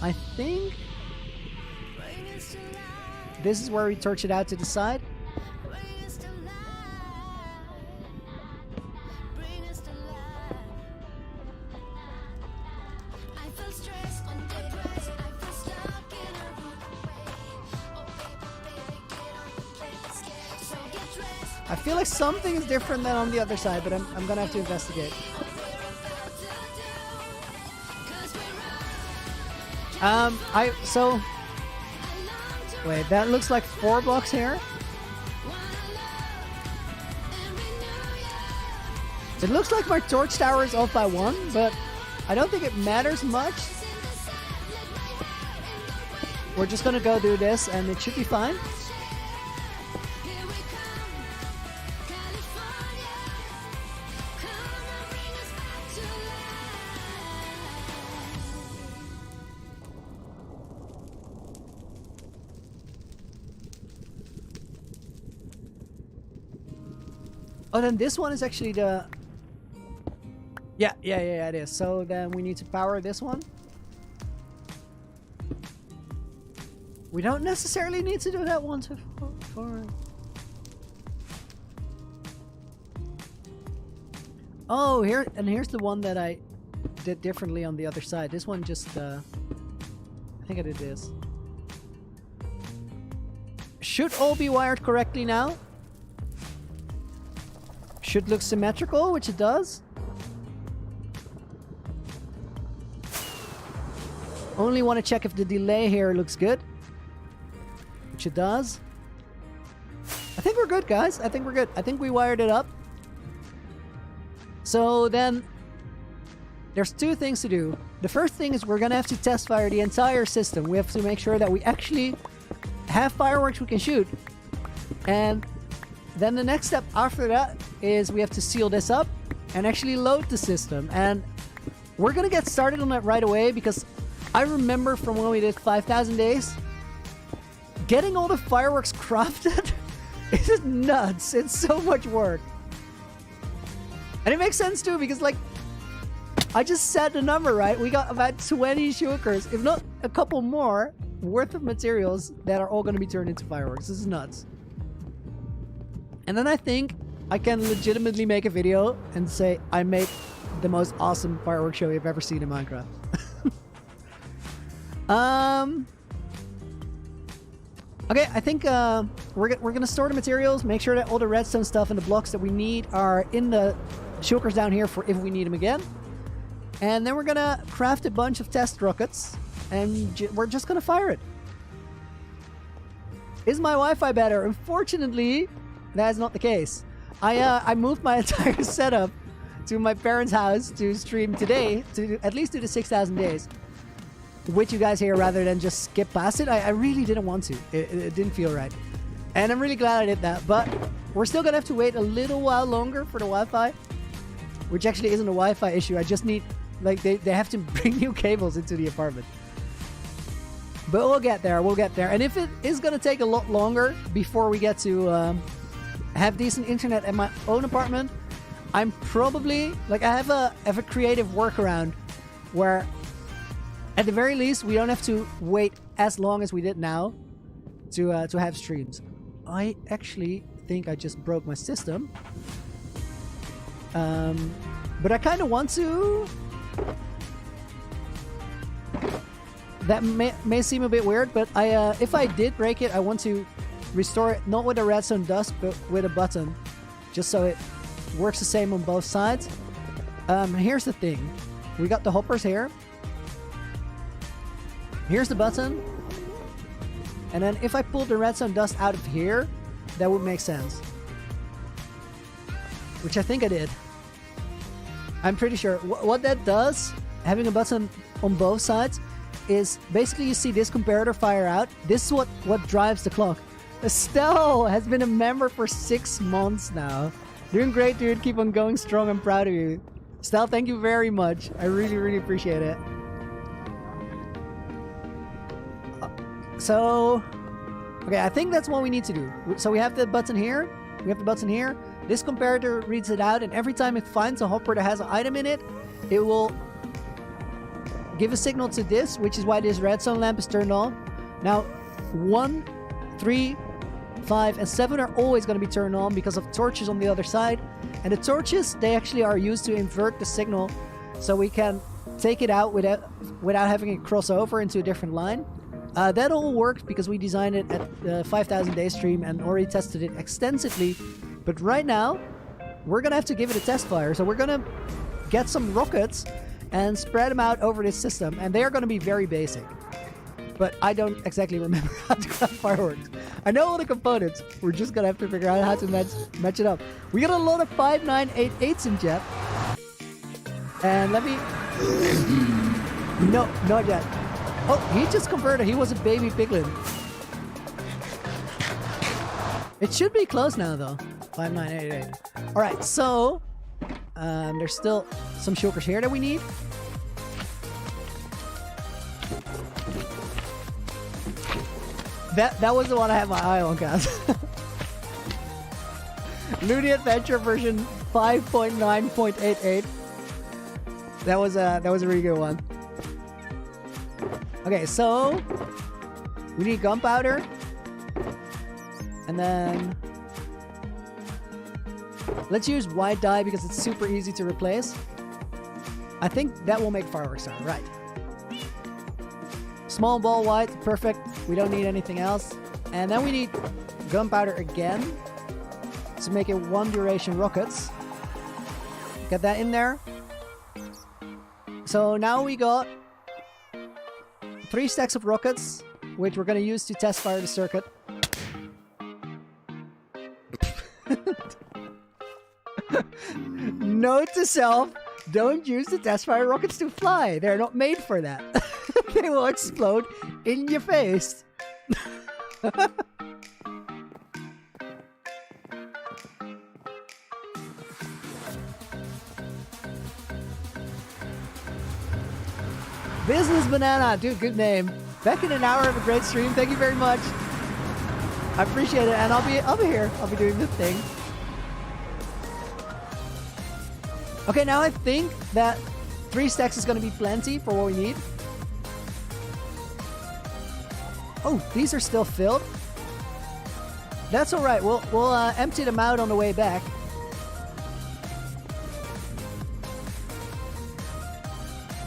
I think this is where we torch it out to the side. I feel like something is different than on the other side, but I'm gonna have to investigate. Wait, that looks like 4 blocks here. It looks like my torch tower is off by 1, but I don't think it matters much. We're just gonna go do this and it should be fine. Oh, then this one is actually the... Yeah, it is. So then we need to power this one. We don't necessarily need to do that one for... Oh, here's the one that I did differently on the other side. This one just... I think I did this. Should all be wired correctly now. Should look symmetrical, which it does. Only want to check if the delay here looks good, which it does. I think we're good, guys. I think we're good. I think we wired it up. So then there's two things to do. The first thing is we're gonna have to test fire the entire system. We have to make sure that we actually have fireworks we can shoot. And then the next step after that is we have to seal this up and actually load the system. And we're gonna get started on that right away because I remember from when we did 5,000 days, getting all the fireworks crafted is nuts. It's so much work. And it makes sense too because like, I just set the number, right? We got about 20 shulkers, if not a couple more, worth of materials that are all going to be turned into fireworks. This is nuts. And then I think I can legitimately make a video and say I made the most awesome fireworks show you've ever seen in Minecraft. Okay, I think we're going to store the materials, make sure that all the redstone stuff and the blocks that we need are in the shulkers down here for if we need them again. And then we're gonna craft a bunch of test rockets and we're just gonna fire it. Is my Wi-Fi better? Unfortunately, that is not the case. I moved my entire setup to my parents' house to stream today, to at least do the 6,000 days with you guys here rather than just skip past it. I really didn't want to. It didn't feel right. And I'm really glad I did that. But we're still gonna have to wait a little while longer for the Wi-Fi, which actually isn't a Wi-Fi issue. I just need... Like, they have to bring new cables into the apartment. But we'll get there, we'll get there. And if it is going to take a lot longer before we get to have decent internet at my own apartment, I'm probably... Like, I have a creative workaround where, at the very least, we don't have to wait as long as we did now to have streams. I actually think I just broke my system. But I kind of want to... That may seem a bit weird, but if I did break it, I want to restore it not with a redstone dust, but with a button, just so it works the same on both sides. Here's the thing. We got the hoppers here. Here's the button. And then if I pulled the redstone dust out of here, that would make sense. Which I think I did. I'm pretty sure. What that does, having a button on both sides, is basically you see this comparator fire out. This is what drives the clock. Estelle has been a member for 6 months now. Doing great, dude. Keep on going strong. I'm proud of you. Estelle, thank you very much. I really, really appreciate it. So, okay, I think that's what we need to do. So we have the button here. We have the button here. This comparator reads it out, and every time it finds a hopper that has an item in it, it will give a signal to this, which is why this redstone lamp is turned on. Now, 1, 3, 5, and 7 are always going to be turned on because of torches on the other side. And the torches, they actually are used to invert the signal so we can take it out without having it cross over into a different line. That all worked because we designed it at the 5,000 day stream and already tested it extensively. But right now, we're going to have to give it a test fire. So we're going to get some rockets and spread them out over this system. And they are going to be very basic. But I don't exactly remember how to craft fireworks. I know all the components. We're just going to have to figure out how to match it up. We got a lot of 5988s in chat. And let me... No, not yet. Oh, he just converted. He was a baby piglin. It should be close now, though. 5988. Alright, so... there's still some shulkers here that we need. That was the one I had my eye on, guys. Loony Adventure version 5.9.88. That was a really good one. Okay, so we need gunpowder, and then let's use white dye because it's super easy to replace. I think that will make fireworks sound right. Small ball white, perfect. We don't need anything else. And then we need gunpowder again to make it 1 duration rockets. Get that in there. So now we got 3 stacks of rockets, which we're going to use to test fire the circuit. Note to self, Don't use the test fire rockets to fly. They're not made for that. They will explode in your face. Business Banana, dude, good name. Back in an hour of a great stream. Thank you very much. I appreciate it, and I'll be here. I'll be doing the thing. Okay, now I think that 3 stacks is going to be plenty for what we need. Oh, these are still filled. That's all right. We'll empty them out on the way back.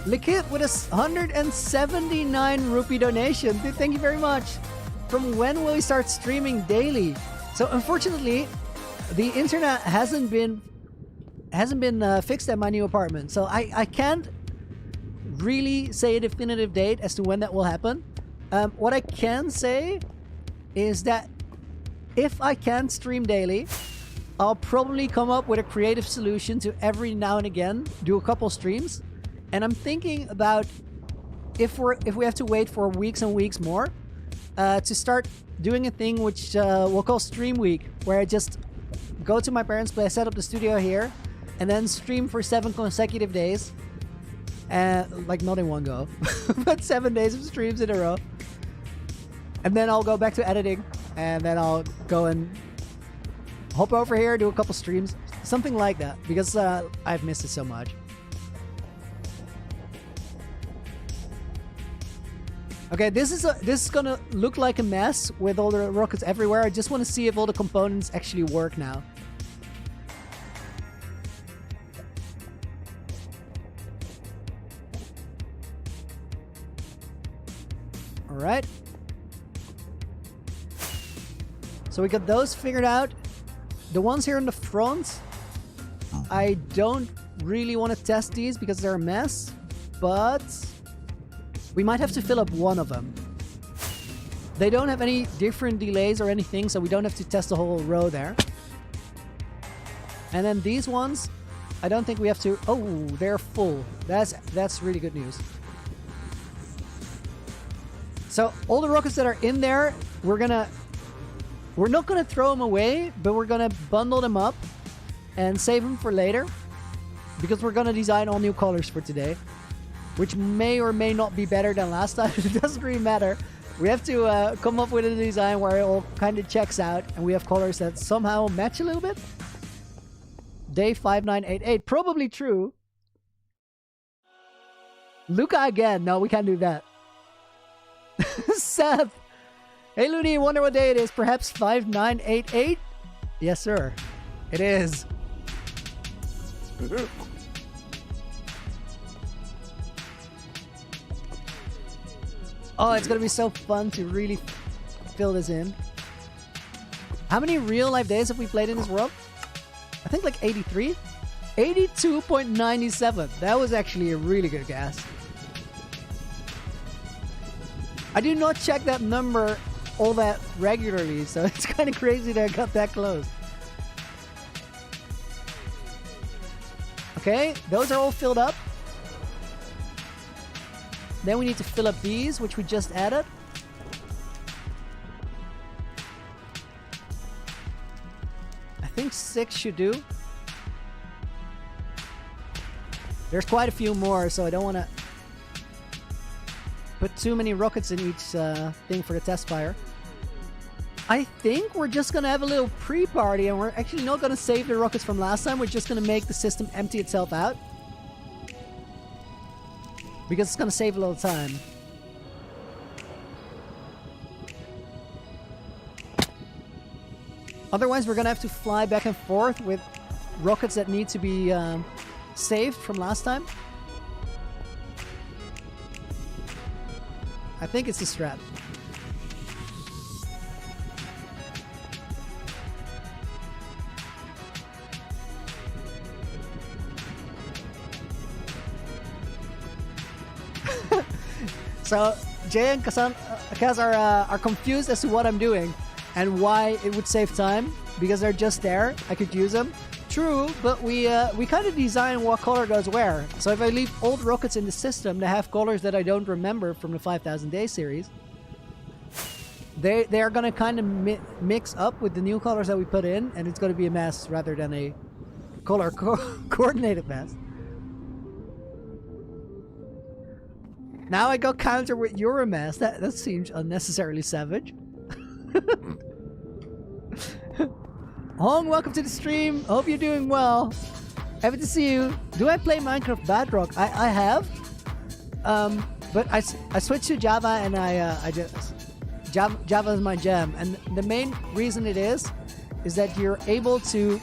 Likit with a 179 rupee donation. Dude, thank you very much. From when will we start streaming daily? So unfortunately, the internet hasn't been fixed at my new apartment. So I can't really say a definitive date as to when that will happen. What I can say is that if I can't stream daily, I'll probably come up with a creative solution to every now and again do a couple streams. And I'm thinking about if we have to wait for weeks and weeks more to start doing a thing which we'll call Stream Week, where I just go to my parents' place, set up the studio here, and then stream for 7 consecutive days. Like not in one go, but 7 days of streams in a row. And then I'll go back to editing, and then I'll go and hop over here, do a couple streams, something like that, because I've missed it so much. Okay, this is gonna look like a mess with all the rockets everywhere. I just want to see if all the components actually work now. All right. So we got those figured out. The ones here in the front, I don't really want to test these because they're a mess, but we might have to fill up one of them. They don't have any different delays or anything, so we don't have to test the whole row there. And then these ones, I don't think we have to... Oh, they're full. That's really good news. So all the rockets that are in there, we're not gonna throw them away, but we're gonna bundle them up and save them for later, because we're gonna design all new colors for today, which may or may not be better than last time. It doesn't really matter. We have to come up with a design where it all kind of checks out, and we have colors that somehow match a little bit. Day 5988, probably true. Luca again. No, we can't do that. Seth. Hey Loony, wonder what day it is. Perhaps 5988? Yes, sir. It is. Oh, it's gonna be so fun to really fill this in. How many real life days have we played in this world? I think like 83? 82.97. That was actually a really good guess. I do not check that number all that regularly, so it's kind of crazy that I got that close. Okay, those are all filled up. Then we need to fill up these, which we just added. I think 6 should do. There's quite a few more, so I don't want to put too many rockets in each thing for the test fire. I think we're just going to have a little pre-party, and we're actually not going to save the rockets from last time. We're just going to make the system empty itself out, because it's going to save a little time. Otherwise, we're going to have to fly back and forth with rockets that need to be saved from last time. I think it's the strat. So Jay and Kaz are confused as to what I'm doing and why it would save time, because they're just there. I could use them. True, but we kind of design what color goes where. So if I leave old rockets in the system that have colors that I don't remember from the 5000 Day series, they are going to kind of mix up with the new colors that we put in, and it's going to be a mess rather than a color coordinated mess. Now I go counter with you're a mess. That seems unnecessarily savage. Hong, welcome to the stream. Hope you're doing well. Happy to see you. Do I play Minecraft Bedrock? I have. But I switched to Java, and I just Java is my jam. And the main reason it is that you're able to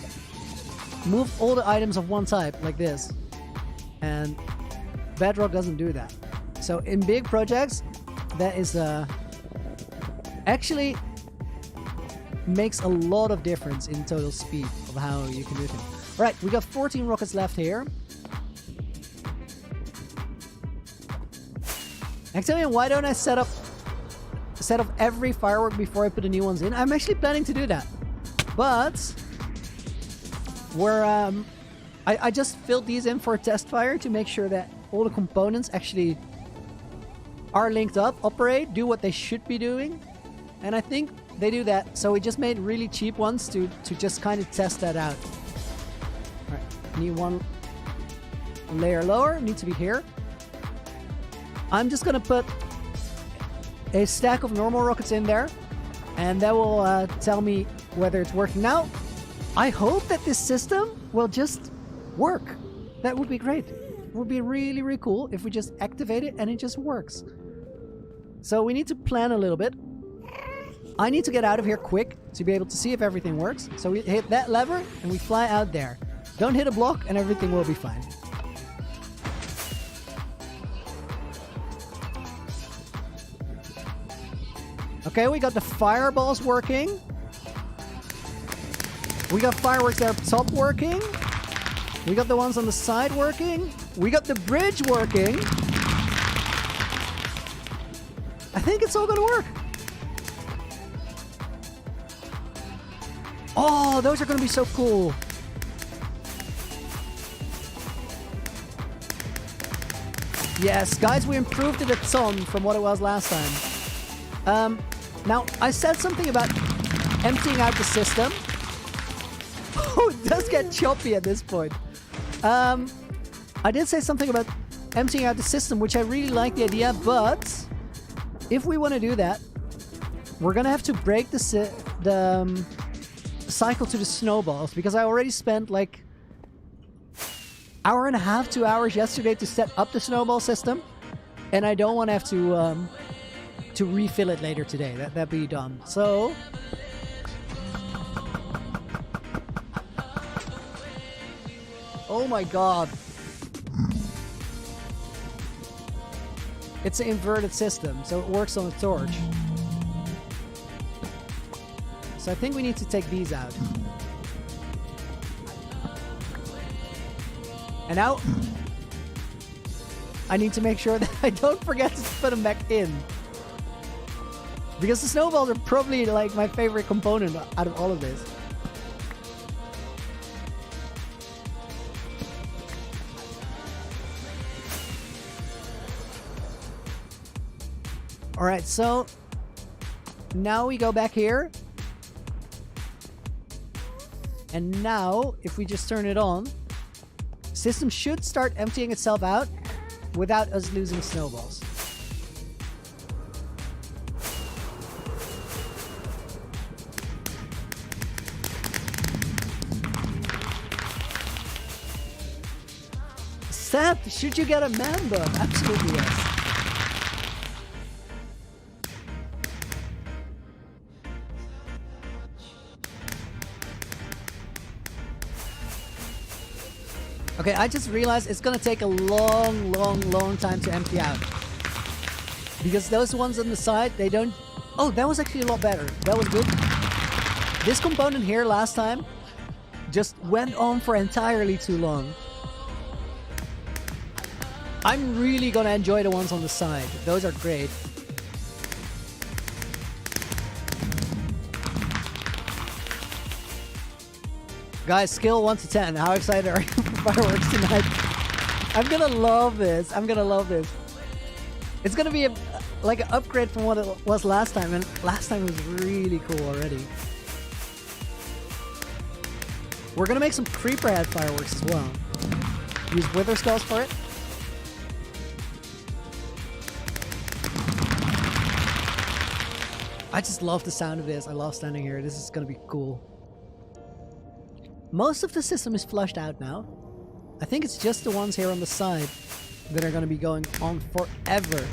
move all the items of one type like this, and Bedrock doesn't do that. So in big projects, that is actually makes a lot of difference in total speed of how you can do things. All right, we got 14 rockets left here. Maximilian, why don't I set up every firework before I put the new ones in? I'm actually planning to do that, but I just filled these in for a test fire to make sure that all the components actually are linked up, operate, do what they should be doing, and I think they do that. So we just made really cheap ones to just kind of test that out. All right, need one layer lower, need to be here. I'm just gonna put a stack of normal rockets in there, and that will tell me whether it's working. Now, I hope that this system will just work. That would be great. It would be really, really cool if we just activate it and it just works. So we need to plan a little bit. I need to get out of here quick to be able to see if everything works. So we hit that lever and we fly out there. Don't hit a block and everything will be fine. Okay, we got the fireballs working. We got fireworks there up top working. We got the ones on the side working. We got the bridge working. I think it's all gonna work. Oh, those are gonna be so cool. Yes, guys, we improved it a ton from what it was last time. Now, I said something about emptying out the system. Oh, it does get choppy at this point. I did say something about emptying out the system, which I really like the idea, but if we want to do that, we're going to have to break the cycle to the snowballs, because I already spent like hour and a half, 2 hours yesterday to set up the snowball system, and I don't want to have to refill it later today. That'd be dumb. So oh my god. It's an inverted system, so it works on a torch. So I think we need to take these out. And now I need to make sure that I don't forget to put them back in, because the snowballs are probably like my favorite component out of all of this. Alright, so now we go back here. And now, if we just turn it on, system should start emptying itself out without us losing snowballs. Seth, should you get a man bun? Absolutely yes. Okay, I just realized it's gonna take a long time to empty out, because those ones on the side, they don't... Oh, that was actually a lot better. That was good. This component here last time just went on for entirely too long. I'm really gonna enjoy the ones on the side. Those are great. Guys, skill 1 to 10. How excited are you for fireworks tonight? I'm gonna love this. I'm gonna love this. It's gonna be like an upgrade from what it was last time, and last time was really cool already. We're gonna make some creeper head fireworks as well. Use wither skulls for it. I just love the sound of this. I love standing here. This is gonna be cool. Most of the system is flushed out now. I think it's just the ones here on the side that are gonna be going on forever.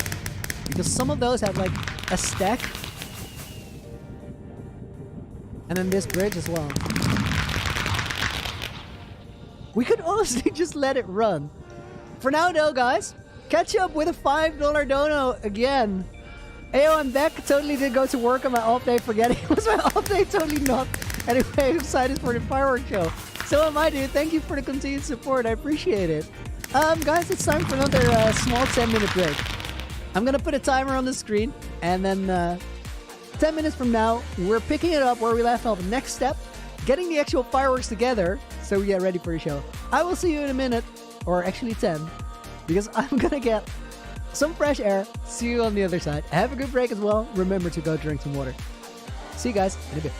Because some of those have like a stack. And then this bridge as well. We could honestly just let it run. For now though, guys, catch up with a $5 dono again. Ayo, I'm back. Totally did go to work on my off day forgetting it was my off day. Totally not. Anyway, I'm excited for the fireworks show. So am I, dude. Thank you for the continued support. I appreciate it. Guys, it's time for another small 10-minute break. I'm gonna put a timer on the screen, and then 10 minutes from now, we're picking it up where we left off. Next step, getting the actual fireworks together so we get ready for the show. I will see you in a minute, or actually 10, because I'm gonna get some fresh air. See you on the other side. Have a good break as well. Remember to go drink some water. See you guys in a bit.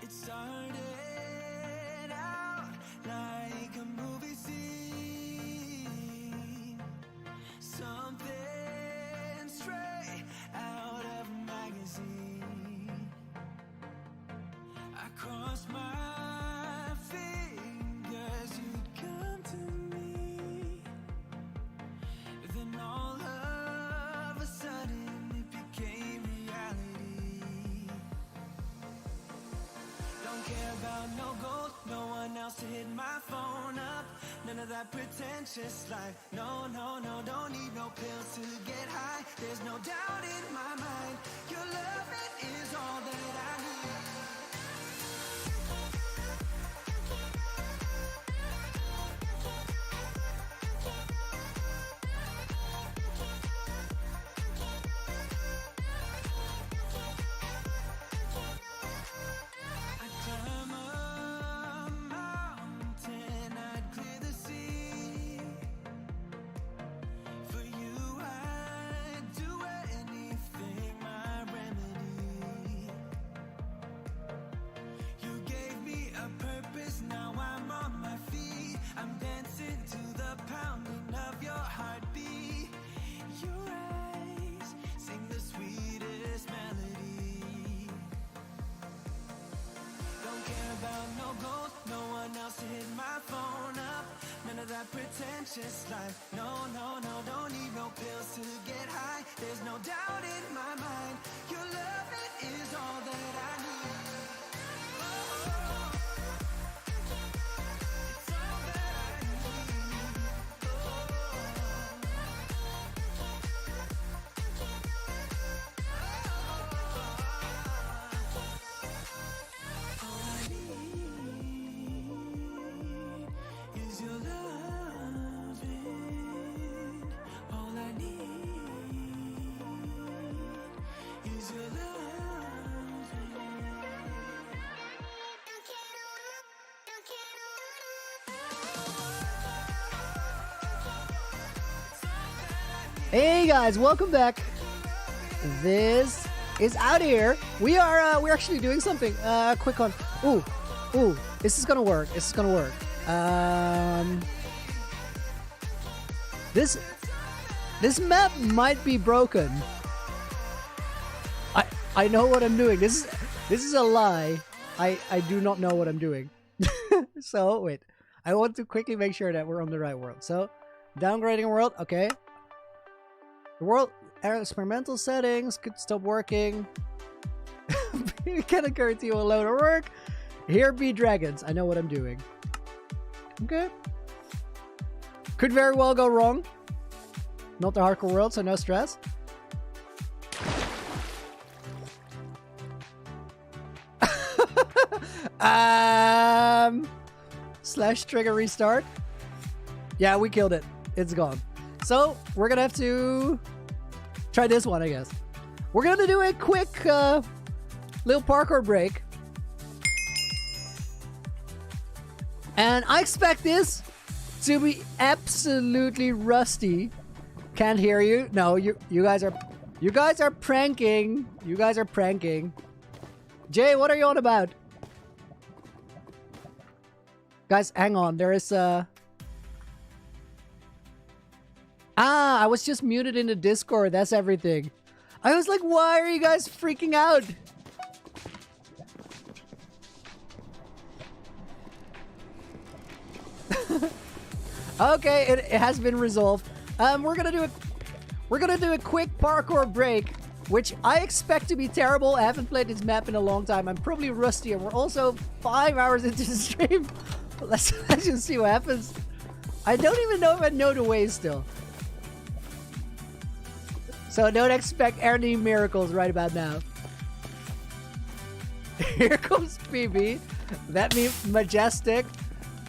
It started out like a movie scene, something straight out of a magazine. I crossed my fingers, you'd come to me. Then all of a sudden it became reality. Don't care about no gold, no one else to hit my phone up. None of that pretentious life. No, no, no, don't need no pills to get high. There's no doubt in my mind. Your love, it is all that I need. I'd climb a mountain, I'd clear the sea. For you, I'd do anything, my remedy. You gave me a purpose, now I'm on my feet. I'm dancing to the pounding of your heartbeat. Your eyes sing the sweetest melody. Don't care about no gold, no one else to hit my phone up. None of that pretentious life. No, no, no, don't need no pills to get high. There's no doubt in my mind. Your love, it is all that I need. Oh, it's all that I need. All I need is your loving. All I need is your loving.
Hey guys, welcome back. This is Out Here. We're actually doing something. Quick on. Ooh, this is gonna work. This is gonna work. This map might be broken. I know what I'm doing. This is a lie. I do not know what I'm doing. So wait, I want to quickly make sure that we're on the right world. So downgrading world, okay. The world experimental settings could stop working. You cannot guarantee will load or work. Here be dragons. I know what I'm doing. Okay. Could very well go wrong. Not the hardcore world, so no stress. Slash trigger restart. Yeah, we killed it. It's gone. So we're gonna have to try this one, I guess. We're gonna do a quick little parkour break. And I expect this to be absolutely rusty. Can't hear you. No, you guys are pranking. You guys are pranking. Jay, what are you on about? Guys, hang on. There is I was just muted in the Discord. That's everything. I was like, why are you guys freaking out? Okay, it has been resolved. We're gonna do a quick parkour break, which I expect to be terrible. I haven't played this map in a long time. I'm probably rusty, and we're also 5 hours into the stream. Let's just see what happens. I don't even know if I know the way still. So don't expect any miracles right about now. Here comes PB. That means majestic,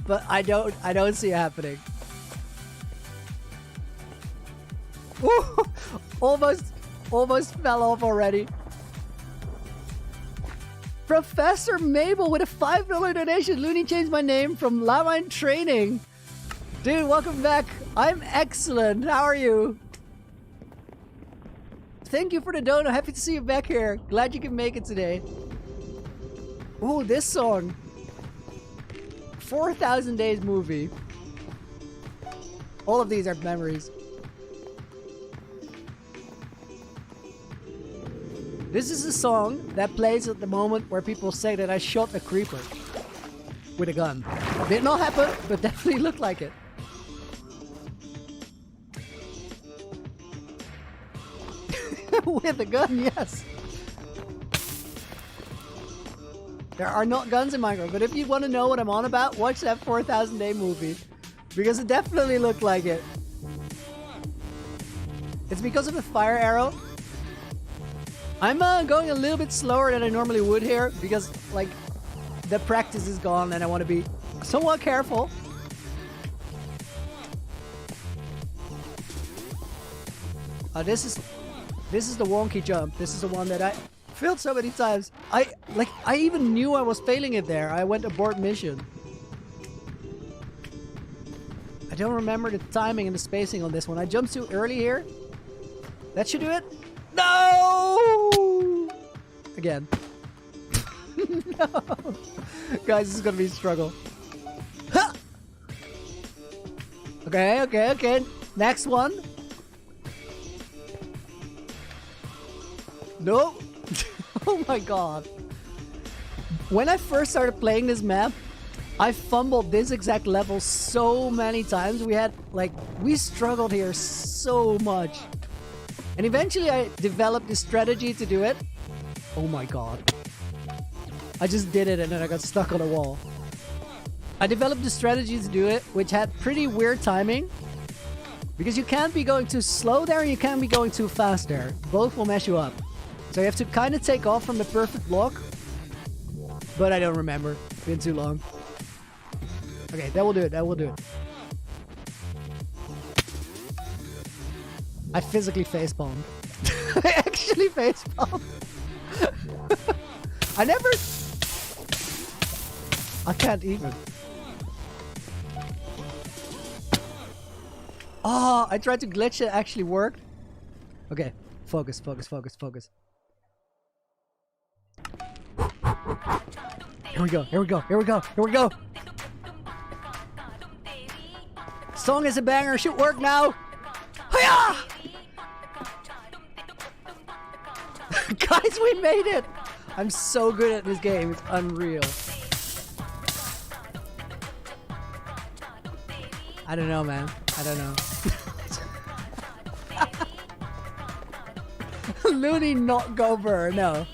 but I don't see it happening. Woo! Almost fell off already. Professor Mabel with a $5 donation. Loony changed my name from Lamine Training. Dude, welcome back. I'm excellent. How are you? Thank you for the dono. Happy to see you back here. Glad you can make it today. Ooh, this song. 4,000 Days movie. All of these are memories. This is a song that plays at the moment where people say that I shot a creeper with a gun. Did not happen, but definitely looked like it. With a gun, yes. There are not guns in Minecraft, but if you want to know what I'm on about, watch that 4,000 Day movie. Because it definitely looked like it. It's because of the fire arrow. I'm going a little bit slower than I normally would here, because like the practice is gone and I want to be somewhat careful. This is the wonky jump. This is the one that I failed so many times. I even knew I was failing it there. I went abort mission. I don't remember the timing and the spacing on this one. I jumped too early here. That should do it. No! Again. No. Guys, this is gonna be a struggle. Ha! Okay. Next one. No. Oh my god. When I first started playing this map, I fumbled this exact level so many times. We struggled here so much. And eventually I developed this strategy to do it. Oh my god. I just did it and then I got stuck on a wall. I developed a strategy to do it, which had pretty weird timing. Because you can't be going too slow there and you can't be going too fast there. Both will mess you up. So you have to kind of take off from the perfect block. But I don't remember. It's been too long. Okay, that will do it. I physically facepalmed. I actually facepalmed. I can't even. Oh, I tried to glitch it, actually worked. Okay, focus. Here we go. Song is a banger, should work now. Hiya! Guys, we made it! I'm so good at this game, it's unreal. I don't know, man. I don't know. Loony not go burr, no.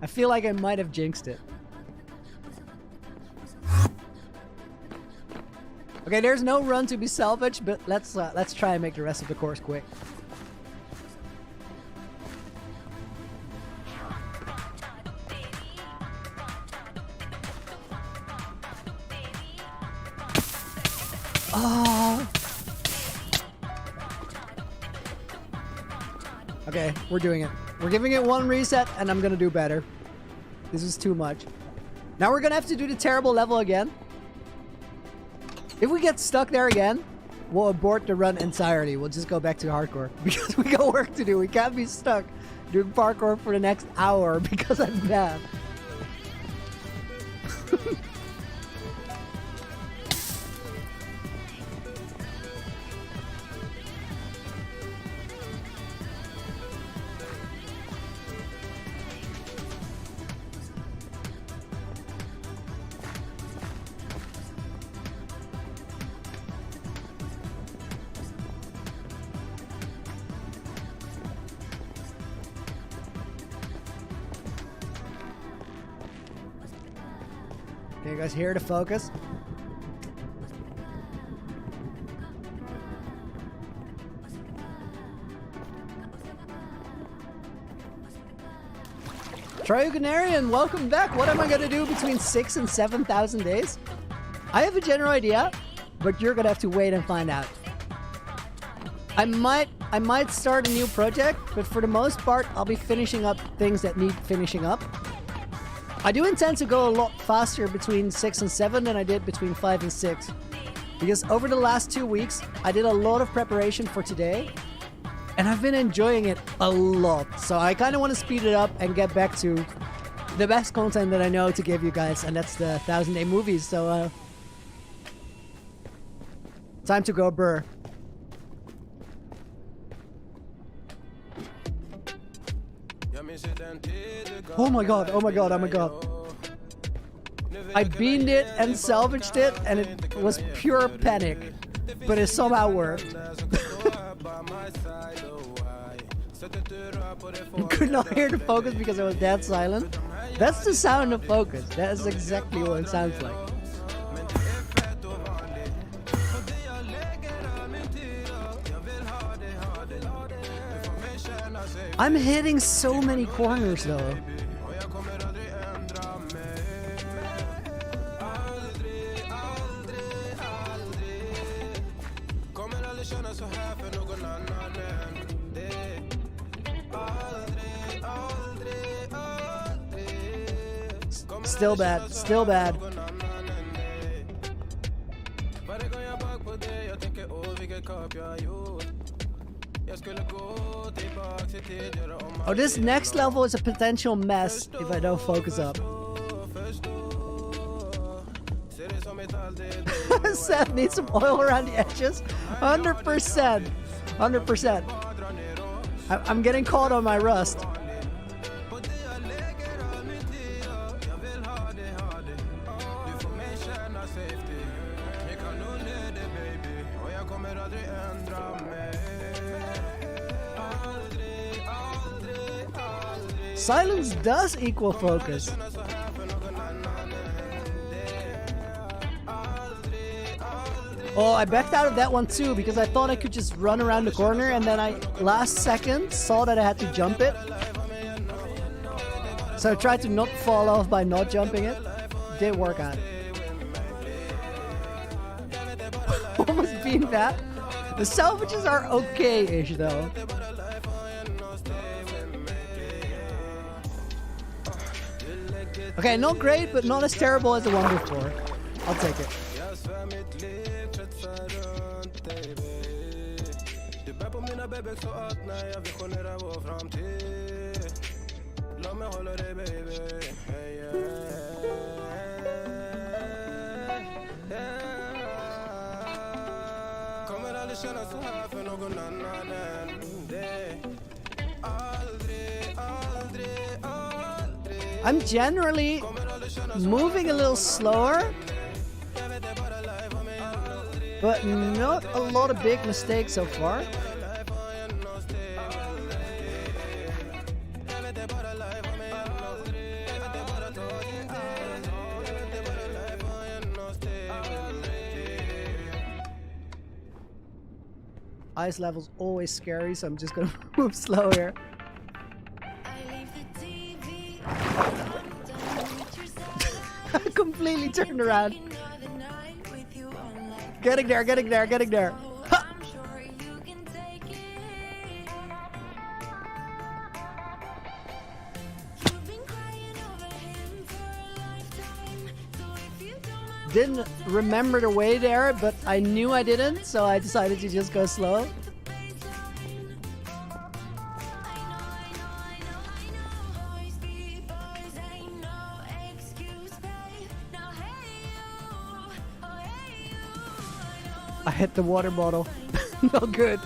I feel like I might have jinxed it. Okay, there's no run to be salvaged, but let's try and make the rest of the course quick. Oh. Okay, we're doing it. We're giving it one reset, and I'm gonna do better. This is too much. Now we're gonna have to do the terrible level again. If we get stuck there again, we'll abort the run entirely. We'll just go back to hardcore because we got work to do. We can't be stuck doing parkour for the next hour because I'm bad. Okay, guys, here to focus. Triogonarian, welcome back. What am I gonna do between 6,000 and 7,000 days? I have a general idea, but you're gonna have to wait and find out. I might start a new project, but for the most part, I'll be finishing up things that need finishing up. I do intend to go a lot faster between 6 and 7 than I did between 5 and 6. Because over the last 2 weeks, I did a lot of preparation for today. And I've been enjoying it a lot. So I kind of want to speed it up and get back to the best content that I know to give you guys. And that's the 1000 Day movies. So time to go brr. Oh my god, oh my god, oh my god. I beamed it and salvaged it and it was pure panic. But it somehow worked. Could not hear the focus because it was dead silent. That's the sound of focus. That is exactly what it sounds like. I'm hitting so many corners though. Still bad, still bad. Oh, this next level is a potential mess if I don't focus up. Seth needs some oil around the edges. 100%. 100%. I'm getting caught on my rust. Silence does equal focus. Oh, I backed out of that one too because I thought I could just run around the corner and then I, last second, saw that I had to jump it. So I tried to not fall off by not jumping it. Didn't work out. Almost being that. The salvages are okay-ish though. Okay, not great, but not as terrible as the one before. I'll take it. I'm generally moving a little slower, but not a lot of big mistakes so far. Ice level's always scary, so I'm just gonna move slow here. Completely turned around. Getting there, getting there, getting there. Ha! Didn't remember the way there, but I knew I didn't, so I decided to just go slow. I hit the water bottle. No good.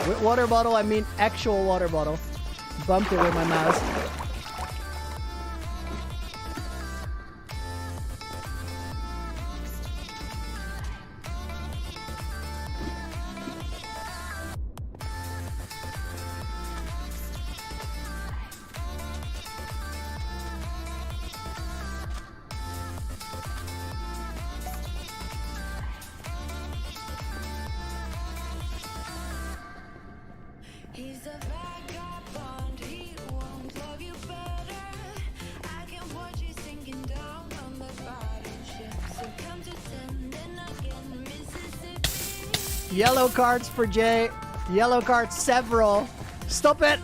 With water bottle, I mean actual water bottle. Bumped it with my mouse.
He's a vagabond, he won't love you better. I can watch you sinking down on the battleship. So come to 10, then again, Mississippi.
Yellow cards for Jay. Yellow cards several. Stop it!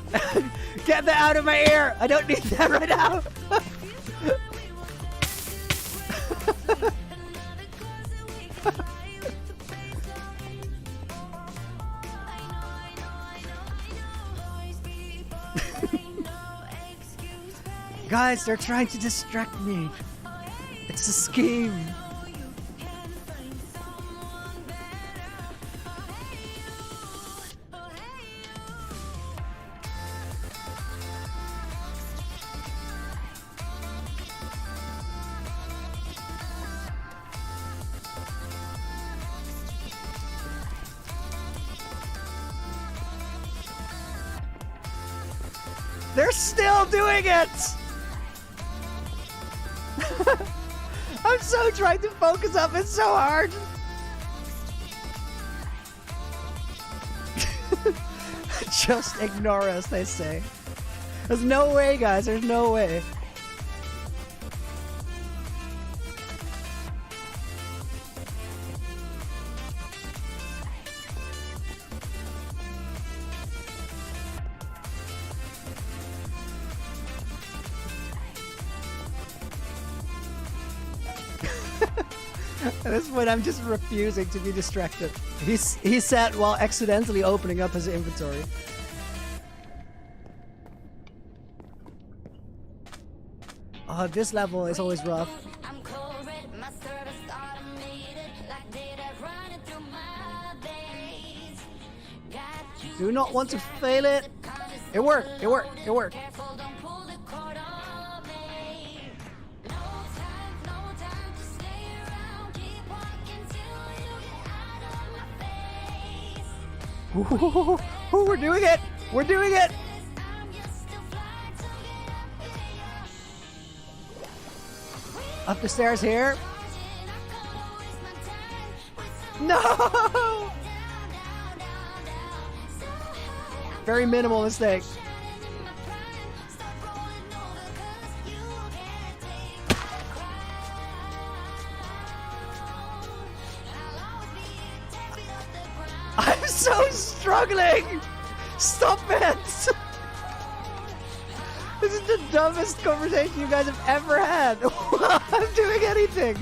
Get that out of my ear! I don't need that right now! Guys, they're trying to distract me. It's a scheme. They're still doing it! I'm so trying to focus up, it's so hard! Just ignore us, they say. There's no way, guys, there's no way. At this point, I'm just refusing to be distracted. He sat while accidentally opening up his inventory. Oh, this level is always rough. Do not want to fail it. It worked, it worked, it worked. Ooh, we're doing it! We're doing it! Up the stairs here. No! Very minimal mistake. I'm so struggling! Stop it! This is the dumbest conversation you guys have ever had. I'm doing anything.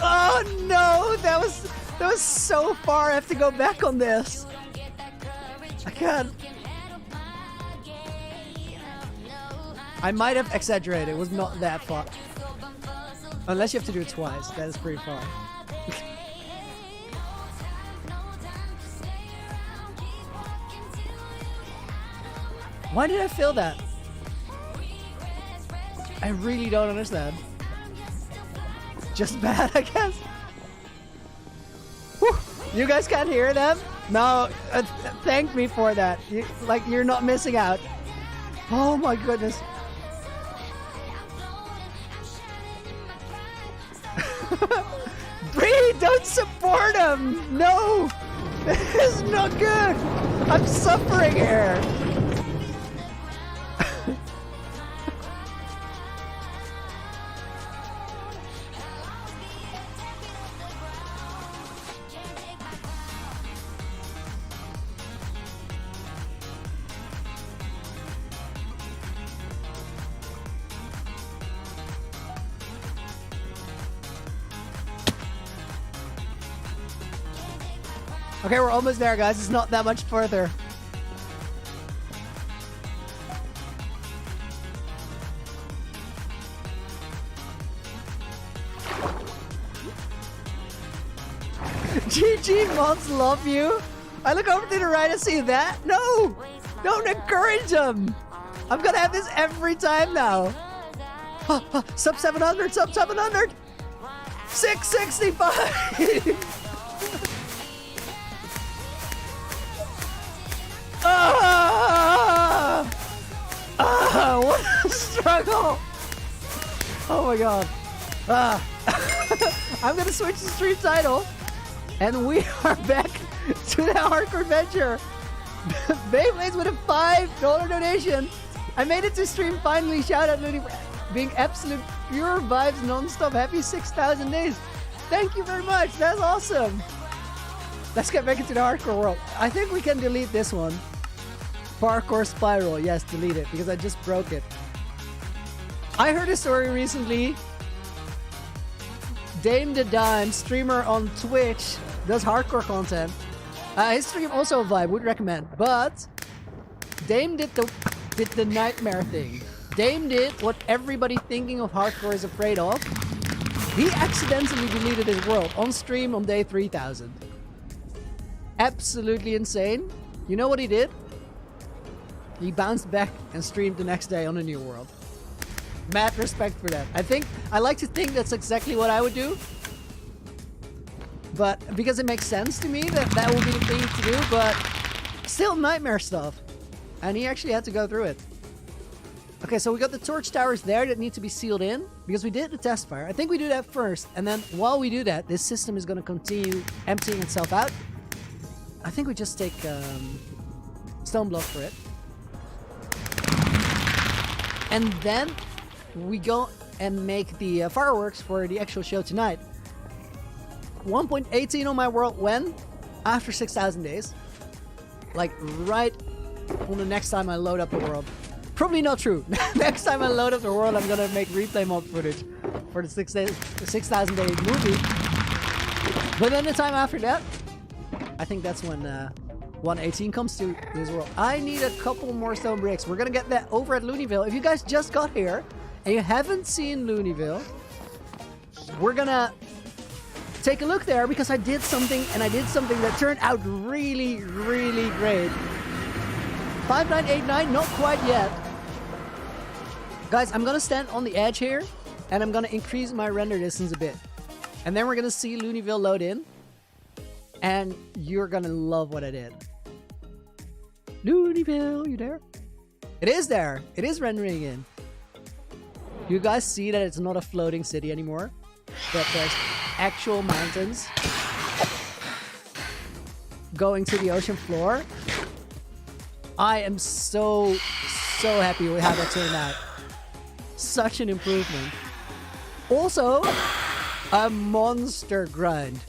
Oh no, that was so far. I have to go back on this. I can't. I might have exaggerated. It was not that far. Unless you have to do it twice. That is pretty far. Why did I feel that? I really don't understand. Just bad, I guess. Whew. You guys can't hear them? No, thank me for that. You're not missing out. Oh my goodness. Bree, don't support him! No! This is not good! I'm suffering here! Okay, we're almost there, guys. It's not that much further. GG mods love you. I look over to the right and see that. No! Don't encourage them! I'm gonna have this every time now. Sub 700, sub 700! 665! What a struggle! Oh my god. I'm gonna switch the stream title. And we are back to the Hardcore Adventure. Beyblades with a $5 donation. I made it to stream finally. Shout out Loony. being absolute pure vibes non-stop. Happy 6,000 days. Thank you very much. That's awesome. Let's get back into the hardcore world. I think we can delete this one. Parkour spiral. Yes, delete it because I just broke it. I heard a story recently. Dame the Dime, streamer on Twitch, does hardcore content. His stream also a vibe, would recommend. But Dame did the nightmare thing. Dame did what everybody thinking of hardcore is afraid of. He accidentally deleted his world on stream on day 3000. Absolutely insane. You know what he did? He bounced back and streamed the next day on a new world. Mad respect for that. I like to think that's exactly what I would do. But because it makes sense to me that would be the thing to do, but still nightmare stuff. And he actually had to go through it. Okay, so we got the torch towers there that need to be sealed in because we did the test fire. I think we do that first, and then while we do that, this system is going to continue emptying itself out. I think we just take stone block for it. And then we go and make the fireworks for the actual show tonight. 1.18 on my world when? After 6,000 days. Like right on the next time I load up the world. Probably not true. Next time I load up the world, I'm gonna make replay mod footage for the 6,000 day movie. But then the time after that, I think that's when 118 comes to this world. I need a couple more stone bricks. We're gonna get that over at Loonyville. If you guys just got here and you haven't seen Loonyville, we're gonna take a look there because I did something that turned out really, really great. 5989, not quite yet. Guys, I'm gonna stand on the edge here and I'm gonna increase my render distance a bit. And then we're gonna see Loonyville load in. And you're gonna love what I did. Loonyville, you there? It is there. It is rendering in. You guys see that it's not a floating city anymore? That there's actual mountains going to the ocean floor. I am so happy with how that turned out. Such an improvement. Also, a monster grind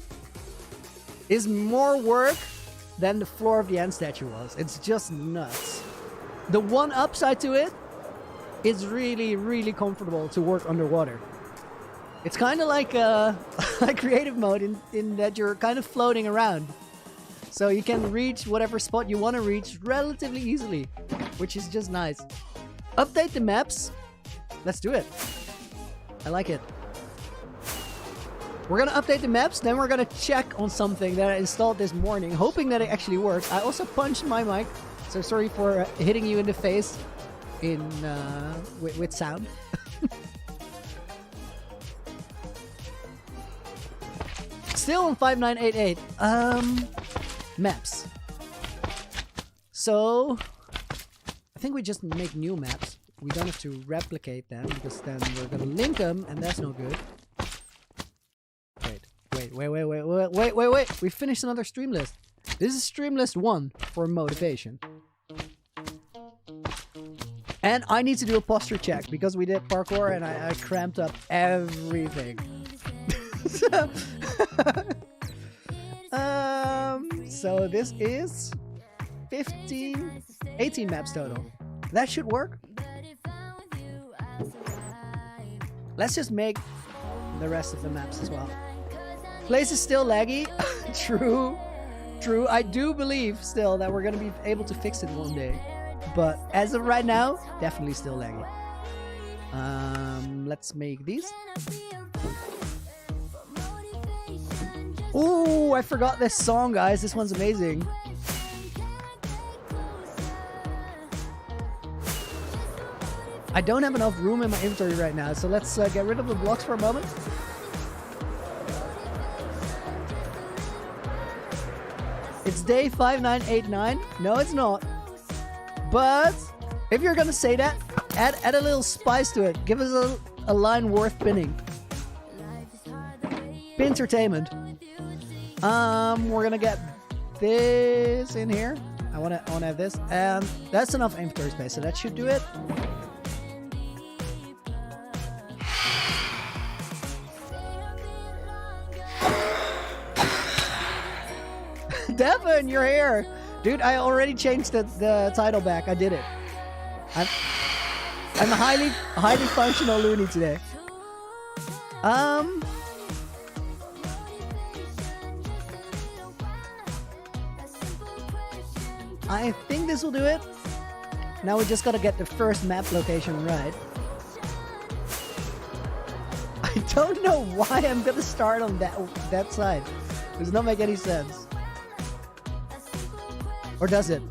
is more work than the floor of the end statue was. It's just nuts. The one upside to it is really, really comfortable to work underwater. It's kind of like creative mode in that you're kind of floating around. So you can reach whatever spot you want to reach relatively easily, which is just nice. Update the maps. Let's do it. I like it. We're going to update the maps, then we're going to check on something that I installed this morning, hoping that it actually works. I also punched my mic, so sorry for hitting you in the face with sound. Still on 5988. Maps. So, I think we just make new maps. We don't have to replicate them, because then we're going to link them, and that's no good. Wait. We finished another Streamlist. This is Streamlist 1 for motivation. And I need to do a posture check because we did parkour and I cramped up everything. So this is 18 maps total. That should work. Let's just make the rest of the maps as well. Place is still laggy. True. I do believe still that we're going to be able to fix it one day. But as of right now, definitely still laggy. Let's make these. Ooh, I forgot this song, guys. This one's amazing. I don't have enough room in my inventory right now, so let's get rid of the blocks for a moment. It's day 5989. No, it's not. But if you're gonna say that, add a little spice to it. Give us a line worth pinning. Pintertainment. We're gonna get this in here. I wanna have this, and that's enough inventory space, so that should do it. Devin, you're here. Dude, I already changed the title back. I did it. I'm a highly functional loony today. I think this will do it. Now we just gotta get the first map location right. I don't know why I'm gonna start on that side. Does not make any sense. Or does it?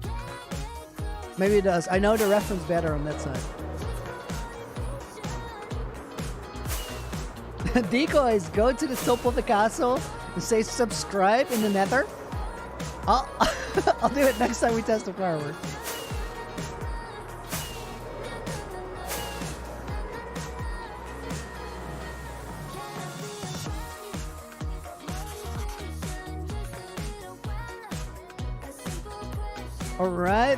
Maybe it does. I know the reference better on that side. Decoys, go to the top of the castle and say subscribe in the nether. I'll do it next time we test the fireworks. All right.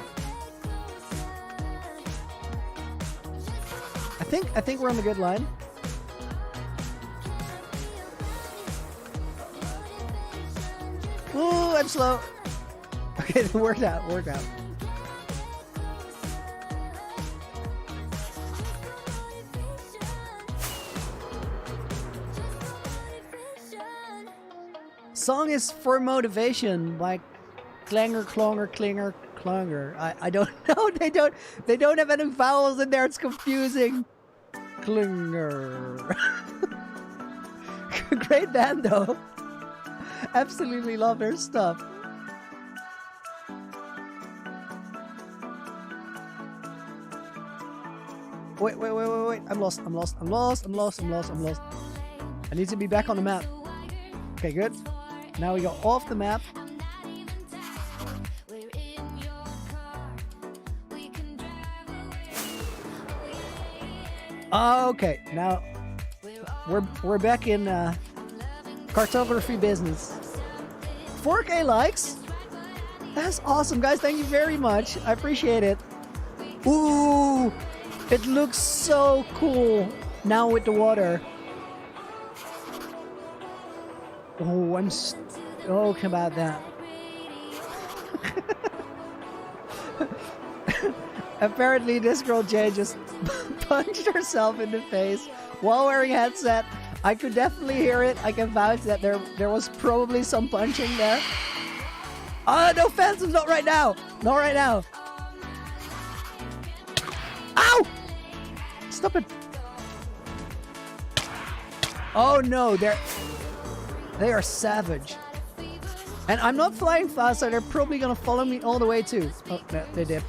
I think we're on the good line. Ooh, I'm slow. Okay, it worked out. Song is For Motivation by Clanger, Clonger, Klinger, Clonger. I don't know. They don't have any vowels in there. It's confusing. Klinger. Great band though. Absolutely love their stuff. Wait. I'm lost. I need to be back on the map. Okay, good. Now we go off the map. Okay, now we're back in cartography business. 4K likes? That's awesome, guys. Thank you very much. I appreciate it. Ooh, it looks so cool now with the water. Oh, okay about that. Apparently, this girl Jay just punched herself in the face while wearing a headset. I could definitely hear it. I can vouch that there was probably some punching there. Oh, no phantoms, not right now. Not right now. Ow! Stop it. Oh no, they are savage. And I'm not flying fast, so they're probably gonna follow me all the way too. Oh, no, they did.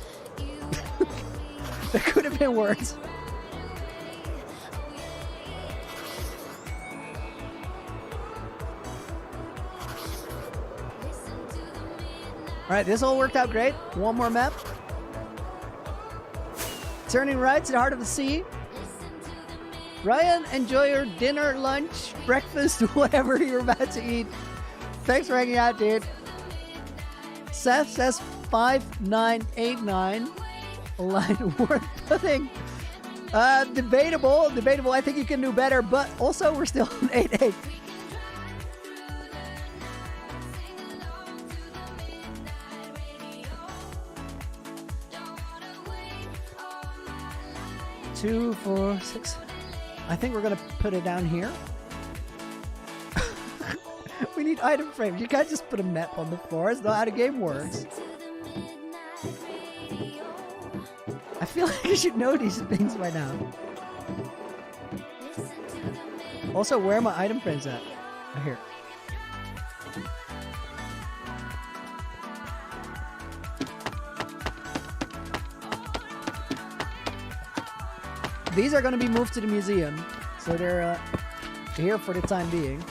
That could have been worse. Alright, this all worked out great. One more map. Turning right to the heart of the sea. Ryan, enjoy your dinner, lunch, breakfast, whatever you're about to eat. Thanks for hanging out, dude. Seth says 5989. A line worth putting. Debatable. I think you can do better, but also we're still on 8-8. Two, 4, 6. I think we're gonna put it down here. We need item frames. You can't just put a map on the floor. It's not how the game works. I feel like you should know these things by now. Also, where are my item frames at? Right here. These are going to be moved to the museum, so they're here for the time being.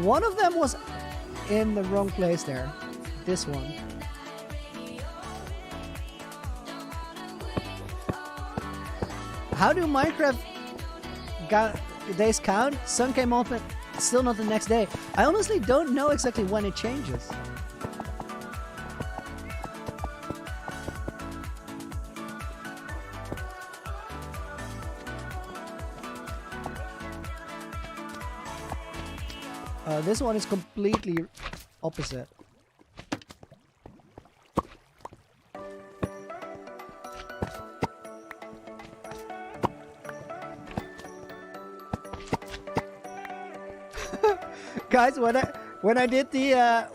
One of them was in the wrong place there. This one. How do Minecraft days count? Sun came up and still not the next day. I honestly don't know exactly when it changes. This one is completely opposite. Guys, when I did the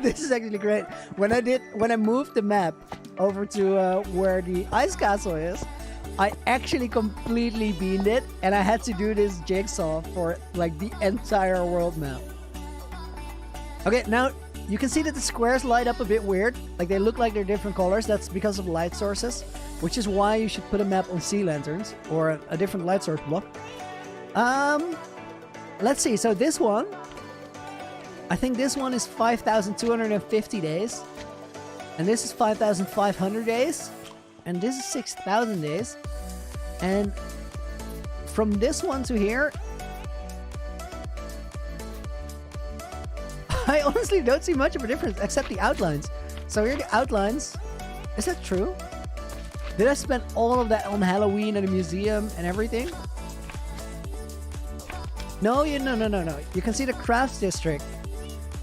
this is actually great. When I moved the map over to where the ice castle is, I actually completely beamed it, and I had to do this jigsaw for like the entire world map. Okay, now you can see that the squares light up a bit weird. Like they look like they're different colors. That's because of light sources, which is why you should put a map on sea lanterns or a different light source block. Let's see. So this one, I think this one is 5,250 days, and this is 5,500 days, and this is 6,000 days. And from this one to here, I honestly don't see much of a difference except the outlines. So here are the outlines. Is that true? Did I spend all of that on Halloween and a museum and everything? No, no. You can see the crafts district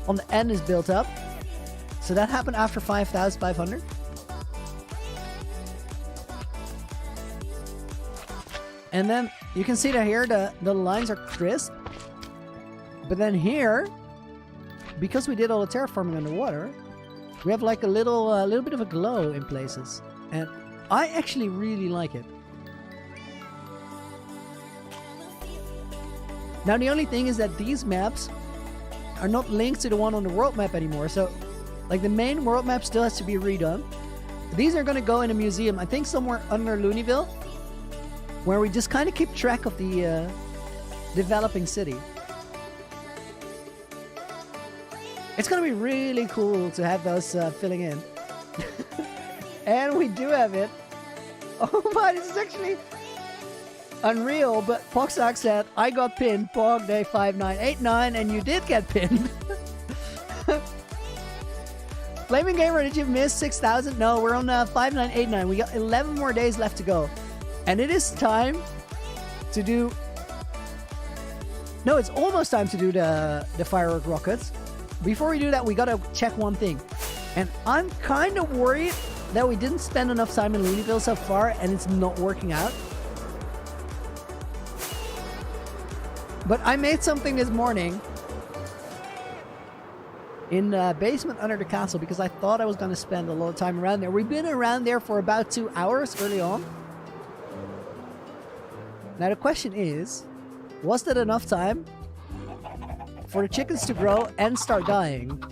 on the end is built up. So that happened after 5,500. And then you can see that here the lines are crisp. But then here, because we did all the terraforming underwater, we have like a little bit of a glow in places. And I actually really like it. Now the only thing is that these maps are not linked to the one on the world map anymore. So like the main world map still has to be redone. These are going to go in a museum, I think somewhere under Loonyville, where we just kind of keep track of the developing city. It's going to be really cool to have those filling in. And we do have it. Oh my, this is actually unreal, but Poxac said, I got pinned, Pog day 5989, and you did get pinned. Flaming Gamer, did you miss 6,000? No, we're on 5989. We got 11 more days left to go. And it is time to do... No, it's almost time to do the firework rockets. Before we do that, we gotta check one thing. And I'm kind of worried that we didn't spend enough time in Loonyville so far, and it's not working out. But I made something this morning in the basement under the castle because I thought I was going to spend a lot of time around there. We've been around there for about 2 hours early on. Now the question is, was that enough time for the chickens to grow and start dying?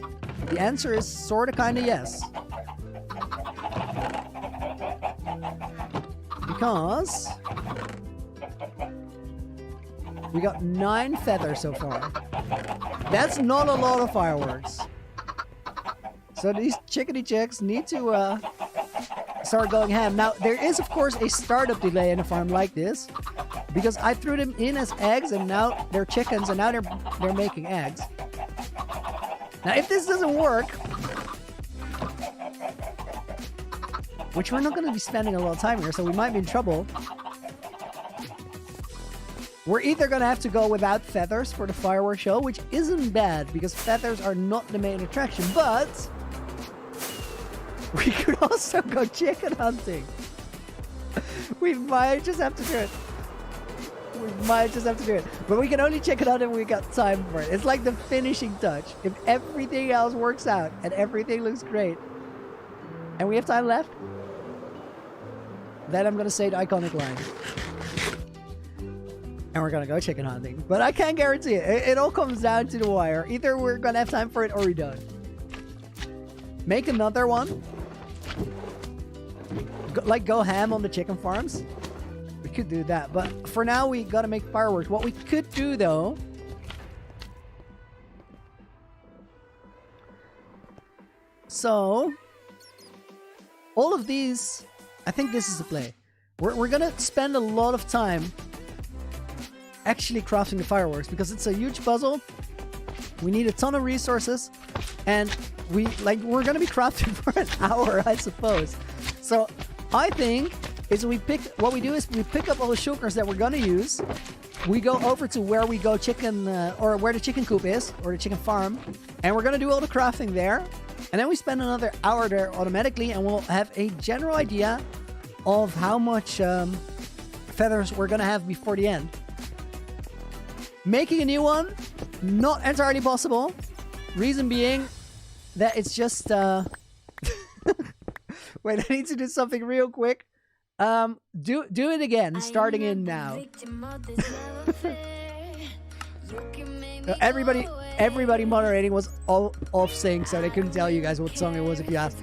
The answer is sort of kind of yes. Because we got 9 feathers so far. That's not a lot of fireworks. So these chickadee chicks need to start going ham. Now, there is, of course, a startup delay in a farm like this, because I threw them in as eggs, and now they're chickens, and now they're making eggs. Now, if this doesn't work, which we're not going to be spending a lot of time here, so we might be in trouble. We're either going to have to go without feathers for the fireworks show, which isn't bad, because feathers are not the main attraction, but we could also go chicken hunting. We might just have to do it. But we can only chicken hunt if we got time for it. It's like the finishing touch. If everything else works out and everything looks great, and we have time left, then I'm going to say the iconic line. And we're going to go chicken hunting. But I can't guarantee it. It all comes down to the wire. Either we're going to have time for it or we don't. Make another one. Go ham on the chicken farms. We could do that. But for now, we got to make fireworks. What we could do, though... So... all of these... I think this is the play. We're going to spend a lot of time... actually crafting the fireworks, because it's a huge puzzle We need a ton of resources, and we're gonna be crafting for an hour, I suppose. So I think we pick up all the shulkers that we're gonna use. We go over to where we go chicken, or where the chicken coop is, or the chicken farm, and we're gonna do all the crafting there. And then we spend another hour there automatically, and we'll have a general idea of how much feathers we're gonna have before the end. Making a new one, not entirely possible. Reason being that it's just wait, I need to do something real quick. Do it again, starting in now. Everybody moderating was all off sync, so they couldn't tell you guys what song it was if you asked.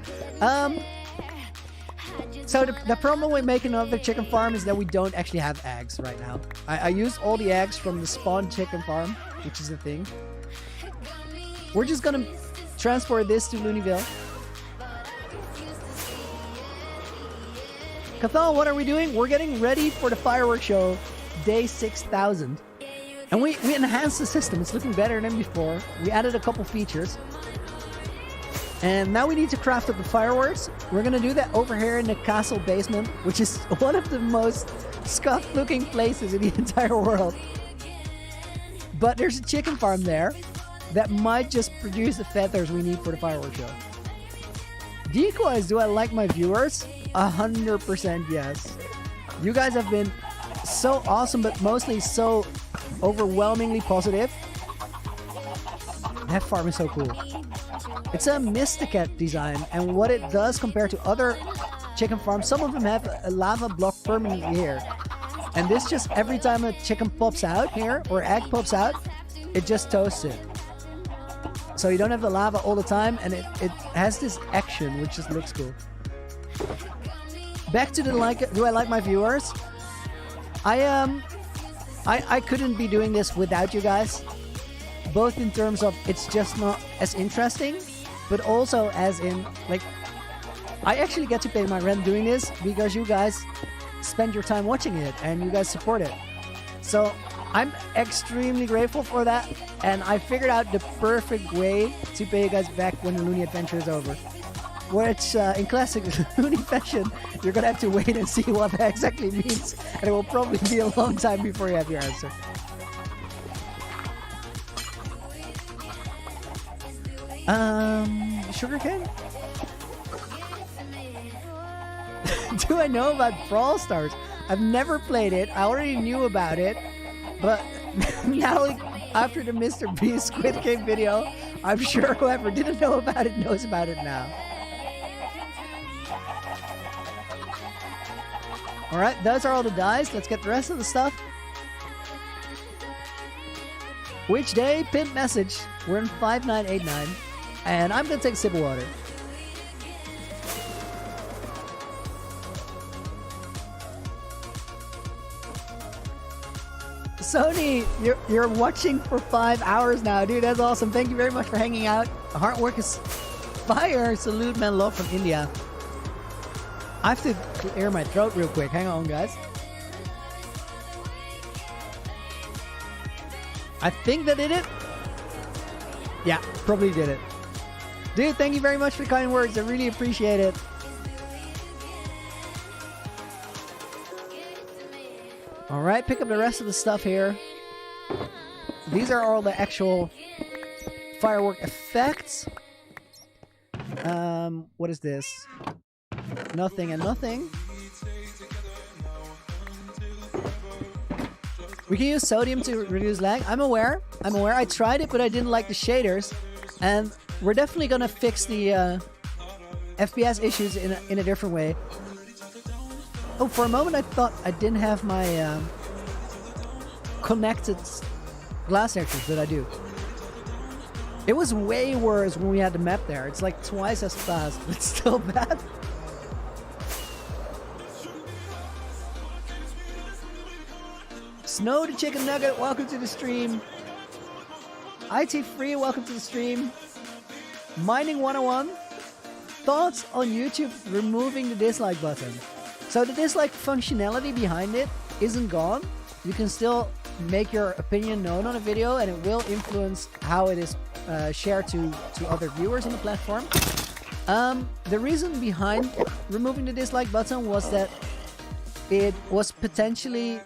So the problem with making another chicken farm is that we don't actually have eggs right now. I used all the eggs from the spawn chicken farm, which is the thing. We're just gonna transport this to Loonyville. Cathal, what are we doing? We're getting ready for the fireworks show, day 6000. And we enhanced the system. It's looking better than before. We added a couple features. And now we need to craft up the fireworks. We're going to do that over here in the castle basement, which is one of the most scuffed looking places in the entire world. But there's a chicken farm there that might just produce the feathers we need for the fireworks show. Decoys, do I like my viewers? 100% yes. You guys have been so awesome, but mostly so overwhelmingly positive. That farm is so cool. It's a Mysticat design, and what it does compared to other chicken farms, some of them have a lava block permanently here. And this just, every time a chicken pops out here, or egg pops out, it just toasts it. So you don't have the lava all the time, and it has this action, which just looks cool. Back to the do I like my viewers? I couldn't be doing this without you guys. Both in terms of it's just not as interesting, but also as in, like, I actually get to pay my rent doing this because you guys spend your time watching it and you guys support it. So I'm extremely grateful for that, and I figured out the perfect way to pay you guys back when the Loony Adventure is over. Which, in classic Loony fashion, you're gonna have to wait and see what that exactly means, and it will probably be a long time before you have your answer. Sugarcane? Do I know about Brawl Stars? I've never played it. I already knew about it, but now, after the Mr. Beast Squid Game video, I'm sure whoever didn't know about it knows about it now. Alright, those are all the dice. Let's get the rest of the stuff. Which day? Pimp message. We're in 5989. And I'm going to take a sip of water. Sony, you're watching for 5 hours now. Dude, that's awesome. Thank you very much for hanging out. Hard work is fire. Salute, man. Love from India. I have to clear my throat real quick. Hang on, guys. I think that did it. Yeah, probably did it. Dude, thank you very much for the kind words. I really appreciate it. Alright, pick up the rest of the stuff here. These are all the actual firework effects. What is this? Nothing and nothing. We can use sodium to reduce lag. I'm aware. I tried it, but I didn't like the shaders. And we're definitely gonna fix the FPS issues in a different way. Oh, for a moment I thought I didn't have my connected glass textures, but I do. It was way worse when we had the map there. It's like twice as fast, but it's still bad. Snow the Chicken Nugget, welcome to the stream. IT Free, welcome to the stream. Mining 101, thoughts on YouTube removing the dislike button. So the dislike functionality behind it isn't gone. You can still make your opinion known on a video, and it will influence how it is share to other viewers on the platform. The reason behind removing the dislike button was that it was potentially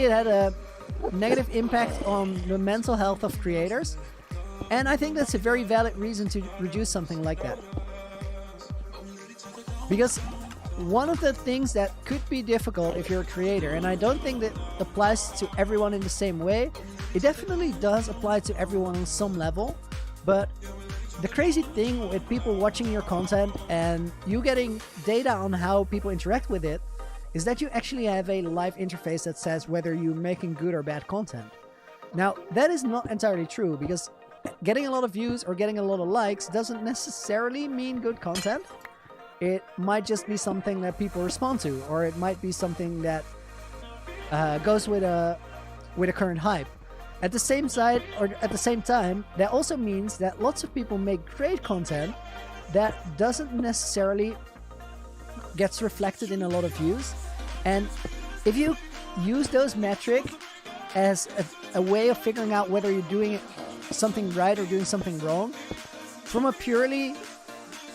it had a negative impact on the mental health of creators, and I think that's a very valid reason to reduce something like that. Because one of the things that could be difficult if you're a creator, and I don't think that applies to everyone in the same way, it definitely does apply to everyone on some level, but the crazy thing with people watching your content and you getting data on how people interact with it is that you actually have a live interface that says whether you're making good or bad content. Now, that is not entirely true, because getting a lot of views or getting a lot of likes doesn't necessarily mean good content. It might just be something that people respond to, or it might be something that goes with a current hype. At the same time, that also means that lots of people make great content that doesn't necessarily gets reflected in a lot of views. And if you use those metrics as a way of figuring out whether you're doing something right or doing something wrong, from a purely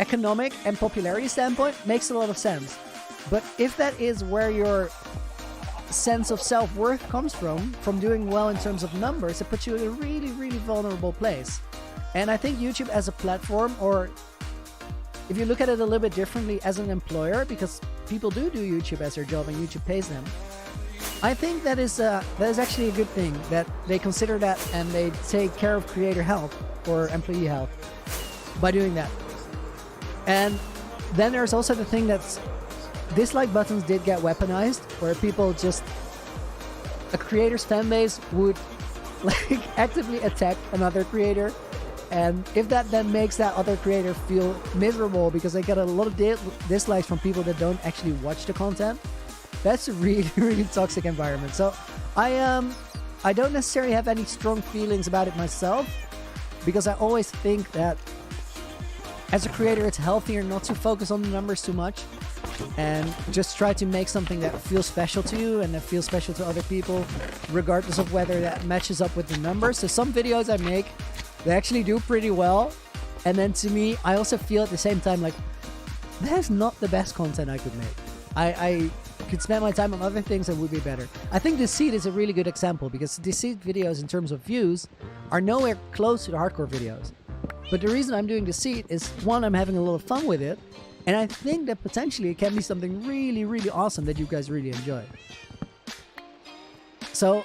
economic and popularity standpoint, makes a lot of sense. But if that is where your sense of self-worth comes from doing well in terms of numbers, it puts you in a really, really vulnerable place. And I think YouTube as a platform, or if you look at it a little bit differently as an employer, because people do YouTube as their job and YouTube pays them, I think that is actually a good thing that they consider that and they take care of creator health or employee health by doing that. And then there's also the thing that's dislike buttons did get weaponized, where people just, a creator's fan base would like actively attack another creator, and if that then makes that other creator feel miserable because they get a lot of dislikes from people that don't actually watch the content, that's a really, really toxic environment. So I don't necessarily have any strong feelings about it myself, because I always think that as a creator it's healthier not to focus on the numbers too much and just try to make something that feels special to you and that feels special to other people, regardless of whether that matches up with the numbers. So some videos I make, they actually do pretty well, and then to me, I also feel at the same time like, that's not the best content I could make. I could spend my time on other things that would be better. I think Deceit is a really good example, because Deceit videos in terms of views are nowhere close to the hardcore videos. But the reason I'm doing Deceit is, one, I'm having a lot of fun with it, and I think that potentially it can be something really, really awesome that you guys really enjoy. So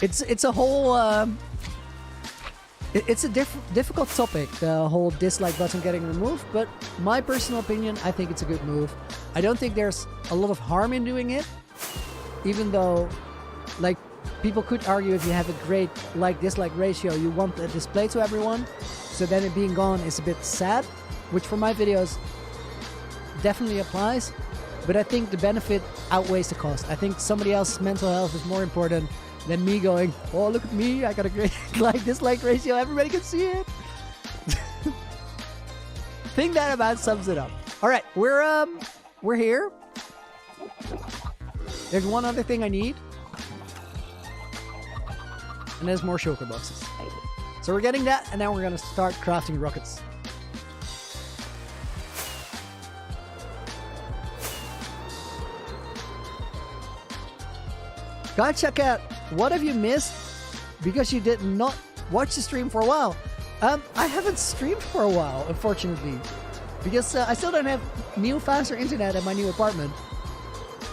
it's a whole it's a difficult topic, the whole dislike button getting removed, but my personal opinion, I think it's a good move. I don't think there's a lot of harm in doing it, even though, like, people could argue if you have a great like-dislike ratio, you want a display to everyone, so then it being gone is a bit sad, which for my videos definitely applies, but I think the benefit outweighs the cost. I think somebody else's mental health is more important than me going, oh, look at me, I got a great like-dislike ratio, everybody can see it. I think that about sums it up. All right, we're here. There's one other thing I need, and there's more shulker boxes. So we're getting that, and now we're gonna start crafting rockets. Guys, check out, what have you missed because you did not watch the stream for a while? I haven't streamed for a while, unfortunately, because I still don't have new, faster internet at my new apartment.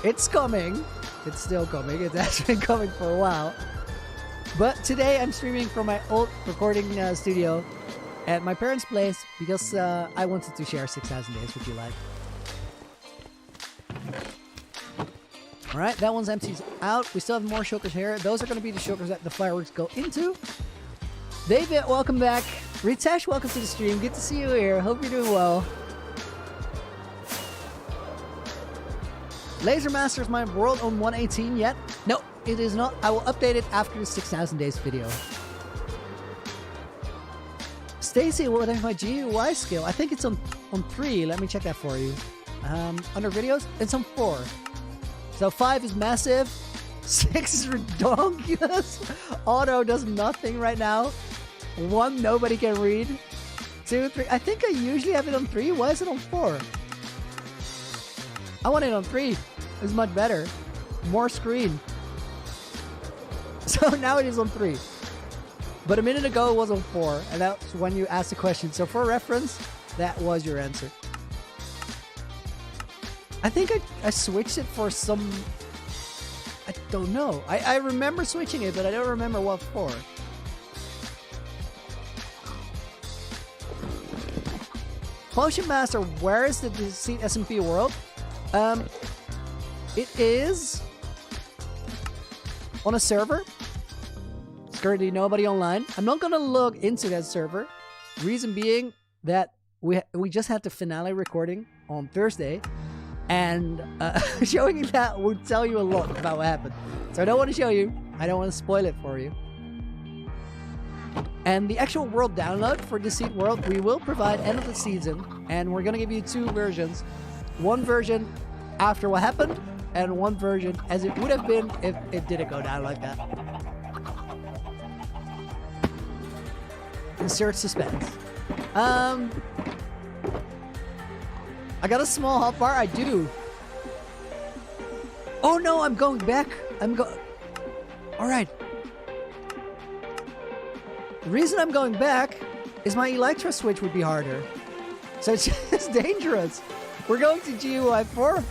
It's coming. It's still coming. It has been coming for a while. But today I'm streaming from my old recording studio at my parents' place because I wanted to share 6,000 days with you live. Alright, that one's empties out. We still have more shulkers here. Those are going to be the shulkers that the fireworks go into. David, welcome back. Ritesh, welcome to the stream. Good to see you here. Hope you're doing well. Laser Master, is my world on 118 yet? No, it is not. I will update it after the 6,000 days video. Stacy, what is my GUI skill? I think it's on 3. Let me check that for you. Under videos, it's on 4. So 5 is massive, 6 is redonkulous. Auto does nothing right now. 1, nobody can read. 2, 3. I think I usually have it on 3. Why is it on 4? I want it on 3. It's much better. More screen. So now it is on 3. But a minute ago it was on 4. And that's when you asked the question. So for reference, that was your answer. I think I switched it for some... I don't know. I remember switching it, but I don't remember what for. Potion Master, where is the Deceit SMP world? It is on a server. There's currently nobody online. I'm not gonna log into that server. Reason being that we just had the finale recording on Thursday, and showing you that would tell you a lot about what happened. So I don't want to show you. I don't want to spoil it for you. And the actual world download for Deceit World, we will provide end of the season, and we're gonna give you 2 versions. One version after what happened, and one version as it would have been if it didn't go down like that. Insert suspense. I got a small hotbar. I do. Oh no, I'm going back. Alright. The reason I'm going back is my Electro switch would be harder. So it's just dangerous. We're going to GUI 4.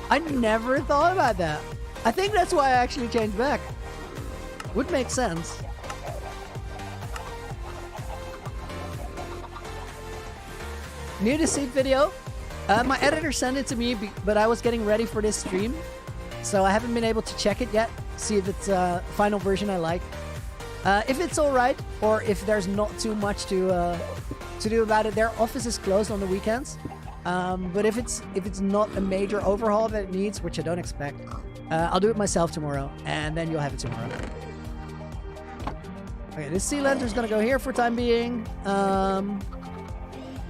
I never thought about that. I think that's why I actually changed back. Would make sense. New Deceit video. My editor sent it to me, but I was getting ready for this stream, so I haven't been able to check it yet. See if it's a final version I like. If it's all right, or if there's not too much to do about it. Their office is closed on the weekends, but if it's not a major overhaul that it needs, which I don't expect, I'll do it myself tomorrow, and then you'll have it tomorrow. Okay, this sea lantern's gonna go here for time being.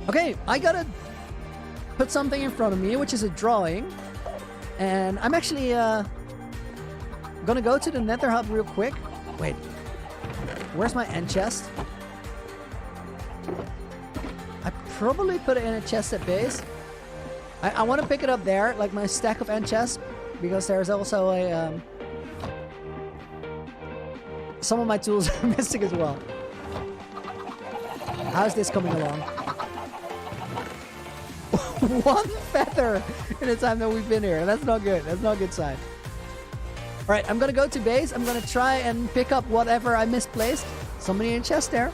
Okay, I gotta put something in front of me, which is a drawing. And I'm actually gonna go to the Nether Hub real quick. Wait, where's my end chest? I probably put it in a chest at base. I want to pick it up there, like my stack of end chests, because there's also a... some of my tools are missing as well. How's this coming along? 1 feather in the time that we've been here. That's not good. That's not a good sign. Alright, I'm gonna go to base. I'm gonna try and pick up whatever I misplaced. Somebody in chest there.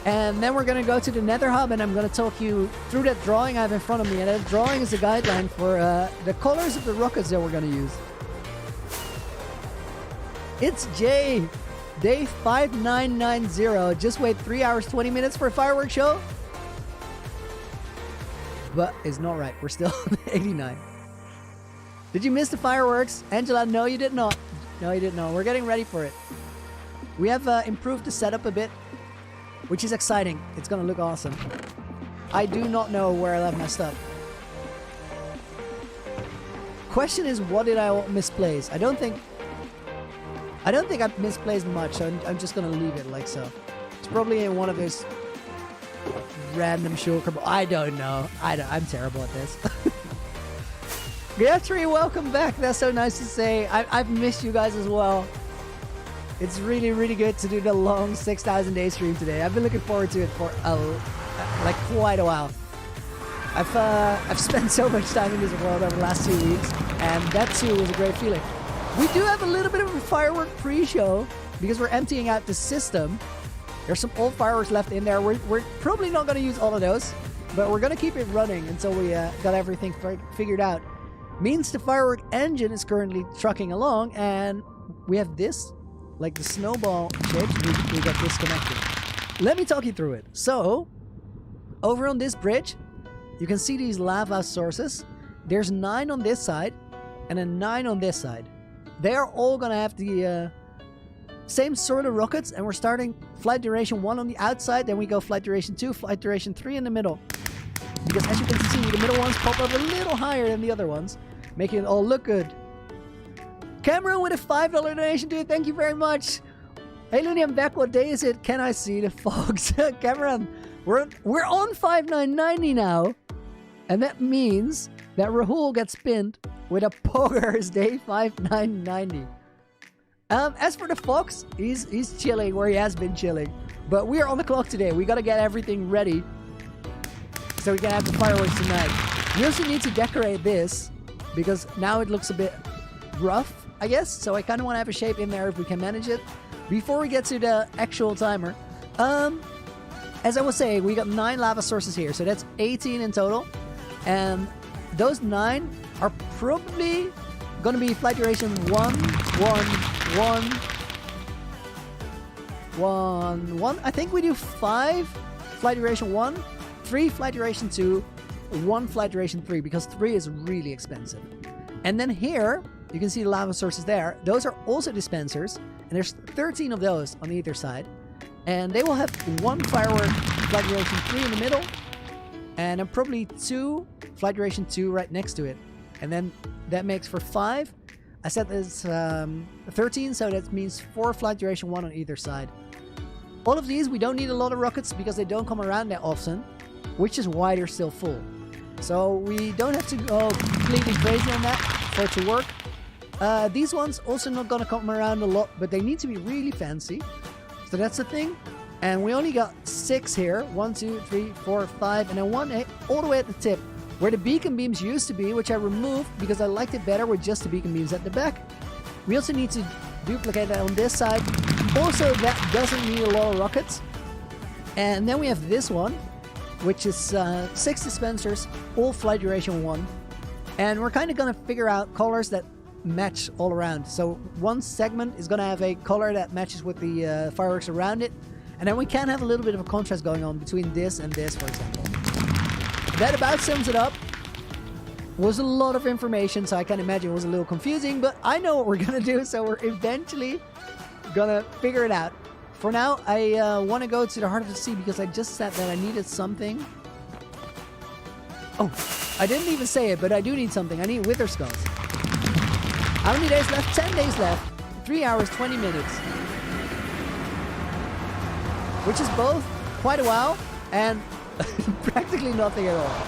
And then we're gonna go to the Nether Hub, and I'm gonna talk you through that drawing I have in front of me. And that drawing is a guideline for the colors of the rockets that we're gonna use. It's Jay. Day 5990. Just wait 3 hours, 20 minutes for a fireworks show. But it's not right. We're still on 89. Did you miss the fireworks? Angela, no you did not. No you did not. We're getting ready for it. We have improved the setup a bit, which is exciting. It's gonna look awesome. I do not know where I left my stuff. Question is, what did I misplace? I don't think I've misplaced much, so I'm just gonna leave it like so. It's probably in one of those random shulker. I don't know. I'm terrible at this. Gayatri, welcome back. That's so nice to say. I've missed you guys as well. It's really, really good to do the long 6,000 day stream today. I've been looking forward to it for like quite a while. I've spent so much time in this world over the last 2 weeks, and that too was a great feeling. We do have a little bit of a firework pre-show because we're emptying out the system. There's some old fireworks left in there. We're probably not going to use all of those, but we're going to keep it running until we got everything figured out. Means the firework engine is currently trucking along, and we have this, like the snowball shape, we get disconnected. Let me talk you through it. So, over on this bridge, you can see these lava sources. There's 9 on this side, and a 9 on this side. They're all going to have the same sort of rockets, and we're starting flight duration 1 on the outside, then we go flight duration 2, flight duration 3 in the middle. because as you can see, the middle ones pop up a little higher than the other ones, making it all look good. Cameron with a $5 donation, dude. Thank you very much. Hey, Loony, I'm back. What day is it? Can I see the fogs? Cameron, we're on 5990 now. And that means that Rahul gets pinned with a Poggers day 5990. As for the fox, he's chilling where he has been chilling. But we are on the clock today. We got to get everything ready so we can have the fireworks tonight. We also need to decorate this because now it looks a bit rough, I guess. So I kind of want to have a shape in there if we can manage it. Before we get to the actual timer, as I was saying, we got 9 lava sources here. So that's 18 in total. And those 9 are probably going to be flight duration 1, 1, 1, 1, 1. I think we do 5 flight duration 1, 3 flight duration 2, 1 flight duration 3, because 3 is really expensive. And then here, you can see the lava sources there. Those are also dispensers, and there's 13 of those on either side. And they will have 1 firework flight duration 3 in the middle, and then probably 2 flight duration 2 right next to it. And then that makes for 5. I said there's 13, so that means 4 flight duration 1 on either side. All of these, we don't need a lot of rockets because they don't come around that often, which is why they're still full. So we don't have to go completely crazy on that for it to work. These ones also not gonna come around a lot, but they need to be really fancy. So that's the thing. And we only got 6 here. 1, 2, 3, 4, 5, and then 1 all the way at the tip, where the beacon beams used to be, which I removed because I liked it better with just the beacon beams at the back. We also need to duplicate that on this side. Also, that doesn't need a lot of rockets. And then we have this one, which is 6 dispensers, all flight duration 1. And we're kind of going to figure out colors that match all around. So one segment is going to have a color that matches with the fireworks around it. And then we can have a little bit of a contrast going on between this and this, for example. That about sums it up. Was a lot of information, so I can imagine it was a little confusing, but I know what we're going to do, so we're eventually going to figure it out. For now, I want to go to the heart of the sea because I just said that I needed something. Oh, I didn't even say it, but I do need something. I need wither skulls. How many days left? 10 days left. 3 hours, 20 minutes. Which is both quite a while and practically nothing at all.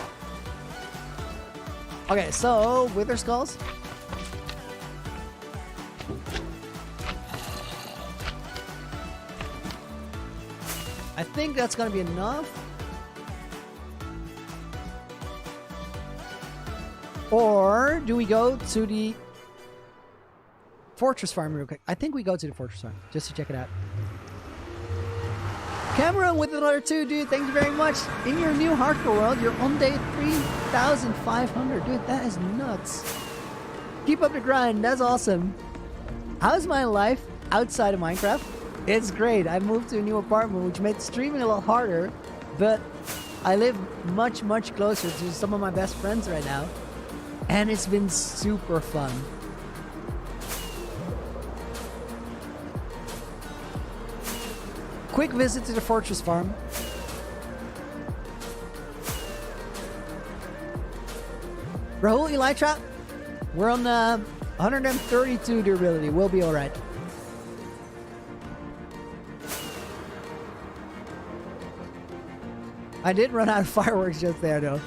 Okay, so wither skulls. I think that's gonna be enough. Or do we go to the fortress farm real quick? I think we go to the fortress farm just to check it out. Cameron with another 2, dude. Thank you very much. In your new hardcore world, you're on day 3,500. Dude, that is nuts. Keep up the grind. That's awesome. How's my life outside of Minecraft? It's great. I moved to a new apartment, which made streaming a lot harder, but I live much, much closer to some of my best friends right now, and it's been super fun. Quick visit to the fortress farm. Rahul, Elytra, we're on 132 durability. We'll be alright. I did run out of fireworks just there, though.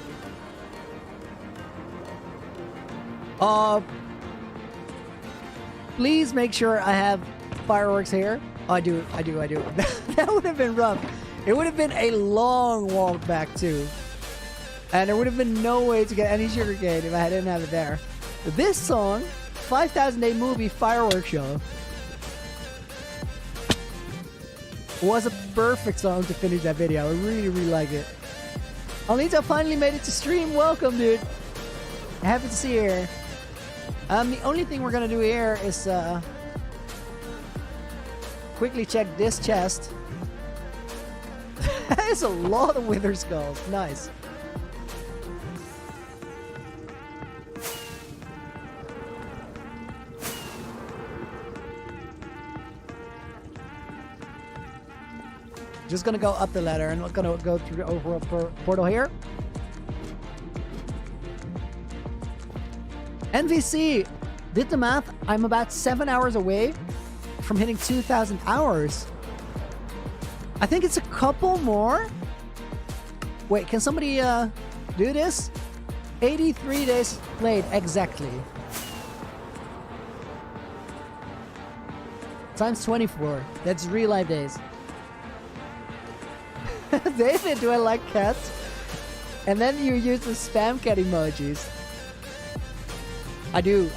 Please make sure I have fireworks here. Oh, I do. That would have been rough. It would have been a long walk back, too. And there would have been no way to get any sugarcane if I didn't have it there. This song, 5,000 Day Movie Fireworks Show, was a perfect song to finish that video. I really, really like it. Alita finally made it to stream. Welcome, dude. Happy to see you here. The only thing we're going to do here is quickly check this chest. That is a lot of wither skulls. Nice. Just gonna go up the ladder and we're gonna go through the overworld portal here. NVC did the math. I'm about 7 hours away from hitting 2,000 hours. I think it's a couple more. Wait, can somebody do this? 83 days played exactly. Times 24. That's real life days. David, do I like cats? And then you use the spam cat emojis. I do.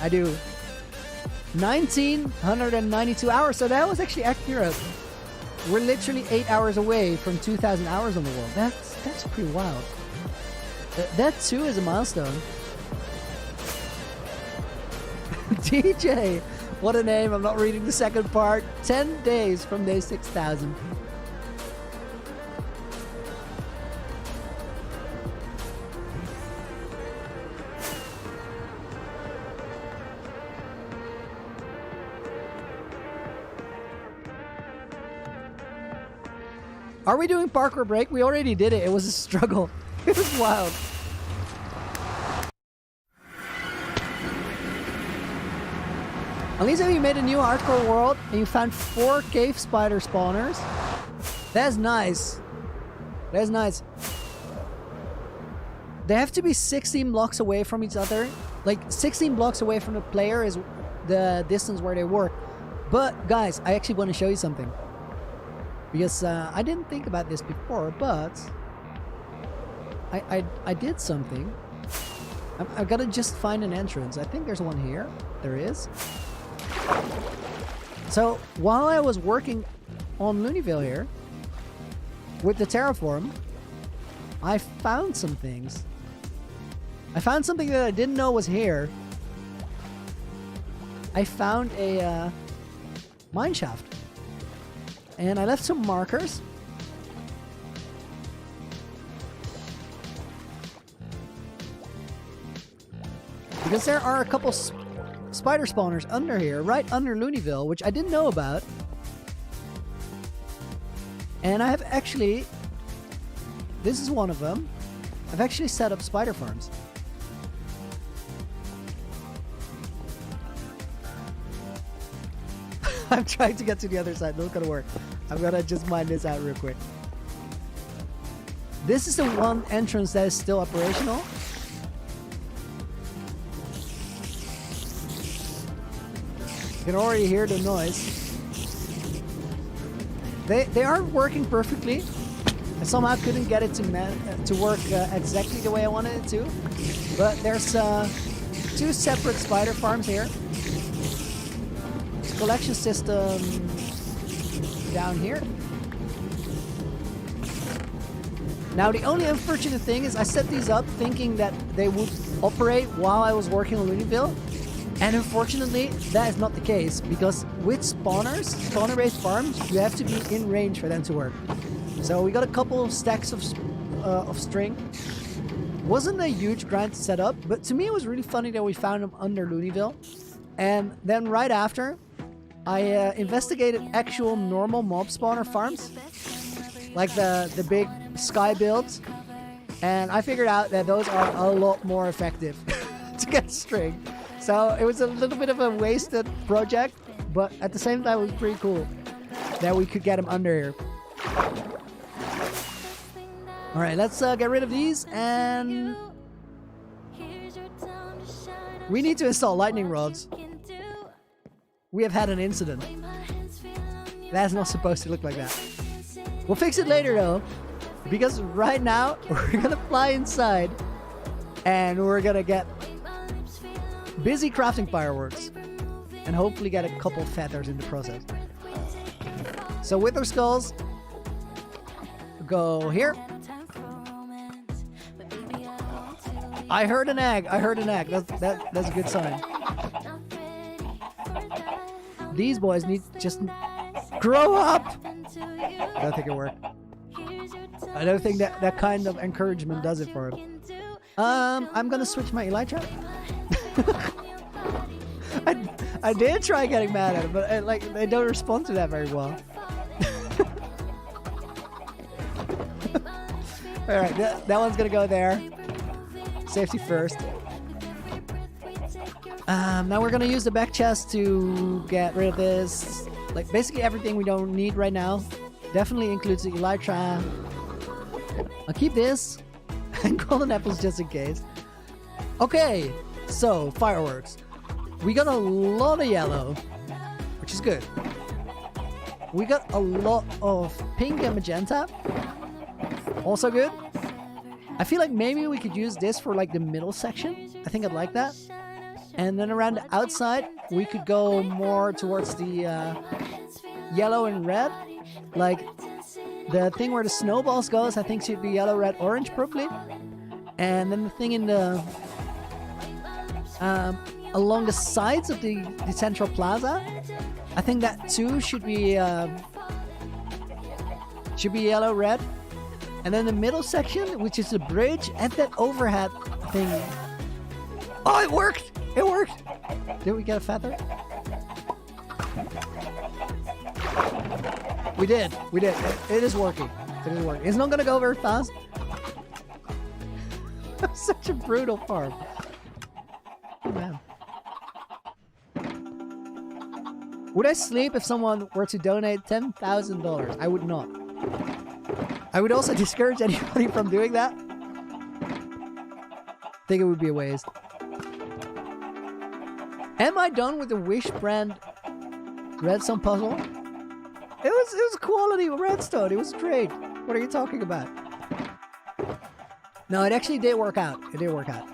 1,992 hours. So that was actually accurate. We're literally 8 hours away from 2,000 hours on the world. That's pretty wild. That too is a milestone. DJ, what a name. I'm not reading the second part. 10 days from day 6,000. Are we doing parkour break? We already did it. It was a struggle. It was wild. Elisa, you made a new hardcore world and you found 4 cave spider spawners. That's nice. That's nice. They have to be 16 blocks away from each other. Like 16 blocks away from the player is the distance where they work. But guys, I actually want to show you something. Because I didn't think about this before, but I did something. I've got to just find an entrance. I think there's one here. There is. So while I was working on Loonyville here with the terraform, I found some things. I found something that I didn't know was here. I found a mine shaft. And I left some markers. Because there are a couple spider spawners under here, right under Loonyville, which I didn't know about. And I have actually, this is one of them. I've actually set up spider farms. I'm trying to get to the other side. Not gonna work. I'm gonna just mine this out real quick. This is the one entrance that is still operational. You can already hear the noise. They aren't working perfectly. I somehow couldn't get it to work exactly the way I wanted it to. But there's 2 separate spider farms here. Collection system down here. Now the only unfortunate thing is I set these up thinking that they would operate while I was working on Loonyville, and unfortunately that is not the case, because with spawner-based farms, you have to be in range for them to work. So we got a couple of stacks of string. Wasn't a huge grind to set up, but to me it was really funny that we found them under Loonyville. And then right after, I investigated actual normal mob spawner farms, like the big sky builds, and I figured out that those are a lot more effective to get string. So it was a little bit of a wasted project, but at the same time it was pretty cool that we could get them under here. Alright, let's get rid of these, and we need to install lightning rods. We have had an incident. That's not supposed to look like that. We'll fix it later though, because right now we're gonna fly inside and we're gonna get busy crafting fireworks and hopefully get a couple feathers in the process. So with our skulls, go here. I heard an egg. That's a good sign. These boys need to just grow up. I don't think it worked. I don't think that kind of encouragement does it for him. I'm gonna switch my elytra. I did try getting mad at him, but like they don't respond to that very well. All right, that one's gonna go there. Safety first. Now we're gonna use the back chest to get rid of this. Like basically everything we don't need right now. Definitely includes the elytra. I'll keep this and golden apples just in case. Okay, so fireworks. We got a lot of yellow, which is good. We got a lot of pink and magenta, also good. I feel like maybe we could use this for like the middle section. I think I'd like that. And then around the outside, we could go more towards the yellow and red. Like the thing where the snowballs goes, I think should be yellow, red, orange probably. And then the thing in the along the sides of the central plaza, I think that too should be yellow, red. And then the middle section, which is the bridge and that overhead thing. Oh, it worked! It worked! Did we get a feather? We did. We did. It is working. It is working. It's not gonna go very fast. Such a brutal farm. Oh, man. Would I sleep if someone were to donate $10,000? I would not. I would also discourage anybody from doing that. I think it would be a waste. Am I done with the Wish brand redstone puzzle? It was quality redstone. It was great. What are you talking about? No, it actually did work out. It did work out.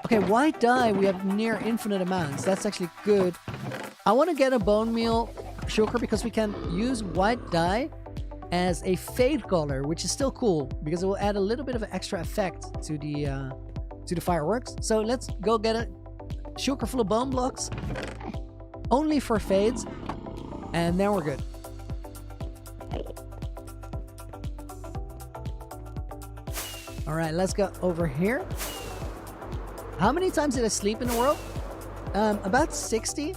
Okay, white dye we have near infinite amounts. That's actually good. I want to get a bone meal sugar because we can use white dye as a fade color, which is still cool because it will add a little bit of an extra effect to the fireworks. So let's go get a sugar full of bone blocks, only for fades, and then we're good. All right, let's go over here. How many times did I sleep in the world? About 60.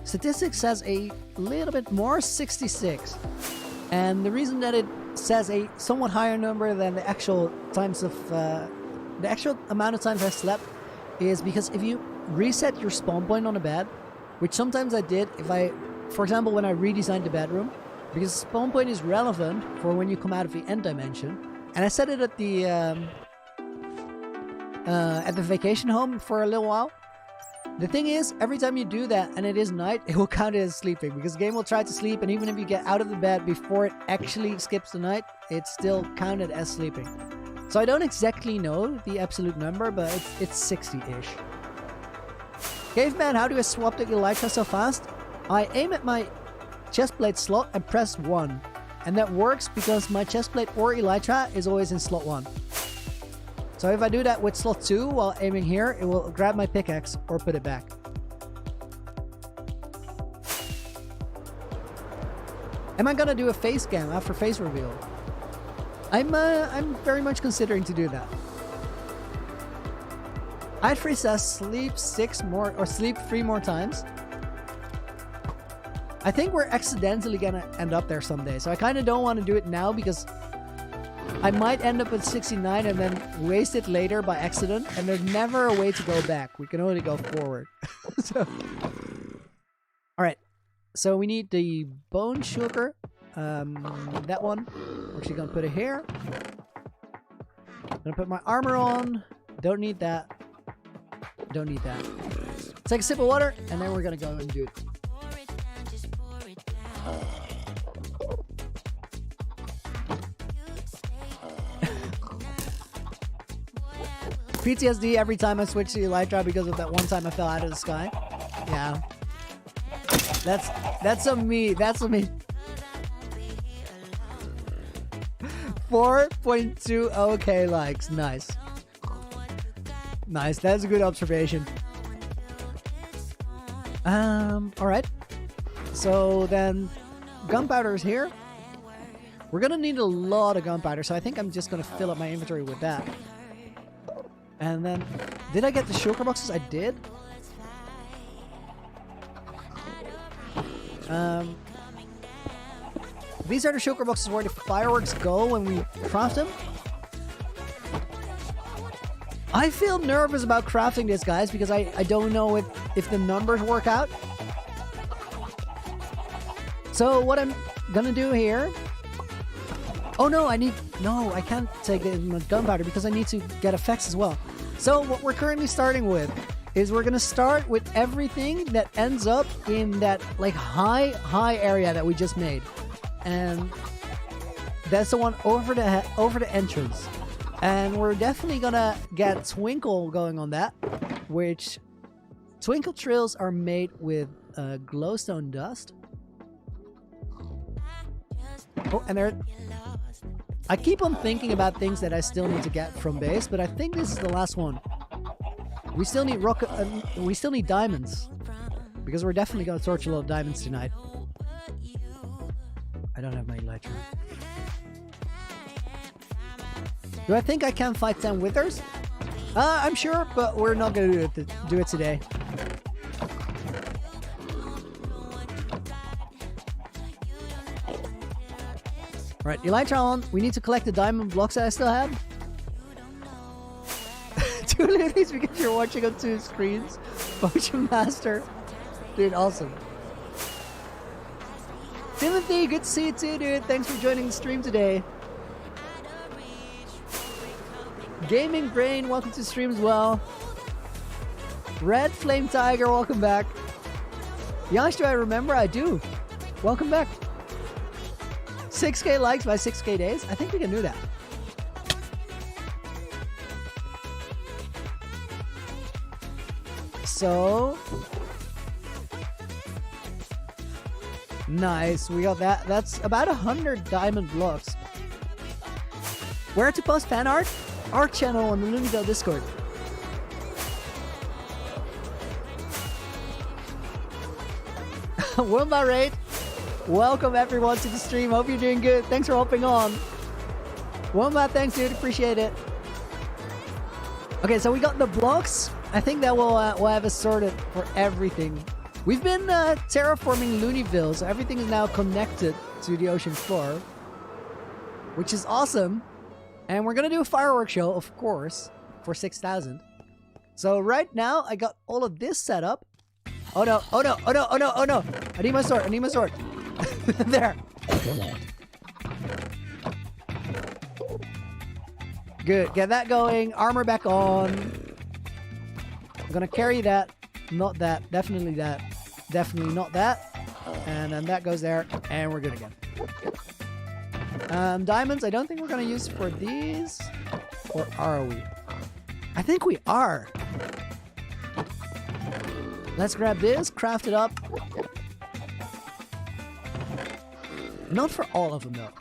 Statistics says a little bit more, 66. And the reason that it says a somewhat higher number than the actual times of the actual amount of times I slept is because if you reset your spawn point on a bed, which sometimes I did if for example, when I redesigned the bedroom, because spawn point is relevant for when you come out of the end dimension, and I set it at the vacation home for a little while. The thing is, every time you do that and it is night, it will count it as sleeping because the game will try to sleep, and even if you get out of the bed before it actually skips the night, it's still counted as sleeping. So I don't exactly know the absolute number, but it's 60-ish. Caveman, how do I swap the elytra so fast? I aim at my chestplate slot and press 1. And that works because my chestplate or elytra is always in slot 1. So if I do that with slot 2 while aiming here, it will grab my pickaxe or put it back. Am I gonna do a face cam after face reveal? I'm very much considering to do that. Idfree says sleep 6 more or sleep 3 more times. I think we're accidentally gonna end up there someday, so I kind of don't want to do it now because I might end up at 69 and then waste it later by accident, and there's never a way to go back. We can only go forward. So, all right. So we need the bone sugar. That one. We're actually gonna put it here. Gonna put my armor on. Don't need that. Don't need that. Take a sip of water, and then we're gonna go and do it. PTSD every time I switch to elytra because of that one time I fell out of the sky. Yeah. That's on me. That's on me. 4.20k likes. Nice. Nice. That's a good observation. Alright. So then gunpowder is here. We're gonna need a lot of gunpowder, so I think I'm just gonna fill up my inventory with that. And then, did I get the shulker boxes? I did. These are the shulker boxes where the fireworks go when we craft them. I feel nervous about crafting this, guys, because I don't know if the numbers work out. So what I'm gonna do here... Oh no, I can't take the gunpowder because I need to get effects as well. So what we're currently starting with is we're gonna start with everything that ends up in that like high area that we just made. And that's the one over the entrance. And we're definitely gonna get twinkle going on that, which twinkle trails are made with glowstone dust. Oh, and there. I keep on thinking about things that I still need to get from base, but I think this is the last one. We still need we still need diamonds, because we're definitely gonna torch a lot of diamonds tonight. I don't have my elytra. Do I think I can fight 10 withers? I'm sure, but we're not gonna do it today. Alright, elytra on. We need to collect the diamond blocks that I still have. 2 loonies because you're watching on 2 screens. Potion Master. Dude, awesome. Timothy, good to see you too, dude. Thanks for joining the stream today. Gaming Brain, welcome to the stream as well. Red Flame Tiger, welcome back. Yash, do I remember? I do. Welcome back. 6k likes by 6k days? I think we can do that. So... Nice, we got that. That's about 100 diamond blocks. Where to post fan art? Our channel on the Loony Discord. Wilma Raid, welcome everyone to the stream. Hope you're doing good. Thanks for hopping on. Wilma, thanks dude, appreciate it. Okay, so we got the blocks. I think that we'll have us sorted for everything. We've been terraforming Loonyville, so everything is now connected to the ocean floor, which is awesome. And we're gonna do a fireworks show, of course, for 6,000. So right now, I got all of this set up. Oh no, oh no, oh no, oh no, oh no. I need my sword, I need my sword. There. Good, get that going. Armor back on. I'm gonna carry that. Not that, definitely that. Definitely not that. And then that goes there, and we're good again. Diamonds, I don't think we're gonna use for these. Or are we? I think we are. Let's grab this, craft it up. Not for all of them though.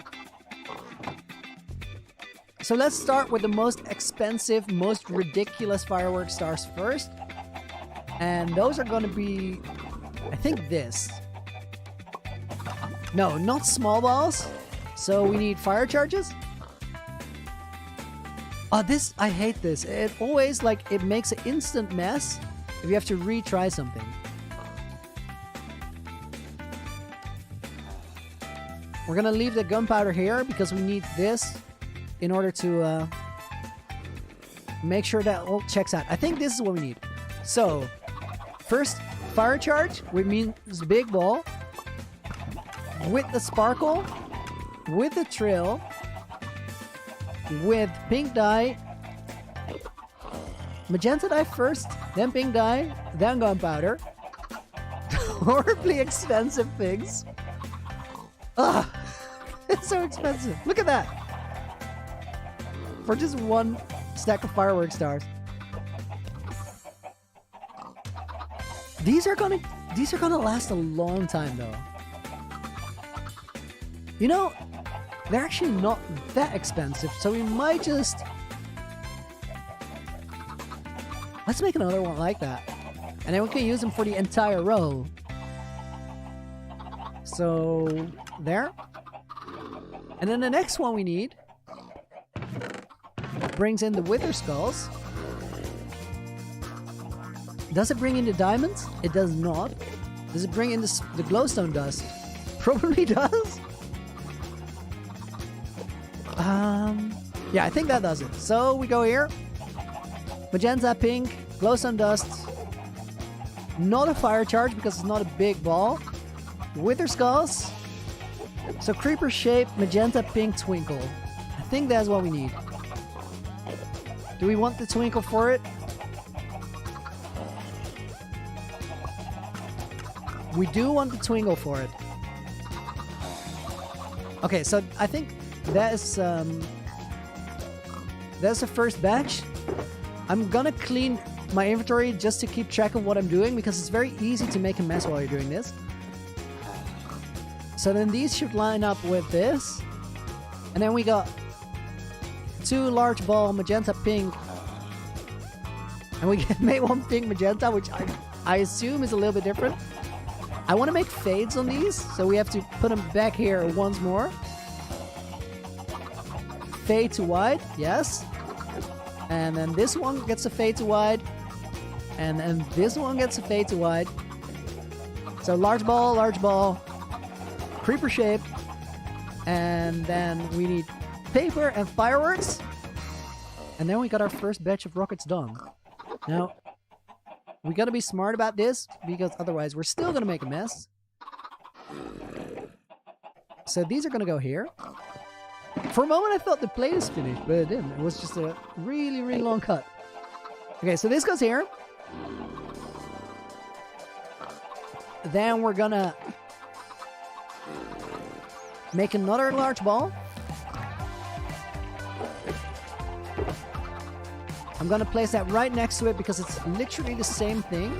So let's start with the most expensive, most ridiculous fireworks stars first. And those are gonna be, I think this. No, not small balls. So we need fire charges. Oh, this, I hate this. It always, like, it makes an instant mess if you have to retry something. We're gonna leave the gunpowder here because we need this in order to make sure that all checks out. I think this is what we need. So, first, fire charge, which means big ball, with the sparkle, with the trail, with pink dye, magenta dye first, then pink dye, then gunpowder. Horribly expensive things. Ugh, it's so expensive. Look at that. For just one stack of fireworks stars. These are gonna last a long time though. You know, they're actually not that expensive, so we might just... Let's make another one like that. And then we can use them for the entire row. So, there. And then the next one we need brings in the wither skulls. Does it bring in the diamonds? It does not. Does it bring in the glowstone dust? Probably does. Yeah, I think that does it. So we go here. magenta, pink, glowstone dust. Not a fire charge because it's not a big ball. Wither skulls. So creeper shape, magenta, pink, twinkle. I think that's what we need. Do we want the twinkle for it? We do want the twinkle for it. Okay, so I think that's the first batch. I'm gonna clean my inventory just to keep track of what I'm doing because it's very easy to make a mess while you're doing this. So then these should line up with this. And then we got 2 large ball magenta pink. And we made 1 pink magenta, which I assume is a little bit different. I want to make fades on these, so we have to put them back here once more. Fade to white, yes. And then this one gets a fade to white. And then this one gets a fade to white. So large ball, creeper shape. And then we need paper and fireworks. And then we got our first batch of rockets done. Now, we gotta be smart about this, because otherwise we're still gonna make a mess. So these are gonna go here. For a moment I thought the play was finished, but it didn't. It was just a really, really long cut. Okay, so this goes here. Then we're gonna make another large ball. I'm gonna place that right next to it because it's literally the same thing.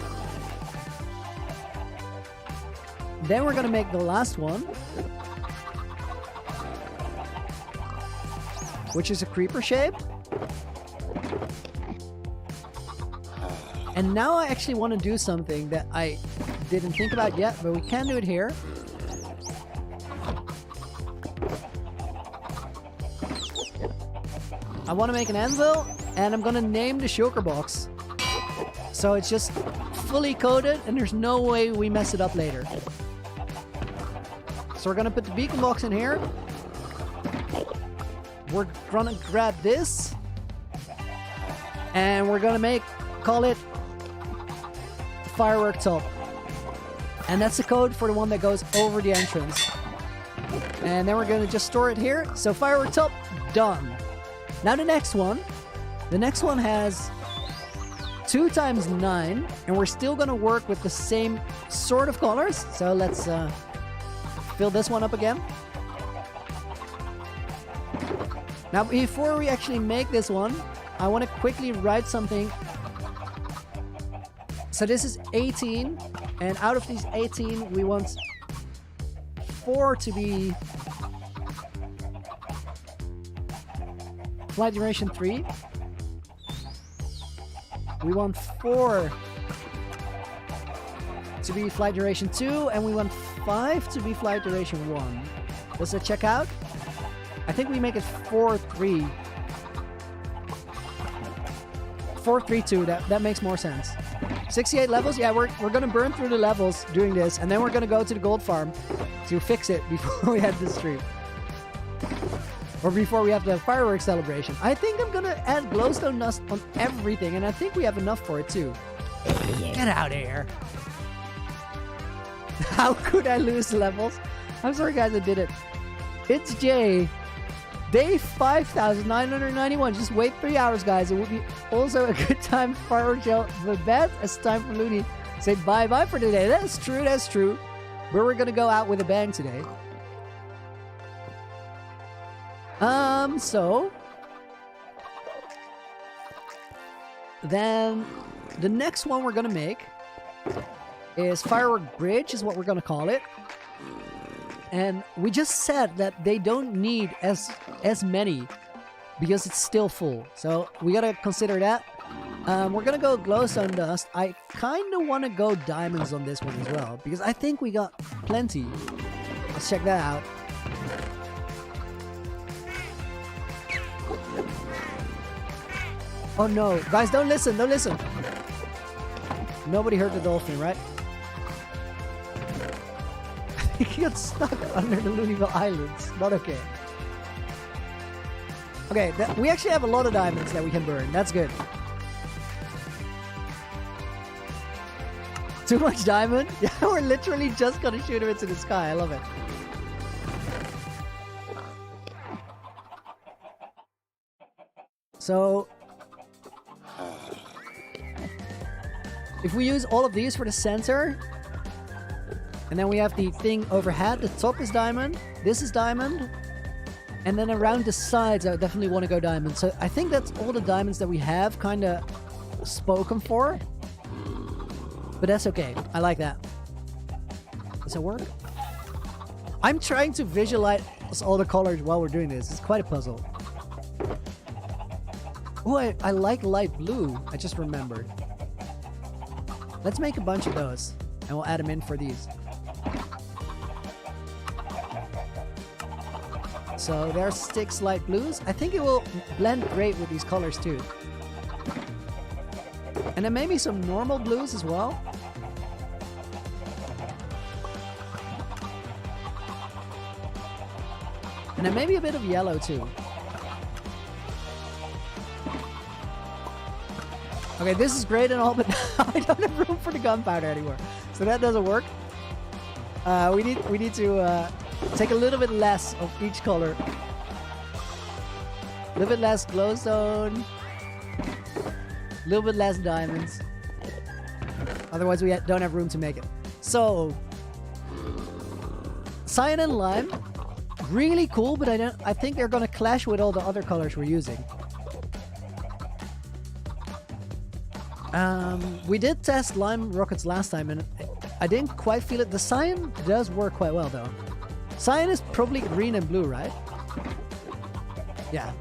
Then we're gonna make the last one, which is a creeper shape. And now I actually want to do something that I didn't think about yet, but we can do it here. I want to make an anvil, and I'm gonna name the shulker box. So it's just fully coated, and there's no way we mess it up later. So we're gonna put the beacon box in here. We're gonna grab this, and we're gonna call it firework top. And that's the code for the one that goes over the entrance. And then we're gonna just store it here. So firework top, done. Now the next one has 2 times 9, and we're still gonna work with the same sort of colors. So let's fill this one up again. Now before we actually make this one, I want to quickly write something. So this is 18, and out of these 18 we want 4 to be flight duration 3. We want 4 to be flight duration 2, and we want 5 to be flight duration 1. Does that check out? I think we make it 4-3. 4-3-2, that makes more sense. 68 levels? Yeah, we're gonna burn through the levels doing this, and then we're gonna go to the gold farm to fix it before we head to the stream. Or before we have the fireworks celebration. I think I'm gonna add glowstone dust on everything, and I think we have enough for it too. Get out of here. How could I lose levels? I'm sorry guys, I did it. It's Jay. Day 5,991. Just wait 3 hours, guys. It would be also a good time for fireworks show. But best, it's time for Loony. Say bye-bye for today. That's true, that's true. But we're gonna go out with a bang today. So then the next one we're gonna make is Firework Bridge, is what we're gonna call it. And we just said that they don't need as many because it's still full. So we gotta consider that. We're gonna go glowstone dust. I kind of want to go diamonds on this one as well because I think we got plenty. Let's check that out. Oh no, guys, don't listen, don't listen. Nobody heard the dolphin, right? I think he got stuck under the Loonyville Islands. Not okay. Okay, we actually have a lot of diamonds that we can burn. That's good. Too much diamond? Yeah, we're literally just gonna shoot him into the sky. I love it. So, if we use all of these for the center, and then we have the thing overhead, the top is diamond, this is diamond, and then around the sides I definitely want to go diamond. So I think that's all the diamonds that we have kind of spoken for. But that's okay. I like that. Does that work? I'm trying to visualize all the colors while we're doing this. It's quite a puzzle. Oh, I like light blue. I just remembered. Let's make a bunch of those. And we'll add them in for these. So there's 6 light blues. I think it will blend great with these colors too. And then maybe some normal blues as well. And then maybe a bit of yellow too. Okay, this is great and all, but now I don't have room for the gunpowder anymore. So that doesn't work. We need to take a little bit less of each color. A little bit less glowstone. A little bit less diamonds. Otherwise we don't have room to make it. So, cyan and lime, really cool, but I think they're gonna clash with all the other colors we're using. We did test lime rockets last time and I didn't quite feel it. The cyan does work quite well though. Cyan is probably green and blue, right? Yeah.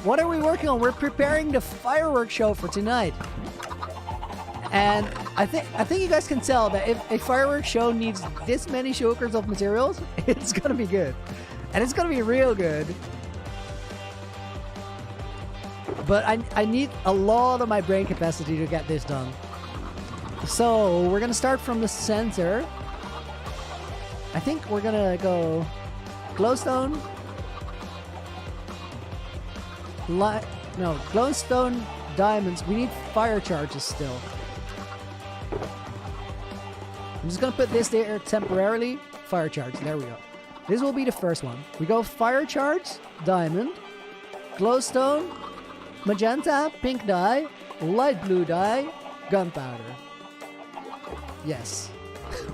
What are we working on? We're preparing the fireworks show for tonight. And I think you guys can tell that if a fireworks show needs this many shulkers of materials, it's gonna be good. And it's gonna be real good. But I need a lot of my brain capacity to get this done. So we're gonna start from the center. I think we're gonna go glowstone. Glowstone diamonds. We need fire charges still. I'm just gonna put this there temporarily. Fire charge. There we go. This will be the first one. We go fire charge, diamond, glowstone, magenta, pink dye, light blue dye, gunpowder. Yes.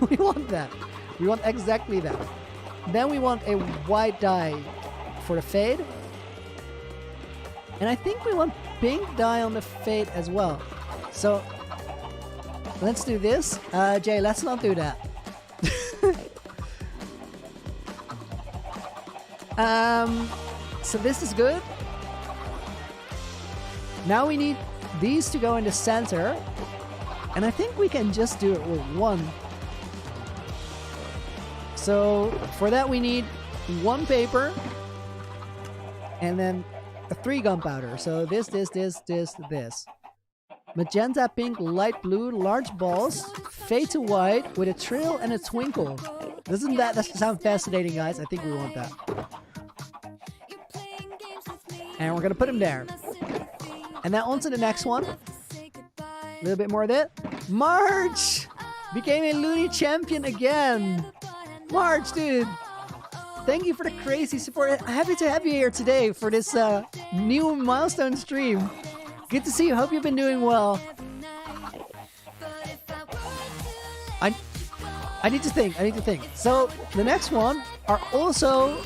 We want that. We want exactly that. Then we want a white dye for the fade. And I think we want pink dye on the fade as well. So let's do this. Jay, let's not do that. So this is good. Now we need these to go in the center. And I think we can just do it with one. So for that we need 1 paper. And then 3 gunpowder. So this. Magenta, pink, light blue, large balls, fade to white with a trail and a twinkle. Doesn't that sound fascinating, guys? I think we want that. And we're gonna put him there. And then on to the next one. A little bit more of that. March! Became a Loony champion again. March, dude. Thank you for the crazy support. Happy to have you here today for this new milestone stream. Good to see you. Hope you've been doing well. I need to think. So the next one are also...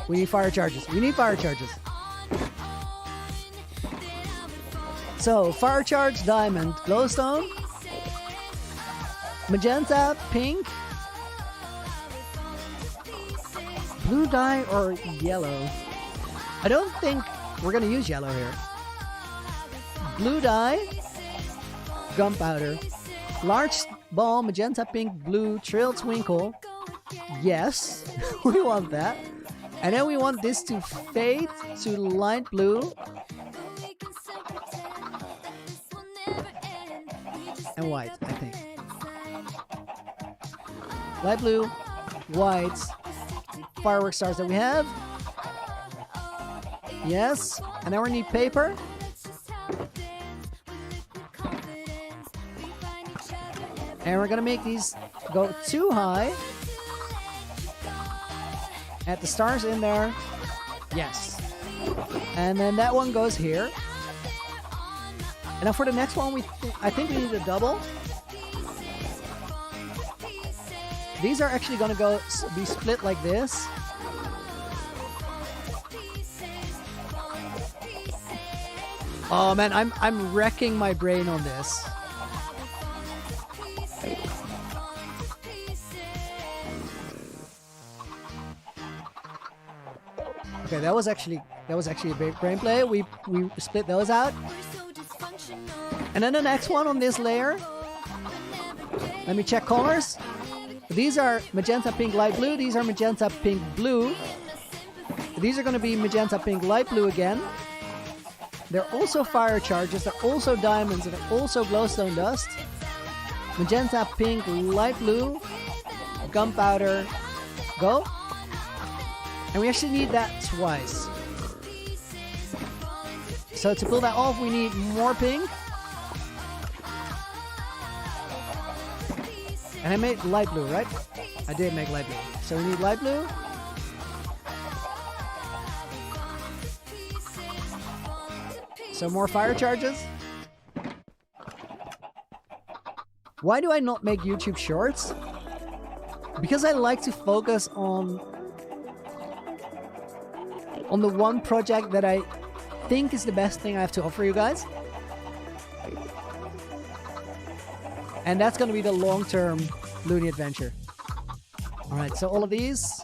We need fire charges. So fire charge, diamond, glowstone, magenta, pink, blue dye or yellow. I don't think we're gonna use yellow here. Blue dye, gunpowder, large ball, magenta, pink, blue, trail, twinkle. Yes, we want that. And then we want this to fade to light blue and white, I think. Light blue, white, firework stars that we have. Yes, and then we need paper. And we're gonna make these go too high. Add the stars in there. Yes. And then that one goes here. And now for the next one, I think we need a double. These are actually gonna be split like this. Oh man, I'm wrecking my brain on this. Okay, that was actually a big brain play. We split those out. And then the next one on this layer. Let me check colors. These are magenta, pink, light blue. These are magenta, pink, blue. These are going to be magenta, pink, light blue again. They're also fire charges. They're also diamonds. And they're also glowstone dust. Magenta, pink, light blue. Gunpowder. Go. And we actually need that twice. So to pull that off, we need more pink. And I made light blue, right? I did make light blue. So we need light blue. So more fire charges. Why do I not make YouTube shorts? Because I like to focus on the one project that I think is the best thing I have to offer you guys. And that's going to be the long-term Loony Adventure. Alright, so all of these.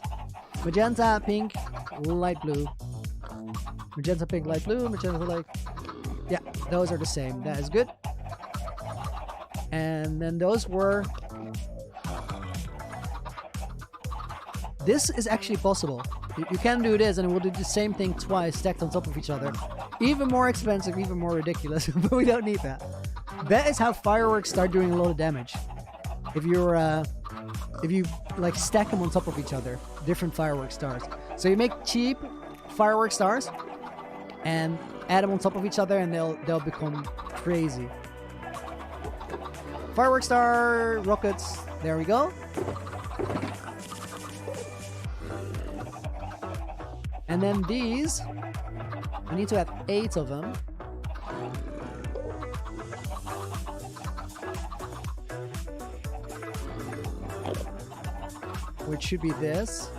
Magenta, pink, light blue. Magenta, pink, light blue. Magenta, light... Yeah, those are the same. That is good. And then those were... This is actually possible. You can do this and it will do the same thing twice stacked on top of each other. Even more expensive, even more ridiculous, but we don't need that. That is how fireworks start doing a lot of damage. If you like stack them on top of each other, different firework stars. So you make cheap firework stars and add them on top of each other and they'll become crazy. Firework star, rockets, there we go. And then these, I need to have 8 of them. Which should be this.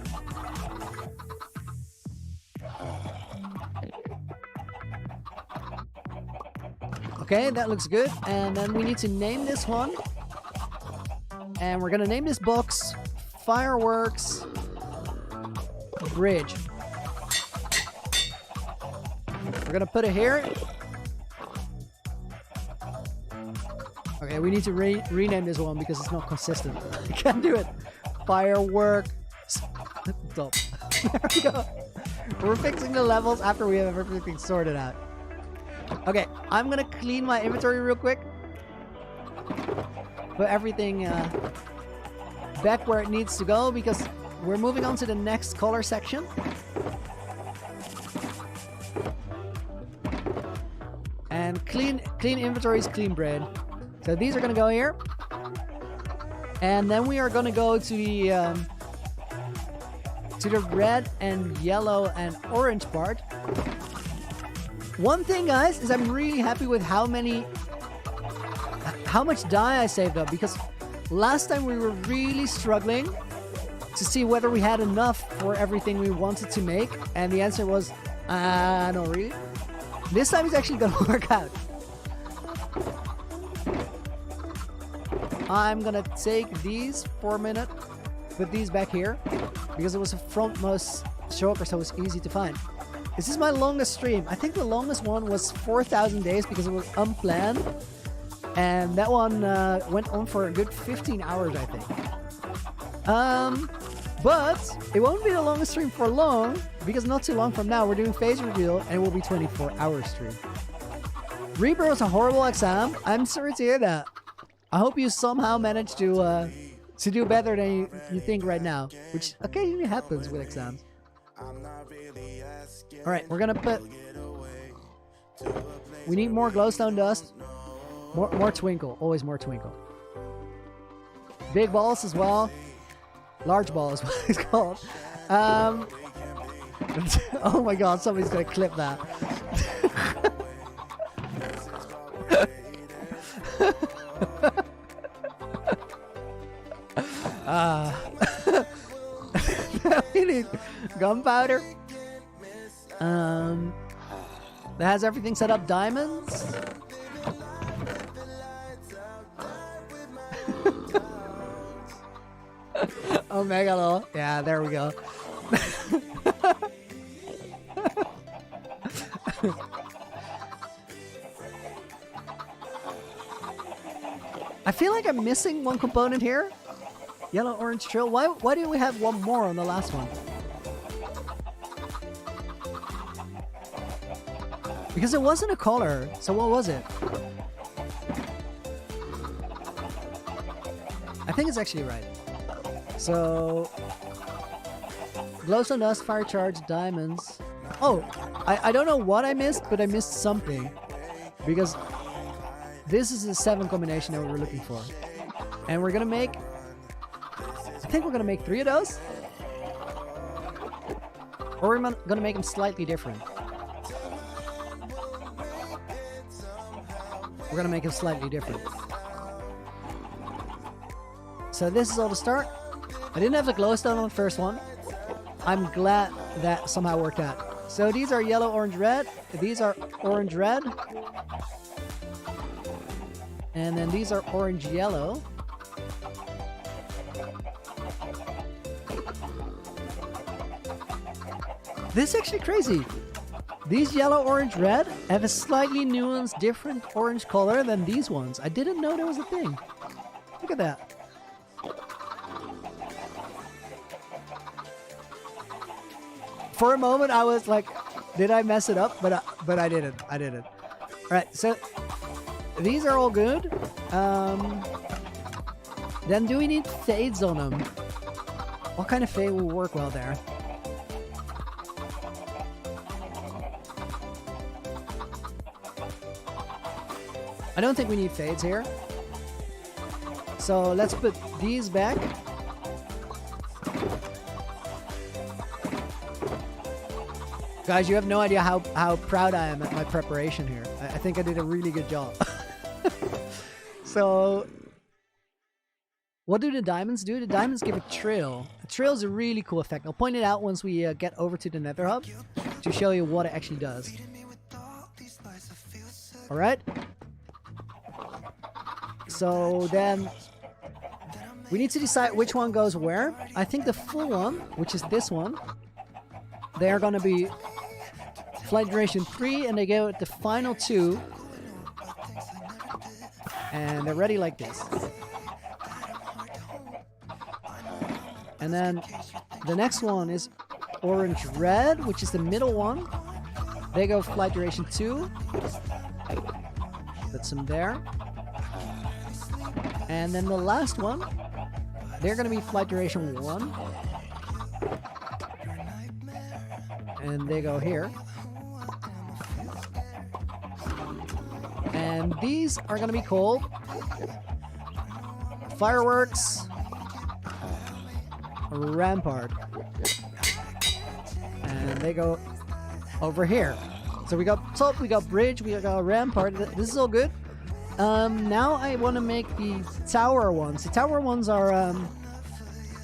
Okay, that looks good. And then we need to name this one. And we're gonna name this box Fireworks Bridge. We're gonna put it here. Okay, we need to rename this one because it's not consistent. I can't do it. Fireworks. Stop. There we go. We're fixing the levels after we have everything sorted out. Okay, I'm gonna clean my inventory real quick. Put everything back where it needs to go because we're moving on to the next color section. And clean inventories, clean bread. So these are gonna go here. And then we are gonna go to the red and yellow and orange part. One thing, guys, is I'm really happy with how much dye I saved up, because last time we were really struggling to see whether we had enough for everything we wanted to make, and the answer was, not really. This time it's actually gonna work out. I'm gonna take these for a minute, put these back here, because it was a frontmost shulker, so it was easy to find. This is my longest stream. I think the longest one was 4,000 days because it was unplanned. And that one went on for a good 15 hours, I think. But it won't be the longest stream for long, because not too long from now we're doing phase reveal and it will be 24-hour stream. Reaper was a horrible exam. I'm sorry to hear that. I hope you somehow managed to do better than you think right now, which occasionally happens with exams. Alright, we're gonna put... We need more glowstone dust. More twinkle. Always more twinkle. big balls as well. Large ball is what it's called. Oh my god, somebody's gonna clip that. We need gunpowder. That has everything set up. Diamonds. Oh, Megalo. Yeah, there we go. I feel like I'm missing one component here. Yellow, orange trail. Why do we have one more on the last one? Because it wasn't a color. So what was it? I think it's actually right. So glowstone dust, fire charge, diamonds. Oh, I don't know what I missed, but I missed something. Because this is the 7 combination that we were looking for. And we're gonna make, I think we're gonna make 3 of those. Or we're gonna make them slightly different. We're gonna make them slightly different. So this is all to start. I didn't have the glowstone on the first one. I'm glad that somehow worked out. So these are yellow, orange, red. These are orange, red. And then these are orange, yellow. This is actually crazy. These yellow, orange, red have a slightly nuanced, different orange color than these ones. I didn't know that was a thing. Look at that. For a moment, I was like, did I mess it up? But I didn't. I didn't. All right, so these are all good. Then do we need fades on them? What kind of fade will work well there? I don't think we need fades here. So let's put these back. Guys, you have no idea how proud I am at my preparation here. I think I did a really good job. So, what do the diamonds do? The diamonds give a trail. A trail is a really cool effect. I'll point it out once we get over to the Nether Hub to show you what it actually does. Alright? So then, we need to decide which one goes where. I think the full one, which is this one, they are going to be flight duration 3, and they go at the final 2. And they're ready like this. And then the next one is orange red, which is the middle one. They go flight duration 2. Put some there. And then the last one, they're going to be flight duration 1. And they go here. And these are going to be called Fireworks Rampart. And they go over here. So we got top, we got bridge, we got rampart. This is all good. Now I want to make the tower ones. The tower ones are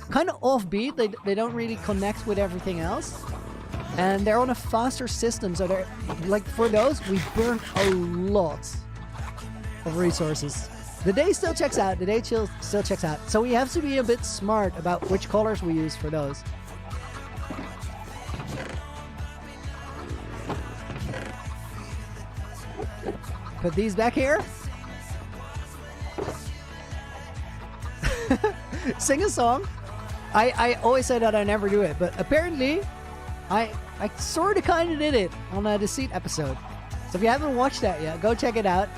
kind of offbeat. They don't really connect with everything else. And they're on a faster system, so they're like, for those we burn a lot of resources. The day still checks out. The day still checks out. So we have to be a bit smart about which colors we use for those. Put these back here. Sing a song. I always say that I never do it, but apparently I sort of kind of did it on a Deceit episode. So if you haven't watched that yet, go check it out.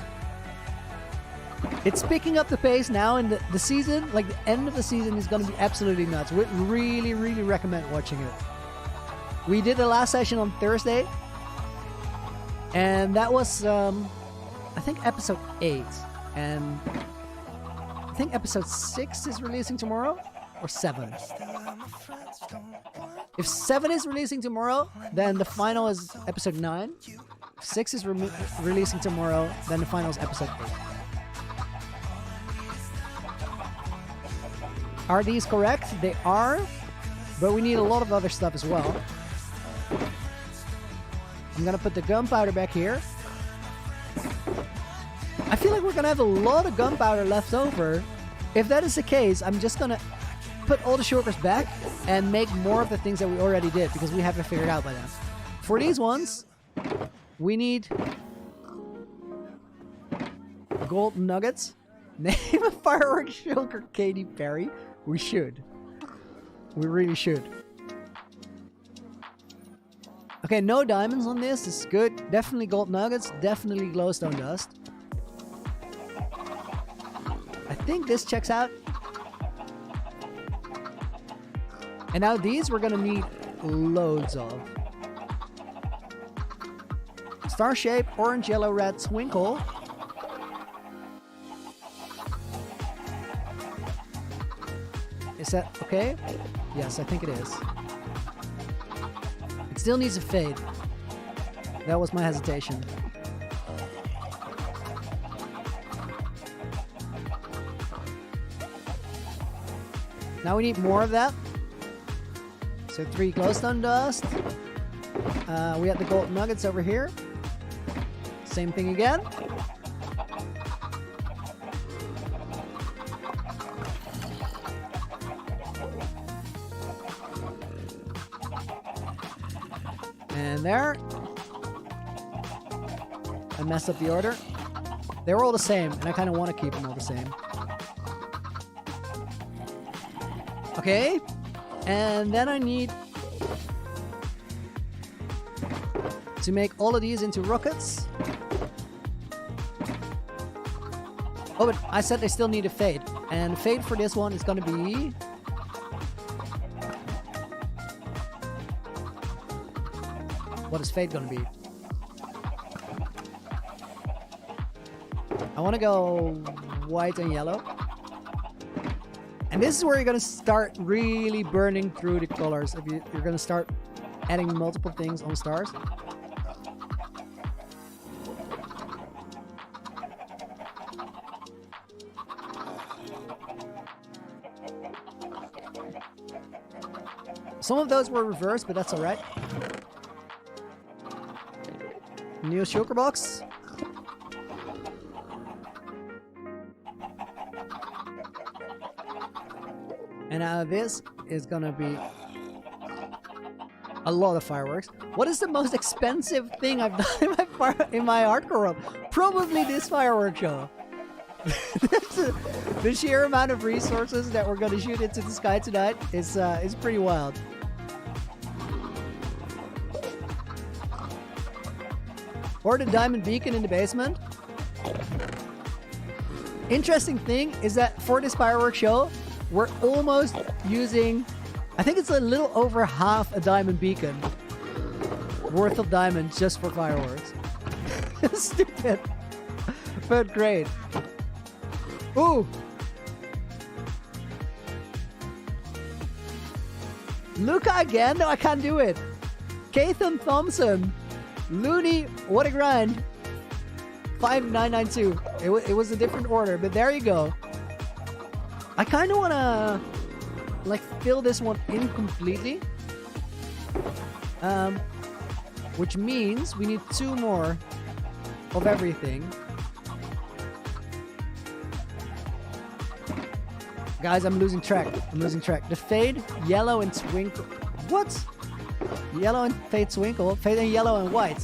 It's picking up the pace now, and the season, like the end of the season, is going to be absolutely nuts. We really, really recommend watching it. We did the last session on Thursday, and that was, I think, episode 8. And think episode 6 is releasing tomorrow, or 7. If 7 is releasing tomorrow, then the final is episode 9. If 6 is releasing tomorrow, then the final is episode 8. Are these correct? They are, but we need a lot of other stuff as well. I'm gonna put the gunpowder back here. I feel like we're gonna have a lot of gunpowder left over. If that is the case, I'm just gonna put all the shulkers back and make more of the things that we already did, because we have it figured out by then. For these ones, we need gold nuggets. Name a fireworks shulker, Katy Perry. We should. We really should. Okay, no diamonds on this. This is good. Definitely gold nuggets. Definitely glowstone dust. I think this checks out. And now these we're gonna need loads of. Star shape, orange, yellow, red, twinkle. Is that okay? Yes, I think it is. It still needs a fade. That was my hesitation. Now we need more of that. So 3 glowstone dust. We have the gold nuggets over here. Same thing again. And there. I messed up the order. They were all the same, and I kind of want to keep them all the same. Okay. And then I need to make all of these into rockets. Oh, but I said they still need a fade. And the fade for this one is going to be... What is fade going to be? I want to go white and yellow. And this is where you're going to start really burning through the colors. If you're going to start adding multiple things on stars. Some of those were reversed, but that's alright. New shulker box. And now this is gonna be a lot of fireworks. What is the most expensive thing I've done in my hardcore world? Probably this fireworks show. The sheer amount of resources that we're gonna shoot into the sky tonight is pretty wild. Or the diamond beacon in the basement. Interesting thing is that for this fireworks show, we're almost using, I think it's a little over half a diamond beacon worth of diamonds just for fireworks. Stupid, but great. Ooh. Luca again? No, I can't do it. Kathan Thompson. Loony, what a grind. 5992. It was a different order, but there you go. I kind of want to like fill this one in completely. Which means we need 2 more of everything. Guys, I'm losing track. The fade, yellow, and twinkle. What? Yellow and fade twinkle. Fade and yellow and white.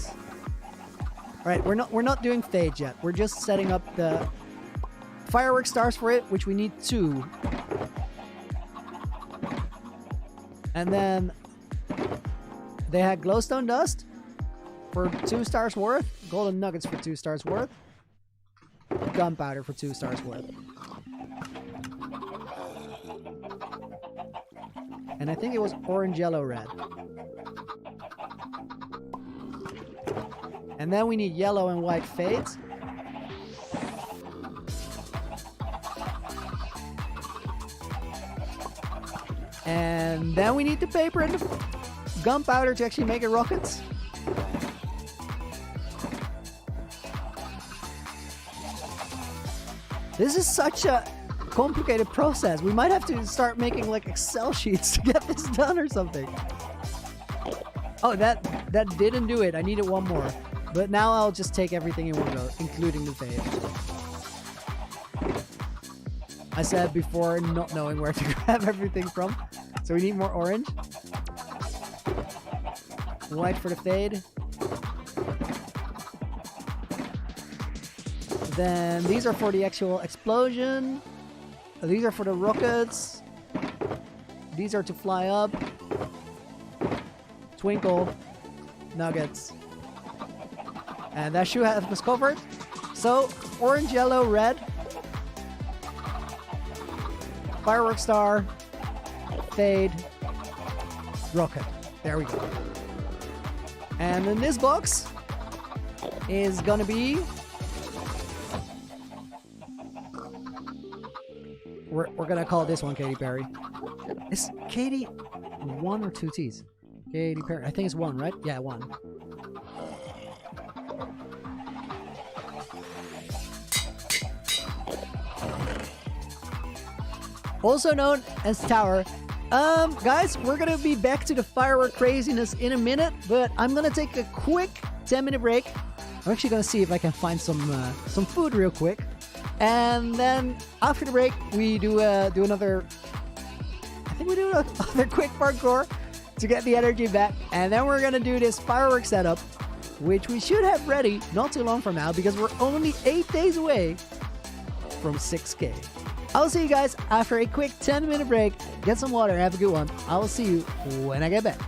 Alright, we're not doing fade yet. We're just setting up the fireworks stars for it, which we need 2. And then they had glowstone dust for 2 stars worth. Golden nuggets for 2 stars worth. Gunpowder for 2 stars worth. And I think it was orange, yellow, red. And then we need yellow and white fades. And then we need the paper and the gunpowder to actually make it rockets. This is such a complicated process. We might have to start making like Excel sheets to get this done or something. Oh, that didn't do it. I needed one more. But now I'll just take everything in one go, including the fade. I said before not knowing where to grab everything from. So we need more orange. White for the fade. Then these are for the actual explosion. These are for the rockets. These are to fly up. Twinkle. Nuggets. And that should have us covered. So, orange, yellow, red. Firework star. Fade. Rocket. There we go. And in this box is gonna be... We're gonna call this one Katy Perry. Is Katy 1 or 2 T's? Katy Perry. I think it's 1, right? Yeah, 1. Also known as Tower. Guys, we're gonna be back to the firework craziness in a minute, but I'm gonna take a quick 10-minute break. I'm actually gonna see if I can find some food real quick. And then after the break, we do another. I think we do another quick parkour to get the energy back, and then we're gonna do this firework setup, which we should have ready not too long from now because we're only 8 days away from 6K. I'll see you guys after a quick 10-minute break. Get some water, have a good one. I will see you when I get back.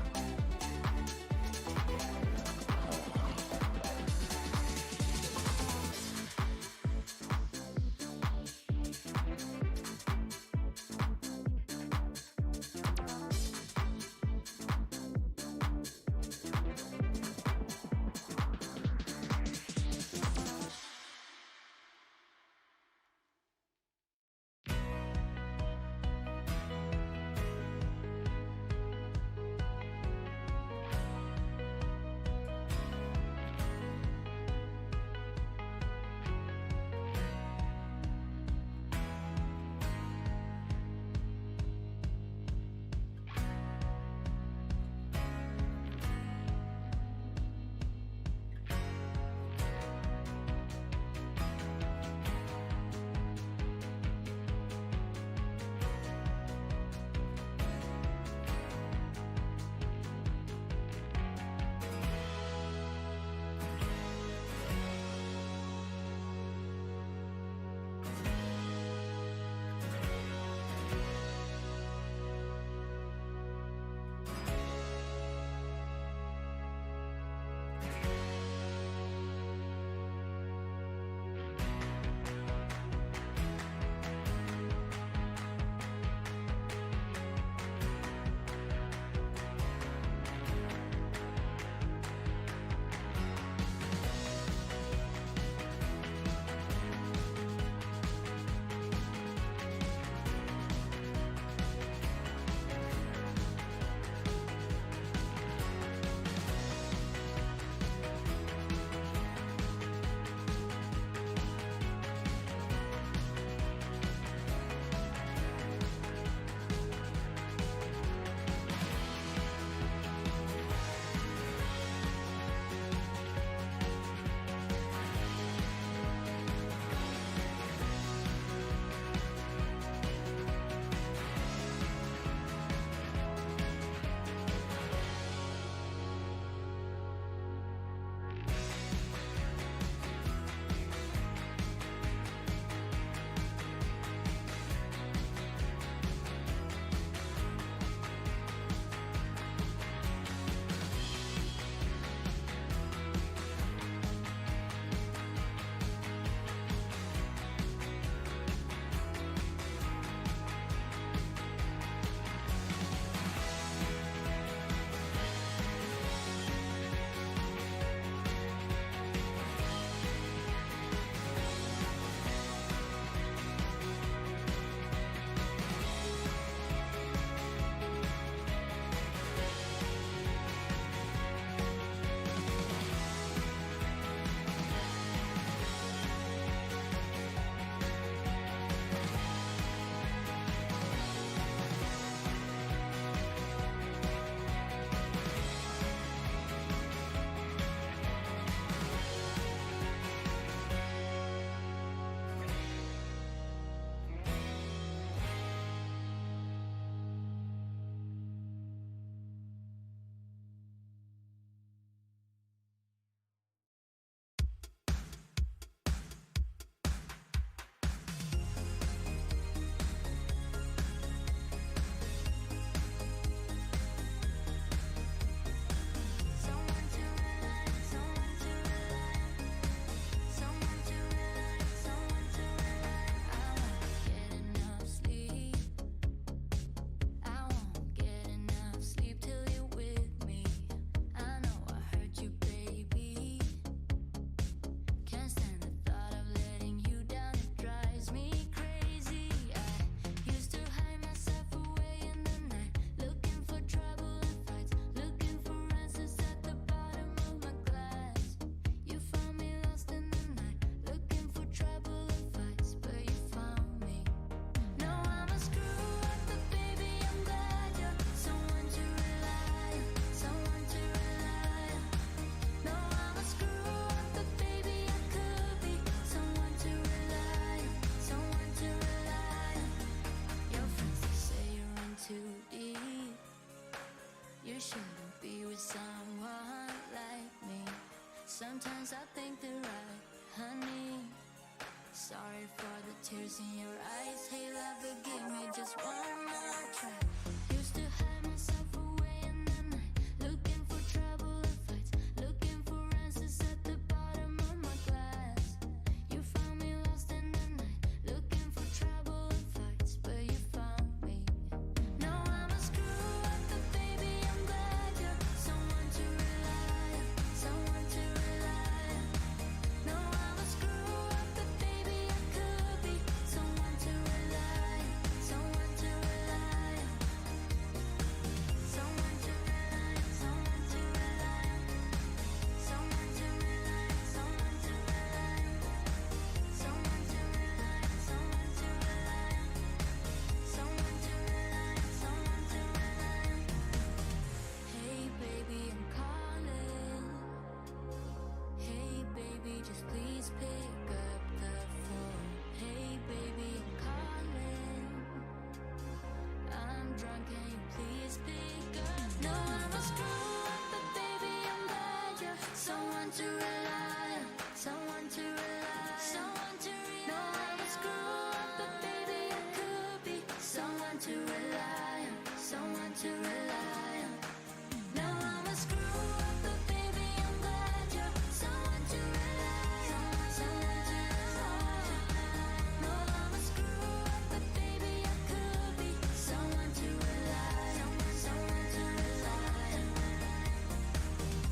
Sometimes I think they're right, honey. Sorry for the tears in your eyes. Hey, love, give me just one more try. Used to hide myself away in the night, looking for trouble and fights, looking for answers at the bottom of my glass. You found me lost in the night, looking for trouble and fights, but you found me. Now I'm a screw up, but baby, I'm glad you're someone to rely on, someone to rely on. No, I'm a screw up, but baby, I could be someone to rely on, someone to rely on, someone to rely on, someone to rely on, someone to rely on, someone to rely on, someone to rely on, someone to rely on, someone to rely on, someone to rely on. Hey baby, I'm calling. Hey baby, just please pick up the phone. Hey baby, I'm calling. I'm drunk, can you please pick up? No, I'm a screw up, but baby, I'm glad you're someone to rely on, someone to rely on, someone to rely on. No, I'm a screw up, but baby, I could be someone to rely on, someone to rely on. Now I'm a screw up, but baby, I'm glad you're someone to rely on, someone to rely on. No, I'm a screw up, but baby, I could be someone to rely on, someone to rely on,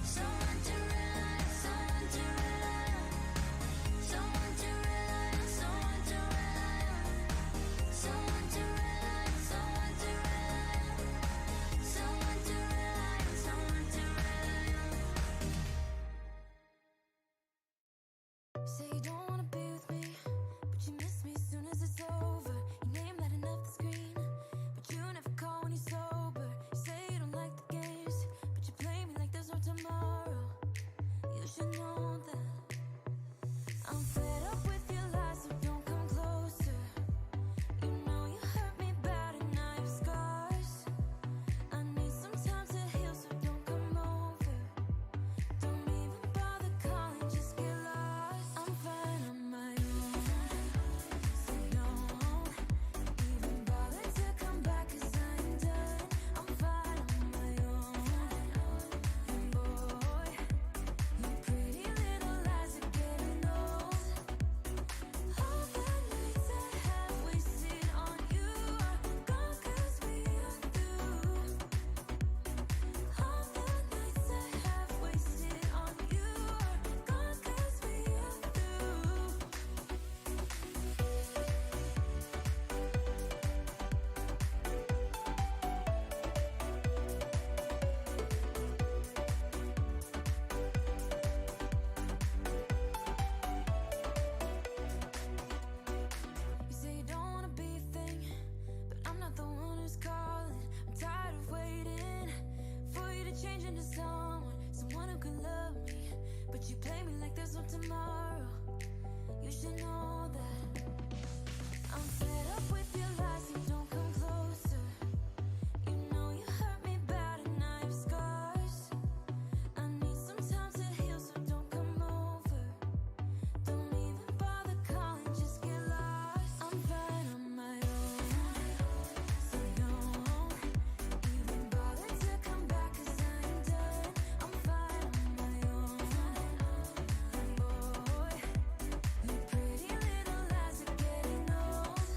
someone to rely on, someone to rely on, someone to rely on, someone to rely on, someone to rely on, someone to rely on, someone to rely on, someone to rely on. Say you don't wanna be with me, but you miss me as soon as it's over. Your name lighting up the screen, but you never call when you're sober. You say you don't like the games, but you play me like there's no tomorrow. You should know that I'm fed up with your lies, so don't come closer. You know you hurt me bad and I have scars. I need some time to heal, so don't come over. Don't even bother calling, just get lost. I'm fine on my own, so don't even bother to come back, 'cause I'm done. I'm fine on my own, and boy, your pretty little lies are getting old. All the nights I have wasted on you are gone, 'cause we are through. All the nights I have wasted on you are gone, 'cause we are through. You say you don't wanna be a thing, but I'm not the one who's calling. I'm tired of waiting for you to change into someone who can love me, but you play me like there's no tomorrow. You should know that I'm fed up with your lies, so don't come closer. You know you hurt me bad and I have scars. I need some time to heal, so don't come over. Don't even bother calling, just get lost. I'm fine on my own, so don't even bother to come back, 'cause I'm done. I'm fine on my own, and boy, your pretty little lies are getting old.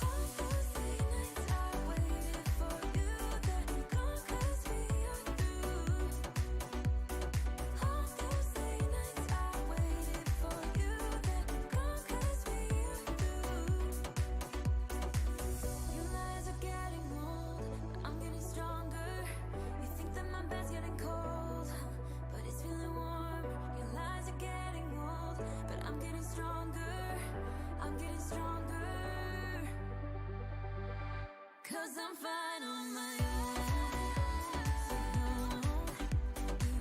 All those late nights I waited for you, they're gone, 'cause we are through. All those late nights I waited for you, they're gone, 'cause we are through. Your lies are getting old, but I'm getting stronger. You think that my bed's getting cold, but it's feeling warm. Your lies are getting old, but I'm getting stronger. I'm getting stronger, 'cause I'm fine on my own. So don't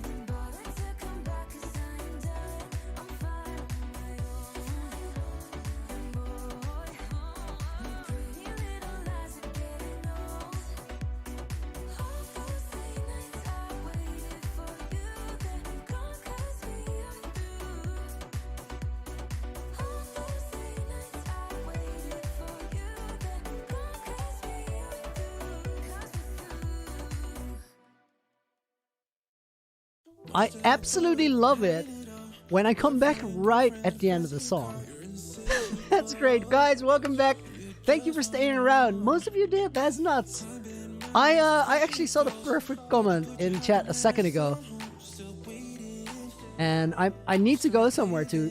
even bother to come back, 'cause I'm done. I'm fine on my own, and boy, your pretty little lies are getting old. All those late nights I waited for you, they're gone, 'cause
I absolutely love it when I come back right at the end of the song. That's great. Guys, welcome back. Thank you for staying around. Most of you did. That's nuts. I actually saw the perfect comment in chat a second ago. And I need to go somewhere to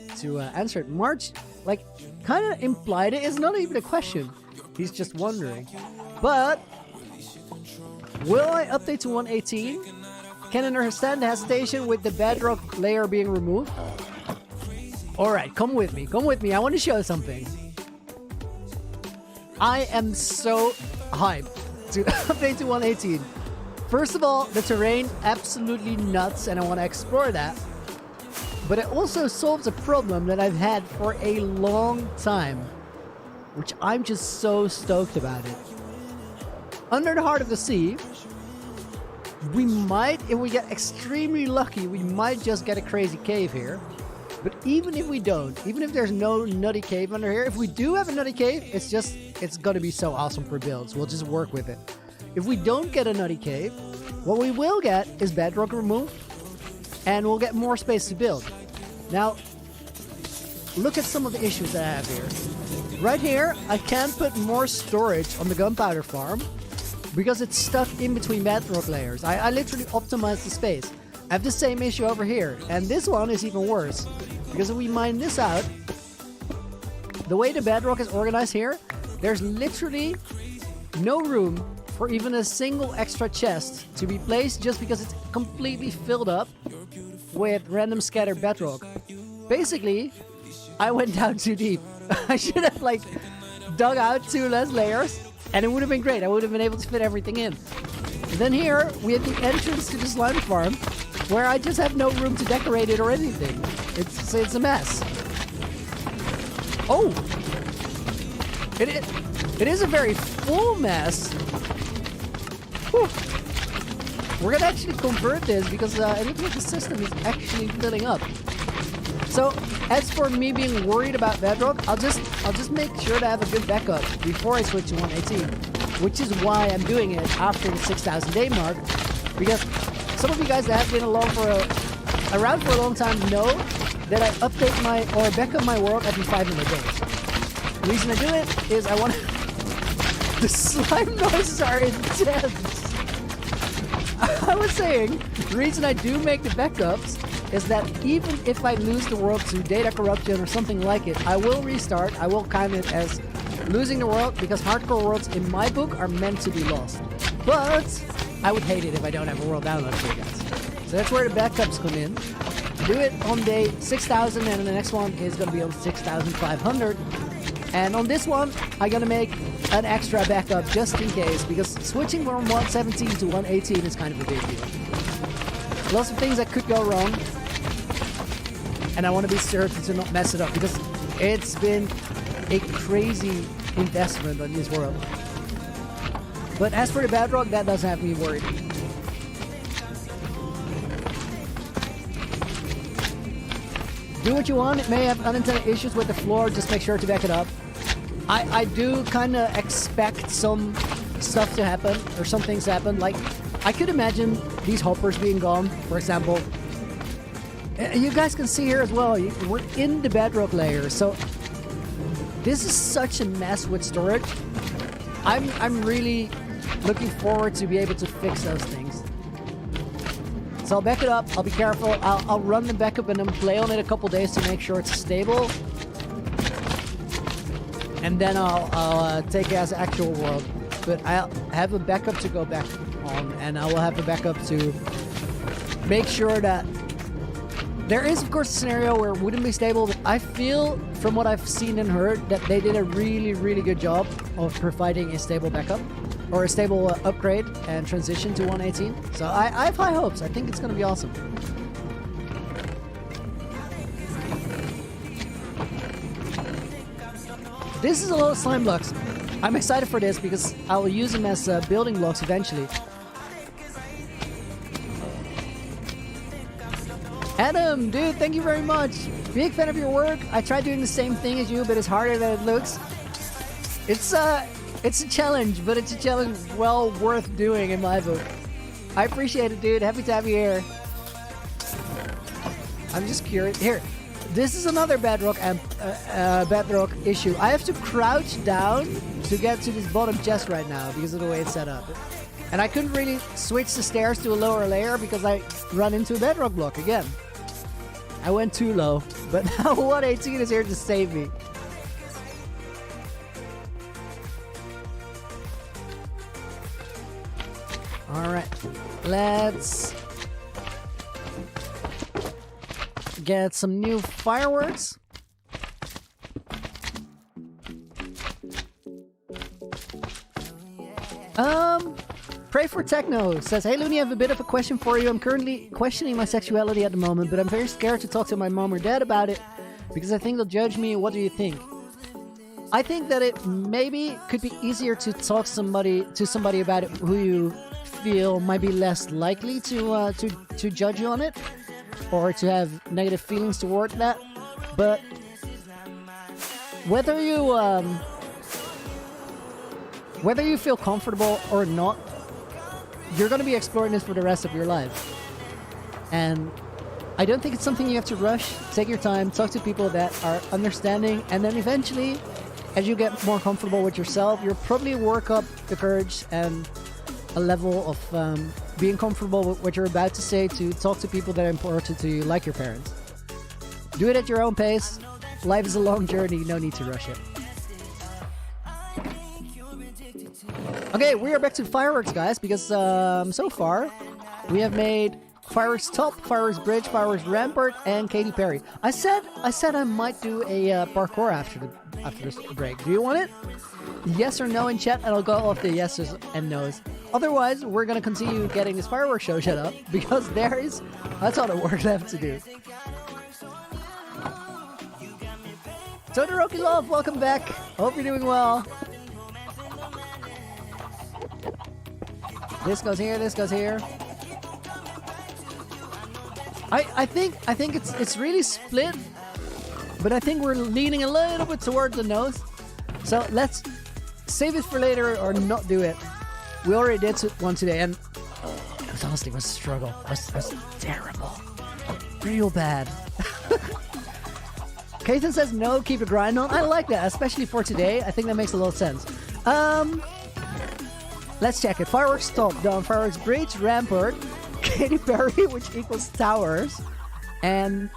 answer it. March, like, kind of implied it. It's not even a question. He's just wondering. But will I update to 118? Can I understand the hesitation with the bedrock layer being removed? Alright, come with me. Come with me. I want to show something. I am so hyped to update to 118. First of all, the terrain absolutely nuts and I want to explore that. But it also solves a problem that I've had for a long time, which I'm just so stoked about it. Under the heart of the sea, we might, if we get extremely lucky, we might just get a crazy cave here. But even if we don't, even if there's no nutty cave under here, if we do have a nutty cave, it's gonna be so awesome for builds. We'll just work with it. If we don't get a nutty cave, what we will get is bedrock removed, and we'll get more space to build. Now, look at some of the issues that I have here. Right here, I can't put more storage on the gunpowder farm because it's stuck in between bedrock layers. I literally optimized the space. I have the same issue over here, and this one is even worse. Because if we mine this out, the way the bedrock is organized here, there's literally no room for even a single extra chest to be placed just because it's completely filled up with random scattered bedrock. Basically, I went down too deep. I should have like dug out 2 less layers and it would have been great. I would have been able to fit everything in. And then here we have the entrance to the slime farm where I just have no room to decorate it or anything. It's a mess. Oh! It is a very full mess. Whew. We're gonna actually convert this because it looks like the system is actually filling up. So as for me being worried about bedrock, I'll just make sure to have a good backup before I switch to 118, which is why I'm doing it after the 6,000 day mark. Because some of you guys that have been around for a long time know that I update or back up my world every 500 days. The reason I do it is I want to... The slime noises are intense. I was saying, the reason I do make the backups is that even if I lose the world to data corruption or something like it, I will restart. I will count it as losing the world because hardcore worlds in my book are meant to be lost. But I would hate it if I don't have a world download for you guys. So that's where the backups come in. Do it on day 6,000 and the next one is going to be on 6,500. And on this one, I'm going to make an extra backup just in case because switching from 117 to 118 is kind of a big deal. Lots of things that could go wrong. And I want to be certain to not mess it up because it's been a crazy investment on this world. But as for the bedrock, that doesn't have me worried. Do what you want. It may have unintended issues with the floor. Just make sure to back it up. I do kind of expect some stuff to happen or some things to happen. Like, I could imagine these hoppers being gone, for example. You guys can see here as well, we're in the bedrock layer, so this is such a mess with storage. I'm really looking forward to be able to fix those things. So I'll back it up, I'll be careful, I'll run the backup and then play on it a couple days to make sure it's stable. And then I'll take it as an actual world. But I'll have a backup to go back on, and I will have a backup to make sure that there is, of course, a scenario where it wouldn't be stable, but I feel, from what I've seen and heard, that they did a really, really good job of providing a stable backup, or a stable upgrade and transition to 118. So I have high hopes. I think it's going to be awesome. This is a lot of slime blocks. I'm excited for this because I will use them as building blocks eventually. Adam, dude, thank you very much. Big fan of your work. I tried doing the same thing as you, but it's harder than it looks. It's a challenge, but it's a challenge well worth doing in my book. I appreciate it, dude. Happy to have you here. I'm just curious. Here, this is another bedrock issue. I have to crouch down to get to this bottom chest right now because of the way it's set up. And I couldn't really switch the stairs to a lower layer because I run into a bedrock block again. I went too low, but now 118 is here to save me. Alright, let's get some new fireworks. Pray for Techno says, hey Loony, I have a bit of a question for you. I'm currently questioning my sexuality at the moment, but I'm very scared to talk to my mom or dad about it because I think they'll judge me. What do you think? I think that it maybe could be easier to talk to somebody about it who you feel might be less likely to judge you on it or to have negative feelings toward that. But whether you feel comfortable or not, you're going to be exploring this for the rest of your life. And I don't think it's something you have to rush. Take your time, talk to people that are understanding, and then eventually, as you get more comfortable with yourself, you'll probably work up the courage and a level of being comfortable with what you're about to say to talk to people that are important to you, like your parents. Do it at your own pace. Life is a long journey, no need to rush it. Okay, we are back to fireworks, guys, because so far we have made fireworks top, fireworks bridge, fireworks rampart, and Katy Perry. I said I might do a parkour after this break. Do you want it? Yes or no in chat, and I'll go off the yeses and nos. Otherwise, we're gonna continue getting this fireworks show shut up because there is a ton of work left to do. Todoroki Love, welcome back. Hope you're doing well. This goes here, this goes here. I think it's really split, but I think we're leaning a little bit towards the nose. So let's save it for later or not do it. We already did one today, and it was honestly a struggle. It was terrible, real bad. Kaithan says no, keep a grind on. I like that, especially for today. I think that makes a lot of sense. Let's check it. Fireworks top, down, fireworks bridge, rampart, Katy Perry, which equals towers. And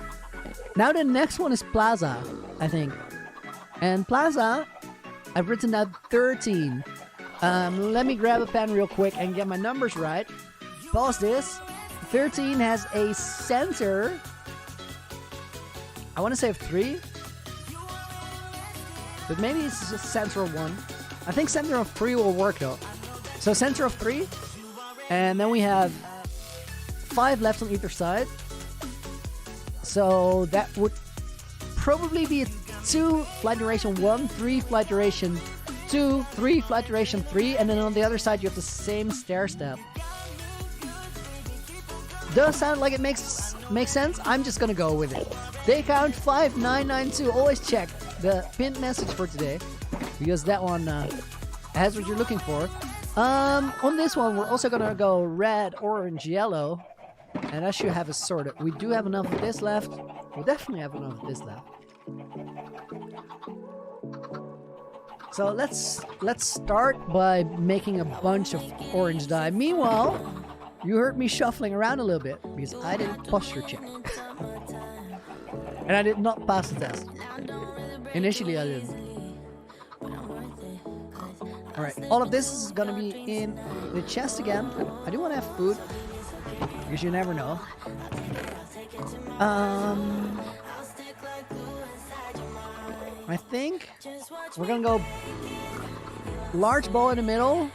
now the next one is Plaza, I think. And Plaza, I've written down 13. Let me grab a pen real quick and get my numbers right. Pause this. 13 has a center. I want to say of 3. But maybe it's just center of 1. I think center of 3 will work though. So center of 3, and then we have 5 left on either side. So that would probably be a 2 flight duration 1, 3 flight duration 2, 3 flight duration 3, and then on the other side you have the same stair step. Does sound like it makes sense? I'm just gonna go with it. Day count 5992. Always check the pinned message for today because that one has what you're looking for. On this one, we're also gonna go red, orange, yellow, and that should have a sort of. We do have enough of this left. We'll definitely have enough of this left. So let's start by making a bunch of orange dye. Meanwhile, you heard me shuffling around a little bit because I didn't posture check, and I did not pass the test. Initially, I didn't. Alright, all of this is gonna be in the chest again. I do want to have food, because you never know. I think we're gonna go large ball in the middle.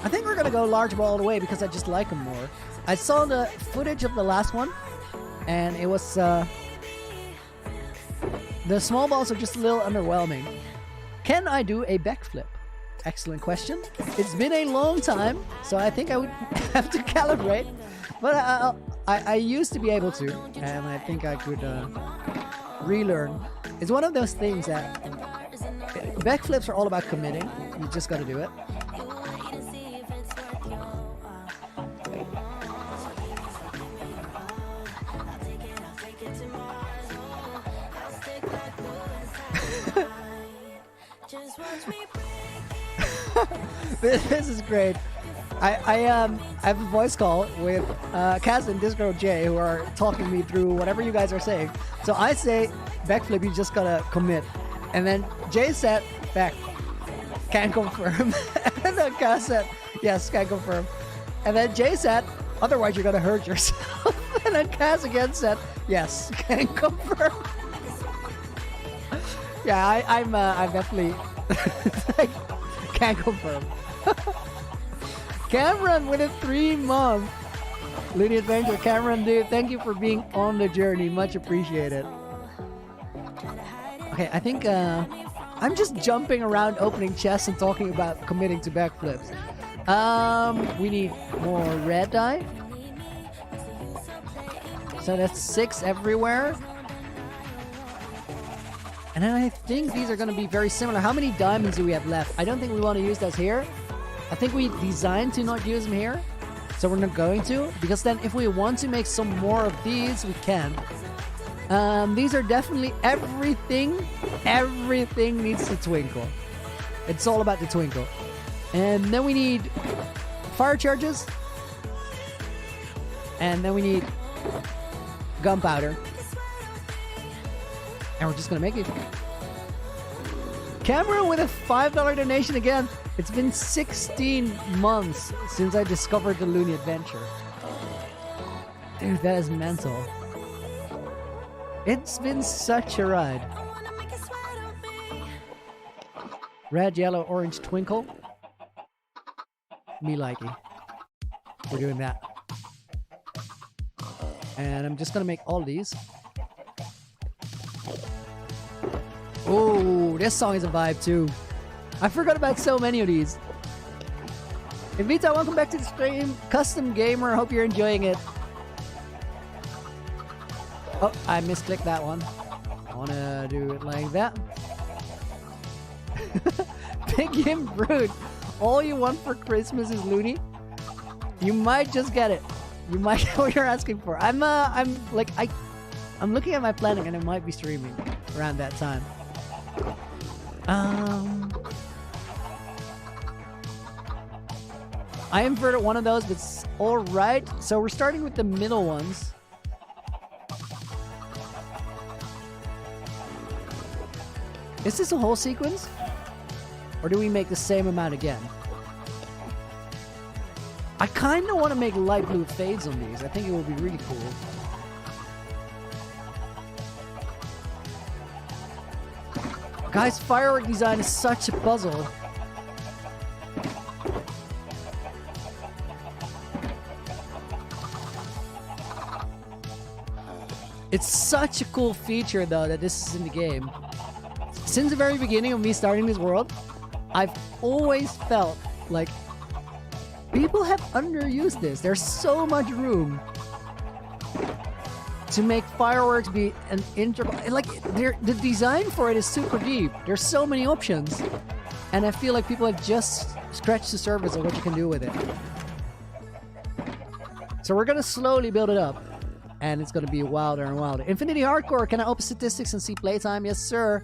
I think we're gonna go large ball all the way because I just like them more. I saw the footage of the last one, and it was the small balls are just a little underwhelming. Can I do a backflip? Excellent question. It's been a long time, so I think I would have to calibrate. But I used to be able to, and I think I could relearn. It's one of those things that backflips are all about committing. You just got to do it. This is great. I have a voice call with Kaz and Disco J who are talking me through whatever you guys are saying. So I say backflip, you just gotta commit, and then Jay said back, can confirm, and then Kaz said yes, can confirm, and then Jay said otherwise you're gonna hurt yourself, and then Kaz again said yes, can confirm. Yeah, I'm definitely can confirm. Cameron with a 3-month Loony Adventure. Cameron, dude, thank you for being on the journey. Much appreciated. Okay, I think I'm just jumping around opening chests and talking about committing to backflips. We need more red dye. So that's 6 everywhere. And then I think these are going to be very similar. How many diamonds do we have left? I don't think we want to use those here. I think we designed to not use them here, so we're not going to, because then if we want to make some more of these, we can. These are definitely everything needs to twinkle. It's all about the twinkle. And then we need fire charges, and then we need gunpowder, and we're just gonna make it. Cameron with a $5 donation again. It's been 16 months since I discovered the Loony Adventure. Dude, that is mental. It's been such a ride. Red, yellow, orange, twinkle. Me likey. We're doing that. And I'm just gonna make all these. Oh, this song is a vibe too. I forgot about so many of these. Invita, welcome back to the stream. Custom Gamer, hope you're enjoying it. Oh, I misclicked that one. I wanna do it like that. Big Game Brood. All you want for Christmas is Loony? You might just get it. You might get what you're asking for. I'm looking at my planning and I might be streaming around that time. I inverted one of those, but it's alright. So we're starting with the middle ones. Is this a whole sequence? Or do we make the same amount again? I kind of want to make light blue fades on these. I think it will be really cool. Guys, firework design is such a puzzle. It's such a cool feature, though, that this is in the game. Since the very beginning of me starting this world, I've always felt like people have underused this. There's so much room to make fireworks be an integral. Like, the design for it is super deep. There's so many options, and I feel like people have just scratched the surface of what you can do with it. So we're gonna slowly build it up, and it's gonna be wilder and wilder. Infinity Hardcore, can I open statistics and see playtime? Yes, sir.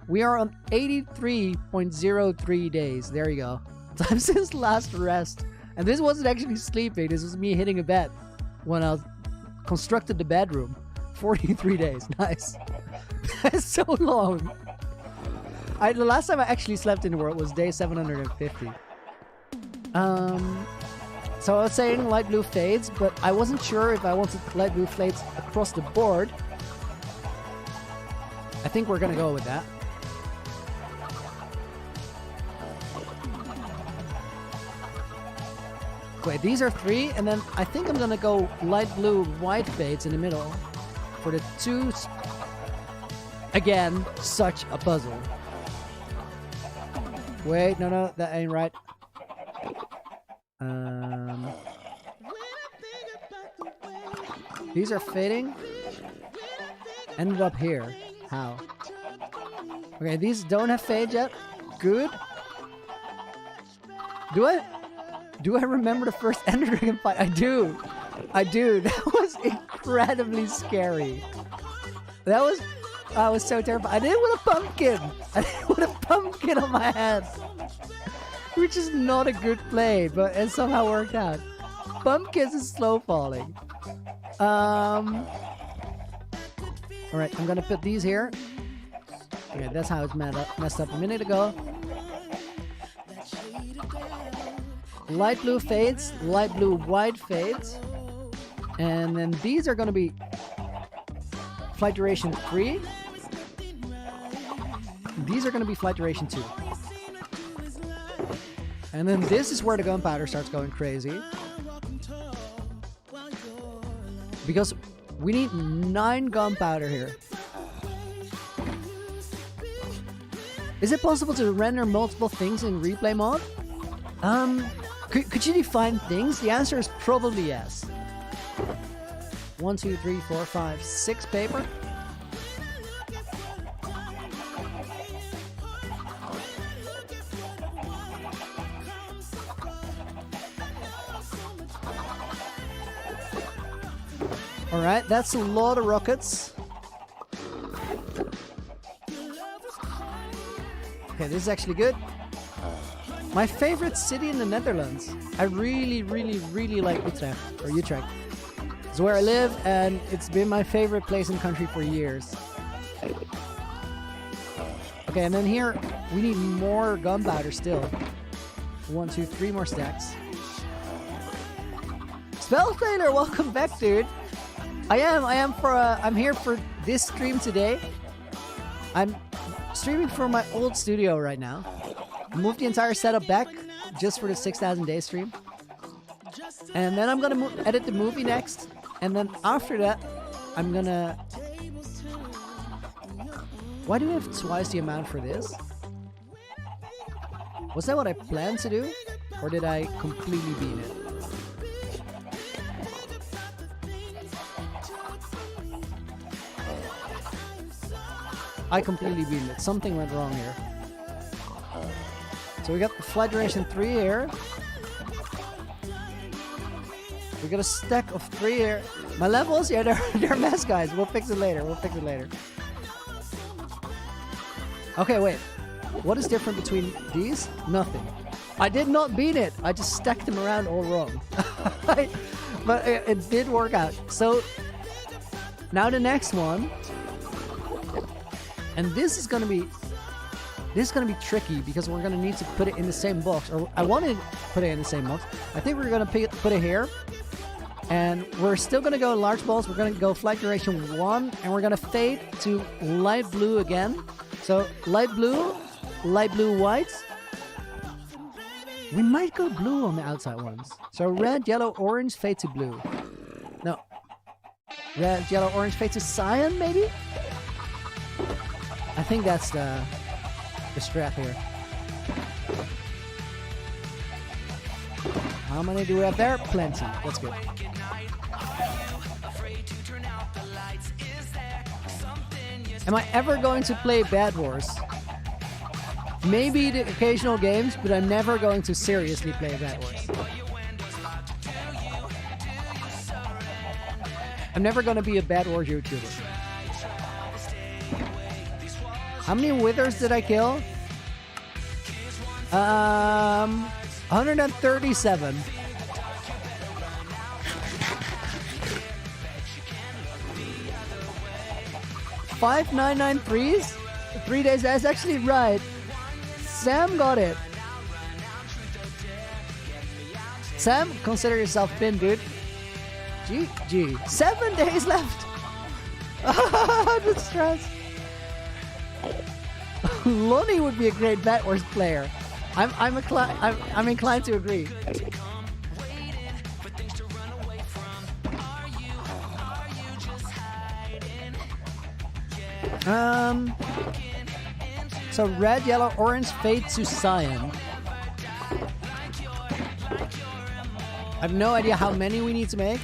We are on 83.03 days. There you go. Time since last rest. And this wasn't actually sleeping. This was me hitting a bed when I constructed the bedroom. 43 days. Nice. That's so long. The last time I actually slept in the world was day 750. So I was saying light blue fades, but I wasn't sure if I wanted light blue fades across the board. I think we're gonna go with that. Wait, these are 3, and then I think I'm gonna go light blue, white fades in the middle for the 2. Again, such a puzzle. Wait, no, that ain't right. These are fading. Ended up here. How? Okay, these don't have fade yet. Good. Do I remember the first Ender Dragon fight? I do. That was incredibly scary. That was I was so terrified. I did it with a pumpkin. I did it with a pumpkin on my head. Which is not a good play, but it somehow worked out. Pumpkins is slow falling. Alright, I'm gonna put these here. Okay, that's how it's messed up a minute ago. Light blue fades, light blue white fades. And then these are gonna be flight duration 3. These are gonna be flight duration 2. And then this is where the gunpowder starts going crazy. Because we need 9 gunpowder here. Is it possible to render multiple things in replay mode? Could you define things? The answer is probably yes. 1, 2, 3, 4, 5, 6 paper. Alright, that's a lot of rockets. Okay, this is actually good. My favorite city in the Netherlands. I really, really, really like Utrecht, or Utrecht. It's where I live, and it's been my favorite place in the country for years. Okay, and then here, we need more gunpowder still. 1, 2, 3 more stacks. Spell Failure, welcome back, dude. I'm here for this stream today. I'm streaming from my old studio right now. I moved the entire setup back just for the 6,000 day stream. And then I'm gonna edit the movie next. And then after that, I'm gonna... Why do we have twice the amount for this? Was that what I planned to do? Or did I completely beat it? I completely beat it. Something went wrong here. So we got the flight duration 3 here. We got a stack of 3 here. My levels? Yeah, they're a mess, guys. We'll fix it later. Okay, wait. What is different between these? Nothing. I did not beat it. I just stacked them around all wrong. But it did work out. So now the next one. And this is gonna be tricky because we're gonna need to put it in the same box. Or I want to put it in the same box. I think we're gonna put it here. And we're still gonna go large balls. We're gonna go flight duration 1, and we're gonna fade to light blue again. So light blue, white. We might go blue on the outside ones. So red, yellow, orange, fade to blue. No. Red, yellow, orange, fade to cyan, maybe? I think that's the strat here. How many do we have there? Plenty. That's good. Am I ever going to play Bad Wars? Maybe the occasional games, but I'm never going to seriously play Bad Wars. I'm never going to be a Bad Wars YouTuber. How many withers did I kill? 137. 5993s? 3 days, that's actually right. Sam got it. Sam, consider yourself pinned, dude. GG. 7 days left. The stress. Loony would be a great Bad Wars player. I'm inclined to agree. So red, yellow, orange, fade to cyan. I have no idea how many we need to make.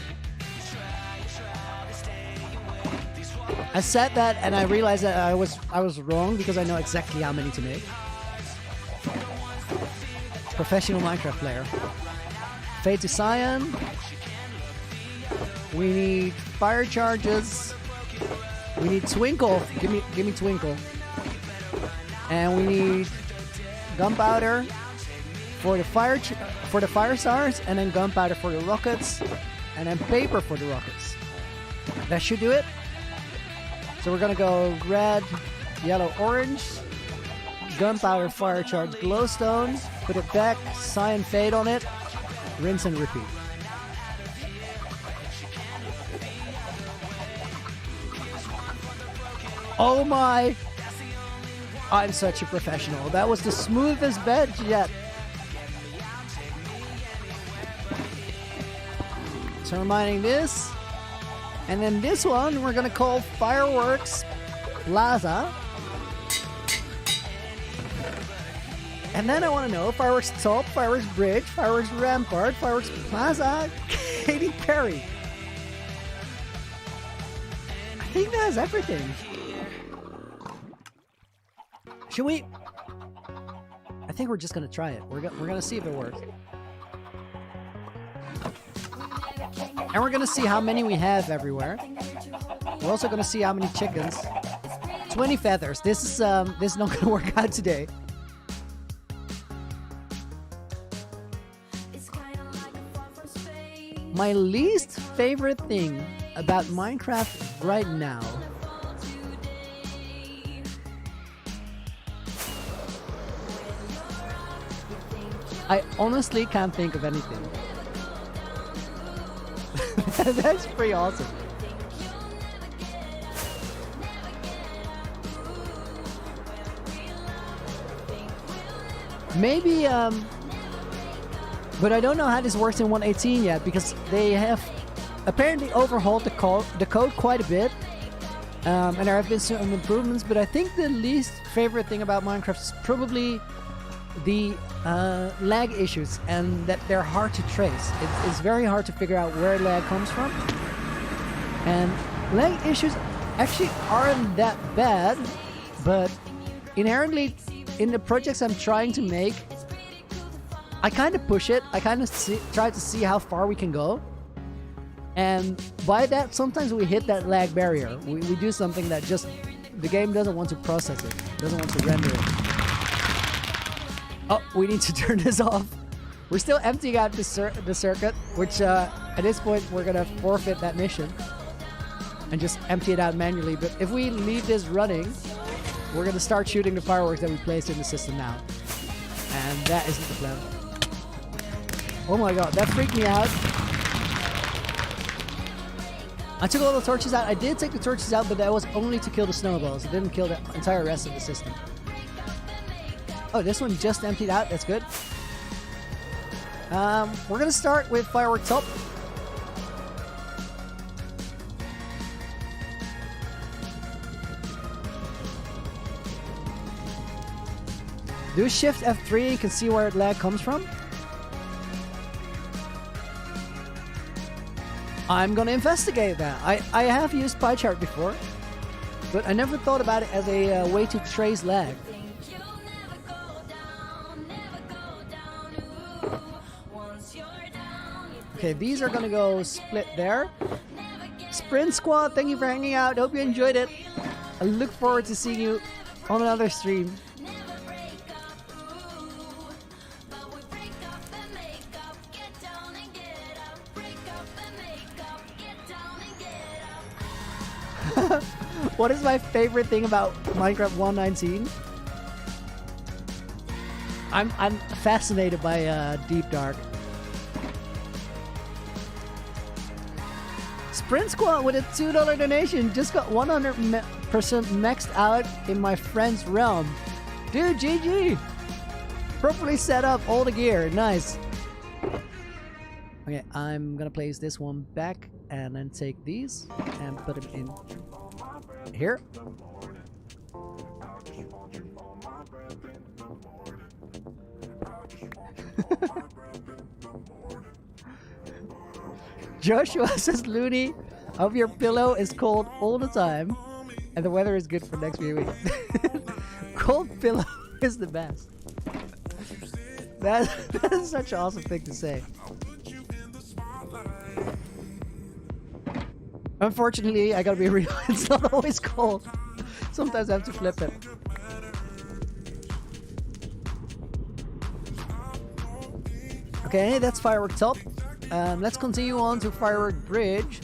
I said that and I realized that I was wrong because I know exactly how many to make. Professional Minecraft player. Fade to cyan. We need fire charges. We need Twinkle. Give me Twinkle. And we need gunpowder for the fire stars, and then gunpowder for the rockets, and then paper for the rockets. That should do it. So we're gonna go red, yellow, orange, gunpowder, fire charge, glowstone, put it back, cyan fade on it, rinse and repeat. Oh my! I'm such a professional. That was the smoothest bed yet. Termining this. And then this one we're gonna call Fireworks Plaza. And then I want to know Fireworks Top, Fireworks Bridge, Fireworks Rampart, Fireworks Plaza, Katy Perry. I think that's everything. Should we? I think we're just gonna try it. We're gonna see if it works. And we're gonna see how many we have everywhere. We're also gonna see how many chickens. 20 feathers. This is not gonna work out today. My least favorite thing about Minecraft right now. I honestly can't think of anything. That's pretty awesome. Maybe, but I don't know how this works in 1.18 yet, because they have apparently overhauled the code quite a bit. And there have been some improvements, but I think the least favorite thing about Minecraft is probably the lag issues, and that they're hard to trace. It's very hard to figure out where lag comes from. And lag issues actually aren't that bad, but inherently in the projects I'm trying to make, I kind of push it. I kind of try to see how far we can go. And by that, sometimes we hit that lag barrier. We do something that just, the game doesn't want to process it, doesn't want to render it. Oh, we need to turn this off. We're still emptying out the circuit, which at this point we're gonna forfeit that mission and just empty it out manually. But if we leave this running, we're gonna start shooting the fireworks that we placed in the system now. And that isn't the plan. Oh my god, that freaked me out. I took all the torches out. I did take the torches out, but that was only to kill the snowballs. It didn't kill the entire rest of the system. Oh, this one just emptied out. That's good. We're gonna start with Fireworks Top. Do Shift F3, you can see where lag comes from. I'm gonna investigate that. I have used pie chart before, but I never thought about it as a way to trace lag. Okay, these are gonna go split there. Sprint Squad, thank you for hanging out. Hope you enjoyed it. I look forward to seeing you on another stream. What is my favorite thing about Minecraft 1.19? I'm fascinated by Deep Dark. Sprint Squad with a $2 donation just got 100% maxed out in my friend's realm. Dude, GG! Properly set up all the gear. Nice. Okay, I'm gonna place this one back and then take these and put them in here. Joshua says, Loony, I hope your pillow is cold all the time and the weather is good for next few weeks. Cold pillow is the best. That is such an awesome thing to say. Unfortunately, I gotta be real, it's not always cold. Sometimes I have to flip it. Okay, that's firework top. Let's continue on to firework bridge.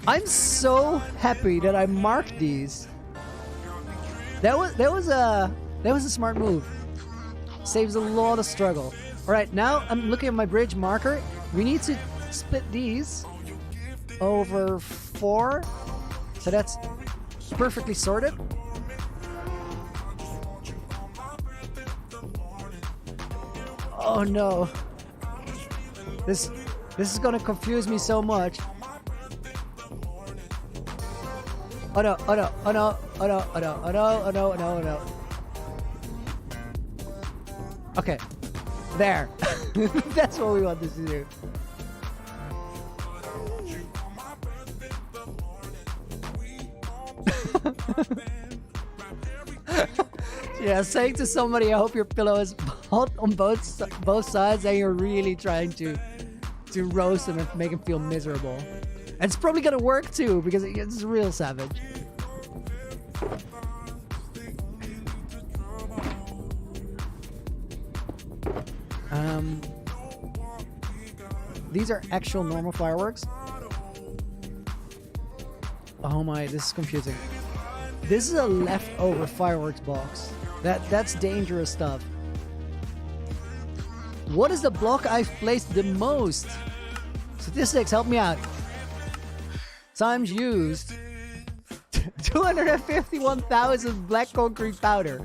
I'm so happy that I marked these. That was a smart move. Saves a lot of struggle. All right, now I'm looking at my bridge marker. We need to split these over 4, so that's perfectly sorted. Oh no, this is gonna confuse me so much. Oh no, oh no, oh no, oh no, oh no, oh no, oh no, oh no, oh no. Okay, there. That's what we want this to do. Yeah, saying to somebody, I hope your pillow is hot on both sides, and you're really trying to roast them and make them feel miserable. And it's probably gonna work too, because it's real savage. These are actual normal fireworks. Oh my, this is confusing. This is a leftover fireworks box. That's dangerous stuff. What is the block I've placed the most? Statistics, help me out. Times used. 251,000 black concrete powder.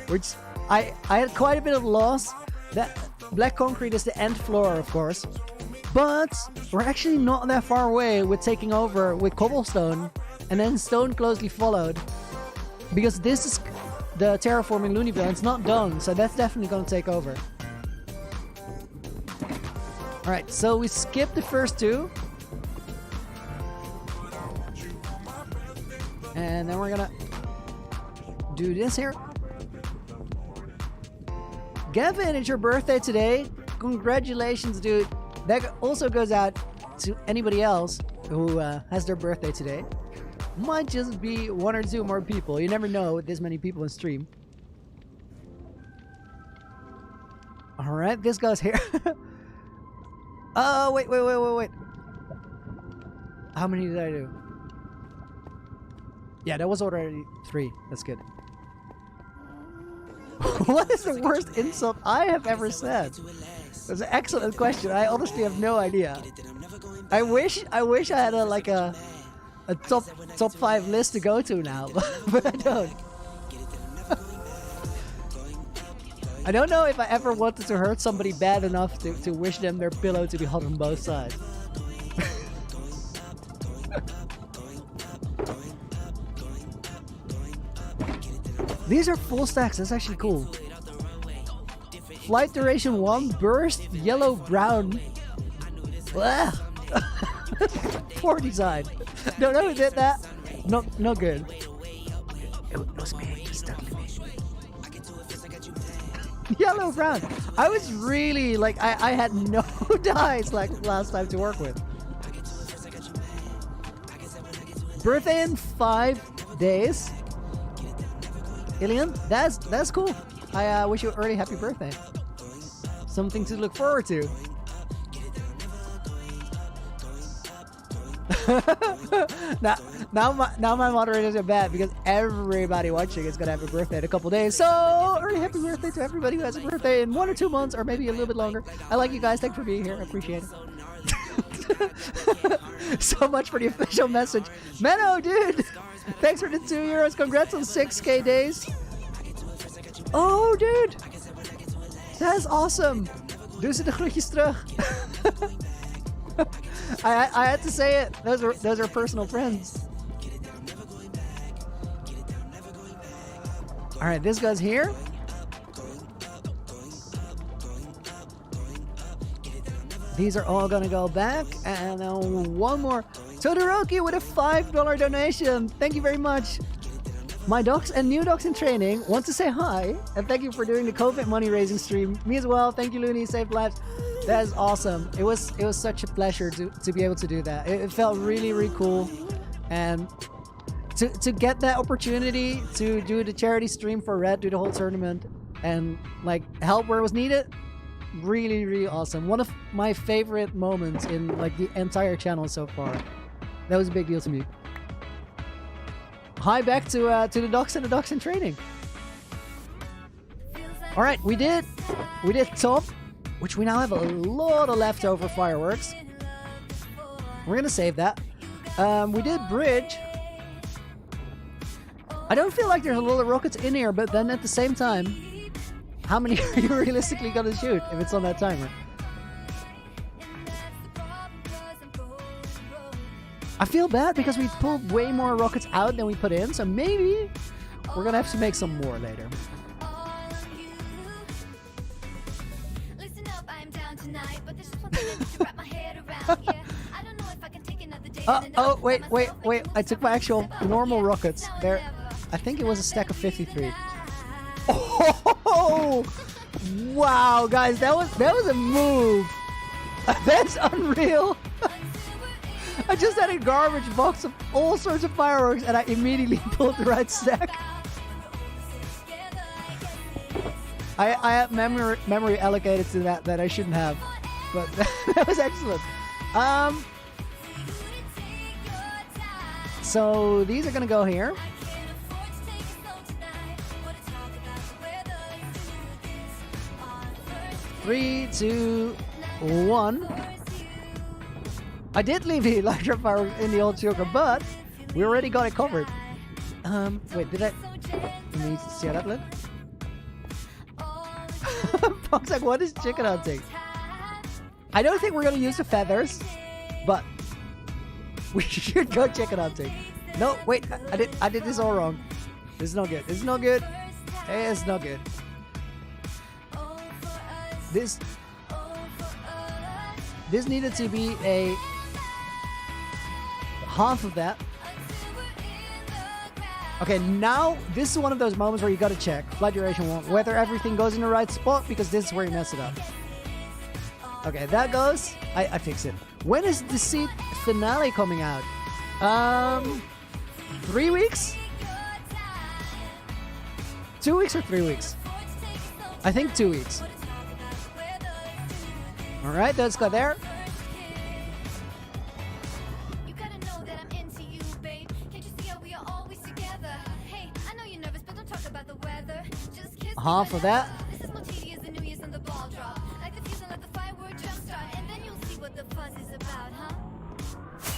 Which I had quite a bit of loss. That black concrete is the end floor, of course. But we're actually not that far away with taking over with cobblestone. And then stone closely followed. Because this is the terraforming Loonyville. It's not done, so that's definitely going to take over. Alright, so we skipped the first 2. And then we're going to do this here. Gavin, it's your birthday today. Congratulations, dude. That also goes out to anybody else who has their birthday today. Might just be 1 or 2 more people. You never know with this many people in stream. Alright, this goes here. Oh, wait. How many did I do? Yeah, that was already 3. That's good. What is the worst insult I have ever said? That's an excellent question. I honestly have no idea. I wish I had a top 5 list to go to now, but I don't. I don't know if I ever wanted to hurt somebody bad enough to wish them their pillow to be hot on both sides. These are full stacks, that's actually cool. Flight duration 1, burst, yellow, brown. Poor design. No, who did that? No good. It was me. Yellow, brown. I was really like, I had no dice like last time to work with. Birthday in 5 days. Ilian, that's cool. I wish you an early happy birthday. Something to look forward to. now my moderators are bad because everybody watching is gonna have a birthday in a couple days. So early happy birthday to everybody who has a birthday in 1 or 2 months, or maybe a little bit longer. I like you guys. Thanks for being here. I appreciate it. So much for the official message. Menno, dude! Thanks for the €2. Congrats on 6K days. Oh, dude! That's awesome! Doe ze de groetjes terug. I had to say it. Those are personal friends. Alright, this goes here. These are all gonna go back. And then one more. Todoroki with a $5 donation. Thank you very much. My dogs and new dogs in training want to say hi. And thank you for doing the COVID money raising stream. Me as well. Thank you, Loony. Saved lives. That is awesome. It was such a pleasure to be able to do that. It felt really, really cool. And to get that opportunity to do the charity stream for Red, do the whole tournament, and like help where it was needed, really, really awesome. One of my favorite moments in like the entire channel so far. That was a big deal to me. Hi back to the docs and the docs in training. All right, we did top, which we now have a lot of leftover fireworks. We're gonna save that. We did bridge. I don't feel like there's a lot of rockets in here, but then at the same time, how many are you realistically gonna shoot if it's on that timer? I feel bad because we pulled way more rockets out than we put in, so maybe we're gonna have to make some more later. Oh, wait. I took my actual normal rockets. There, I think it was a stack of 53. Oh, wow, guys, that was a move. That's unreal. I just had a garbage box of all sorts of fireworks, and I immediately pulled the right stack. I had memory allocated to that I shouldn't have, but that was excellent. So these are gonna go here. Three, two, one. I did leave the Elytra fireworks in the old sugar, but we already got it covered. Wait, did I? Let me see how that looked. Fox like, what is chicken hunting? I don't think we're gonna use the feathers, but we should go chicken hunting. No, wait, I did this all wrong. This is not good. This is not good. It's not good. This needed to be a half of that. Okay, now this is one of those moments where you gotta check flight duration 1, whether everything goes in the right spot, because this is where you mess it up. Okay, that goes. I fix it. When is the seed finale coming out? 3 weeks? 2 weeks or 3 weeks? I think 2 weeks. All right, let's go there. Half of that.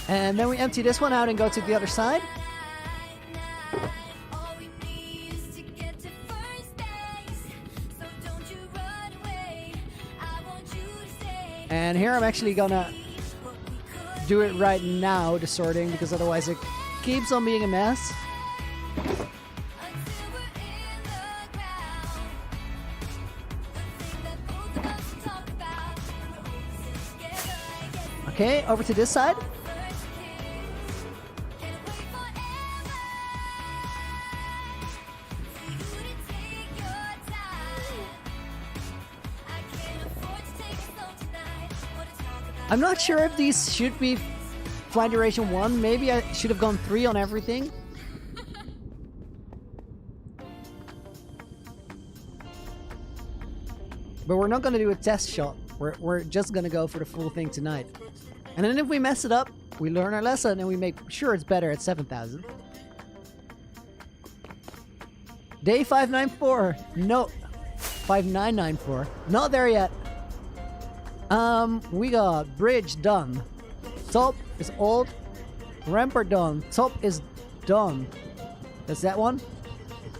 And then we empty this one out and go to the other side. And here I'm actually gonna do it right now, the sorting, because otherwise it keeps on being a mess. Okay, over to this side. I'm not sure if these should be flight duration 1. Maybe I should have gone 3 on everything. But we're not going to do a test shot. We're just going to go for the full thing tonight. And then if we mess it up, we learn our lesson and we make sure it's better at 7,000. Day 594. No. 5994. Not there yet. We got bridge done. Top is old. Rampart done. Top is done. That's that one.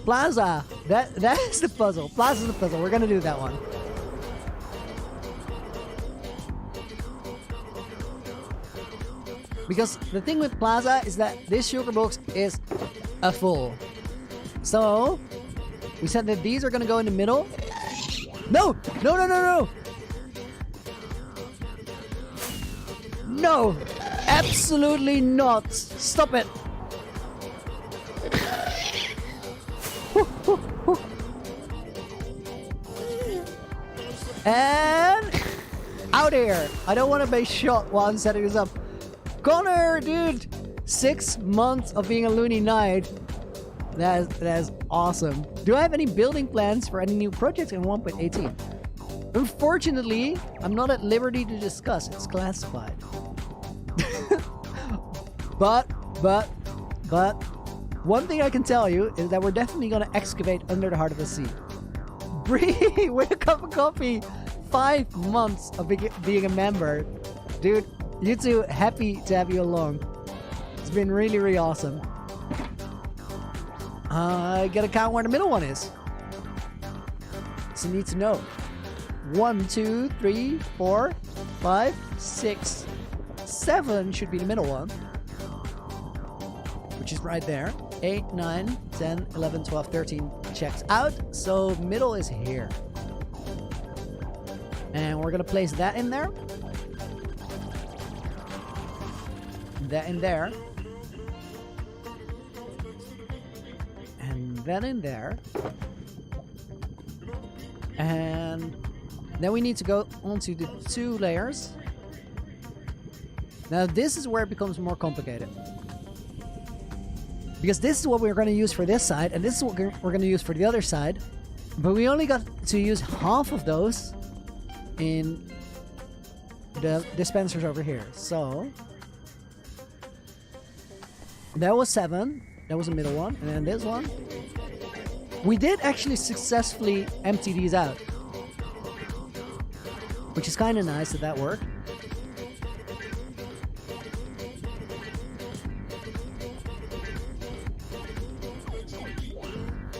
Plaza. That is the puzzle. Plaza is the puzzle. We're gonna do that one. Because the thing with Plaza is that this sugar box is a full. So we said that these are gonna go in the middle. No! No, no, no, no! No! Absolutely not! Stop it! And out here. I don't want to be shot while I'm setting this up. Connor, dude, 6 months of being a Loony Knight. That is awesome. Do I have any building plans for any new projects in 1.18? Unfortunately, I'm not at liberty to discuss. It's classified. but one thing I can tell you is that we're definitely going to excavate under the heart of the sea. Bree, with a cup of coffee. 5 months of being a member. Dude, you two, happy to have you along. It's been really, really awesome. I gotta count where the middle one is. So you need to know. 1, 2, 3, 4, 5, 6, 7 should be the middle one. Which is right there. 8, 9, 10, 11, 12, 13 checks out. So middle is here. And we're gonna place that in there. That in there. And that in there. And then we need to go onto the 2 layers. Now this is where it becomes more complicated. Because this is what we're going to use for this side, and this is what we're going to use for the other side. But we only got to use half of those in the dispensers over here. So that was 7. That was the middle one. And then this one. We did actually successfully empty these out, which is kind of nice that worked.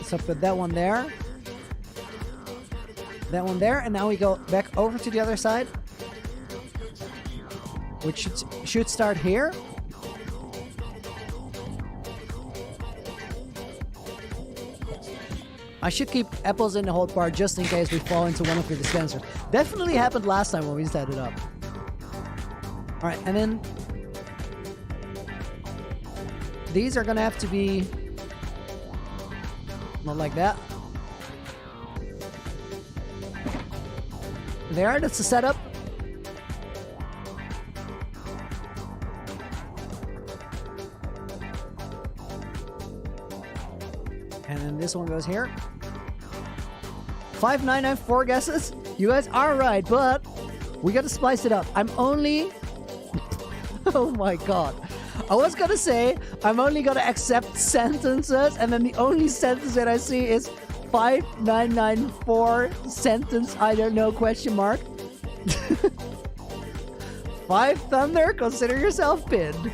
So put that one there. That one there. And now we go back over to the other side, which should start here. I should keep apples in the whole part just in case we fall into one of the dispensers. Definitely happened last time when we set it up. Alright, and then these are gonna have to be not like that. There, that's the setup. And then this one goes here. 5994 guesses. You guys are right, but we gotta spice it up. I'm only... oh my god. I was gonna say, I'm only gonna accept sentences, and then the only sentence that I see is 5994 sentence, I don't know, question mark. 5 thunder, consider yourself pinned.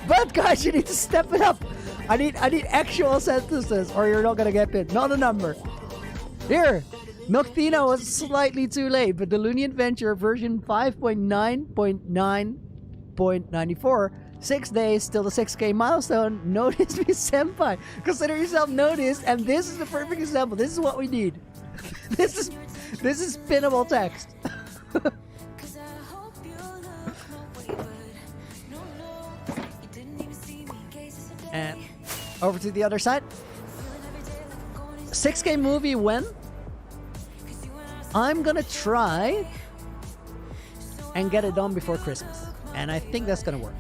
But guys, you need to step it up. I need actual sentences, or you're not gonna get pinned. Not a number. Here, Noctina was slightly too late, but the Loony Adventure version 5.9.9.94, 6 days till the 6K milestone. Notice me, senpai. Consider yourself noticed, and this is the perfect example. This is what we need. This is pinnable text. And over to the other side. 6K movie when? I'm gonna try and get it done before Christmas. And I think that's gonna work.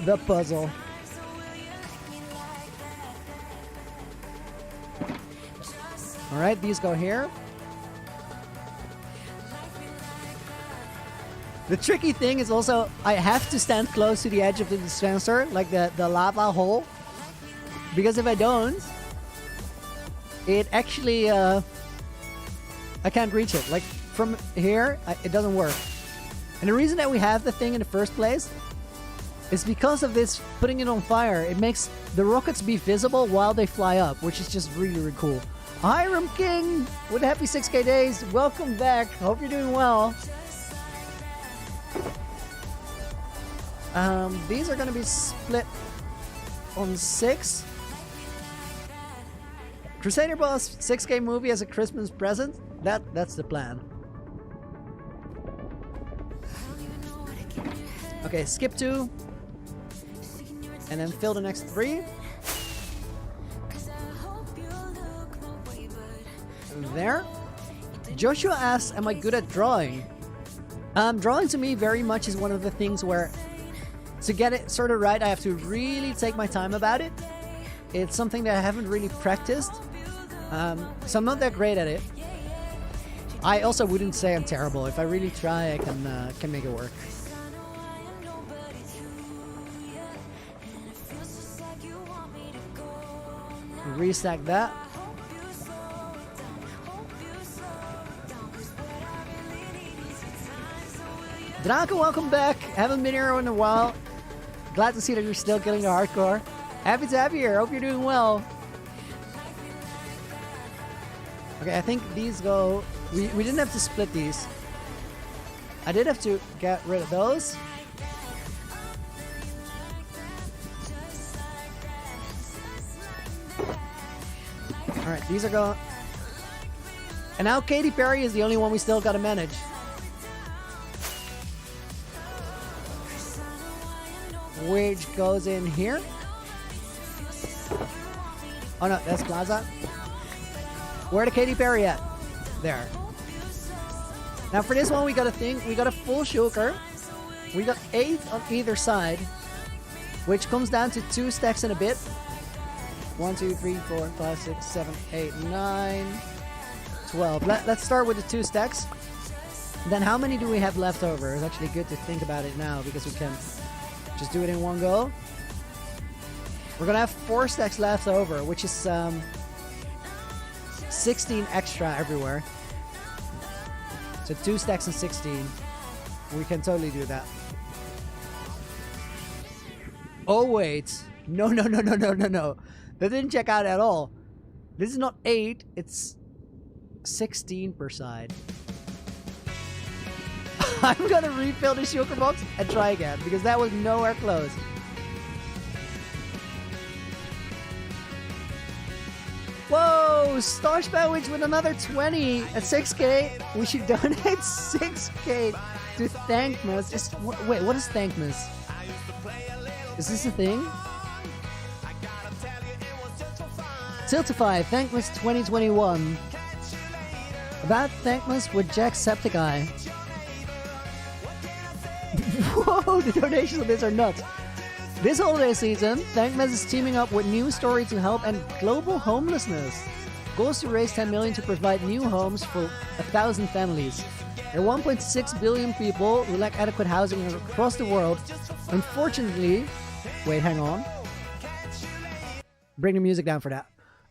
The puzzle. Alright, these go here. The tricky thing is also I have to stand close to the edge of the dispenser, like the lava hole. Because if I don't, it actually, I can't reach it. Like from here, it doesn't work. And the reason that we have the thing in the first place is because of this putting it on fire. It makes the rockets be visible while they fly up, which is just really, really cool. Hiram King with happy 6K days. Welcome back. Hope you're doing well. These are going to be split on 6. Crusader Boss 6K movie as a Christmas present? That's the plan. Okay, skip 2. And then fill the next 3. There. Joshua asks, am I good at drawing? Drawing to me very much is one of the things where to get it sort of right, I have to really take my time about it. It's something that I haven't really practiced. So I'm not that great at it. I also wouldn't say I'm terrible. If I really try, I can make it work. Restack that. Draco, welcome back. Haven't been here in a while. Glad to see that you're still killing the hardcore. Happy to have you here. Hope you're doing well. Okay, I think these go... We didn't have to split these. I did have to get rid of those. Alright, these are going... And now Katy Perry is the only one we still gotta manage. Which goes in here. Oh no, that's Plaza. Where the Katy Perry at? There. Now for this one we got a thing. We got a full shulker. We got 8 on either side, which comes down to 2 stacks and a bit. 1, 2, 3, 4, 5, 6, 7, 8, 9, 12. Let's start with the 2 stacks. Then how many do we have left over? It's actually good to think about it now because we can just do it in one go. We're gonna have 4 stacks left over, which is 16 extra everywhere. So 2 stacks and 16. We can totally do that. Oh wait. No. That didn't check out at all. This is not 8, it's 16 per side. I'm gonna refill the shulker box and try again because that was nowhere close. Whoa! Star Spellwitch with another 20 at 6K. We should donate 6K to Thankmas. Wait, what is Thankmas? Is this a thing? Tiltify, Thankmas 2021. About Thankmas with Jacksepticeye. Whoa, the donations of this are nuts. This holiday season, Thankmas is teaming up with New Story to help end global homelessness. Goals to raise 10 million to provide new homes for 1,000 families. There are 1.6 billion people who lack adequate housing across the world. Unfortunately, wait, hang on. Bring the music down for that.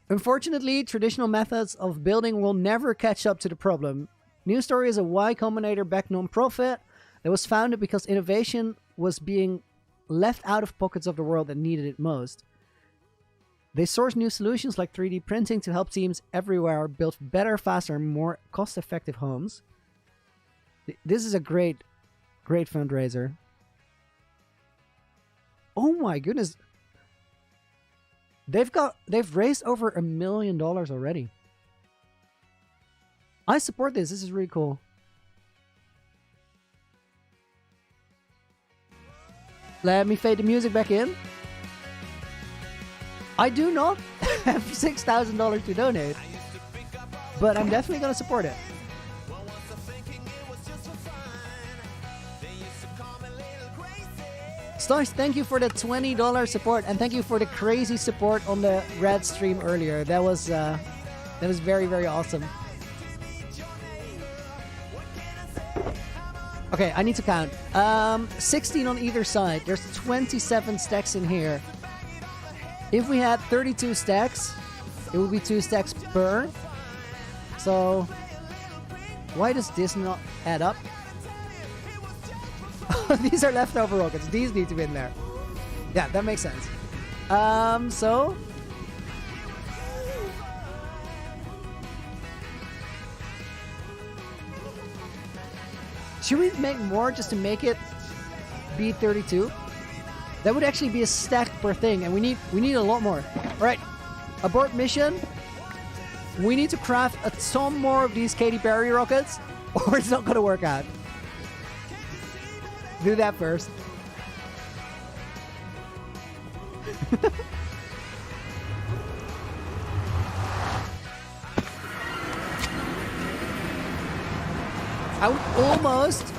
Unfortunately, traditional methods of building will never catch up to the problem. New Story is a Y Combinator-backed non-profit that was founded because innovation was being left out of pockets of the world that needed it most. They source new solutions like 3D printing to help teams everywhere build better, faster, and more cost-effective homes. This is a great fundraiser. Oh my goodness. They've raised over $1 million already. I support this. This is really cool. Let me fade the music back in. I do not have $6,000 to donate, but I'm definitely going to support it. Stars, thank you for the $20 support, and thank you for the crazy support on the Red stream earlier. That was very, very awesome. Okay, I need to count. 16 on either side. There's 27 stacks in here. If we had 32 stacks, it would be 2 stacks per. So, why does this not add up? These are leftover rockets. These need to be in there. Yeah, that makes sense. So... should we make more just to make it be 32? That would actually be a stack per thing, and we need a lot more. All right, abort mission. We need to craft a ton more of these Katy Perry rockets, or it's not gonna work out. Do that first. I would almost,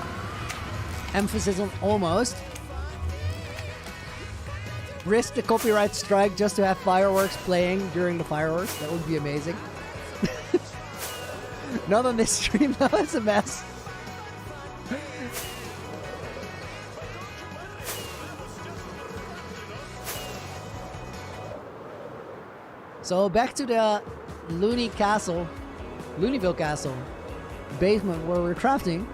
emphasis on almost, risk the copyright strike just to have fireworks playing during the fireworks. That would be amazing. Not on this stream, though. It's a mess. So back to the Loonyville Castle basement where we're crafting.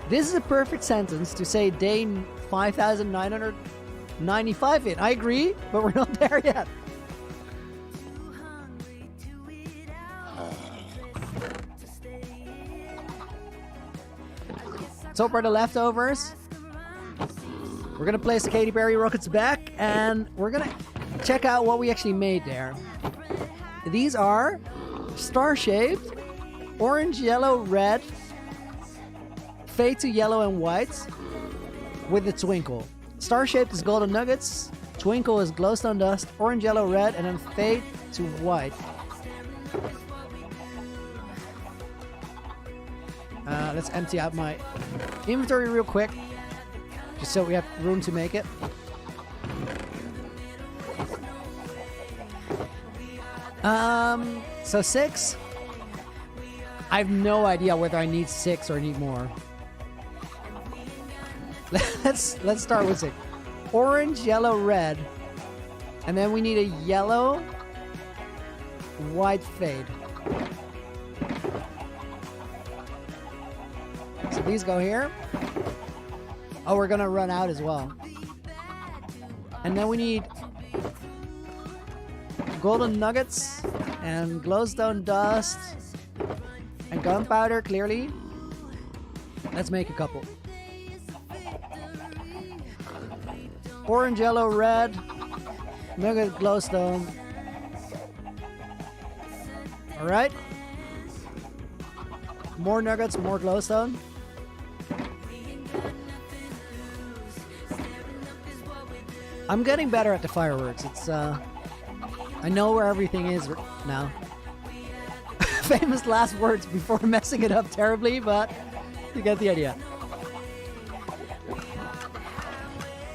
This is a perfect sentence to say day 5,995 in. I agree, but we're not there yet. So for the leftovers, we're gonna place the Katy Perry rockets back, and we're gonna check out what we actually made there. These are star-shaped, orange, yellow, red, fade to yellow and white with the twinkle. Star-shaped is golden nuggets, twinkle is glowstone dust, orange, yellow, red, and then fade to white. Let's empty out my inventory real quick, just so we have room to make it. So 6. I have no idea whether I need 6 or need more. Let's start with 6. Orange, yellow, red, and then we need a yellow, white fade. So these go here. Oh, we're gonna run out as well. And then we need golden nuggets and glowstone dust and gunpowder, clearly. Let's make a couple. Orange, yellow, red, nugget, glowstone. Alright. More nuggets, more glowstone. I'm getting better at the fireworks. It's I know where everything is now. Famous last words before messing it up terribly, but you get the idea.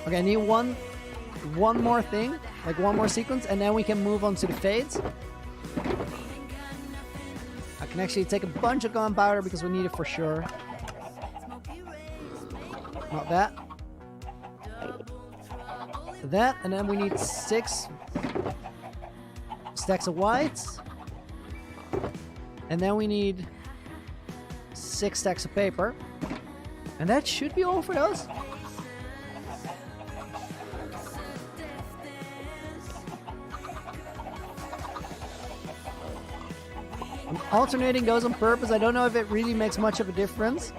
Okay, I need one more thing, like one more sequence, and then we can move on to the fades. I can actually take a bunch of gunpowder because we need it for sure. Not that. That, and then we need 6 stacks of whites. And then we need 6 stacks of paper. And that should be all for those. I'm alternating those on purpose. I don't know if it really makes much of a difference,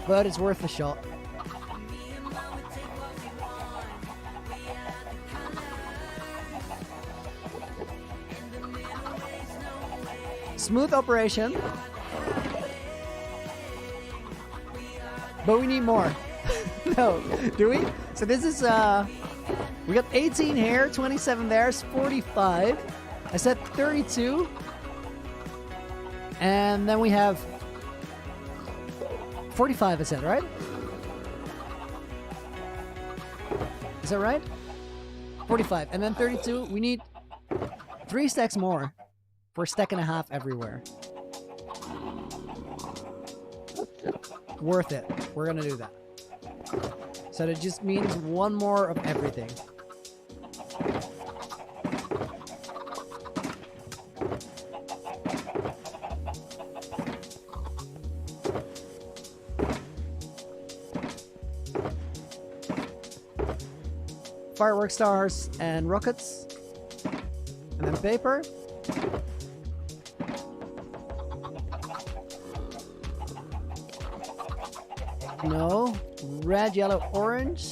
but it's worth a shot. Smooth operation. But we need more. No, do we? So this is, we got 18 here, 27 there, 45. I said 32. And then we have 45, I said, right? Is that right? 45. And then 32. We need 3 stacks more. For a stack and a half everywhere. Worth it. We're gonna do that. So that just means 1 more of everything. Firework stars and rockets. And then paper. No. Red, yellow, orange.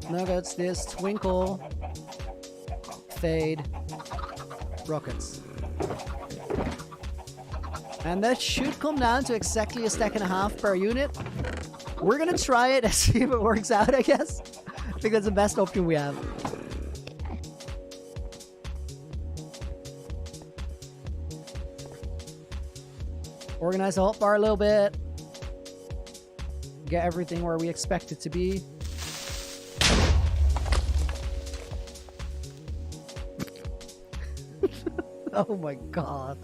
Nuggets, this, twinkle, fade. rockets. And that should come down to exactly a stack and a half per unit. We're gonna try it and see if it works out, I guess. I think that's the best option we have. Organize the hotbar a little bit. Get everything where we expect it to be. Oh my god.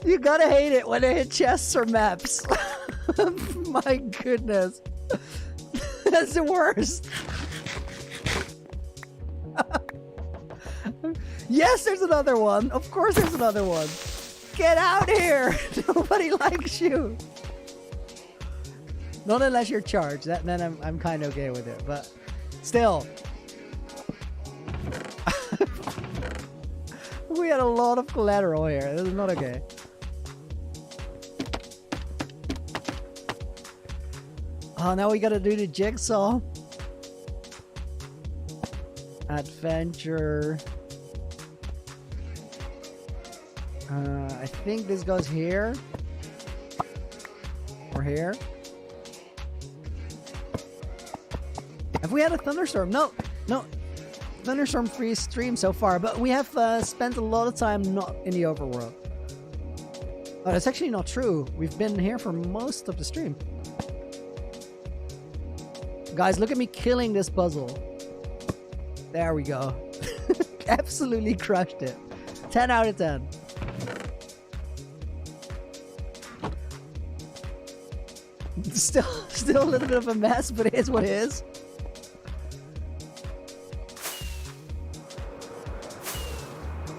You gotta hate it when they hit chests or maps. My goodness. That's the worst. Yes, there's another one. Of course there's another one. Get out here. Nobody likes you. Not unless you're charged. Then I'm kind of okay with it. But still. We had a lot of collateral here. This is not okay. Oh, now we gotta do the jigsaw. Adventure. I think this goes here. Or here. Have we had a thunderstorm? No. Thunderstorm-free stream so far, but we have spent a lot of time not in the overworld. Oh, that's actually not true. We've been here for most of the stream. Guys, look at me killing this puzzle. There we go. Absolutely crushed it. 10 out of 10. Still a little bit of a mess, but it is what it is.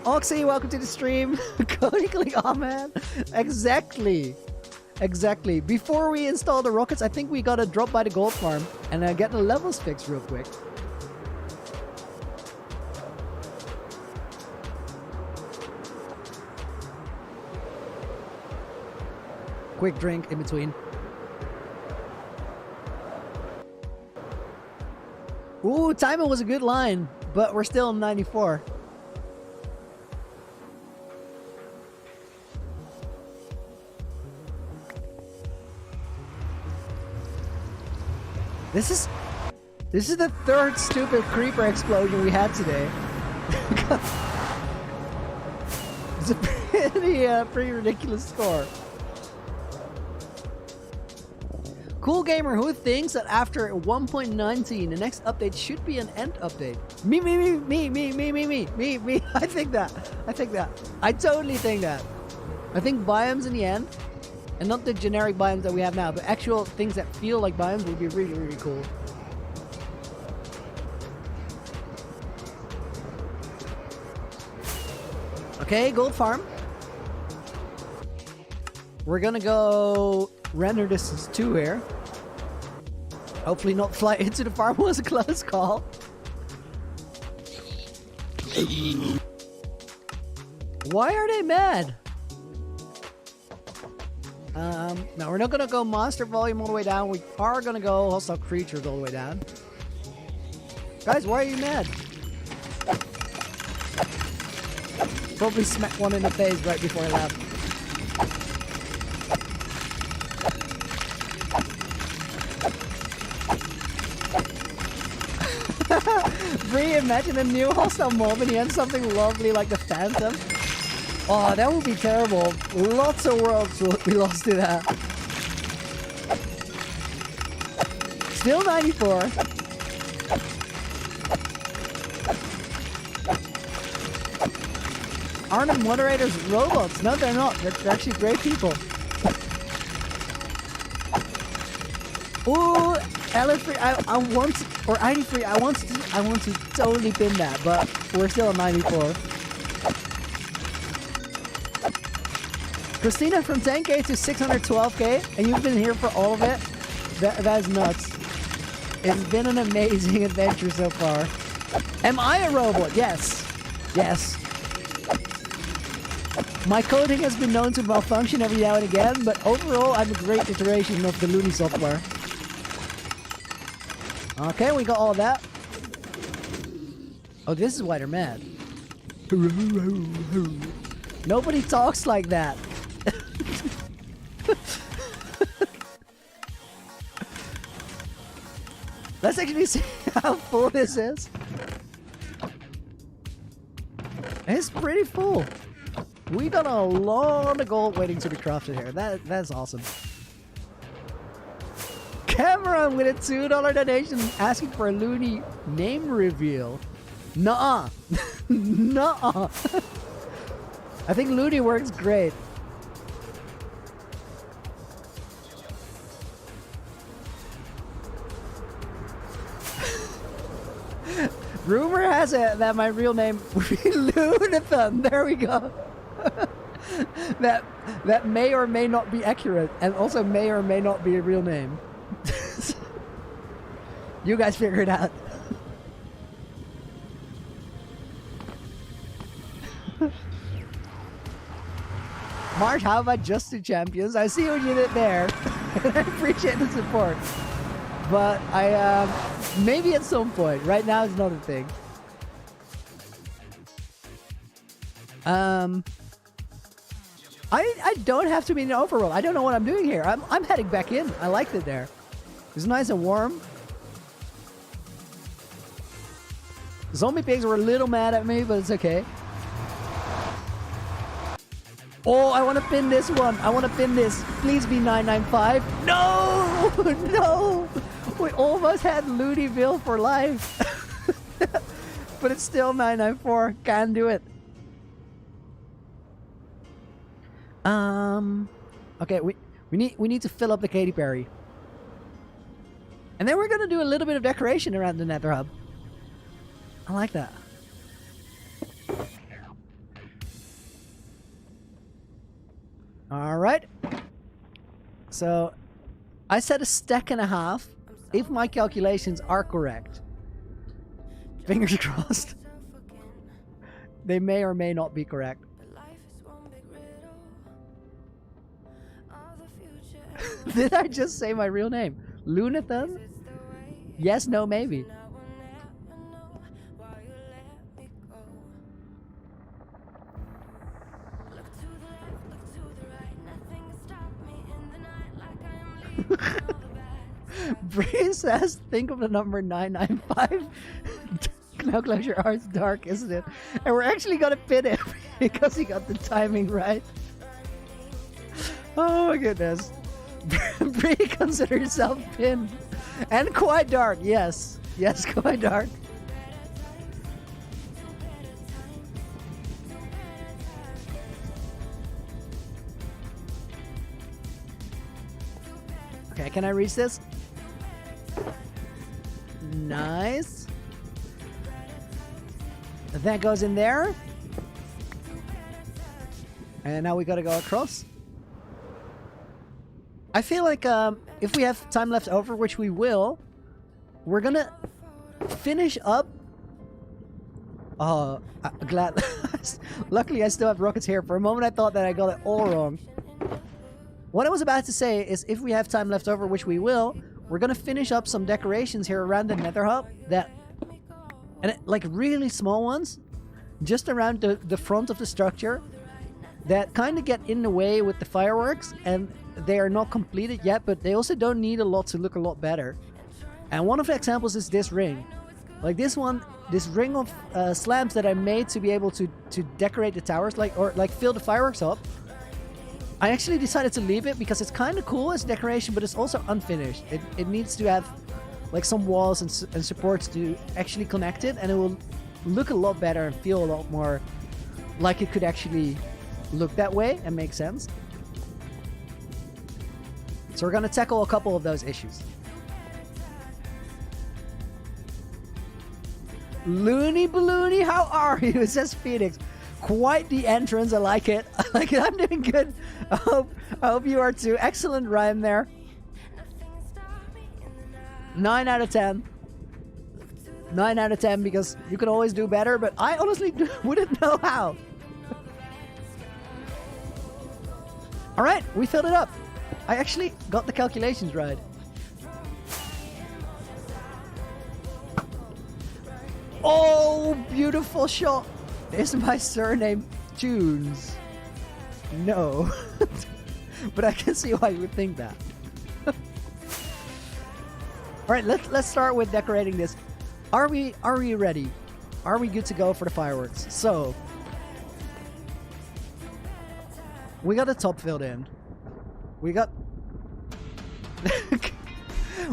Oxy, welcome to the stream. Codically, oh man. Exactly. Before we install the rockets, I think we gotta drop by the gold farm and get the levels fixed real quick. Quick drink in between. Ooh, timing was a good line, but we're still 94. This is the third stupid creeper explosion we had today. It's a pretty ridiculous score. Cool gamer who thinks that after 1.19 the next update should be an end update. Me. I think that. I totally think that. I think biomes in the end, and not the generic biomes that we have now, but actual things that feel like biomes would be really, really cool. Okay, gold farm. We're gonna go render this as 2 here. Hopefully not fly into the farm. Was a close call. Why are they mad? No, we're not gonna go monster volume all the way down. We are gonna go hostile creatures all the way down. Guys, why are you mad? Probably smacked one in the face right before I left. Bree, imagine a new hostile mob and he has something lovely like the Phantom. Oh, that would be terrible. Lots of worlds will be lost to that. Still 94. Aren't the moderators robots? No, they're not. They're actually great people. Ooh, L3, I want to, or ID3, I want to totally pin that, but we're still at 94. Christina, from 10k to 612k, and you've been here for all of it? That's nuts. It's been an amazing adventure so far. Am I a robot? Yes. Yes. My coding has been known to malfunction every now and again, but overall I'm a great iteration of the Loony software. Okay, we got all that. Oh, this is why they're mad. Nobody talks like that. Let's actually see how full this is. It's pretty full. We got a lot of gold waiting to be crafted here. That's awesome. Cameron with a $2 donation asking for a Loony name reveal. Nuh-uh. Nuh-uh. I think Loony works great. Rumor has it that my real name would be Lunathan. There we go. that may or may not be accurate, and also may or may not be a real name. You guys figure it out. March, how about just the champions? I see what you did there. I appreciate the support. But maybe at some point. Right now it's not a thing. I don't have to be in the overworld. I don't know what I'm doing here. I'm heading back in. I liked it there. It's nice and warm. Zombie pigs were a little mad at me, but it's okay. Oh, I want to pin this one. I want to pin this. Please be 995. No! No! We almost had Looneyville for life. But it's still 994. Can't do it. Okay, we need to fill up the Katy Perry. And then we're gonna do a little bit of decoration around the Nether Hub. I like that. Alright. So I said a stack and a half, if my calculations are correct. Fingers crossed. They may or may not be correct. Did I just say my real name? Lunathan? Yes, no, maybe. Bree says, think of the number 995. Now close your eyes, dark, isn't it? And we're actually gonna pin it because he got the timing right. Oh my goodness. Bree, consider yourself pinned. And quite dark, yes. Yes, quite dark. Okay, can I reach this? Nice. That goes in there. And now we gotta go across. I feel like if we have time left over, which we will, we're gonna finish up. Oh, I'm glad. Luckily, I still have rockets here. For a moment, I thought that I got it all wrong. What I was about to say is, if we have time left over, which we will, we're gonna finish up some decorations here around the Nether Hub like really small ones, just around the front of the structure, that kind of get in the way with the fireworks, and they are not completed yet, but they also don't need a lot to look a lot better. And one of the examples is this ring. Like this one, this ring of slabs that I made to be able to decorate the towers, or fill the fireworks up. I actually decided to leave it because it's kind of cool as decoration, but it's also unfinished. It needs to have like some walls and supports to actually connect it, and it will look a lot better and feel a lot more like it could actually look that way and make sense. So we're gonna tackle a couple of those issues. Loony Balloony, how are you? It says Phoenix. Quite the entrance. I like it. I like it. I'm doing good. I hope you are too. Excellent rhyme there. 9 out of 10. 9 out of 10 because you can always do better, but I honestly wouldn't know how. Alright, we filled it up. I actually got the calculations right. Oh, beautiful shot. Is my surname Tunes? No. But I can see why you would think that. Alright, let's start with decorating this. Are we ready? Are we good to go for the fireworks? So we got the top filled in. We got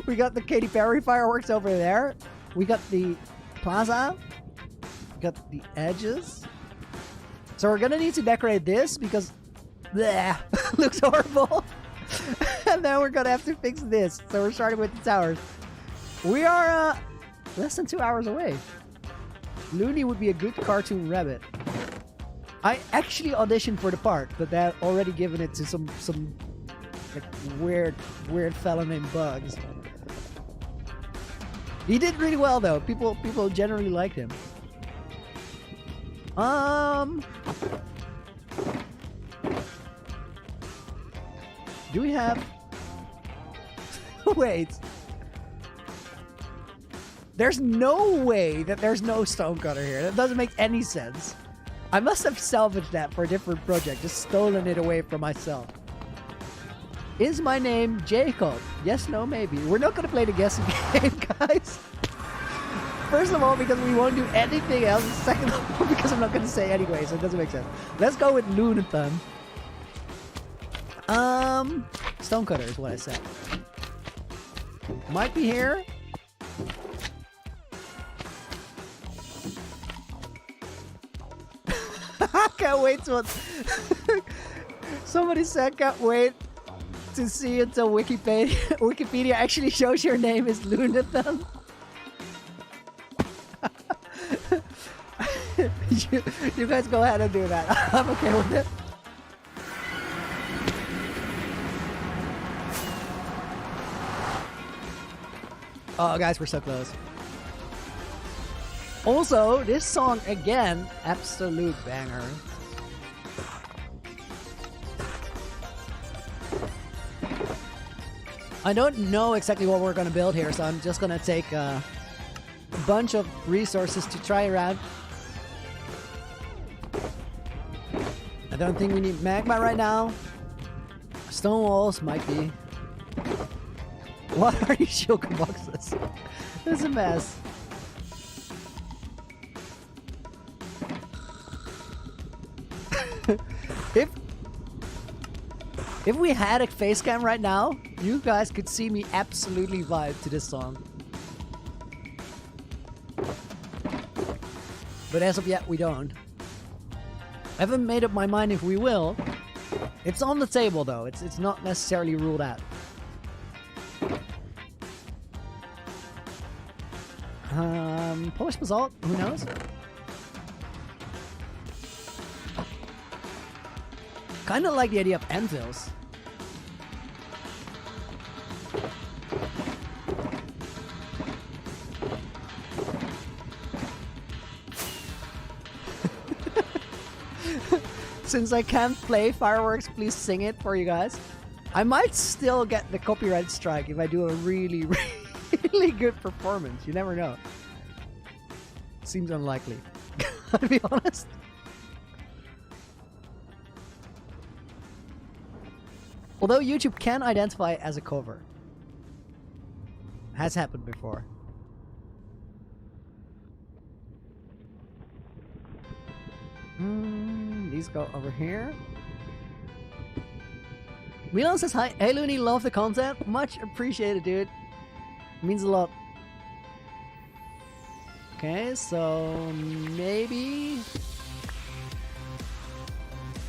we got the Katy Perry fireworks over there. We got the plaza. We got the edges. So we're gonna need to decorate this because bleh, looks horrible. And then we're gonna have to fix this. So we're starting with the towers. We are less than 2 hours away. Loony would be a good cartoon rabbit. I actually auditioned for the part, but they're already given it to some like weird fella named Bugs. He did really well though. People generally liked him. Do we have... Wait. There's no way that there's no stonecutter here. That doesn't make any sense. I must have salvaged that for a different project, just stolen it away from myself. Is my name Jacob? Yes, no, maybe. We're not gonna play the guessing game, guys. First of all, because we won't do anything else. Second of all, because I'm not gonna say anyway, so it doesn't make sense. Let's go with Lunathon. Stonecutter is what I said. Might be here. Can't wait to... Somebody said can't wait to see until Wikipedia actually shows your name is Lunathon. you guys go ahead and do that. I'm okay with it. Oh, guys, we're so close. Also, this song, again, absolute banger. I don't know exactly what we're going to build here, so I'm just going to take a bunch of resources to try around. I don't think we need magma right now. Stone walls might be. What are these shulker boxes? This is a mess. If we had a face cam right now, you guys could see me absolutely vibe to this song. But as of yet, we don't. I haven't made up my mind if we will. It's on the table though. It's not necessarily ruled out. Polished basalt, who knows? Kinda like the idea of anvils. Since I can't play fireworks, please sing it for you guys. I might still get the copyright strike if I do a really, really good performance. You never know. Seems unlikely, to be honest. Although YouTube can identify it as a cover. Has happened before. These go over here. Milan says hi. Hey Loony, love the content. Much appreciated, dude. Means a lot. Okay, so maybe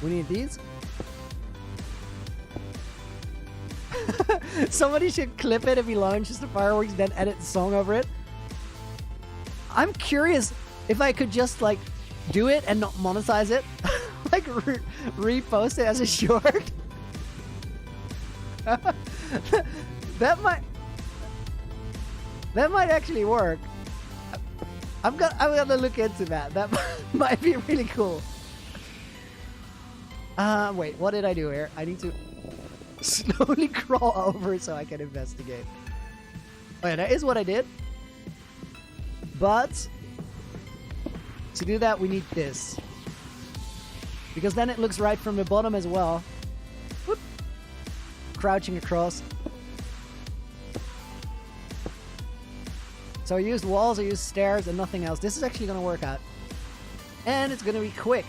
we need these. Somebody should clip it if he launches the fireworks, then edit the song over it. I'm curious if I could just like do it and not monetize it, like repost it as a short. that might actually work. I'm gonna look into that. That might be really cool. Wait, what did I do here? I need to slowly crawl over so I can investigate. Oh yeah, that is what I did. But To do that, we need this. Because then it looks right from the bottom as well. Whoop. Crouching across. So I used walls, I used stairs, and nothing else. This is actually going to work out. And it's going to be quick.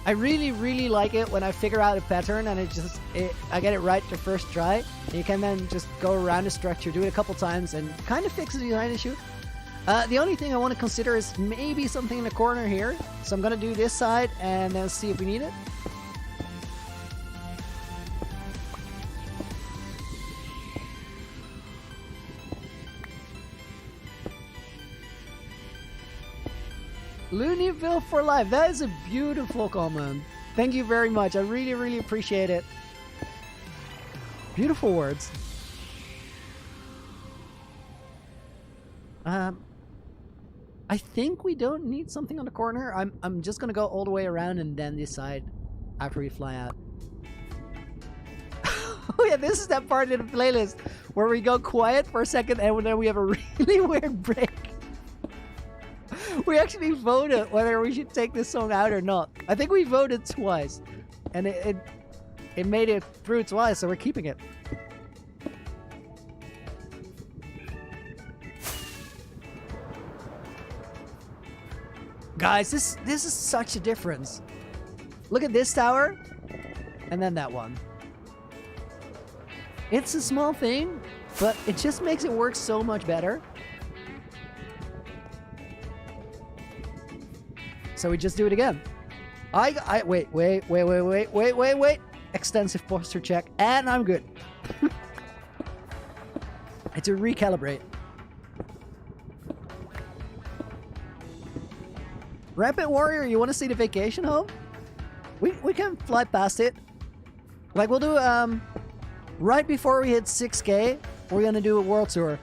I really like it when I figure out a pattern and I get it right the first try. And you can then just go around the structure, do it a couple times, and kind of fix the design issue. The only thing I want to consider is maybe something in the corner here. So I'm going to do this side and then see if we need it. Loonyville for life. That is a beautiful comment. Thank you very much. I really appreciate it. Beautiful words. I think we don't need something on the corner. I'm just gonna go all the way around and then decide after we fly out. Oh yeah, this is that part of the playlist where we go quiet for a second and then we have a really weird break. We actually voted whether we should take this song out or not. I think we voted twice, and it made it through twice, so we're keeping it. Guys, this is such a difference. Look at this tower, and then that one. It's a small thing, but it just makes it work so much better. So we just do it again. Wait. Extensive posture check, and I'm good. I had to recalibrate. Rampant Warrior, you want to see the vacation home? We can fly past it. Like we'll do right before we hit 6K, we're gonna do a world tour.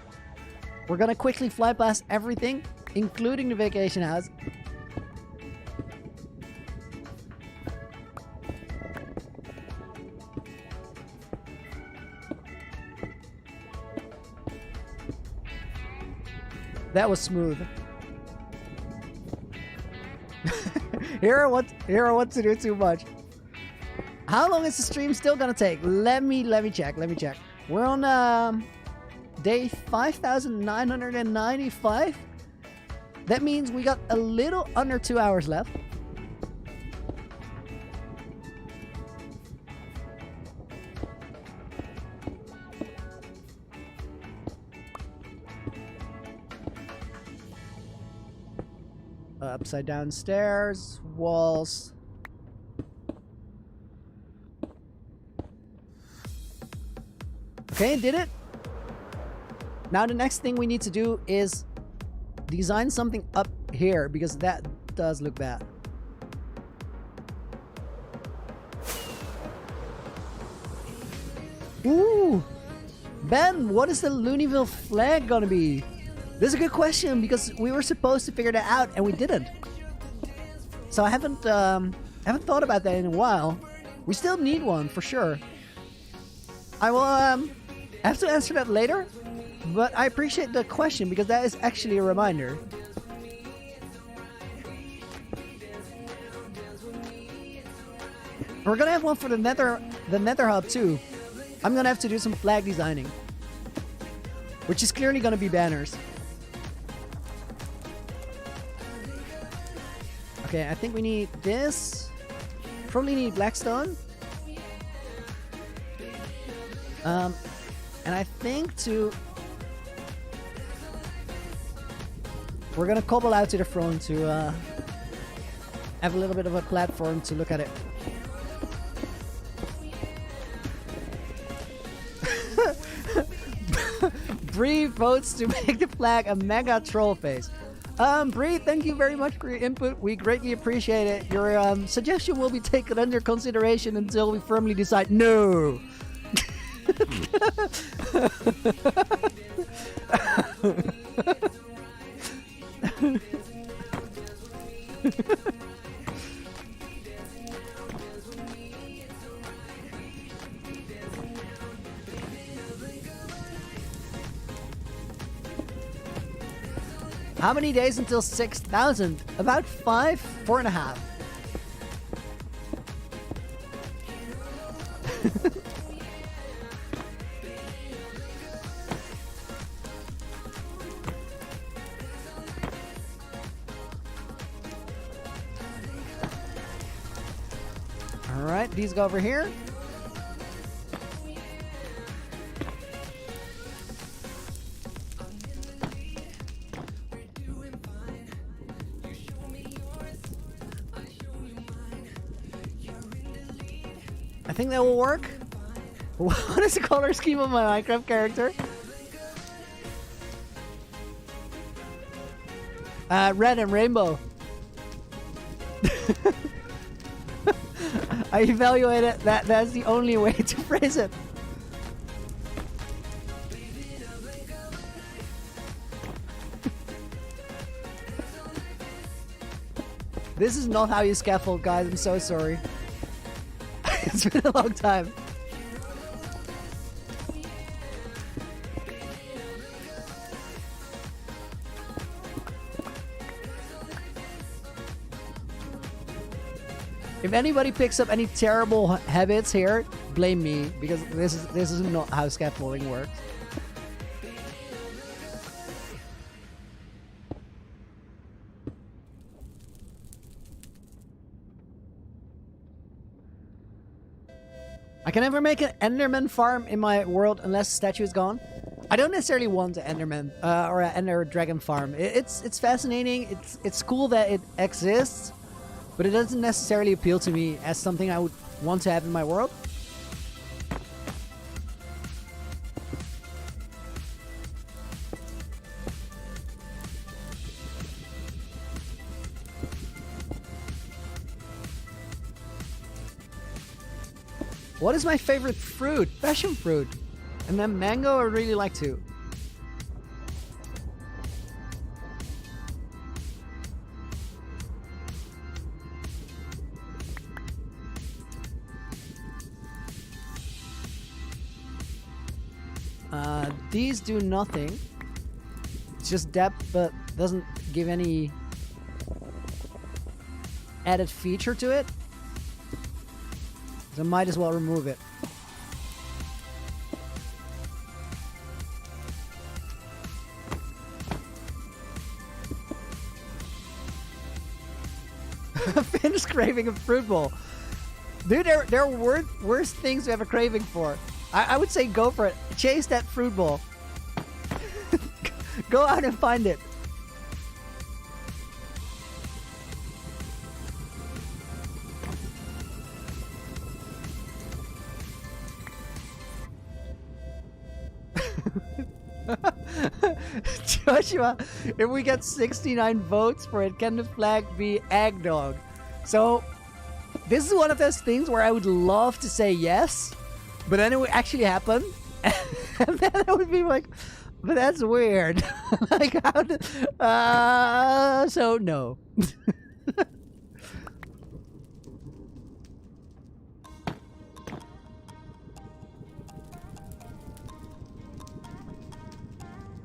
We're gonna quickly fly past everything, including the vacation house. That was smooth. Hero wants to do too much. How long is the stream still gonna take? Let me check. We're on day 5,995. That means we got a little under 2 hours left. Upside down stairs, walls. Okay, did it. Now the next thing we need to do is design something up here because that does look bad. Ooh! Ben, what is the Loonyville flag gonna be? This is a good question because we were supposed to figure that out and we didn't. So I haven't thought about that in a while. We still need one for sure. I will have to answer that later, but I appreciate the question because that is actually a reminder. We're gonna have one for the Nether Hub too. I'm gonna have to do some flag designing, which is clearly gonna be banners. Okay, I think we need this. Probably need blackstone. And I think we're gonna cobble out to the front to have a little bit of a platform to look at it. Bree votes to make the flag a mega troll face. Bree, thank you very much for your input. We greatly appreciate it. Your suggestion will be taken under consideration until we firmly decide no. How many days until 6,000? About 5, 4.5. All right, these go over here. I think that will work. What is the color scheme of my Minecraft character? Red and rainbow. I evaluated that. That's the only way to phrase it. This is not how you scaffold, guys. I'm so sorry. It's been a long time. If anybody picks up any terrible habits here, blame me, because this is not how scaffolding works. I can never make an Enderman farm in my world unless the statue is gone. I don't necessarily want an Enderman or an Ender Dragon farm. It's fascinating. It's cool that it exists, but it doesn't necessarily appeal to me as something I would want to have in my world. What is my favorite fruit? Passion fruit. And then mango I really like too. These do nothing. It's just depth, but doesn't give any added feature to it. So might as well remove it. Finn's craving a fruit bowl. Dude, there are worse things to have a craving for. I would say go for it. Chase that fruit bowl. Go out and find it. Joshua, if we get 69 votes for it, can the flag be eggnog? So, this is one of those things where I would love to say yes, but then it would actually happen, and then I would be like, but that's weird. Like, how did, so no.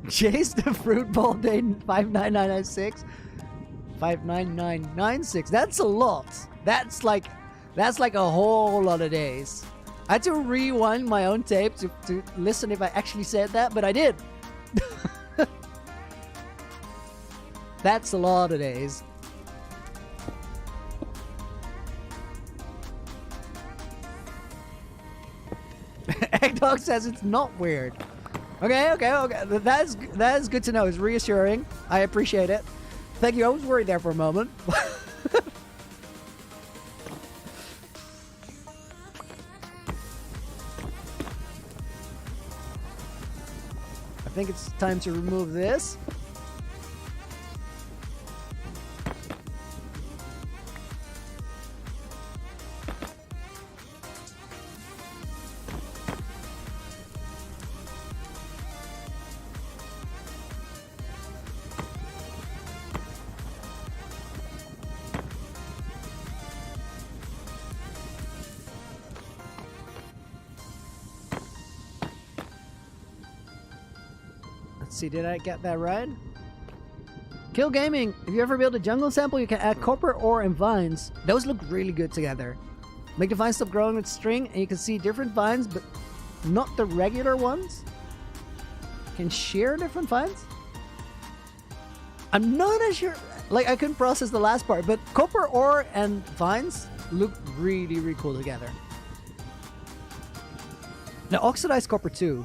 Chase the fruit ball day 59996. 59996. That's a lot. That's like a whole lot of days. I had to rewind my own tape to listen if I actually said that, but I did. That's a lot of days. Eggdog says it's not weird. Okay. That is good to know. It's reassuring. I appreciate it. Thank you. I was worried there for a moment. I think it's time to remove this. See, did I get that right? Kill Gaming. If you ever build a jungle sample, you can add copper ore and vines. Those look really good together. Make the vines stop growing with string, and you can see different vines, but not the regular ones. Can share different vines? I'm not as sure. Like, I couldn't process the last part, but copper ore and vines look really, really cool together. Now, oxidized copper too.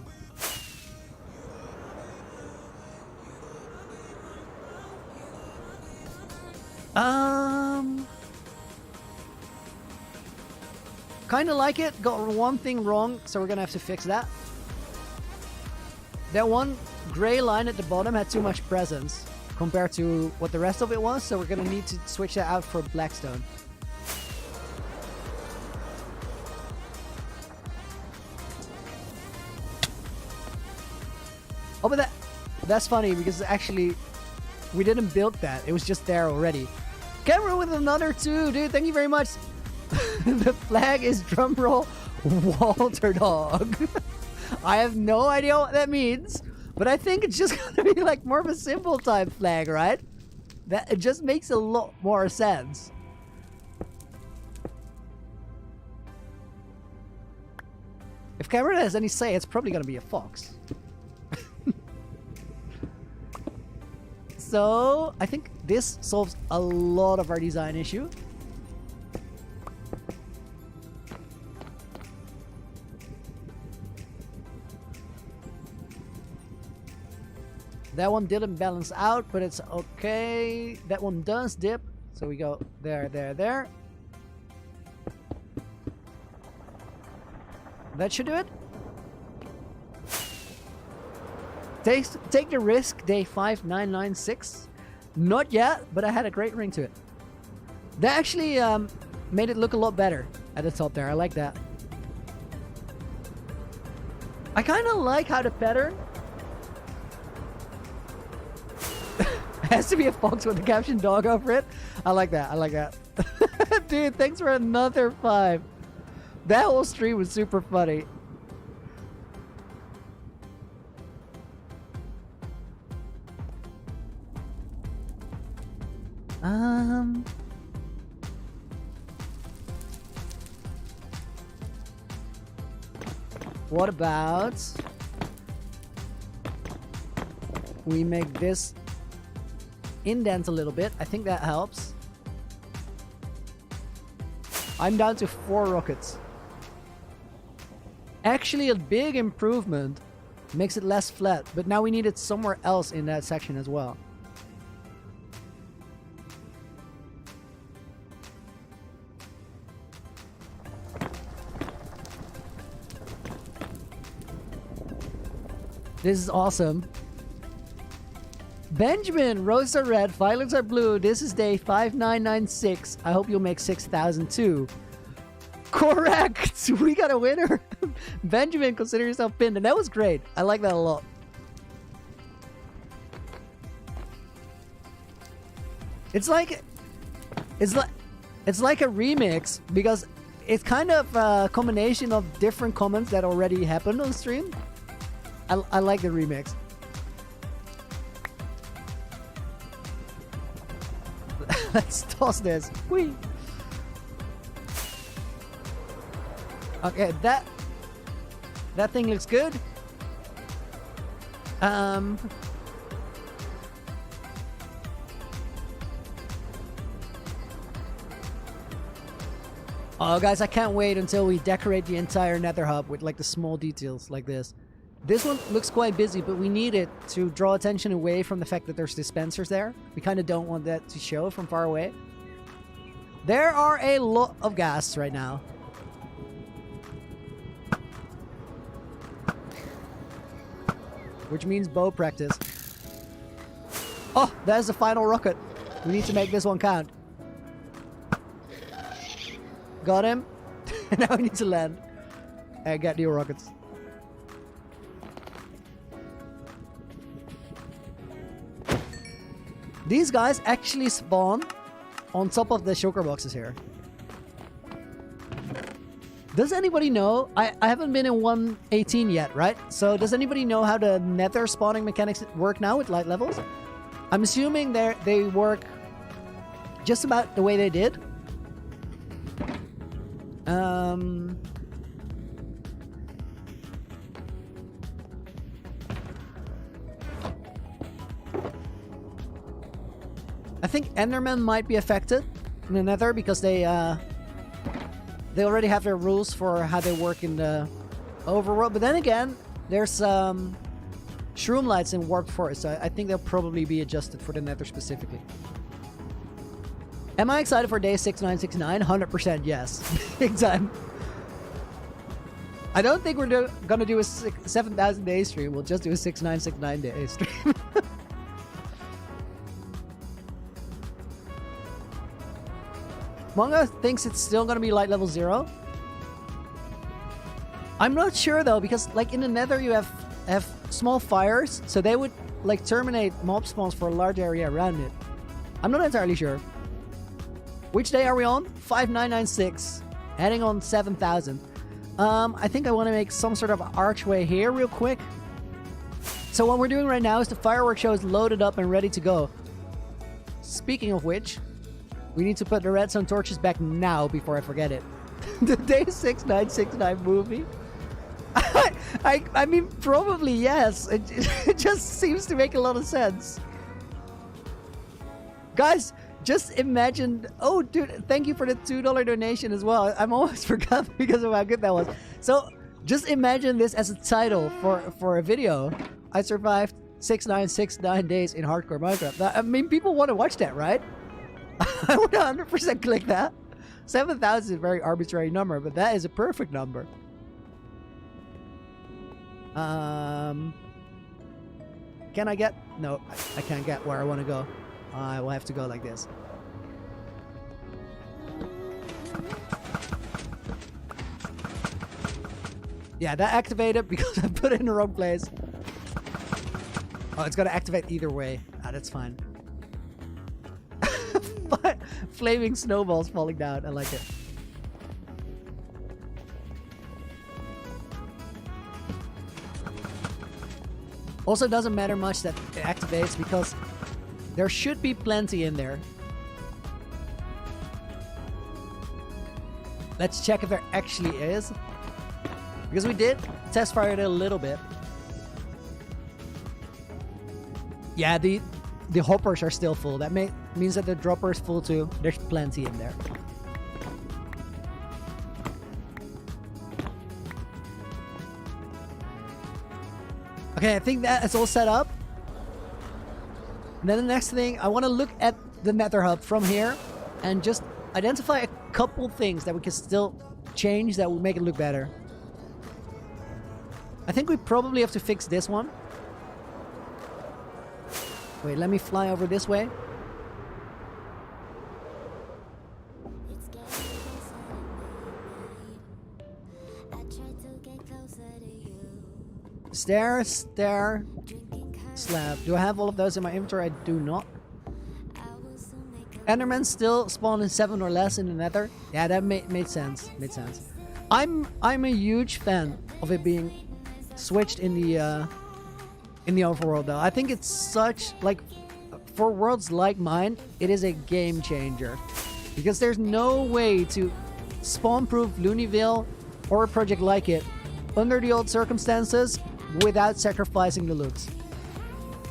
Kind of like it. Got one thing wrong, so we're gonna have to fix that. That one gray line at the bottom had too much presence compared to what the rest of it was, so we're gonna need to switch that out for blackstone. Oh, but that's funny because actually we didn't build that. It was just there already. Camera with another 2, dude. Thank you very much. The flag is drumroll Walter Dog. I have no idea what that means, but I think it's just gonna be like more of a simple type flag, right? That it just makes a lot more sense. If Cameron has any say, it's probably gonna be a fox. So I think this solves a lot of our design issue. That one didn't balance out, but it's okay. That one does dip. So we go there, there, there. That should do it. Take the risk, day 5996. Not yet, but I had a great ring to it. That actually made it look a lot better at the top there. I like that. I kind of like how the pattern has to be a fox with the caption dog over it. I like that. I like that. Dude, thanks for another 5. That whole stream was super funny. What about we make this indent a little bit? I think that helps. I'm down to 4 rockets. Actually, a big improvement. Makes it less flat, but now we need it somewhere else in that section as well. This is awesome. Benjamin, roses are red, violets are blue. This is day 5996. I hope you'll make 6,002. Correct! We got a winner. Benjamin, consider yourself pinned. And that was great. I like that a lot. It's like a remix because it's kind of a combination of different comments that already happened on stream. I like the remix. Let's toss this. Whee! Okay, that thing looks good. Oh, guys, I can't wait until we decorate the entire nether hub with like the small details like this. This one looks quite busy, but we need it to draw attention away from the fact that there's dispensers there. We kind of don't want that to show from far away. There are a lot of ghasts right now. Which means bow practice. Oh, there's the final rocket. We need to make this one count. Got him. Now we need to land. And get new rockets. These guys actually spawn on top of the shulker boxes here. Does anybody know? I haven't been in 1.18 yet, right? So does anybody know how the nether spawning mechanics work now with light levels? I'm assuming they work just about the way they did. I think Endermen might be affected in the Nether because they already have their rules for how they work in the overworld. But then again, there's shroom lights in Warped Forest, so I think they'll probably be adjusted for the Nether specifically. Am I excited for day 6969? 100% yes. Big time. I don't think we're gonna do a 7,000 day stream. We'll just do a 6969 day stream. Manga thinks it's still gonna be light level 0. I'm not sure though, because like in the Nether you have small fires, so they would like terminate mob spawns for a large area around it. I'm not entirely sure. Which day are we on? 5996, heading on 7,000. I think I want to make some sort of archway here real quick. So what we're doing right now is the fireworks show is loaded up and ready to go. Speaking of which, we need to put the redstone torches back now before I forget it. The day 6969 movie. I mean, probably yes. It just seems to make a lot of sense. Guys, just imagine... Oh, dude, thank you for the $2 donation as well. I'm almost forgot because of how good that was. So, just imagine this as a title for a video. I survived 6969 days in hardcore Minecraft. I mean, people want to watch that, right? I would 100% click that. 7,000 is a very arbitrary number, but that is a perfect number. Can I get... No, I can't get where I want to go. I will have to go like this. Yeah, that activated because I put it in the wrong place. Oh, it's gonna activate either way. Ah, that's fine. Flaming snowballs falling down. I like it. Also, doesn't matter much that it activates because there should be plenty in there. Let's check if there actually is. Because we did test fire it a little bit. Yeah, the hoppers are still full. That means that the dropper is full too. There's plenty in there. Okay, I think that is all set up. And then the next thing, I want to look at the Nether Hub from here and just identify a couple things that we can still change that will make it look better. I think we probably have to fix this one. Wait, let me fly over this way. Stair, stair, slab. Do I have all of those in my inventory? I do not. Endermen still spawn in 7 or less in the Nether. Yeah, that made sense. Made sense. I'm a huge fan of it being switched in the overworld though. I think it's such, like, for worlds like mine, it is a game changer. Because there's no way to spawn-proof Loonyville or a project like it under the old circumstances without sacrificing the looks.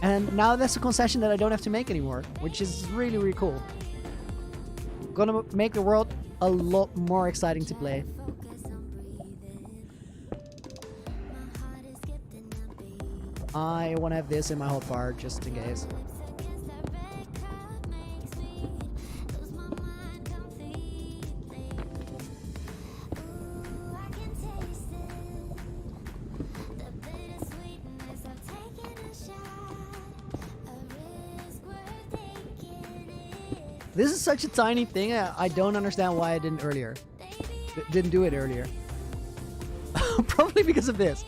And now that's a concession that I don't have to make anymore, which is really, really cool. Gonna make the world a lot more exciting to play. I want to have this in my hotbar just in case. This is such a tiny thing. I don't understand why I didn't earlier. Didn't do it earlier. Probably because of this.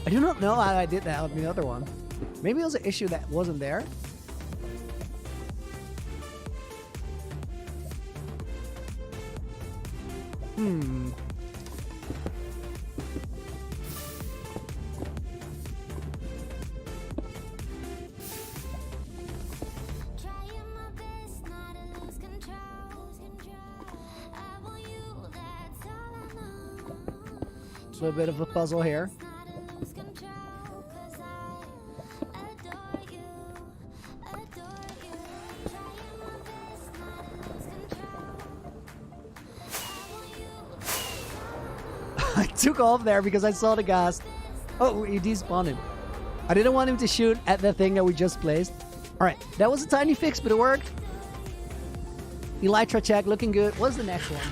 I do not know how I did that on the other one. Maybe it was an issue that wasn't there. little bit of a puzzle here. I took off there because I saw the ghast. Oh, he despawned him. I didn't want him to shoot at the thing that we just placed. Alright, that was a tiny fix, but it worked. Elytra check, looking good. What's the next one?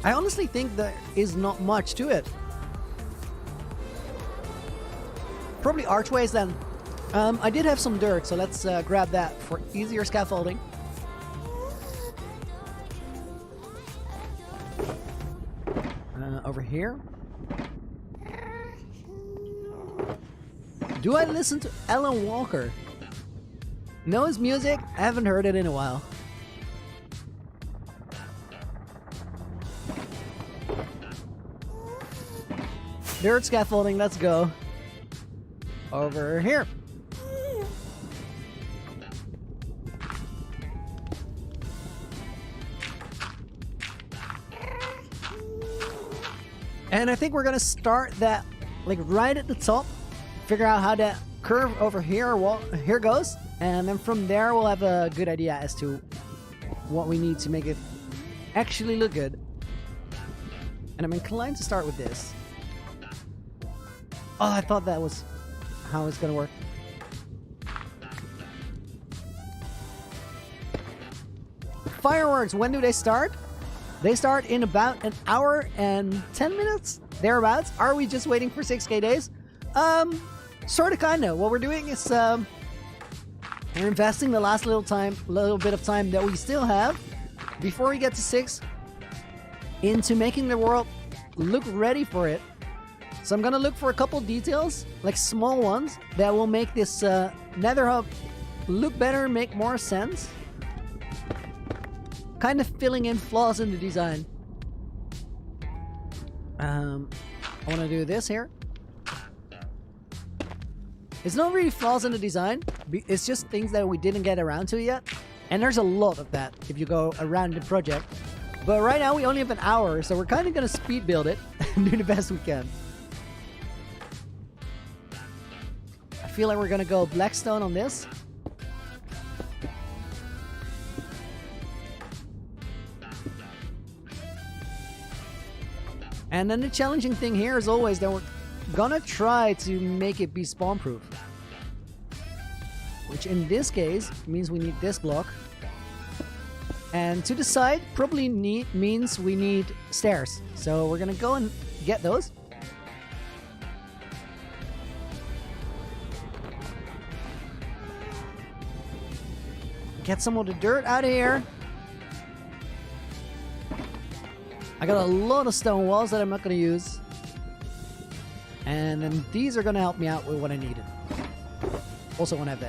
I honestly think there is not much to it. Probably archways then. I did have some dirt, so let's grab that for easier scaffolding. Over here. Do I listen to Alan Walker? Know his music? I haven't heard it in a while. Dirt scaffolding, let's go. Over here. And I think we're gonna start that like right at the top, figure out how that curve over here here goes, and then from there we'll have a good idea as to what we need to make it actually look good. And I'm inclined to start with this. Oh, I thought that was how it's gonna work. Fireworks, when do they start? They start in about an hour and 10 minutes, thereabouts. Are we just waiting for 6K days? Sort of, kind of. What we're doing is we're investing the last little bit of time that we still have before we get to 6 into making the world look ready for it. So I'm gonna look for a couple details, like small ones, that will make this nether hub look better, make more sense. Kind of filling in flaws in the design. I want to do this here. It's not really flaws in the design. It's just things that we didn't get around to yet. And there's a lot of that if you go around the project. But right now we only have an hour, so we're kind of going to speed build it and do the best we can. I feel like we're going to go blackstone on this. And then the challenging thing here is always that we're gonna try to make it be spawn proof. Which in this case means we need this block. And to the side probably means we need stairs. So we're gonna go and get those. Get some of the dirt out of here. I got a lot of stone walls that I'm not going to use. And then these are going to help me out with what I needed. Also want to have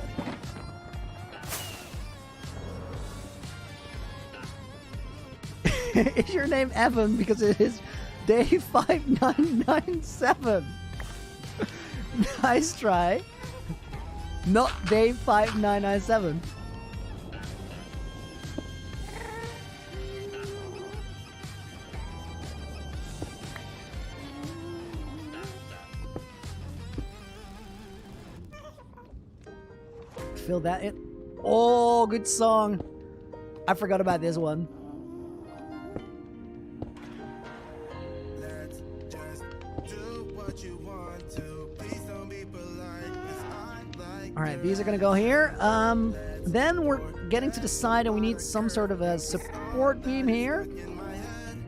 that. Is your name Evan? Because it is day 5997. Nice try. Not day 5997. Fill that in. Oh, good song. I forgot about this one.
Let's just do what you want to. Please don't be polite, 'cause I like
All right, these are gonna go here. Then we're getting to the side, and we need some sort of a support beam here.
in my head.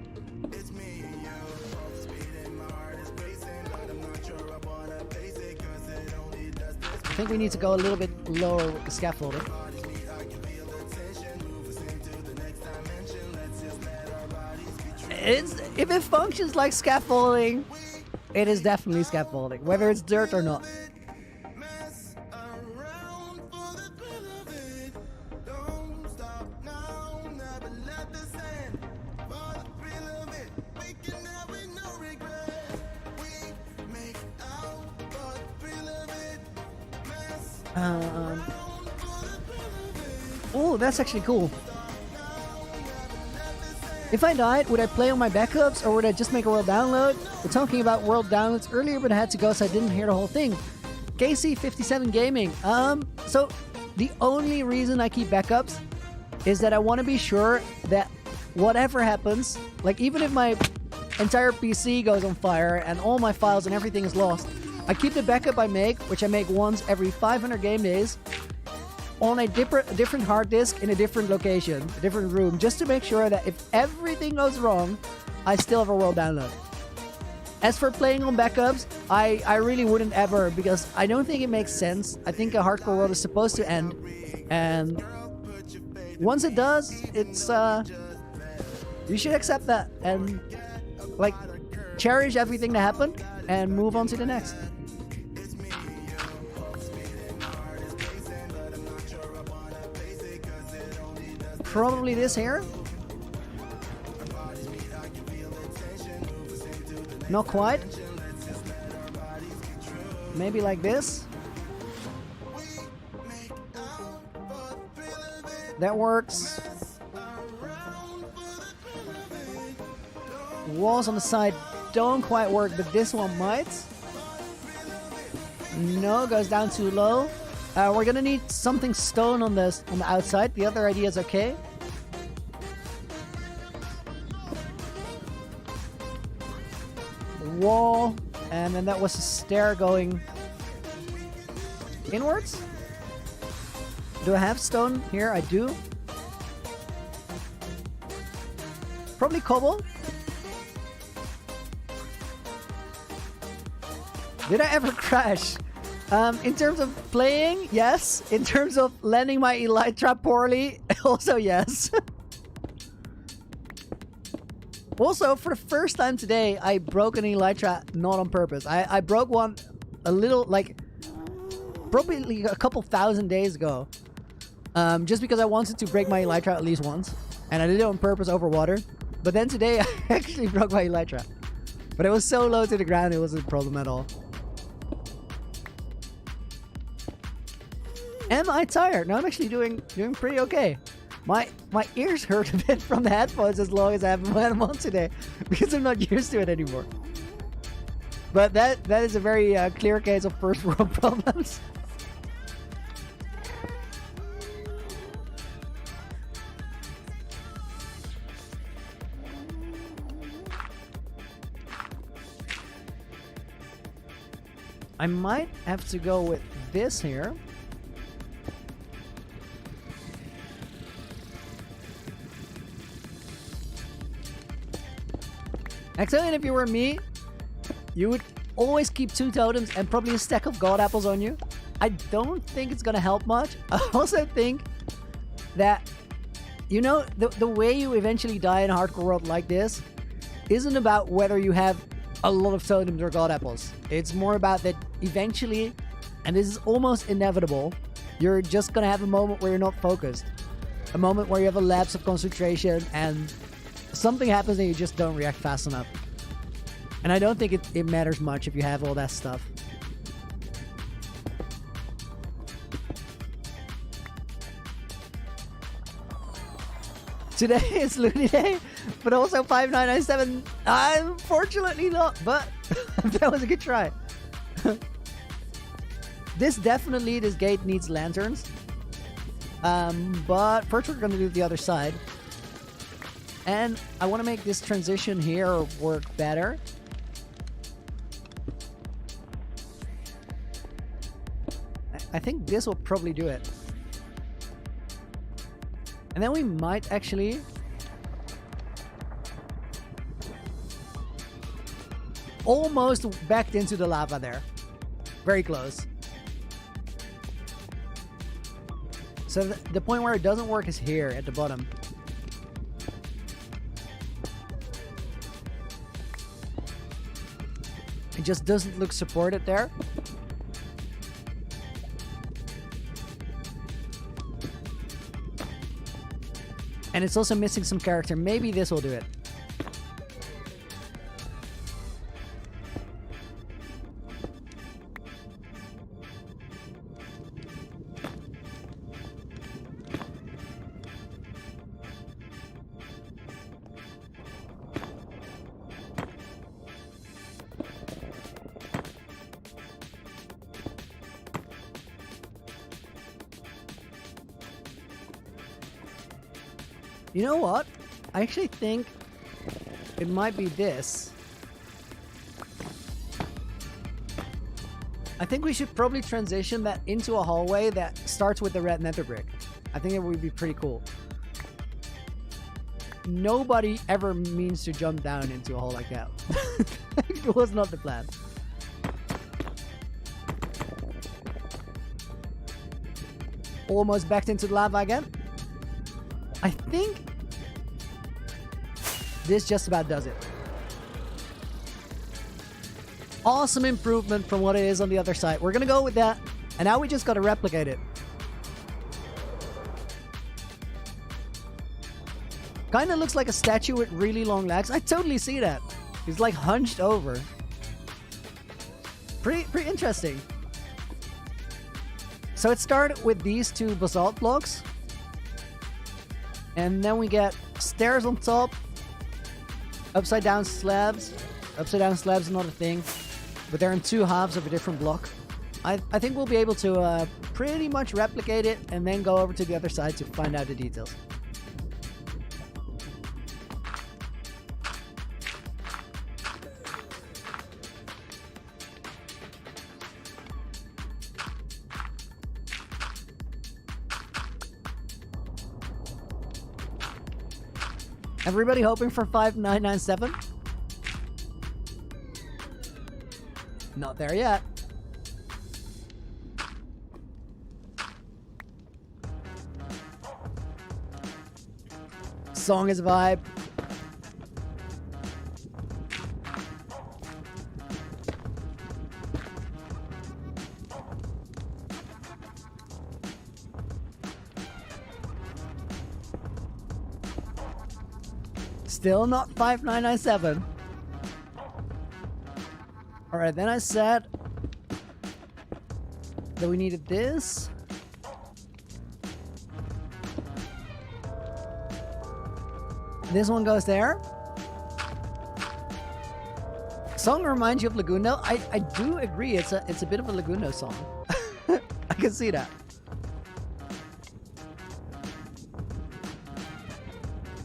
It's me and you. Speeding, my heart is racing, but I'm not sure I wanna face it, 'cause it only does this.
I think we need to go a little bit lower with the scaffolding.
Bodies meet, I can feel the tension. Move us into the next dimension. Let's just let our bodies be
If it functions like scaffolding, it is definitely scaffolding, whether it's dirt or not.
mess around for the thrill of it. Don't stop now, never let this end. For the thrill of it, we can have it, no regret. We make out for the thrill of it.
Oh, that's actually cool. If I died, would I play on my backups or would I just make a world download? We're talking about world downloads earlier, but I had to go so I didn't hear the whole thing. KC57 Gaming. So the only reason I keep backups is that I want to be sure that whatever happens, like even if my entire PC goes on fire and all my files and everything is lost, I keep the backup I make, which I make once every 500 game days, on a different hard disk in a different location, a different room, just to make sure that if everything goes wrong, I still have a world download. As for playing on backups, I really wouldn't ever, because I don't think it makes sense. I think a hardcore world is supposed to end, and once it does, it's you should accept that and like cherish everything that happened and move on to the next. Probably this here. Not quite. Maybe like this. That works. Walls on the side don't quite work, but this one might. No, goes down too low. We're gonna need something stone on the outside. The other idea is okay. Wall, and then that was a stair going inwards. Do I have stone here? I do. Probably cobble. Did I ever crash? In terms of playing, yes. In terms of landing my elytra poorly, also yes. Also, for the first time today, I broke an elytra not on purpose. I broke one a little, like, probably a couple thousand days ago. Just because I wanted to break my elytra at least once. And I did it on purpose over water. But then today, I actually broke my elytra. But it was so low to the ground, it wasn't a problem at all. Am I tired? No, I'm actually doing pretty okay. My ears hurt a bit from the headphones as long as I have them on today, because I'm not used to it anymore. But that is a very clear case of first world problems. I might have to go with this here. Actually, if you were me, you would always keep 2 totems and probably a stack of god apples on you. I don't think it's gonna help much. I also think that, you know, the way you eventually die in a hardcore world like this isn't about whether you have a lot of totems or god apples. It's more about that eventually, and this is almost inevitable, you're just gonna have a moment where you're not focused. A moment where you have a lapse of concentration and something happens and you just don't react fast enough. And I don't think it matters much if you have all that stuff. Today is Loony Day, but also 5997. Unfortunately not, but that was a good try. This gate needs lanterns. But first we're going to do the other side. And I want to make this transition here work better. I think this will probably do it. And then we might actually almost backed into the lava there. Very close. So the point where it doesn't work is here at the bottom. It just doesn't look supported there. And it's also missing some character. Maybe this will do it. You know what? I actually think it might be this. I think we should probably transition that into a hallway that starts with the red nether brick. I think it would be pretty cool. Nobody ever means to jump down into a hole like that. It was not the plan. Almost backed into the lava again. I think this just about does it. Awesome improvement from what it is on the other side. We're gonna go with that. And now we just gotta replicate it. Kinda looks like a statue with really long legs. I totally see that. He's like hunched over. Pretty interesting. So it started with these two basalt blocks. And then we get stairs on top. Upside down slabs. Upside down slabs is not a thing. But they're in two halves of a different block. I think we'll be able to pretty much replicate it and then go over to the other side to find out the details. Everybody hoping for 5997? Not there yet. Song is a vibe. Still not 5997. Alright, then I said that we needed this. This one goes there. Song reminds you of Laguno. I do agree, it's a bit of a Laguno song. I can see that.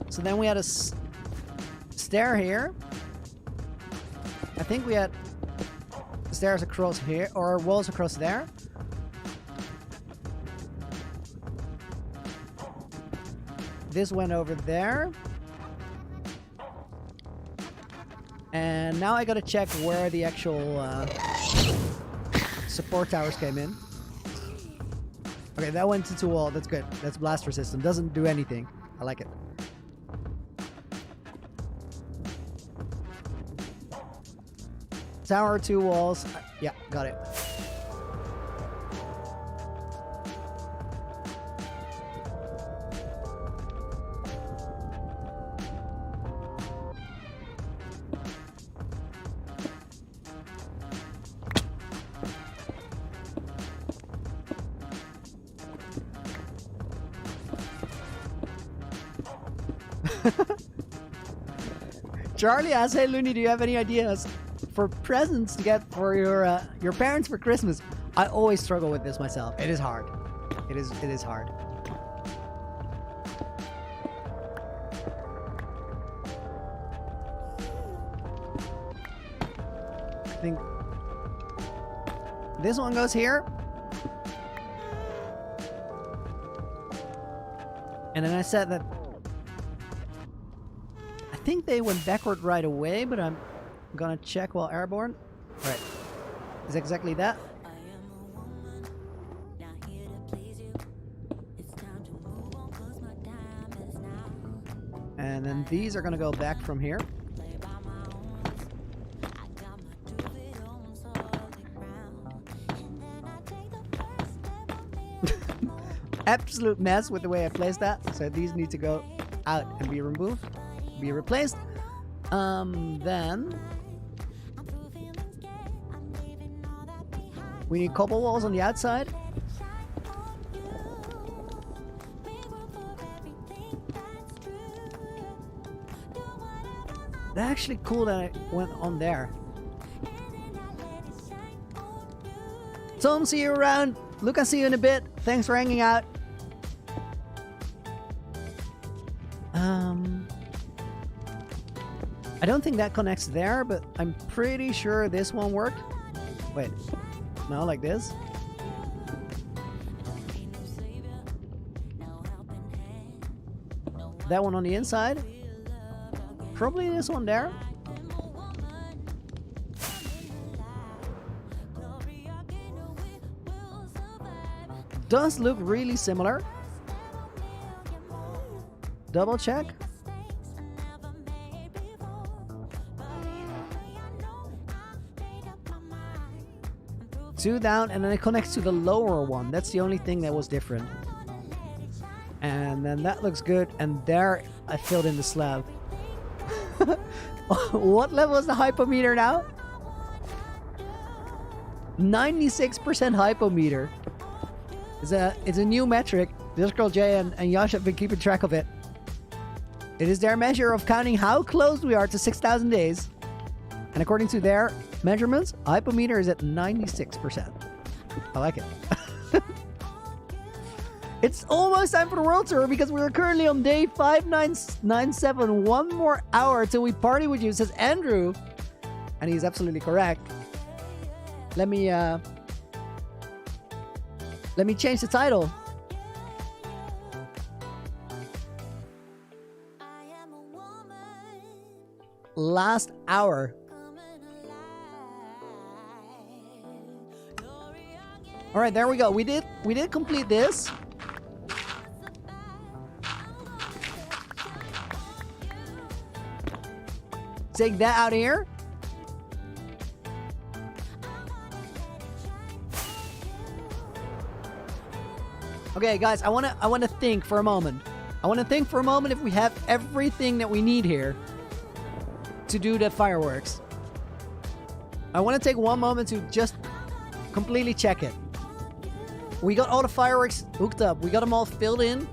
So then we had a stair here. I think we had stairs across here, or walls across there. This went over there. And now I gotta check where the actual support towers came in. Okay, that went into a wall. That's good. That's blast resistant. Doesn't do anything. I like it. Tower, two walls. Yeah, got it. Charlie asks, "Hey Loony, do you have any ideas for presents to get for your parents for Christmas?" I always struggle with this myself. It is hard. It is hard. I think this one goes here. And then I said that I think they went backward right away, but I'm gonna check while airborne. Right. Is exactly that. And then these are gonna go back from here. Absolute mess with the way I placed that. So these need to go out and be removed. Be replaced. Then we need cobble walls on the outside. That's actually cool that I went on there. Tom, see you around. Luke, I'll see you in a bit. Thanks for hanging out. I don't think that connects there, but I'm pretty sure this one worked. Wait, no, like this. That one on the inside. Probably this one there. Does look really similar. Double check. Two down, and then it connects to the lower one. That's the only thing that was different. And then that looks good. And there I filled in the slab. What level is the hypometer now? 96% hypometer. It's a new metric. Discgirl J and Yash have been keeping track of it. It is their measure of counting how close we are to 6,000 days. And according to their measurements, hypometer is at 96%. I like it. It's almost time for the world tour because we're currently on day 5997. One more hour till we party with you, says Andrew. And he's absolutely correct. Let me change the title. Last hour. All right, there we go. We did complete this. Take that out of here. Okay, guys, I wanna think for a moment. I wanna think for a moment if we have everything that we need here to do the fireworks. I wanna take one moment to just completely check it. We got all the fireworks hooked up. We got them all filled in.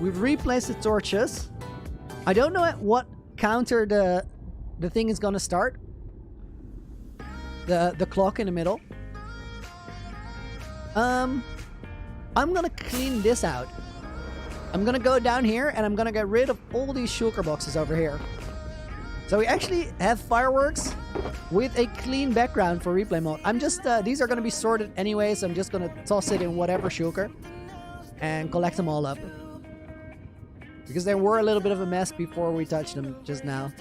We've replaced the torches. I don't know at what counter the thing is gonna start. The clock in the middle. I'm gonna clean this out. I'm gonna go down here and I'm gonna get rid of all these shulker boxes over here. So we actually have fireworks with a clean background for replay mode. I'm just, these are gonna be sorted anyway, so I'm just gonna toss it in whatever shulker and collect them all up. Because they were a little bit of a mess before we touched them just now.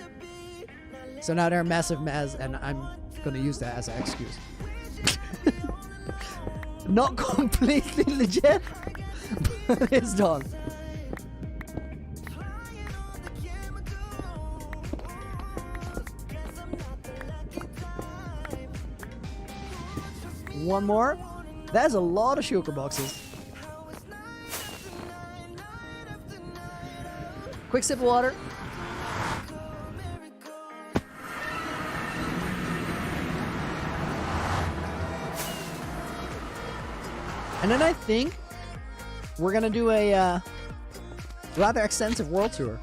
So now they're a massive mess and I'm gonna use that as an excuse. Not completely legit, but it's done. One more. That's a lot of shulker boxes. Quick sip of water. And then I think we're gonna do a rather extensive world tour.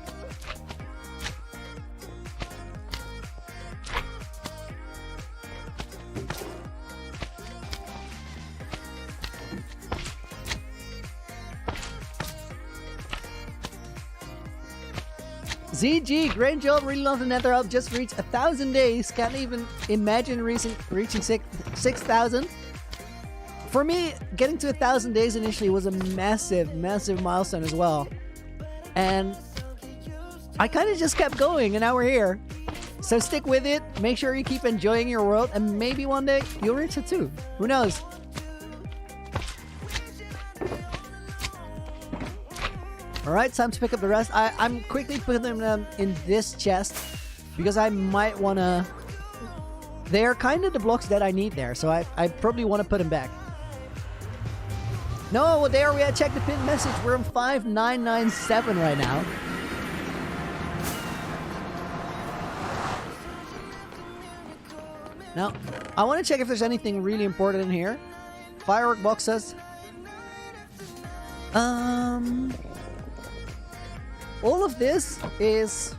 ZG, great job, really love the nether hub, just reached 1,000 days, can't even imagine reaching 6,000. For me, getting to 1,000 days initially was a massive, massive milestone as well. And I kind of just kept going and now we're here. So stick with it, make sure you keep enjoying your world and maybe one day you'll reach it too. Who knows? Alright, time to pick up the rest. I'm quickly putting them in this chest because I might want to... They're kind of the blocks that I need there, so I probably want to put them back. No, well, there we had check the pin message. We're on 5997 right now. Now, I want to check if there's anything really important in here. Firework boxes. All of this is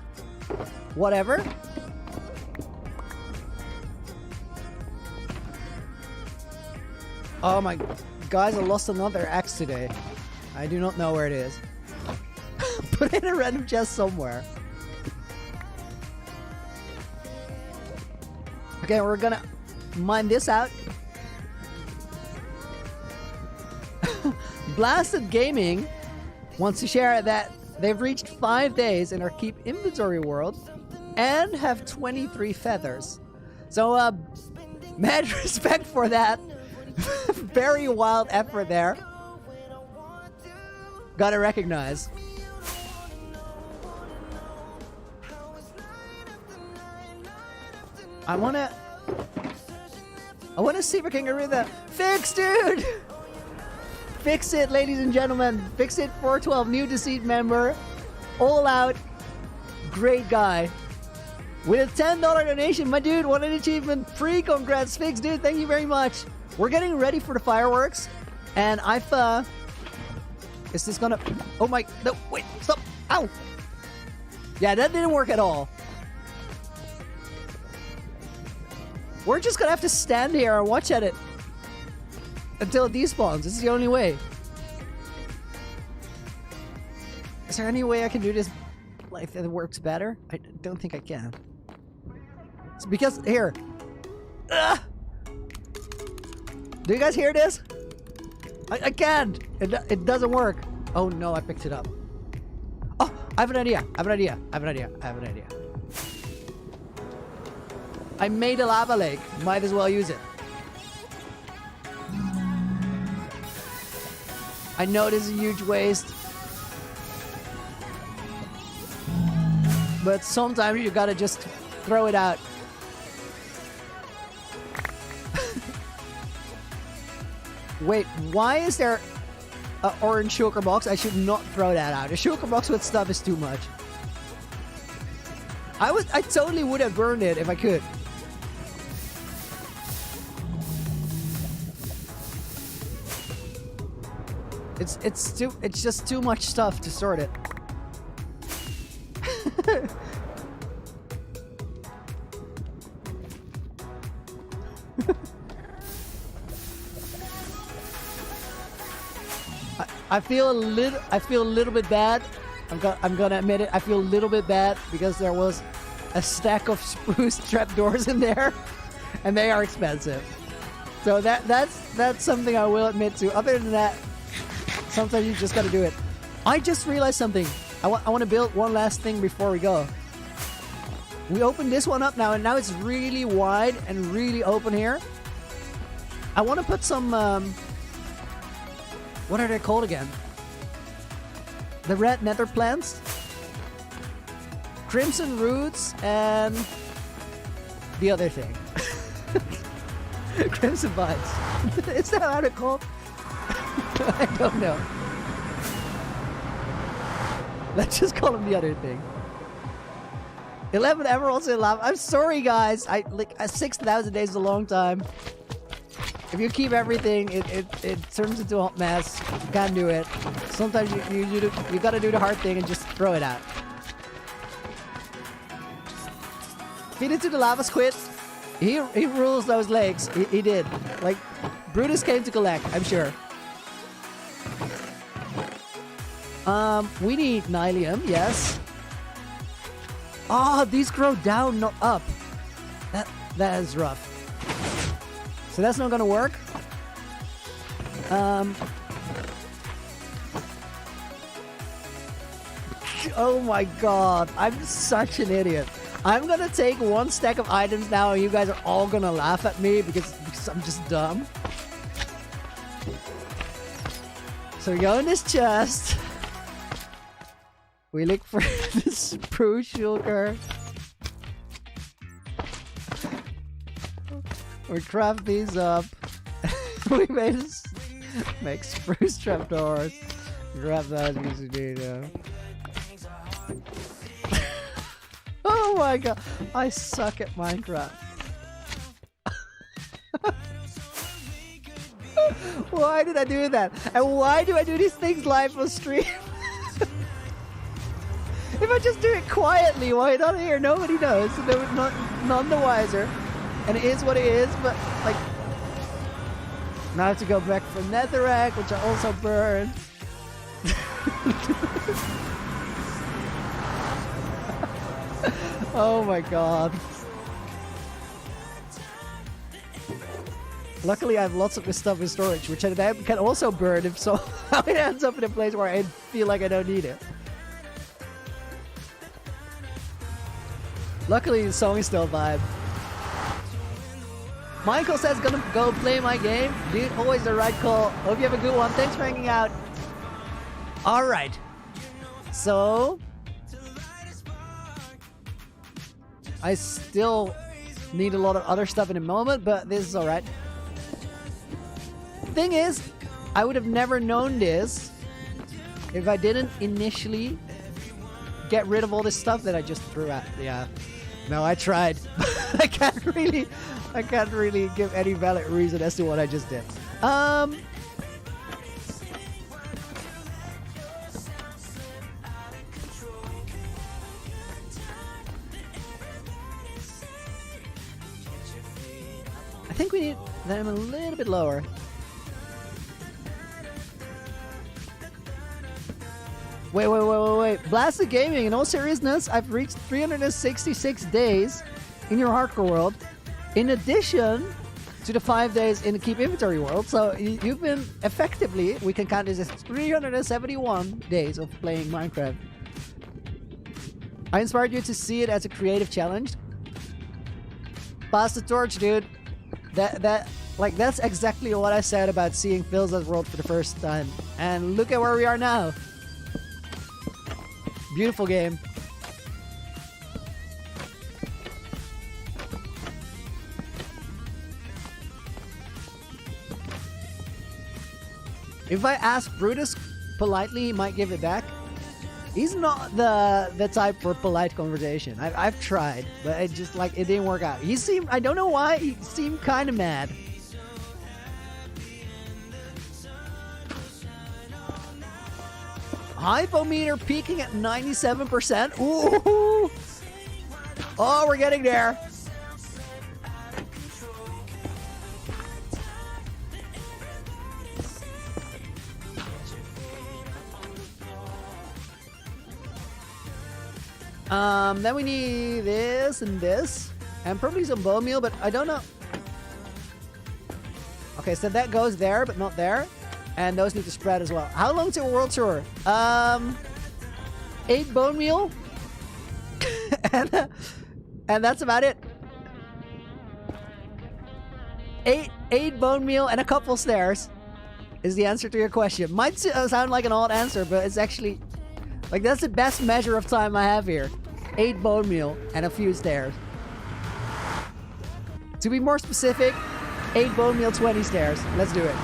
whatever. Oh my... Guys, I lost another axe today. I do not know where it is. Put it in a random chest somewhere. Okay, we're gonna mine this out. Blasted Gaming wants to share that they've reached 5 days in our keep inventory world and have 23 feathers. So, mad respect for that. Very wild effort there. Gotta recognize. I wanna see if I can get rid of that. Fix, dude! Fix it, ladies and gentlemen. Fix it 412, new Deceit member. All out. Great guy. With a $10 donation, my dude, what an achievement. Free congrats, Fix, dude. Thank you very much. We're getting ready for the fireworks. And I've, is this gonna... Oh my... No, wait, stop. Ow! Yeah, that didn't work at all. We're just gonna have to stand here and watch at it until it despawns. This is the only way. Is there any way I can do this like that it works better? I don't think I can. It's because here. Ugh! Do you guys hear this? I can't. It doesn't work. Oh no, I picked it up. Oh, I have an idea. I have an idea. I have an idea. I have an idea. I made a lava lake. Might as well use it. I know this is a huge waste. But sometimes you gotta just throw it out. Wait, why is there an orange shulker box? I should not throw that out. A shulker box with stuff is too much. I totally would have burned it if I could. It's just too much stuff to sort it. I feel a little bit bad. I'm gonna admit it. I feel a little bit bad because there was a stack of spruce trapdoors in there, and they are expensive. So that's something I will admit to. Other than that, sometimes you just gotta do it. I just realized something. I want to build one last thing before we go. We opened this one up now, and now it's really wide and really open here. I want to put some, what are they called again? The red nether plants, crimson roots, and the other thing. Crimson vines. Is that how they're called? I don't know. Let's just call them the other thing. 11 emeralds in lava. I'm sorry, guys. 6,000 days is a long time. If you keep everything, it turns into a hot mess. You can't do it. Sometimes you gotta do the hard thing and just throw it out. Feed it to the lava squid. He rules those lakes. He did. Like, Brutus came to collect, I'm sure. We need nylium, yes. Oh, these grow down, not up. That is rough. So that's not gonna work. Oh my god, I'm such an idiot. I'm gonna take one stack of items now and you guys are all gonna laugh at me because I'm just dumb. So we go in this chest. We look for the spruce shulker. We craft these up. We make spruce trapdoors. Grab that using data. Oh my god, I suck at Minecraft. Why did I do that? And why do I do these things live on stream? If I just do it quietly, why not here? Nobody knows, so they're none the wiser. And it is what it is, but like... Now I have to go back for netherrack, which I also burned. Oh my god. Luckily, I have lots of this stuff in storage, which I then can also burn if so it ends up in a place where I feel like I don't need it. Luckily, the song is still a vibe. Michael says, gonna go play my game. Dude, always the right call. Hope you have a good one. Thanks for hanging out. Alright. So... I still need a lot of other stuff in a moment, but this is alright. Thing is, I would have never known this if I didn't initially get rid of all this stuff that I just threw out. Yeah. No, I tried. I can't really give any valid reason as to what I just did. I think we need them a little bit lower. Wait. Blasted Gaming, in all seriousness, I've reached 366 days in your hardcore world, in addition to the 5 days in the Keep Inventory world. So you've been effectively, we can count this as 371 days of playing Minecraft. I inspired you to see it as a creative challenge. Pass the torch, dude. That's exactly what I said about seeing Phil's world for the first time. And look at where we are now. Beautiful game. If I ask Brutus politely, he might give it back. He's not the type for polite conversation. I've tried, but it just it didn't work out. He seemed, I don't know why, he seemed kind of mad. Hypometer peaking at 97%. Ooh! Oh, we're getting there. Then we need this and this, and probably some bone meal, but I don't know. Okay, so that goes there, but not there. And those need to spread as well. How long to a world tour? 8 bone meal. and that's about it. 8 bone meal and a couple stairs is the answer to your question. Might sound like an odd answer, but it's actually that's the best measure of time I have here. 8 bone meal and a few stairs. To be more specific, 8 bone meal, 20 stairs. Let's do it.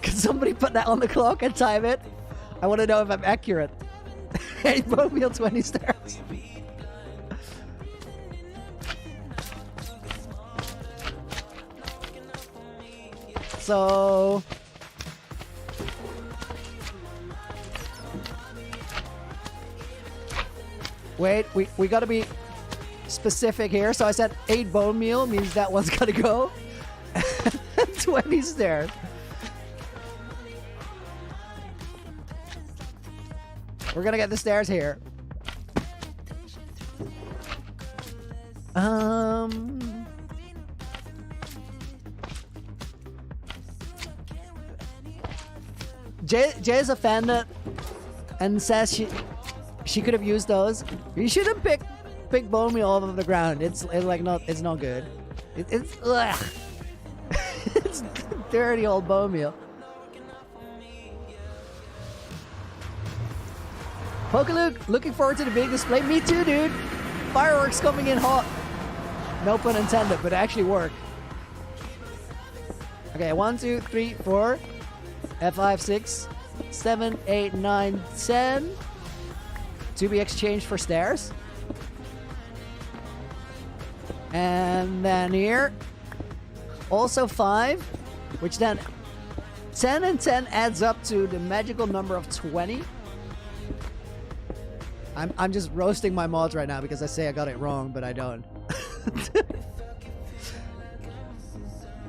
Can somebody put that on the clock and time it? I want to know if I'm accurate. 8 bone meal, 20 stairs. So... Wait, we gotta be specific here. So I said 8 bone meal means that one's gotta go. 20 stairs. We're gonna get the stairs here. Jay's offended and says she could have used those. You shouldn't pick bone meal off of the ground. It's not good. It's ugh. It's dirty old bone meal. Pokeluke, looking forward to the big display. Me too, dude. Fireworks coming in hot. No pun intended, but it actually worked. Okay, 1, 2, 3, 4, 5, 6, 7, 8, 9, 10. To be exchanged for stairs. And then here, also 5, which then 10 and 10 adds up to the magical number of 20. I'm just roasting my mods right now because I say I got it wrong, but I don't.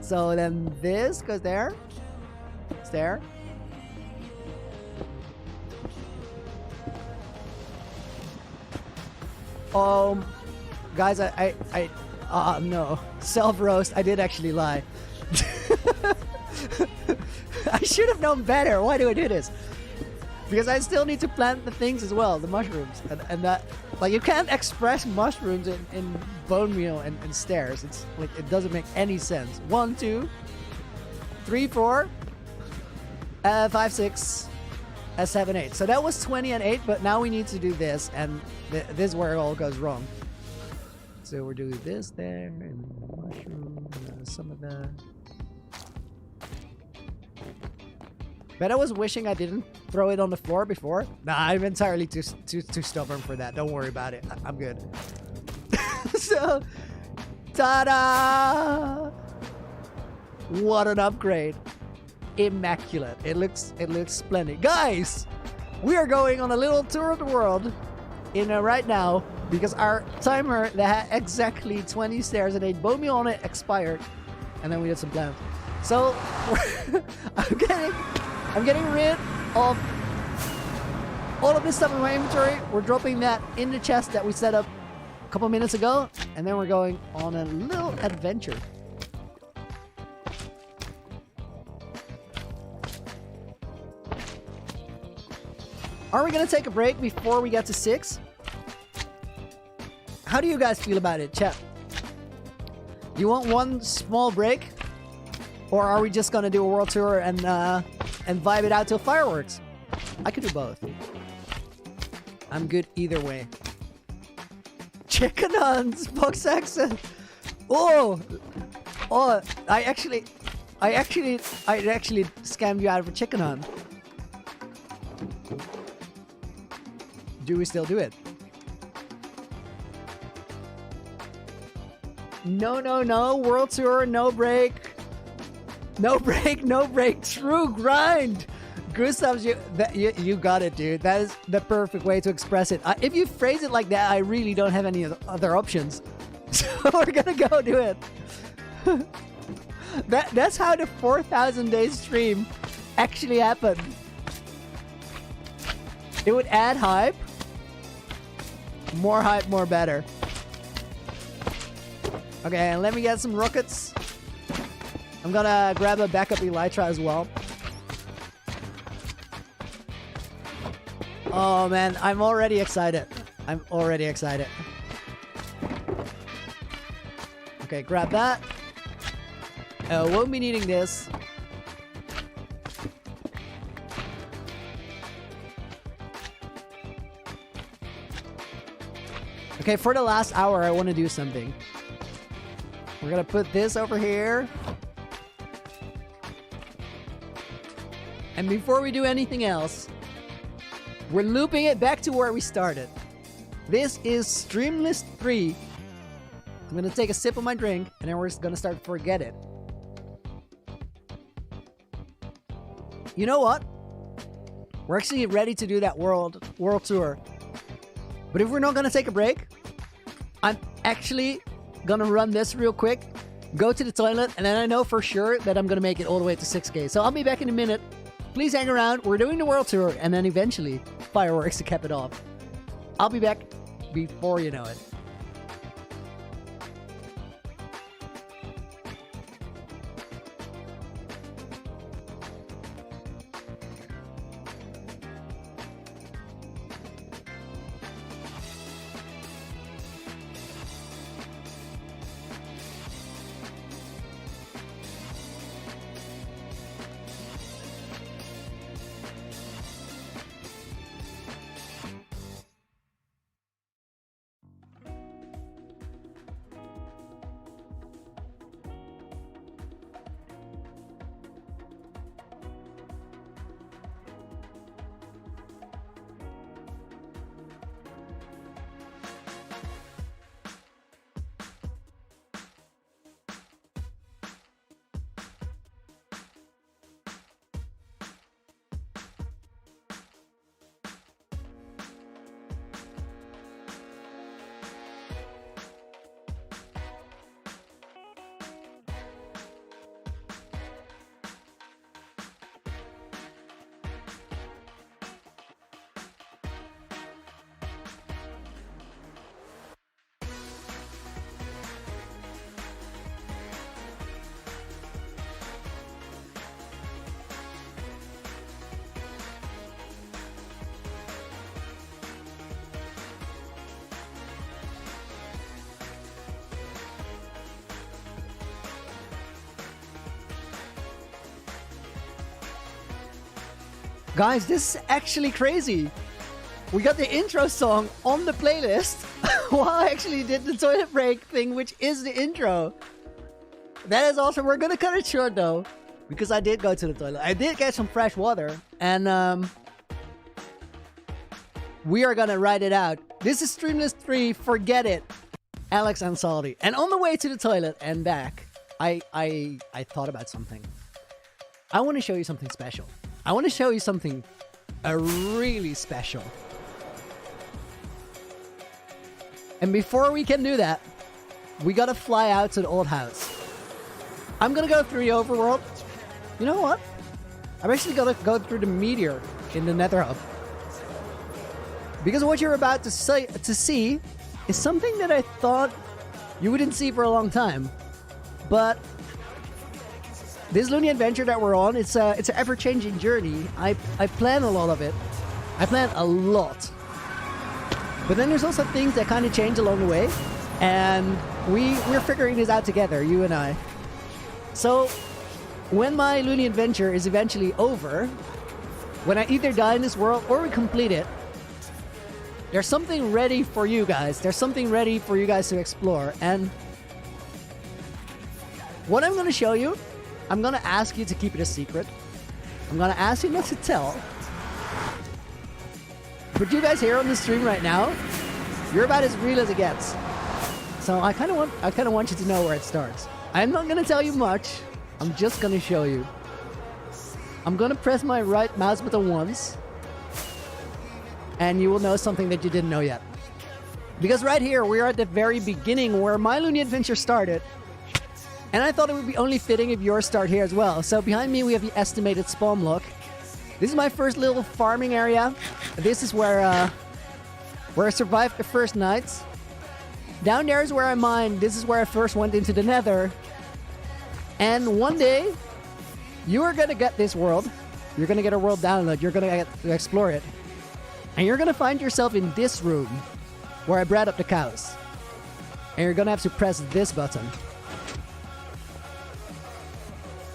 So then this goes there. It's there. Guys, no. Self-roast. I did actually lie. I should have known better. Why do I do this? Because I still need to plant the things as well, the mushrooms. And that, like, you can't express mushrooms in bone meal and stairs. It's like, it doesn't make any sense. 1, 2, 3, 4, 5, 6, 7, 8. So that was 20 and 8, but now we need to do this, and this is where it all goes wrong. So we're doing this there, and mushroom, some of the... But I was wishing I didn't throw it on the floor before. Nah, I'm entirely too stubborn for that. Don't worry about it. I'm good. So, ta-da! What an upgrade. Immaculate. It looks splendid. Guys, we are going on a little tour of the world right now because our timer that had exactly 20 stairs and 8 bone meal on it expired, and then we did some plants. So I'm getting rid of all of this stuff in my inventory. We're dropping that in the chest that we set up a couple minutes ago, and then we're going on a little adventure. Are we gonna take a break before we get to 6? How do you guys feel about it, chat? Do you want one small break? Or are we just gonna do a world tour and vibe it out till fireworks? I could do both. I'm good either way. Chicken hunts, box accent. Oh, I actually scammed you out of a chicken hunt. Do we still do it? No. World tour, no break. No break. True grind. Gustav's, you got it, dude. That is the perfect way to express it. If you phrase it like that, I really don't have any other options. So we're gonna go do it. That's how the 4,000 day stream actually happened. It would add hype. More hype, more better. Okay, and let me get some rockets. I'm gonna grab a backup elytra as well. Oh man, I'm already excited. Okay, grab that. Won't be needing this. Okay, for the last hour, I want to do something. We're gonna put this over here. And before we do anything else, we're looping it back to where we started. This is Streamlist 3. I'm gonna take a sip of my drink, and then we're just gonna start Forget It. You know what? We're actually ready to do that world tour. But if we're not gonna take a break, I'm actually gonna run this real quick, go to the toilet, and then I know for sure that I'm gonna make it all the way to 6K. So I'll be back in a minute. Please hang around. We're doing the world tour, and then eventually fireworks to cap it off. I'll be back before you know it. Guys, this is actually crazy. We got the intro song on the playlist while I actually did the toilet break thing, which is the intro. That is awesome. We're gonna cut it short though, because I did go to the toilet. I did get some fresh water, and we are gonna write it out. This is Streamlist 3, Forget It, Alex and Salty. And on the way to the toilet and back, I thought about something. I want to show you something special. I want to show you something really special. And before we can do that, we gotta fly out to the old house. I'm gonna go through the overworld. You know what? I'm actually gonna go through the meteor in the Nether Hub. Because what you're about to see is something that I thought you wouldn't see for a long time. But this Loony Adventure that we're on, it's an ever-changing journey. I plan a lot of it. I plan a lot. But then there's also things that kind of change along the way. And we're figuring this out together, you and I. So when my Loony Adventure is eventually over, when I either die in this world or we complete it, there's something ready for you guys. There's something ready for you guys to explore. And what I'm going to show you, I'm going to ask you to keep it a secret. I'm going to ask you not to tell. But you guys here on the stream right now, you're about as real as it gets. So I kind of want you to know where it starts. I'm not going to tell you much. I'm just going to show you. I'm going to press my right mouse button once, and you will know something that you didn't know yet. Because right here, we're at the very beginning where my Loony Adventure started. And I thought it would be only fitting if yours start here as well. So behind me, we have the estimated spawn block. This is my first little farming area. This is where I survived the first nights. Down there is where I mined. This is where I first went into the Nether. And one day, you are going to get this world. You're going to get a world download. You're going to get to explore it. And you're going to find yourself in this room where I bred up the cows. And you're going to have to press this button.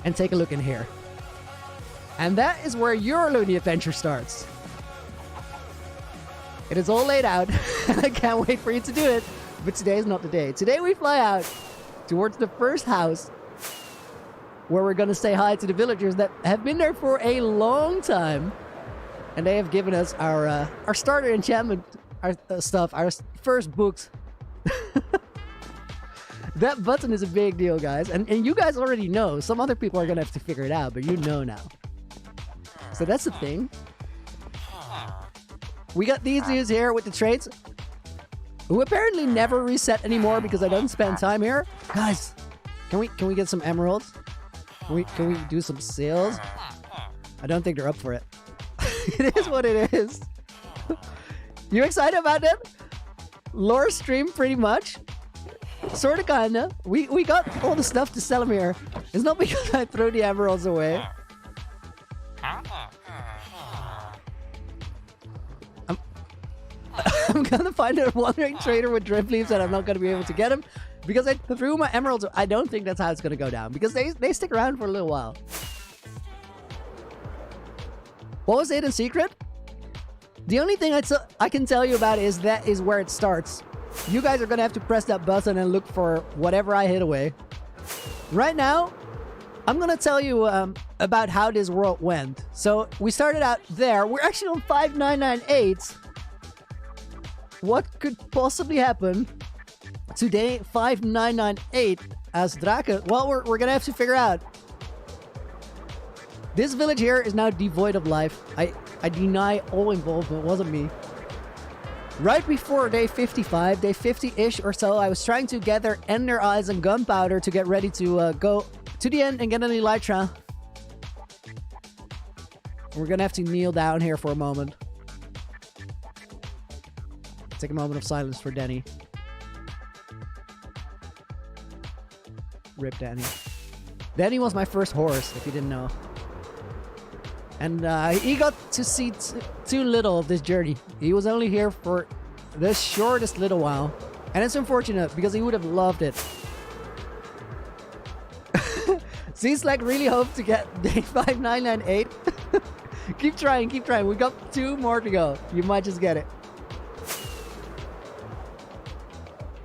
And take a look in here. And that is where your Loony Adventure starts. It is all laid out. I can't wait for you to do it. But today is not the day. Today we fly out towards the first house where we're going to say hi to the villagers that have been there for a long time. And they have given us our starter enchantment stuff, our first books. That button is a big deal, guys. And you guys already know. Some other people are going to have to figure it out, but you know now. So that's the thing. We got these dudes here with the traits, who apparently never reset anymore because I don't spend time here. Guys, can we get some emeralds? Can we do some sales? I don't think they're up for it. It is what it is. You excited about that? Lore stream, pretty much. Sorta, kinda. We got all the stuff to sell them here. It's not because I throw the emeralds away. I'm gonna find a wandering trader with drip leaves and I'm not gonna be able to get him because I threw my emeralds. I don't think that's how it's gonna go down because they stick around for a little while. What was it in secret? The only thing I can tell you about is that is where it starts. You guys are gonna have to press that button and look for whatever I hid away. Right now, I'm gonna tell you about how this world went. So we started out there. We're actually on 5998. What could possibly happen today? 5998 as Drake. Well, we're gonna have to figure out. This village here is now devoid of life. I deny all involvement. It wasn't me. Right before day 55, day 50-ish or so, I was trying to gather ender eyes and gunpowder to get ready to go to the end and get an elytra. We're gonna have to kneel down here for a moment. Take a moment of silence for Denny. Rip Danny. Danny was my first horse, if you didn't know. And he got to see too little of this journey. He was only here for the shortest little while. And it's unfortunate because he would have loved it. Seems like really hope to get day 5998. Keep trying, keep trying. We got 2 more to go. You might just get it.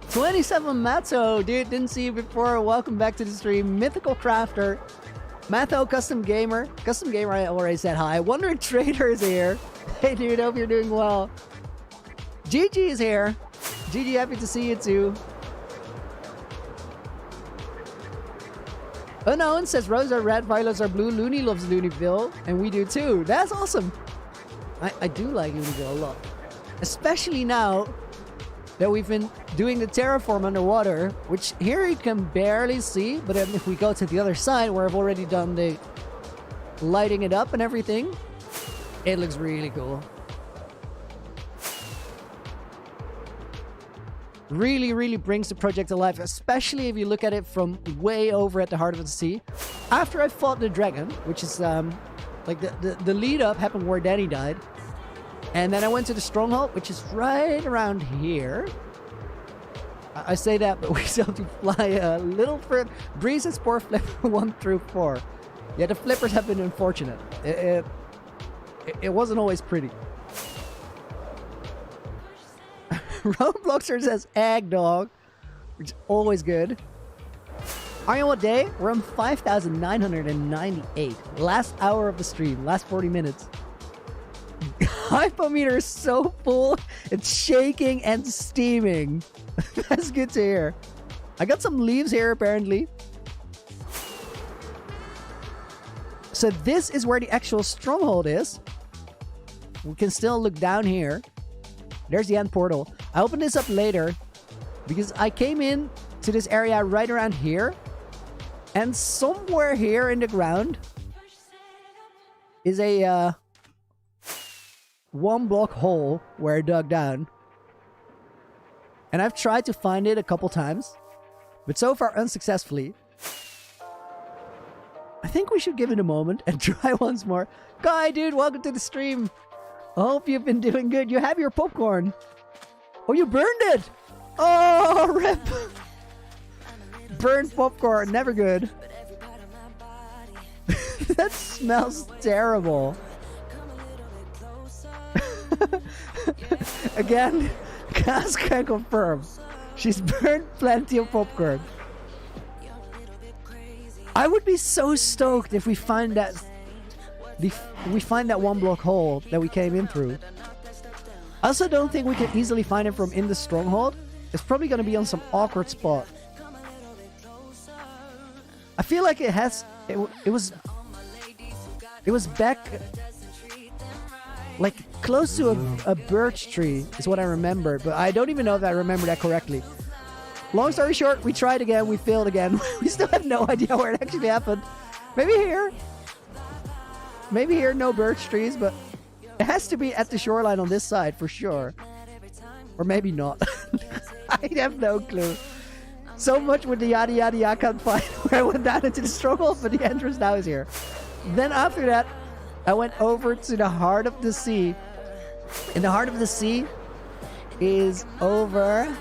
27 Matzo, dude, didn't see you before. Welcome back to the stream. Mythical Crafter. Matho, Custom Gamer. Custom Gamer, I already said hi. Wandering Trader is here. Hey, dude, hope you're doing well. Gigi is here. Gigi, happy to see you too. Unknown says roses are red, violets are blue. Loony loves Loonyville, and we do too. That's awesome. I do like Loonyville a lot. Especially now that we've been doing the terraform underwater, which here you can barely see, but then if we go to the other side where I've already done the lighting it up and everything, it looks really cool. Really, really brings the project to life, especially if you look at it from way over at the heart of the sea. After I fought the dragon, which is like the lead up happened where Danny died, and then I went to the stronghold, which is right around here. I say that, but we still have to fly a little further. Breeze and Spore Flipper 1 through 4. Yeah, the flippers have been unfortunate. It wasn't always pretty. Robloxer says egg dog, which is always good. Are you what day? We're on 5,998. Last hour of the stream, last 40 minutes. Hypometer is so full, it's shaking and steaming. That's good to hear. I got some leaves here apparently. So this is where the actual stronghold is. We can still look down here. There's the end portal. I opened this up later because I came in to this area right around here, and somewhere here in the ground is a 1 block hole where I dug down, and I've tried to find it a couple times, but so far unsuccessfully. I think we should give it a moment and try once more. Guy, dude, welcome to the stream. I hope you've been doing good. You have your popcorn. Oh, you burned it! Oh, rip! Burned popcorn, never good. That smells terrible. Again, Cass can confirm. She's burned plenty of popcorn. I would be so stoked if we find that... we find that 1 block hole that we came in through. I also don't think we can easily find it from in the stronghold. It's probably going to be on some awkward spot. I feel like it was back like close to a birch tree is what I remember, but I don't even know if I remember that correctly. Long story short, we tried again, we failed again. We still have no idea where it actually happened. Maybe here. Maybe here, no birch trees, but it has to be at the shoreline on this side for sure. Or maybe not. I have no clue. So much with the yada yada yada, I can't find where I went down into the stronghold, but the entrance now is here. Then after that, I went over to the heart of the sea. And the heart of the sea is over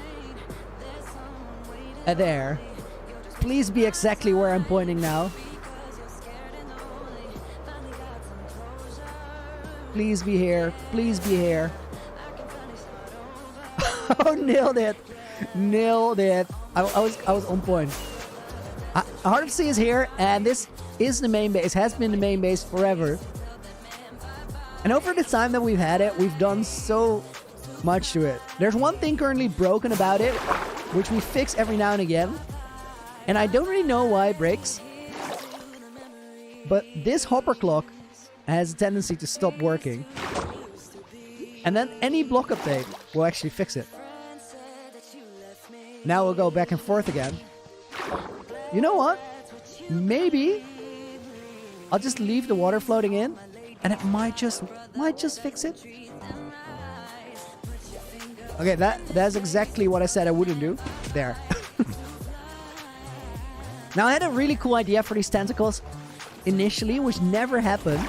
there. Please be exactly where I'm pointing now. Please be here. Please be here. Oh, nailed it. Nailed it. I was on point. Heart of Sea is here, and this is the main base. Has been the main base forever. And over the time that we've had it, we've done so much to it. There's one thing currently broken about it, which we fix every now and again. And I don't really know why it breaks. But this hopper clock has a tendency to stop working. And then any block update will actually fix it. Now we'll go back and forth again. You know what? Maybe I'll just leave the water floating in, and it might just fix it. Okay, that's exactly what I said I wouldn't do. There. Now I had a really cool idea for these tentacles initially, which never happened.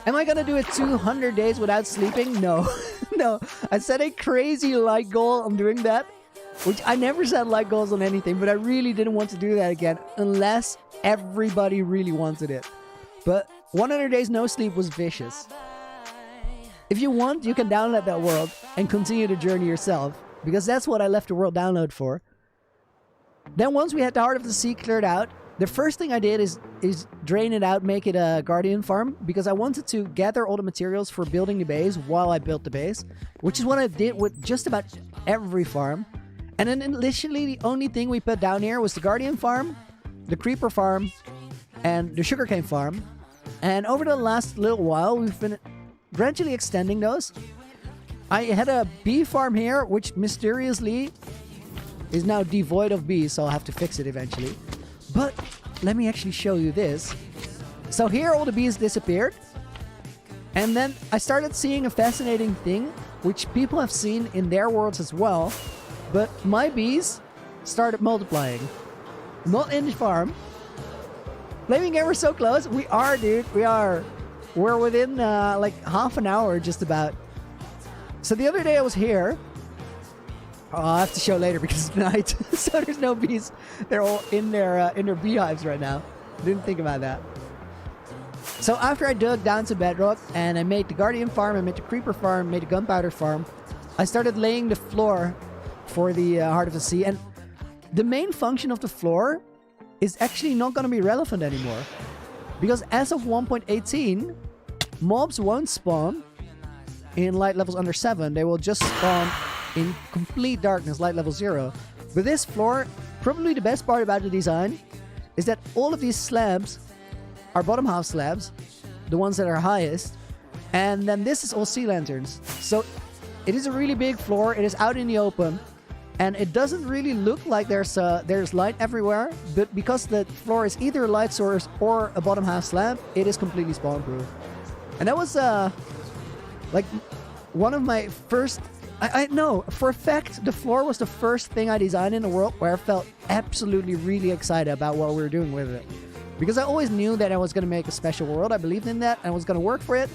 Am I gonna do it 200 days without sleeping? No. No. I set a crazy light goal on doing that, which I never set light goals on anything, but I really didn't want to do that again unless everybody really wanted it. But 100 Days No Sleep was vicious. If you want, you can download that world and continue the journey yourself, because that's what I left the world download for. Then once we had the Heart of the Sea cleared out, the first thing I did is drain it out, make it a guardian farm, because I wanted to gather all the materials for building the base while I built the base, which is what I did with just about every farm. And then initially the only thing we put down here was the guardian farm, the creeper farm, and the sugarcane farm. And over the last little while, we've been gradually extending those. I had a bee farm here, which mysteriously is now devoid of bees, so I'll have to fix it eventually. But let me actually show you this. So here all the bees disappeared. And then I started seeing a fascinating thing, which people have seen in their worlds as well. But my bees started multiplying. Not in the farm. Flaming Game, we're so close. We are, dude. We are. We're within like half an hour just about. So the other day I was here. Oh, I'll have to show later because it's night. So there's no bees. They're all in their beehives right now. Didn't think about that. So after I dug down to bedrock and I made the guardian farm, I made the creeper farm, made the gunpowder farm, I started laying the floor for the Heart of the Sea. And the main function of the floor is actually not going to be relevant anymore. Because as of 1.18, mobs won't spawn in light levels under 7. They will just spawn in complete darkness, light level 0. But this floor, probably the best part about the design, is that all of these slabs are bottom half slabs, the ones that are highest. And then this is all sea lanterns. So it is a really big floor. It is out in the open. And it doesn't really look like there's light everywhere, but because the floor is either a light source or a bottom half slab, it is completely spawn proof. And that was like one of my first. I know for a fact the floor was the first thing I designed in the world where I felt absolutely really excited about what we were doing with it, because I always knew that I was going to make a special world. I believed in that and I was going to work for it.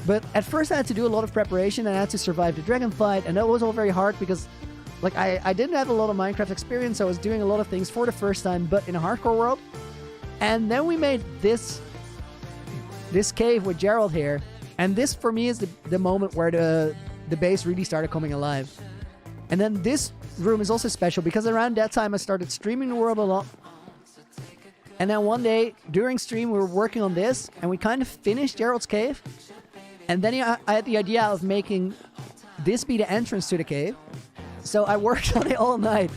But at first I had to do a lot of preparation and I had to survive the dragon fight, and that was all very hard because. Like, I didn't have a lot of Minecraft experience, so I was doing a lot of things for the first time, but in a hardcore world. And then we made this cave with Gerald here. And this, for me, is the moment where the base really started coming alive. And then this room is also special, because around that time I started streaming the world a lot. And then one day, during stream, we were working on this, and we kind of finished Gerald's cave. And then I had the idea of making this be the entrance to the cave. So I worked on it all night,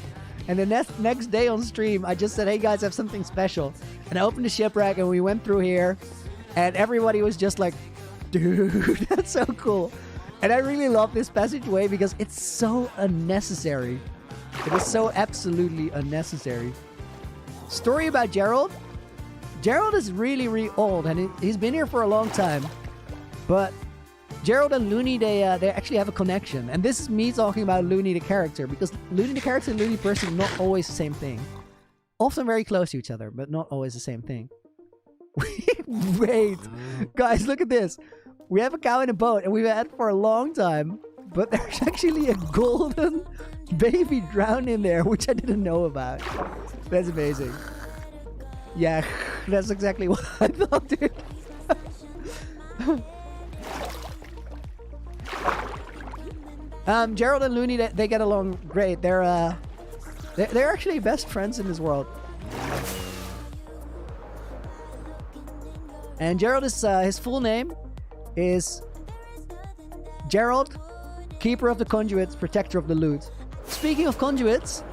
and the next day on stream, I just said, hey guys, I have something special. And I opened the shipwreck, and we went through here, and everybody was just like, dude, that's so cool. And I really love this passageway because it's so unnecessary. It is so absolutely unnecessary. Story about Gerald. Gerald is really, really old, and he's been here for a long time. But Gerald and Loony, they actually have a connection. And this is me talking about Loony the character, because Loony the character and Loony person are not always the same thing. Often very close to each other, but not always the same thing. Wait, guys, look at this. We have a cow in a boat, and we've had it for a long time, but there's actually a golden baby drowned in there, which I didn't know about. That's amazing. Yeah, that's exactly what I thought, dude. Gerald and Loony, they get along great. They're actually best friends in this world. And Gerald is his full name is Gerald, Keeper of the Conduits, Protector of the Loot. Speaking of conduits,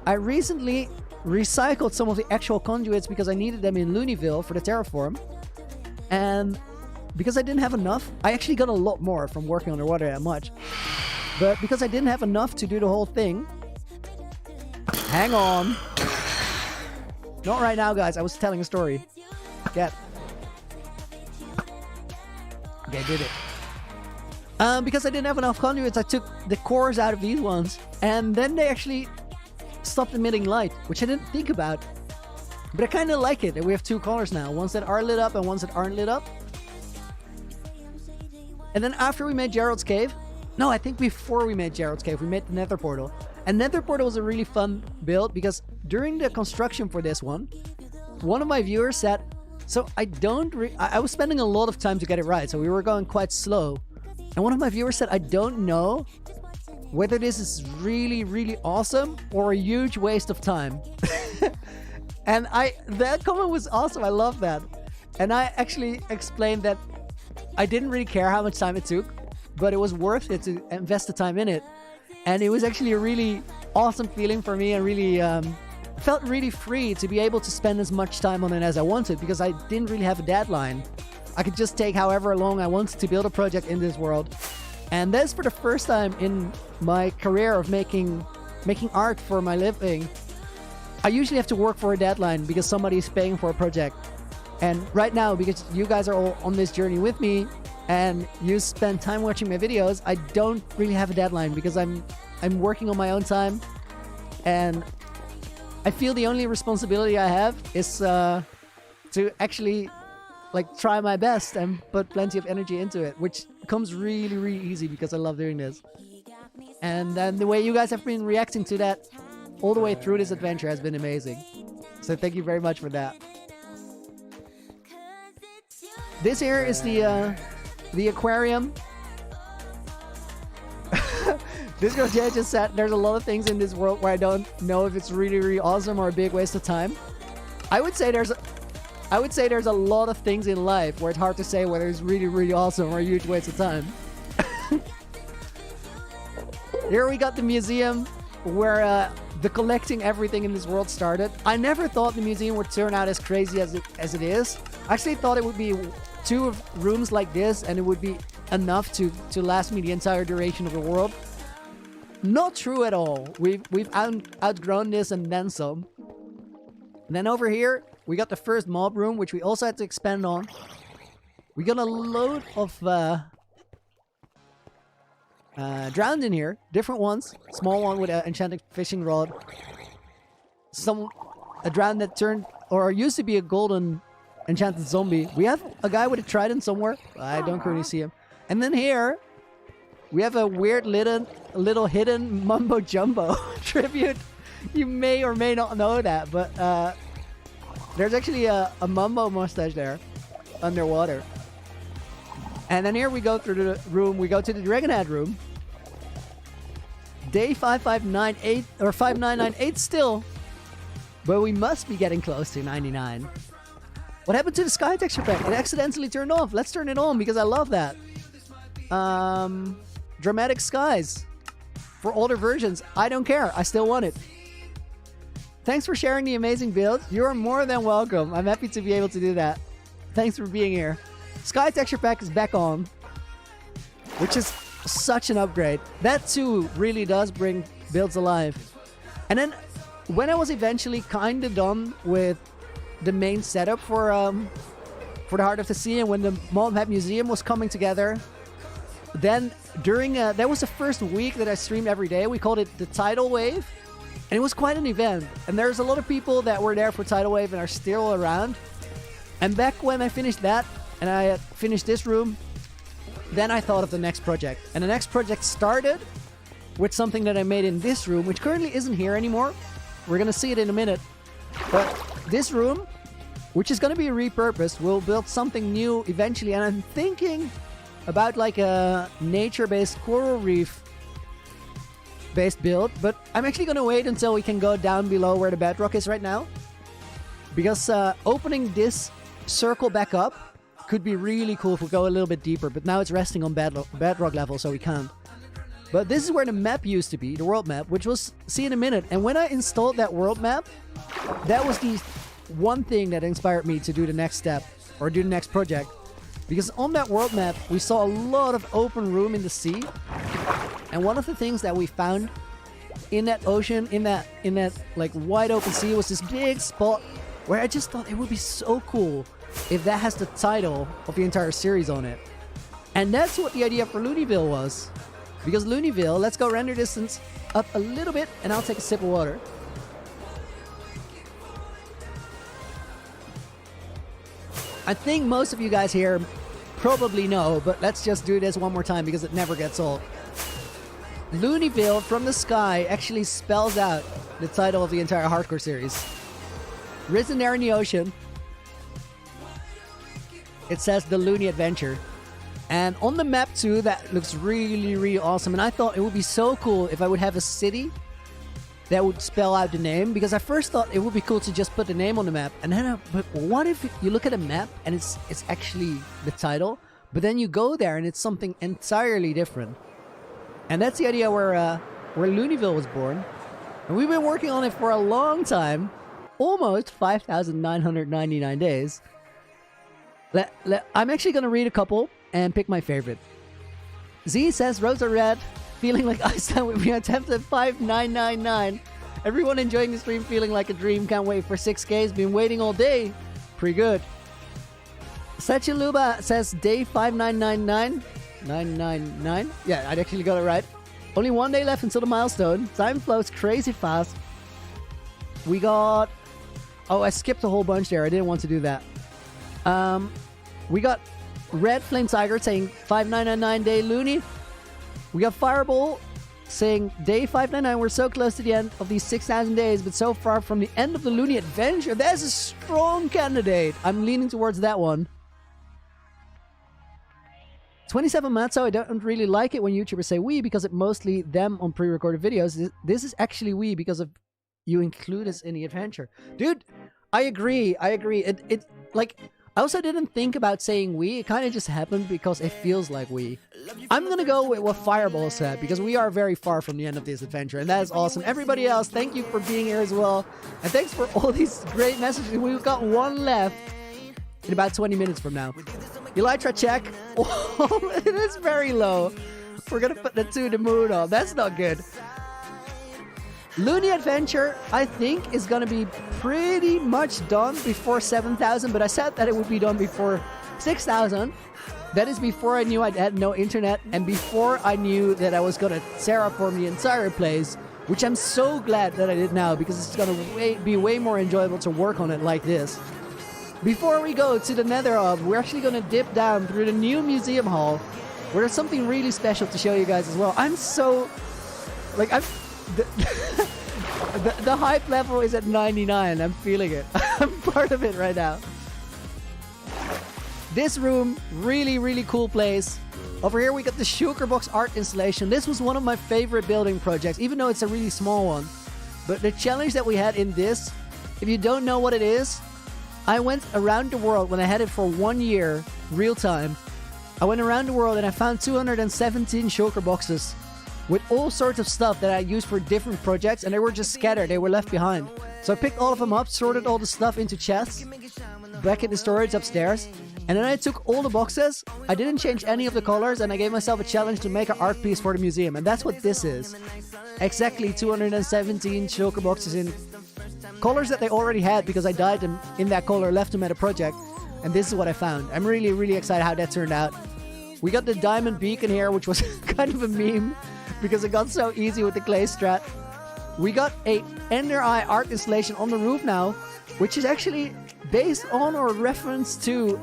I recently recycled some of the actual conduits because I needed them in Loonyville for the terraform. And because I didn't have enough, I actually got a lot more from working underwater that much. But because I didn't have enough to do the whole thing... Hang on. Not right now, guys. I was telling a story. Get. Okay, did it. Because I didn't have enough conduits, I took the cores out of these ones. And then they actually stopped emitting light, which I didn't think about. But I kind of like it that we have two colors now. Ones that are lit up and ones that aren't lit up. And then after we made Gerald's cave, no, I think before we made Gerald's cave, we made the nether portal. And nether portal was a really fun build because during the construction for this one of my viewers said, So I was spending a lot of time to get it right, so we were going quite slow. And one of my viewers said, I don't know whether this is really, really awesome or a huge waste of time. And that comment was awesome. I love that. And I actually explained that I didn't really care how much time it took, but it was worth it to invest the time in it. And it was actually a really awesome feeling for me, and really felt really free to be able to spend as much time on it as I wanted, because I didn't really have a deadline. I could just take however long I wanted to build a project in this world. And that's for the first time in my career of making art for my living. I usually have to work for a deadline because somebody is paying for a project. And right now, because you guys are all on this journey with me and you spend time watching my videos, I don't really have a deadline because I'm working on my own time. And I feel the only responsibility I have is to actually try my best and put plenty of energy into it, which comes really, really easy because I love doing this. And then the way you guys have been reacting to that all the way through this adventure has been amazing. So thank you very much for that. This here is the aquarium. This girl Jay just said there's a lot of things in this world where I don't know if it's really, really awesome or a big waste of time. I would say there's a lot of things in life where it's hard to say whether it's really, really awesome or a huge waste of time. Here we got the museum where the collecting everything in this world started. I never thought the museum would turn out as crazy as it is. I actually thought it would be 2 rooms like this and it would be enough to last me the entire duration of the world. Not true at all. We've outgrown this and then some. And then over here, we got the first mob room, which we also had to expand on. We got a load of drowned in here. Different ones. Small one with an enchanted fishing rod. A drowned that turned, or used to be a golden enchanted zombie. We have a guy with a trident somewhere. I don't currently see him. And then here, we have a weird little hidden Mumbo Jumbo tribute. You may or may not know that, but there's actually a Mumbo mustache there underwater. And then here we go through the room. We go to the Dragon Head room. Day 5598 or 5998 still, but we must be getting close to 99. What happened to the sky texture pack? It accidentally turned off. Let's turn it on because I love that. Dramatic skies for older versions. I don't care. I still want it. Thanks for sharing the amazing build. You're more than welcome. I'm happy to be able to do that. Thanks for being here. Sky texture pack is back on, which is such an upgrade. That too really does bring builds alive. And then when I was eventually kind of done with the main setup for the Heart of the Sea, and when the Mob Map Museum was coming together, then during that was the first week that I streamed every day. We called it the Tidal Wave, and it was quite an event. And there's a lot of people that were there for Tidal Wave and are still around. And back when I finished that, and I had finished this room, then I thought of the next project. And the next project started with something that I made in this room, which currently isn't here anymore. We're gonna see it in a minute. But this room, which is gonna be repurposed, will build something new eventually. And I'm thinking about like a nature-based coral reef-based build. But I'm actually gonna wait until we can go down below where the bedrock is right now. Because opening this circle back up could be really cool if we go a little bit deeper, but now it's resting on bedrock level, so we can't. But this is where the map used to be, the world map, which we'll see in a minute. And when I installed that world map, that was the one thing that inspired me to do the next step, or do the next project. Because on that world map, we saw a lot of open room in the sea. And one of the things that we found in that ocean, in that like wide open sea, was this big spot where I just thought it would be so cool if that has the title of the entire series on it. And that's what the idea for Loonyville was. Because Loonyville, let's go render distance up a little bit, and I'll take a sip of water. I think most of you guys here probably know, but let's just do this one more time because it never gets old. Loonyville from the sky actually spells out the title of the entire hardcore series. Written there in the ocean. it says the Loony Adventure. And on the map too, that looks really, really awesome. And I thought it would be so cool if I would have a city that would spell out the name, because I first thought it would be cool to just put the name on the map. And then, but what if you look at a map and it's actually the title, but then you go there and it's something entirely different. And that's the idea where Loonyville was born. And we've been working on it for a long time, almost 5,999 days. I'm actually going to read a couple and pick my favorite. Z says, roads are red, feeling like Einstein with me attempted 5999. Everyone enjoying the stream, feeling like a dream. Can't wait for 6Ks. Been waiting all day. Pretty good. Sachiluba says day 5999. 999. Yeah, I actually got it right. Only 1 day left until the milestone. Time flows crazy fast. We got... Oh, I skipped a whole bunch there. I didn't want to do that. We got Red Flame Tiger saying 5999 day Loony. We got Fireball saying day 599. We're so close to the end of these 6,000 days, but so far from the end of the Loony Adventure. That's a strong candidate. I'm leaning towards that one. 27 Matzo, I don't really like it when YouTubers say we, because it mostly them on pre-recorded videos. This is actually we because of you include us in the adventure. Dude, I agree. It like, I also didn't think about saying we. It kind of just happened because it feels like we. I'm gonna go with what Fireball said, because we are very far from the end of this adventure, and that is awesome. Everybody else, thank you for being here as well. And thanks for all these great messages. We've got one left in about 20 minutes from now. Elytra check. Oh, it is very low. We're gonna put the 2 to moon on. That's not good. Loony Adventure, I think, is gonna be pretty much done before 7,000, but I said that it would be done before 6,000. That is before I knew I had no internet, and before I knew that I was gonna terraform the entire place, which I'm so glad that I did now, because it's gonna be way more enjoyable to work on it like this. Before we go to the Nether Hub, we're actually going to dip down through the new museum hall, where there's something really special to show you guys as well. I'm so... Like, the hype level is at 99. I'm feeling it. I'm part of it right now. This room, really, really cool place. Over here, we got the Shulker Box art installation. This was one of my favorite building projects, even though it's a really small one. But the challenge that we had in this, if you don't know what it is, I went around the world when I had it for 1 year, real time. I went around the world and I found 217 shulker boxes with all sorts of stuff that I used for different projects, and they were just scattered. They were left behind. So I picked all of them up, sorted all the stuff into chests, back in the storage upstairs, and then I took all the boxes. I didn't change any of the colors, and I gave myself a challenge to make an art piece for the museum, and that's what this is. Exactly 217 shulker boxes in colors that they already had, because I dyed them in that color, left them at a project, and this is what I found. I'm really, really excited how that turned out. We got the diamond beacon here, which was kind of a meme because it got so easy with the clay strat. We got a Ender Eye art installation on the roof now, which is actually based on or reference to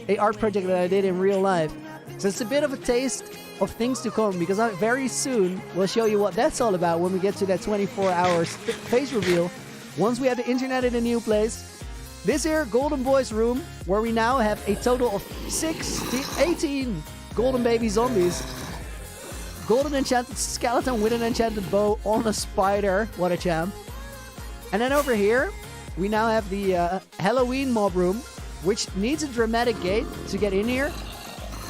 a art project that I did in real life. So it's a bit of a taste of things to come, because I very soon will show you what that's all about when we get to that 24 hours face reveal. Once we have the internet in a new place. This here, Golden Boy's room, where we now have a total of 18 golden baby zombies. Golden enchanted skeleton with an enchanted bow on a spider. What a champ. And then over here, we now have the Halloween mob room, which needs a dramatic gate to get in here.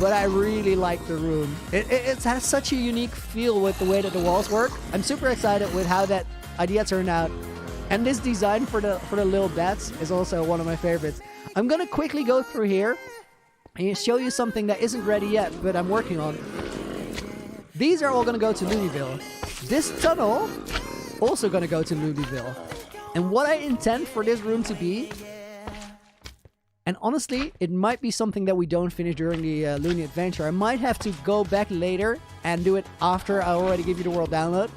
But I really like the room. It has such a unique feel with the way that the walls work. I'm super excited with how that idea turned out. And this design for the little bats is also one of my favorites. I'm gonna quickly go through here and show you something that isn't ready yet, but I'm working on. These are all gonna go to Loonyville. This tunnel also gonna go to Loonyville. And what I intend for this room to be, and honestly, it might be something that we don't finish during the Loony Adventure. I might have to go back later and do it after I already give you the world download.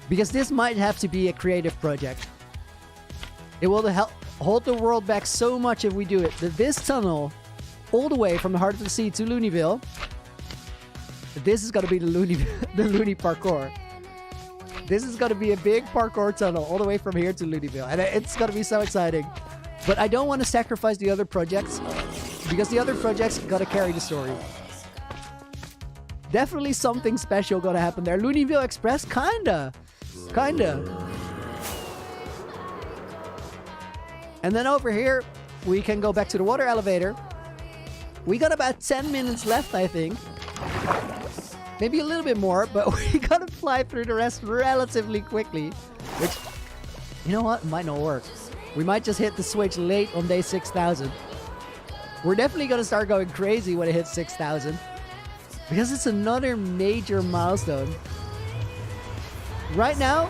Because this might have to be a creative project. It will help hold the world back so much if we do it. This tunnel, all the way from the heart of the sea to Loonyville, this is going to be the Loony parkour. This is going to be a big parkour tunnel all the way from here to Loonyville. And it's going to be so exciting. But I don't want to sacrifice the other projects, because the other projects gotta carry the story. Definitely something special gonna happen there. Loonyville Express, kinda. And then over here, we can go back to the water elevator. We got about 10 minutes left, I think. Maybe a little bit more, but we gotta fly through the rest relatively quickly. Which, you know what? Might not work. We might just hit the switch late on day 6,000. We're definitely gonna start going crazy when it hits 6,000. Because it's another major milestone. Right now,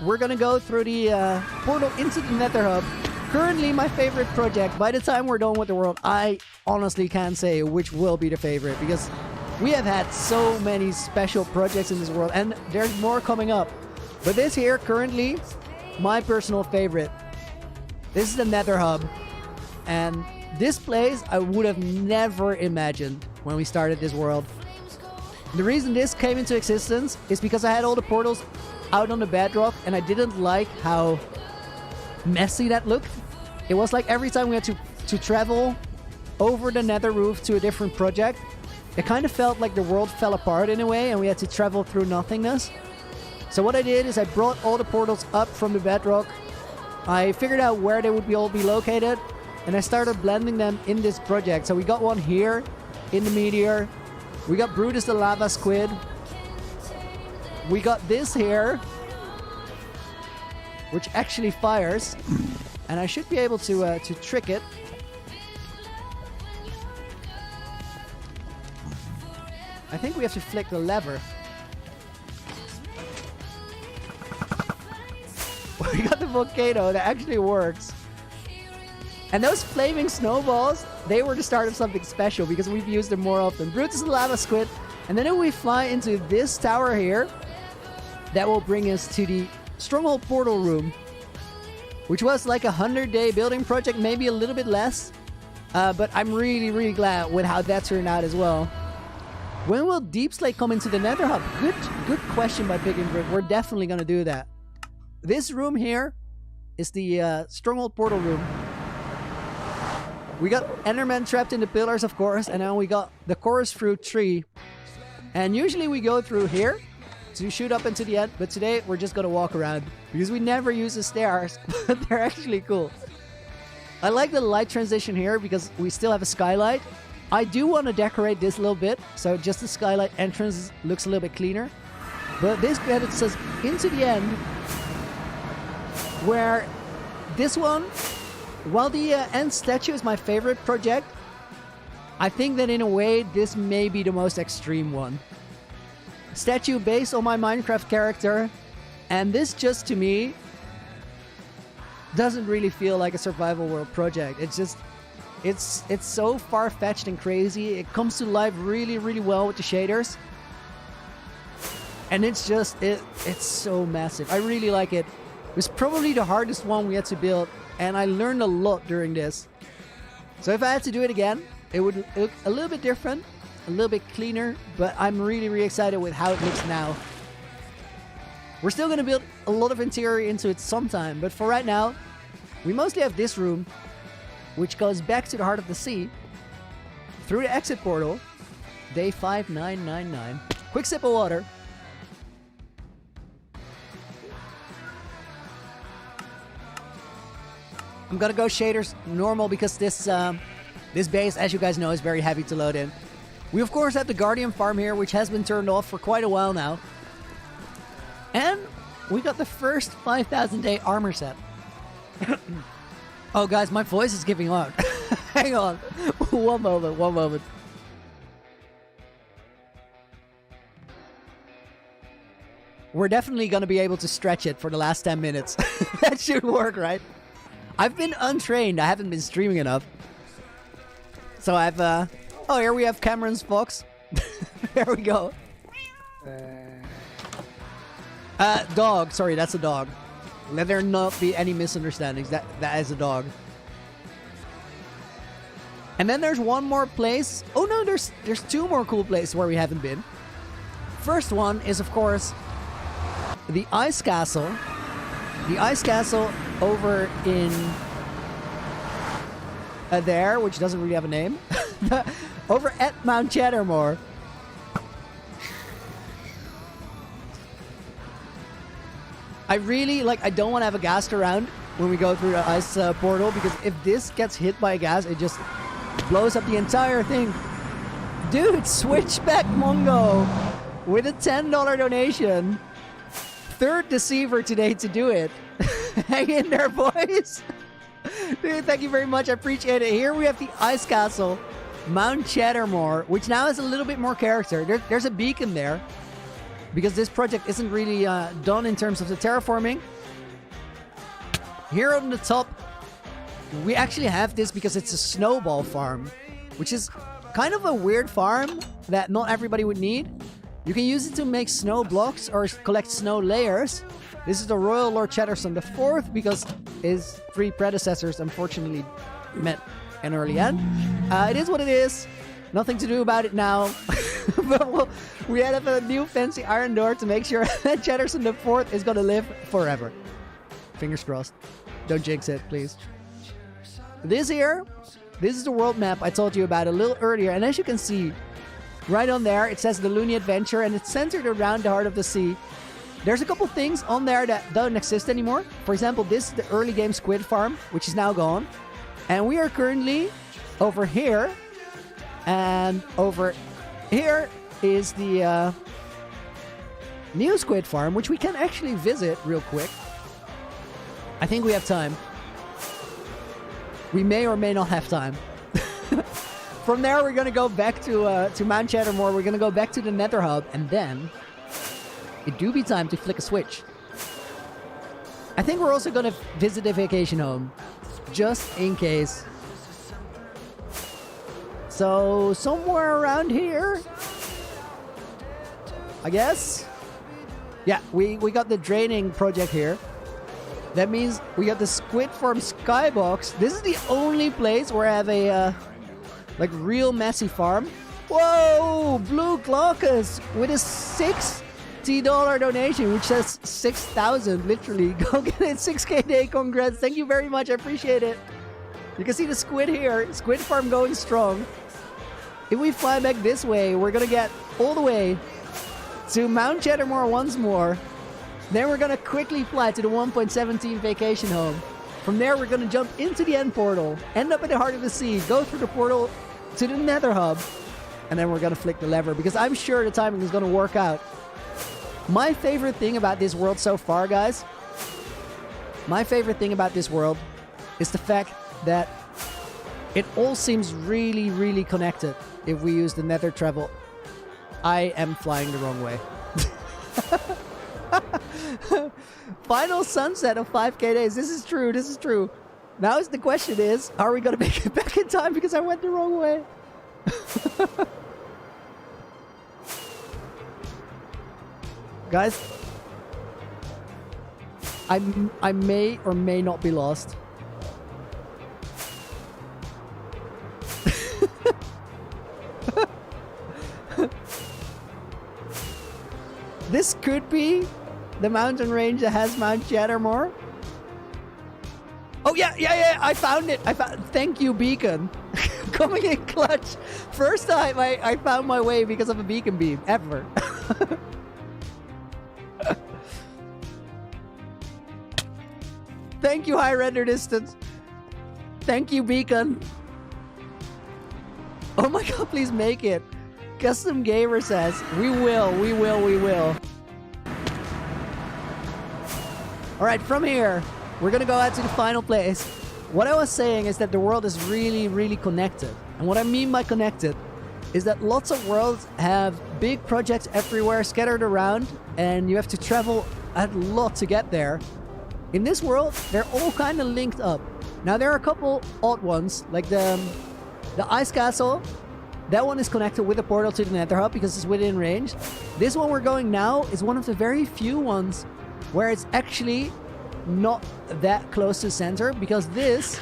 we're gonna go through the portal into the Nether Hub. Currently my favorite project. By the time we're done with the world, I honestly can't say which will be the favorite, because we have had so many special projects in this world, and there's more coming up. But this here, currently, my personal favorite. This is the Nether Hub. And this place, I would have never imagined when we started this world. The reason this came into existence is because I had all the portals out on the bedrock, and I didn't like how messy that looked. It was like every time we had to travel over the nether roof to a different project, it kind of felt like the world fell apart in a way, and we had to travel through nothingness. So what I did is I brought all the portals up from the bedrock. I figured out where they would all be located, and I started blending them in this project. So we got one here in the meteor. We got Brutus the lava squid. We got this here, which actually fires, and I should be able to trick it. I think we have to flick the lever. We got the volcano that actually works. And those flaming snowballs, they were the start of something special because we've used them more often. Brutus the lava squid. And then if we fly into this tower here, that will bring us to the Stronghold portal room, which was like a 100-day building project, maybe a little bit less. But I'm really glad with how that turned out as well. When will Deep Slate come into the Nether Hub? Good question by Big and Brick. We're definitely going to do that. This room here is the Stronghold portal room. We got Enderman trapped in the pillars, of course, and then we got the chorus fruit tree. And usually we go through here to shoot up into the end, but today we're just gonna walk around because we never use the stairs, but they're actually cool. I like the light transition here because we still have a skylight. I do want to decorate this a little bit, so just the skylight entrance looks a little bit cleaner. But this bit, it says into the end, where this one, while the end statue is my favorite project, I think that in a way this may be the most extreme one. Statue based on my Minecraft character, and this just to me doesn't really feel like a survival world project. It's just it's so far-fetched and crazy. It comes to life really well with the shaders, and it's so massive. I really like it. It was probably the hardest one we had to build, and I learned a lot during this. So if I had to do it again, it would look a little bit different, a little bit cleaner, but I'm really excited with how it looks now. We're still going to build a lot of interior into it sometime, but for right now, we mostly have this room, which goes back to the heart of the sea, through the exit portal, day 5999. Quick sip of water. I'm gonna go shaders normal because this base, as you guys know, is very heavy to load in. We of course have the Guardian farm here, which has been turned off for quite a while now. And we got the first 5,000 day armor set. Oh guys, my voice is giving out. Hang on. One moment. We're definitely gonna be able to stretch it for the last 10 minutes. That should work, right? I've been untrained. I haven't been streaming enough. So I've, oh, here we have Cameron's fox. There we go. Dog. Sorry, that's a dog. Let there not be any misunderstandings. That is a dog. And then there's one more place. Oh no, there's two more cool places where we haven't been. First one is, of course, the Ice Castle. The Ice Castle over in there, which doesn't really have a name. Over at Mount Chattermore. I don't want to have a ghast around when we go through the ice portal, because if this gets hit by a ghast, it just blows up the entire thing. Dude, Switchback Mongo with a $10 donation. Third deceiver today to do it. Hang in there, boys. Dude, thank you very much. I appreciate it. Here we have the Ice Castle, Mount Chattermore, which now has a little bit more character. There's a beacon there, because this project isn't really done in terms of the terraforming. Here on the top, we actually have this because it's a snowball farm, which is kind of a weird farm that not everybody would need. You can use it to make snow blocks or collect snow layers. This is the Royal Lord Chatterson IV, because his 3 predecessors unfortunately met an early end. It is what it is. Nothing to do about it now. But we have a new fancy iron door to make sure that Chatterson IV is going to live forever. Fingers crossed. Don't jinx it, please. This is the world map I told you about a little earlier. And as you can see, right on there, it says the Loony Adventure, and it's centered around the heart of the sea. There's a couple things on there that don't exist anymore. For example, this is the early game squid farm, which is now gone. And we are currently over here. And over here is the new squid farm, which we can actually visit real quick. I think we have time. We may or may not have time. From there, we're going to go back to Mount Chattermore. We're going to go back to the Nether Hub, and then it do be time to flick a switch. I think we're also going to visit a vacation home, just in case. So, somewhere around here, I guess. Yeah, we got the draining project here. That means we got the Squid Farm Skybox. This is the only place where I have a real messy farm. Whoa! Blue Glaucus with a $60 donation, which says 6,000, literally. Go get it, 6K day, congrats. Thank you very much, I appreciate it. You can see the squid here. Squid Farm going strong. If we fly back this way, we're gonna get all the way to Mount Chattermore once more. Then we're gonna quickly fly to the 1.17 vacation home. From there, we're gonna jump into the end portal, end up at the heart of the sea, go through the portal to the Nether Hub, and then we're gonna flick the lever, because I'm sure the timing is gonna work out. My favorite thing about this world so far, guys, my favorite thing about this world is the fact that it all seems really, really connected if we use the Nether travel. I am flying the wrong way. Final sunset of 5K days. This is true. This is true. Now the question is, are we going to make it back in time because I went the wrong way? Guys, I may or may not be lost. This could be the mountain range that has Mount Chattermore. Oh, yeah. I found it. Thank you, beacon. Coming in clutch. First time I found my way because of a beacon beam, ever. Thank you, high render distance. Thank you, beacon. Oh my god, please make it. Custom Gamer says, we will. Alright, from here, we're gonna go out to the final place. What I was saying is that the world is really, really connected. And what I mean by connected is that lots of worlds have big projects everywhere scattered around, and you have to travel a lot to get there. In this world, they're all kind of linked up. Now, there are a couple odd ones, like the Ice Castle. That one is connected with a portal to the Nether Hub because it's within range. This one we're going now is one of the very few ones where it's actually not that close to center, because this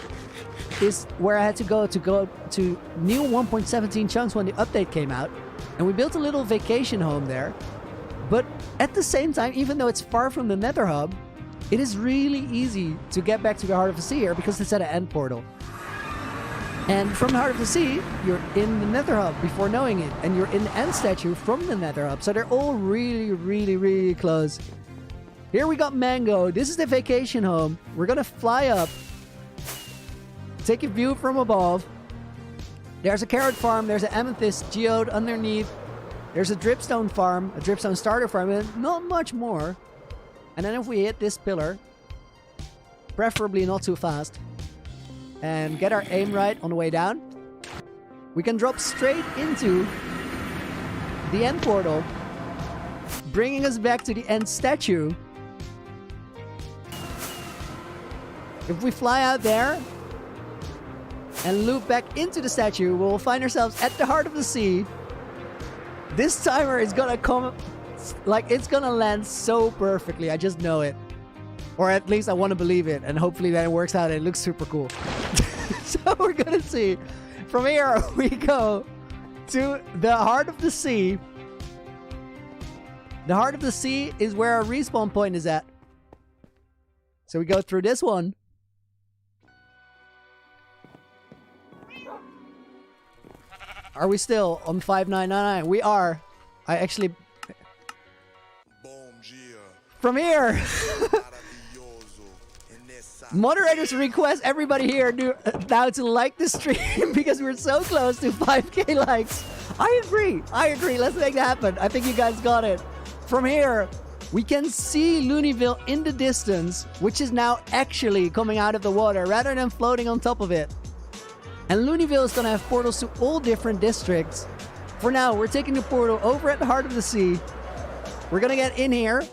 is where I had to go to new 1.17 chunks when the update came out. And we built a little vacation home there. But at the same time, even though it's far from the Nether Hub, it is really easy to get back to the heart of the sea here because it's at an end portal. And from the heart of the sea, you're in the Nether Hub before knowing it. And you're in the end statue from the Nether Hub. So they're all really, really, really close. Here we got Mango. This is the vacation home. We're going to fly up. Take a view from above. There's a carrot farm. There's an amethyst geode underneath. There's a dripstone farm. A dripstone starter farm. And not much more. And then if we hit this pillar, preferably not too fast, and get our aim right on the way down, we can drop straight into the end portal, bringing us back to the end statue. If we fly out there and loop back into the statue, we'll find ourselves at the heart of the sea. This timer is gonna come, like, it's gonna land so perfectly. I just know it. Or at least I want to believe it, and hopefully that it works out and it looks super cool. So we're gonna see. From here we go to the heart of the sea. The heart of the sea is where our respawn point is at. So we go through this one. Are we still on 5999? We are. I actually... From here... Moderators request everybody here now to like the stream because we're so close to 5k likes. I agree. Let's make that happen. I think you guys got it. From here, we can see Loonyville in the distance, which is now actually coming out of the water rather than floating on top of it. And Loonyville is going to have portals to all different districts. For now, we're taking the portal over at the heart of the sea. We're going to get in here.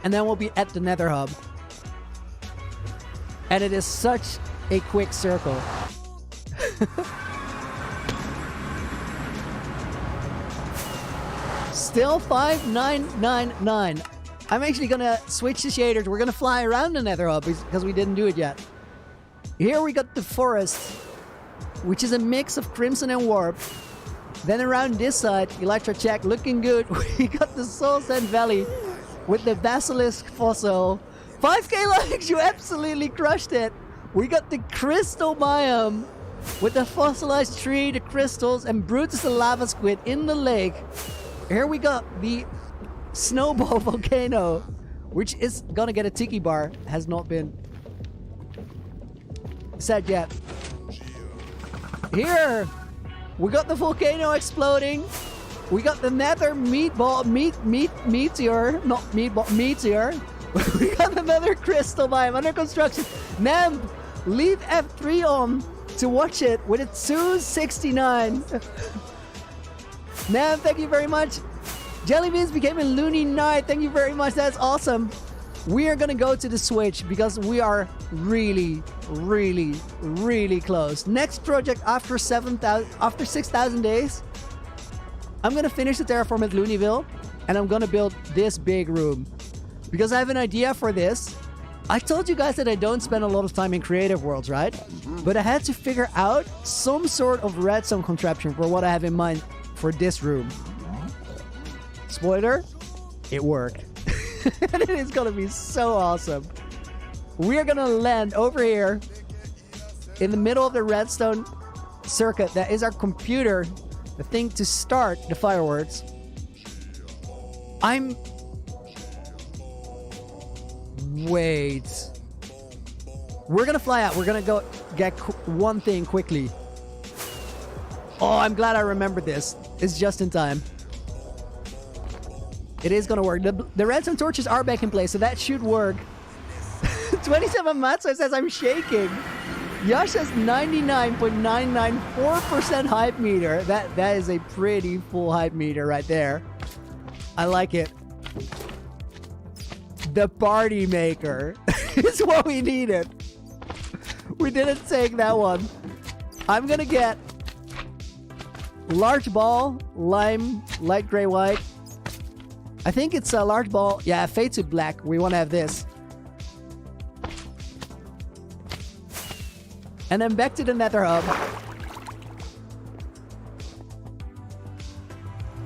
And then we'll be at the Nether Hub. And it is such a quick circle. Still 5999. I'm actually gonna switch the shaders. We're gonna fly around the Nether Hub because we didn't do it yet. Here we got the forest, which is a mix of crimson and warp. Then around this side, Elytra check, looking good. We got the Soul Sand Valley with the basilisk fossil. 5k likes, you absolutely crushed it. We got the crystal biome with the fossilized tree, the crystals, and Brutus the lava squid in the lake. Here we got the snowball volcano, which is gonna get a tiki bar. Has not been said yet. Here we got the volcano exploding. We got the nether meteor. We got another crystal biome under construction. Nam, leave F3 on to watch it with a 269. Nam, thank you very much. Jellybeans became a Loony Knight. Thank you very much. That's awesome. We are gonna go to the Switch because we are really, really, really close. Next project after 6,000 days, I'm gonna finish the terraform at Loonyville, and I'm gonna build this big room. Because I have an idea for this. I told you guys that I don't spend a lot of time in creative worlds, right? But I had to figure out some sort of redstone contraption for what I have in mind for this room. Spoiler, it worked. And it is gonna be so awesome. We are gonna land over here in the middle of the redstone circuit. That is our computer, the thing to start the fireworks. Wait. We're gonna fly out. We're gonna go get one thing quickly. Oh, I'm glad I remembered this. It's just in time. It is gonna work. The redstone torches are back in place, so that should work. 27 Matzo says I'm shaking. Yash says 99.994% hype meter. That is a pretty full hype meter right there. I like it. The party maker is what we needed. We didn't take that one. I'm gonna get large ball, lime, light gray, white. I think it's a large ball. Yeah, fade to black. We want to have this. And then back to the Nether Hub.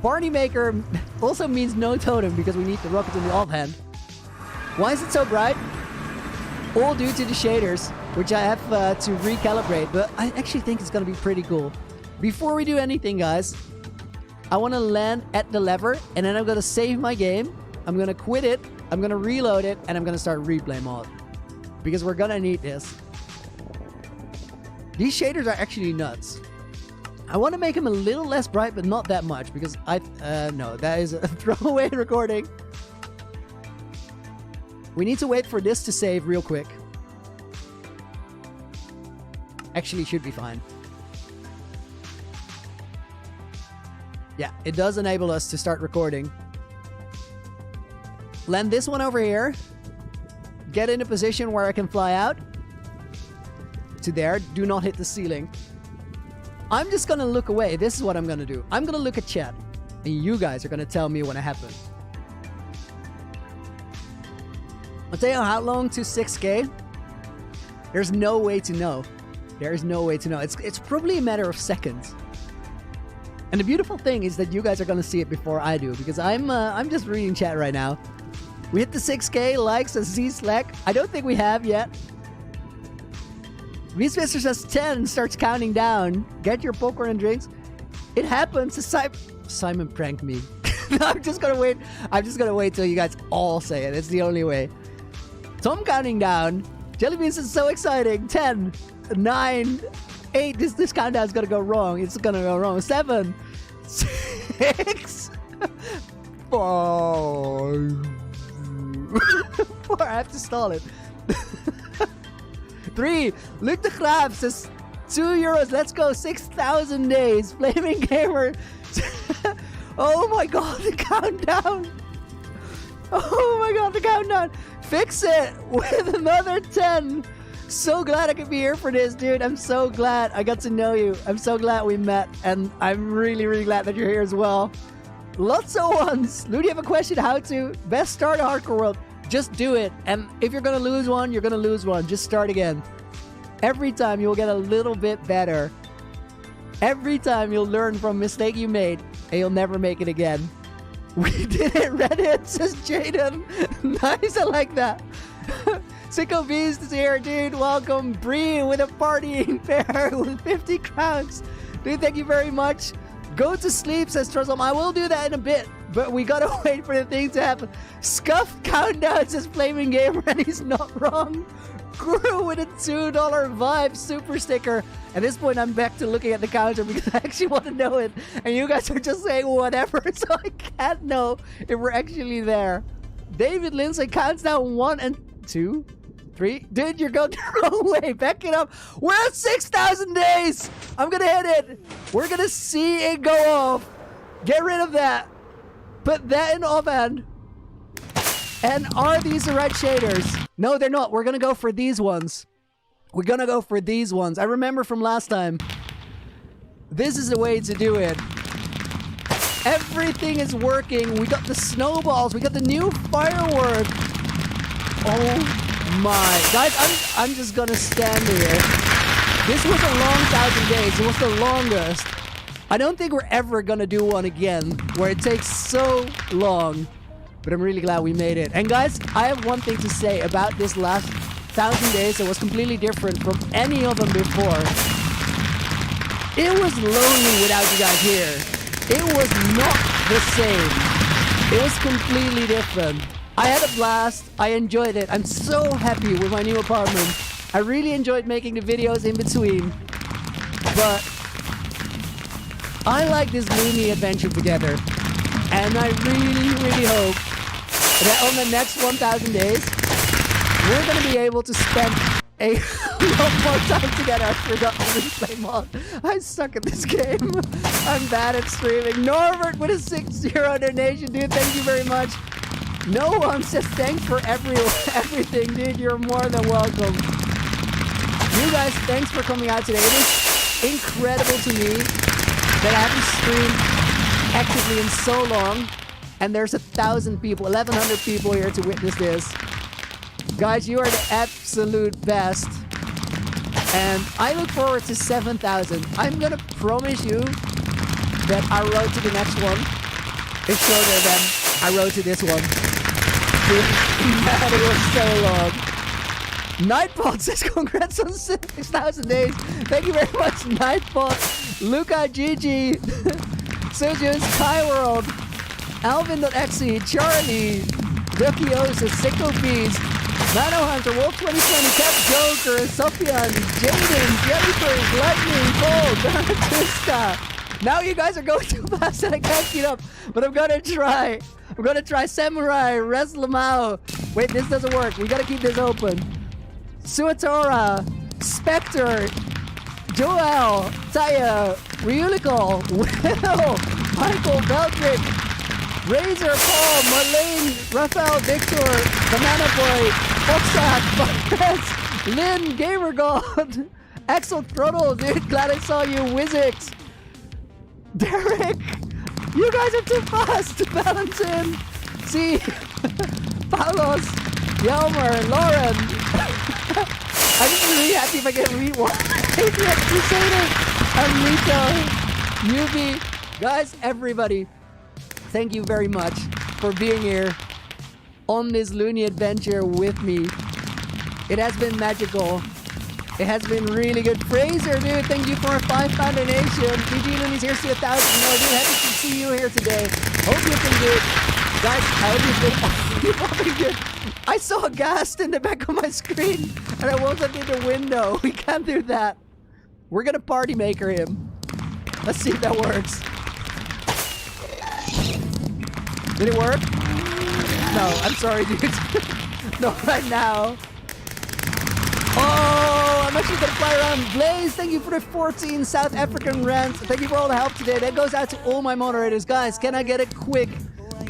Party maker also means no totem because we need the rocket in the offhand. Why is it so bright? All due to the shaders. which I have to recalibrate, but I actually think it's going to be pretty cool. Before we do anything, guys, I want to land at the lever, and then I'm going to save my game. I'm going to quit it. I'm going to reload it, and I'm going to start replay mode. Because we're going to need this. These shaders are actually nuts. I want to make them a little less bright, but not that much, because no, that is a throwaway recording. We need to wait for this to save real quick. Actually, should be fine. Yeah, it does enable us to start recording. Land this one over here. Get in a position where I can fly out. To there. Do not hit the ceiling. I'm just gonna look away. This is what I'm gonna do. I'm gonna look at chat. And you guys are gonna tell me when it happens. I'll tell you how long to 6K. There's no way to know. There is no way to know. It's probably a matter of seconds. And the beautiful thing is that you guys are gonna see it before I do, because I'm just reading chat right now. We hit the 6K likes as Z Slack. I don't think we have yet. Beastmaster says 10, starts counting down. Get your popcorn and drinks. It happens. Simon pranked me. I'm just gonna wait. I'm just gonna wait till you guys all say it. It's the only way. Tom counting down. Jellybeans is so exciting. 10, 9, 8. This countdown's gonna go wrong. It's gonna go wrong. 7, 6, 5, 4. I have to stall it. 3. Luke TheNotable says €2. Let's go. 6,000 days. Flaming Gamer. Oh my god, the countdown. Oh my god, the countdown. Fix it with another 10. So glad I could be here for this, dude. I'm so glad I got to know you. I'm so glad we met. And I'm really, really glad that you're here as well. Lots of ones. Lou, do you have a question? How to best start a hardcore world? Just do it. And if you're going to lose one, you're going to lose one. Just start again. Every time you'll get a little bit better. Every time you'll learn from a mistake you made. And you'll never make it again. We did it, Reddit, says Jaden. Nice, I like that. Sicko Beast is here, dude. Welcome. Bree with a partying pair with 50 crowns. Dude, thank you very much. Go to sleep, says Trozom. I will do that in a bit, but we gotta wait for the thing to happen. Scuffed countdown, says Flaming Gamer, and he's not wrong. Guru with a $2 vibe super sticker. At this point, I'm back to looking at the counter because I actually want to know it. And you guys are just saying whatever, so I can't know if we're actually there. David Lindsay counts down 1 and 2, 3. Dude, you're going the wrong way. Back it up. We're at 6,000 days. I'm going to hit it. We're going to see it go off. Get rid of that. Put that in offhand. And are these the right shaders? No, they're not. We're going to go for these ones. We're going to go for these ones. I remember from last time. This is the way to do it. Everything is working. We got the snowballs. We got the new firework. Oh my. Guys, I'm just going to stand here. This was a long 1,000 days. It was the longest. I don't think we're ever going to do one again where it takes so long. But I'm really glad we made it. And guys, I have one thing to say about this last 1,000 days that was completely different from any of them before. It was lonely without you guys here. It was not the same. It was completely different. I had a blast. I enjoyed it. I'm so happy with my new apartment. I really enjoyed making the videos in between. But I like this Loony Adventure together. And I really, really hope that on the next 1,000 days, we're going to be able to spend a lot more time together. I forgot to replay mod. I suck at this game. I'm bad at streaming. Norbert with a €6 donation. Dude, thank you very much. No one says thanks for everything, dude. You're more than welcome. You guys, thanks for coming out today. It is incredible to me that I haven't streamed actively in so long. And there's 1,000 people, 1,100 people here to witness this. Guys, you are the absolute best. And I look forward to 7,000. I'm going to promise you that our road to the next one is shorter than our road to this one. Man, it was so long. Nightbot says congrats on 6,000 days. Thank you very much, Nightbot. Luca GG. Sujus, Skyworld. Alvin.exe. Charlie. Rookie says Sicko Beast. Nano Hunter, Wolf 2020, Cap Joker, Sophian, Jaden, Jellyfish, Lightning, Bolt, Daratuska. Now you guys are going too fast and I can't keep up, but I'm gonna try. I'm gonna try Samurai, Reslamau. Wait, this doesn't work. We gotta keep this open. Suatora, Spectre, Joel, Taya, Ryulical, Will, Michael, Beldrick, Razor, Paul, Marlene, Raphael, Victor, Banana Boy, Foxat, Barres, Lynn, Gamer God, Axel Throttle, dude, glad I saw you, Wizix, Derek, you guys are too fast, Valentin, see, Paulos, Yelmer, Lauren, I'm just really happy if I get rewind, Crusader, Amrita, Yubi, guys, everybody. Thank you very much for being here on this Loony adventure with me. It has been magical. It has been really good. Fraser, dude, thank you for a 5 donation. PG Looney's here to 1,000 more. Dude, happy to see you here today. Hope you've been good. Guys, I hope you've been good. I saw a ghast in the back of my screen and I wasn't in the window. We can't do that. We're gonna party maker him. Let's see if that works. Did it work? No, I'm sorry, dude. No, right now. Oh, I'm actually gonna fly around. Blaze, thank you for the 14 South African rents. Thank you for all the help today. That goes out to all my moderators. Guys, can I get a quick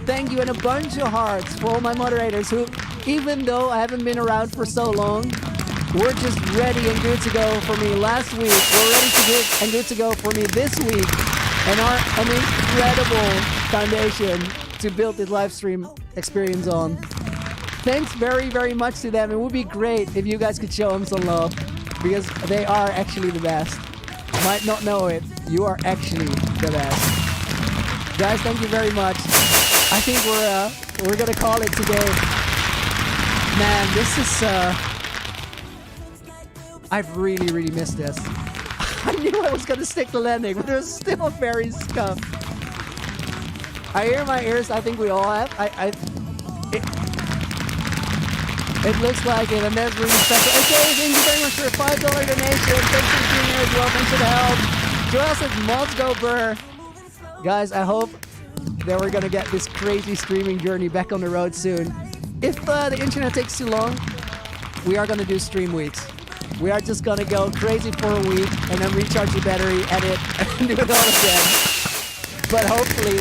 thank you and a bunch of hearts for all my moderators who, even though I haven't been around for so long, were just ready and good to go for me last week. We're ready to good and good to go for me this week. And are an incredible foundation to build this live stream experience on. Thanks very, very much to them. It would be great if you guys could show them some love because they are actually the best. You might not know it. You are actually the best. Guys, thank you very much. I think we're gonna call it today. Man, this is I've really, really missed this. I knew I was gonna stick the landing, but there's still very scuffed. I hear my ears, I think we all have. It looks like it, and that's really special. Okay, thank you very much for a $5 donation. Thanks for being here as well. Thanks for the help. Joel says, mods go burr. Guys, I hope that we're gonna get this crazy streaming journey back on the road soon. If the internet takes too long, we are gonna do stream weeks. We are just gonna go crazy for a week, and then recharge the battery, edit, and do it all again. But hopefully,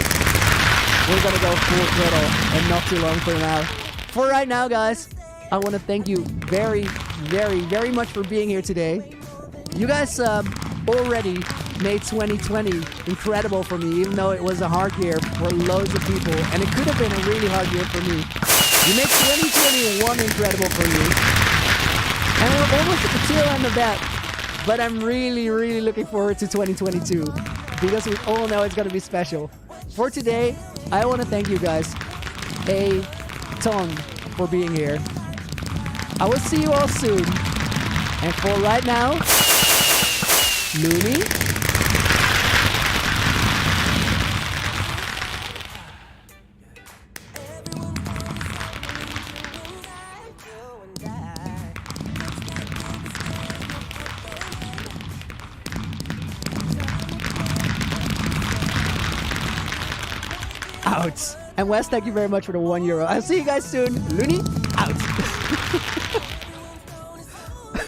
we're gonna go full throttle and not too long for now. For right now, guys, I want to thank you very, very, very much for being here today. You guys already made 2020 incredible for me, even though it was a hard year for loads of people, and it could have been a really hard year for me. You made 2021 incredible for me, and we're almost at the tail end of that. But I'm really, really looking forward to 2022 because we all know it's gonna be special. For today, I want to thank you guys a ton for being here. I will see you all soon. And for right now, Loony. Out. And Wes, thank you very much for the €1. I'll see you guys soon. Loony, out.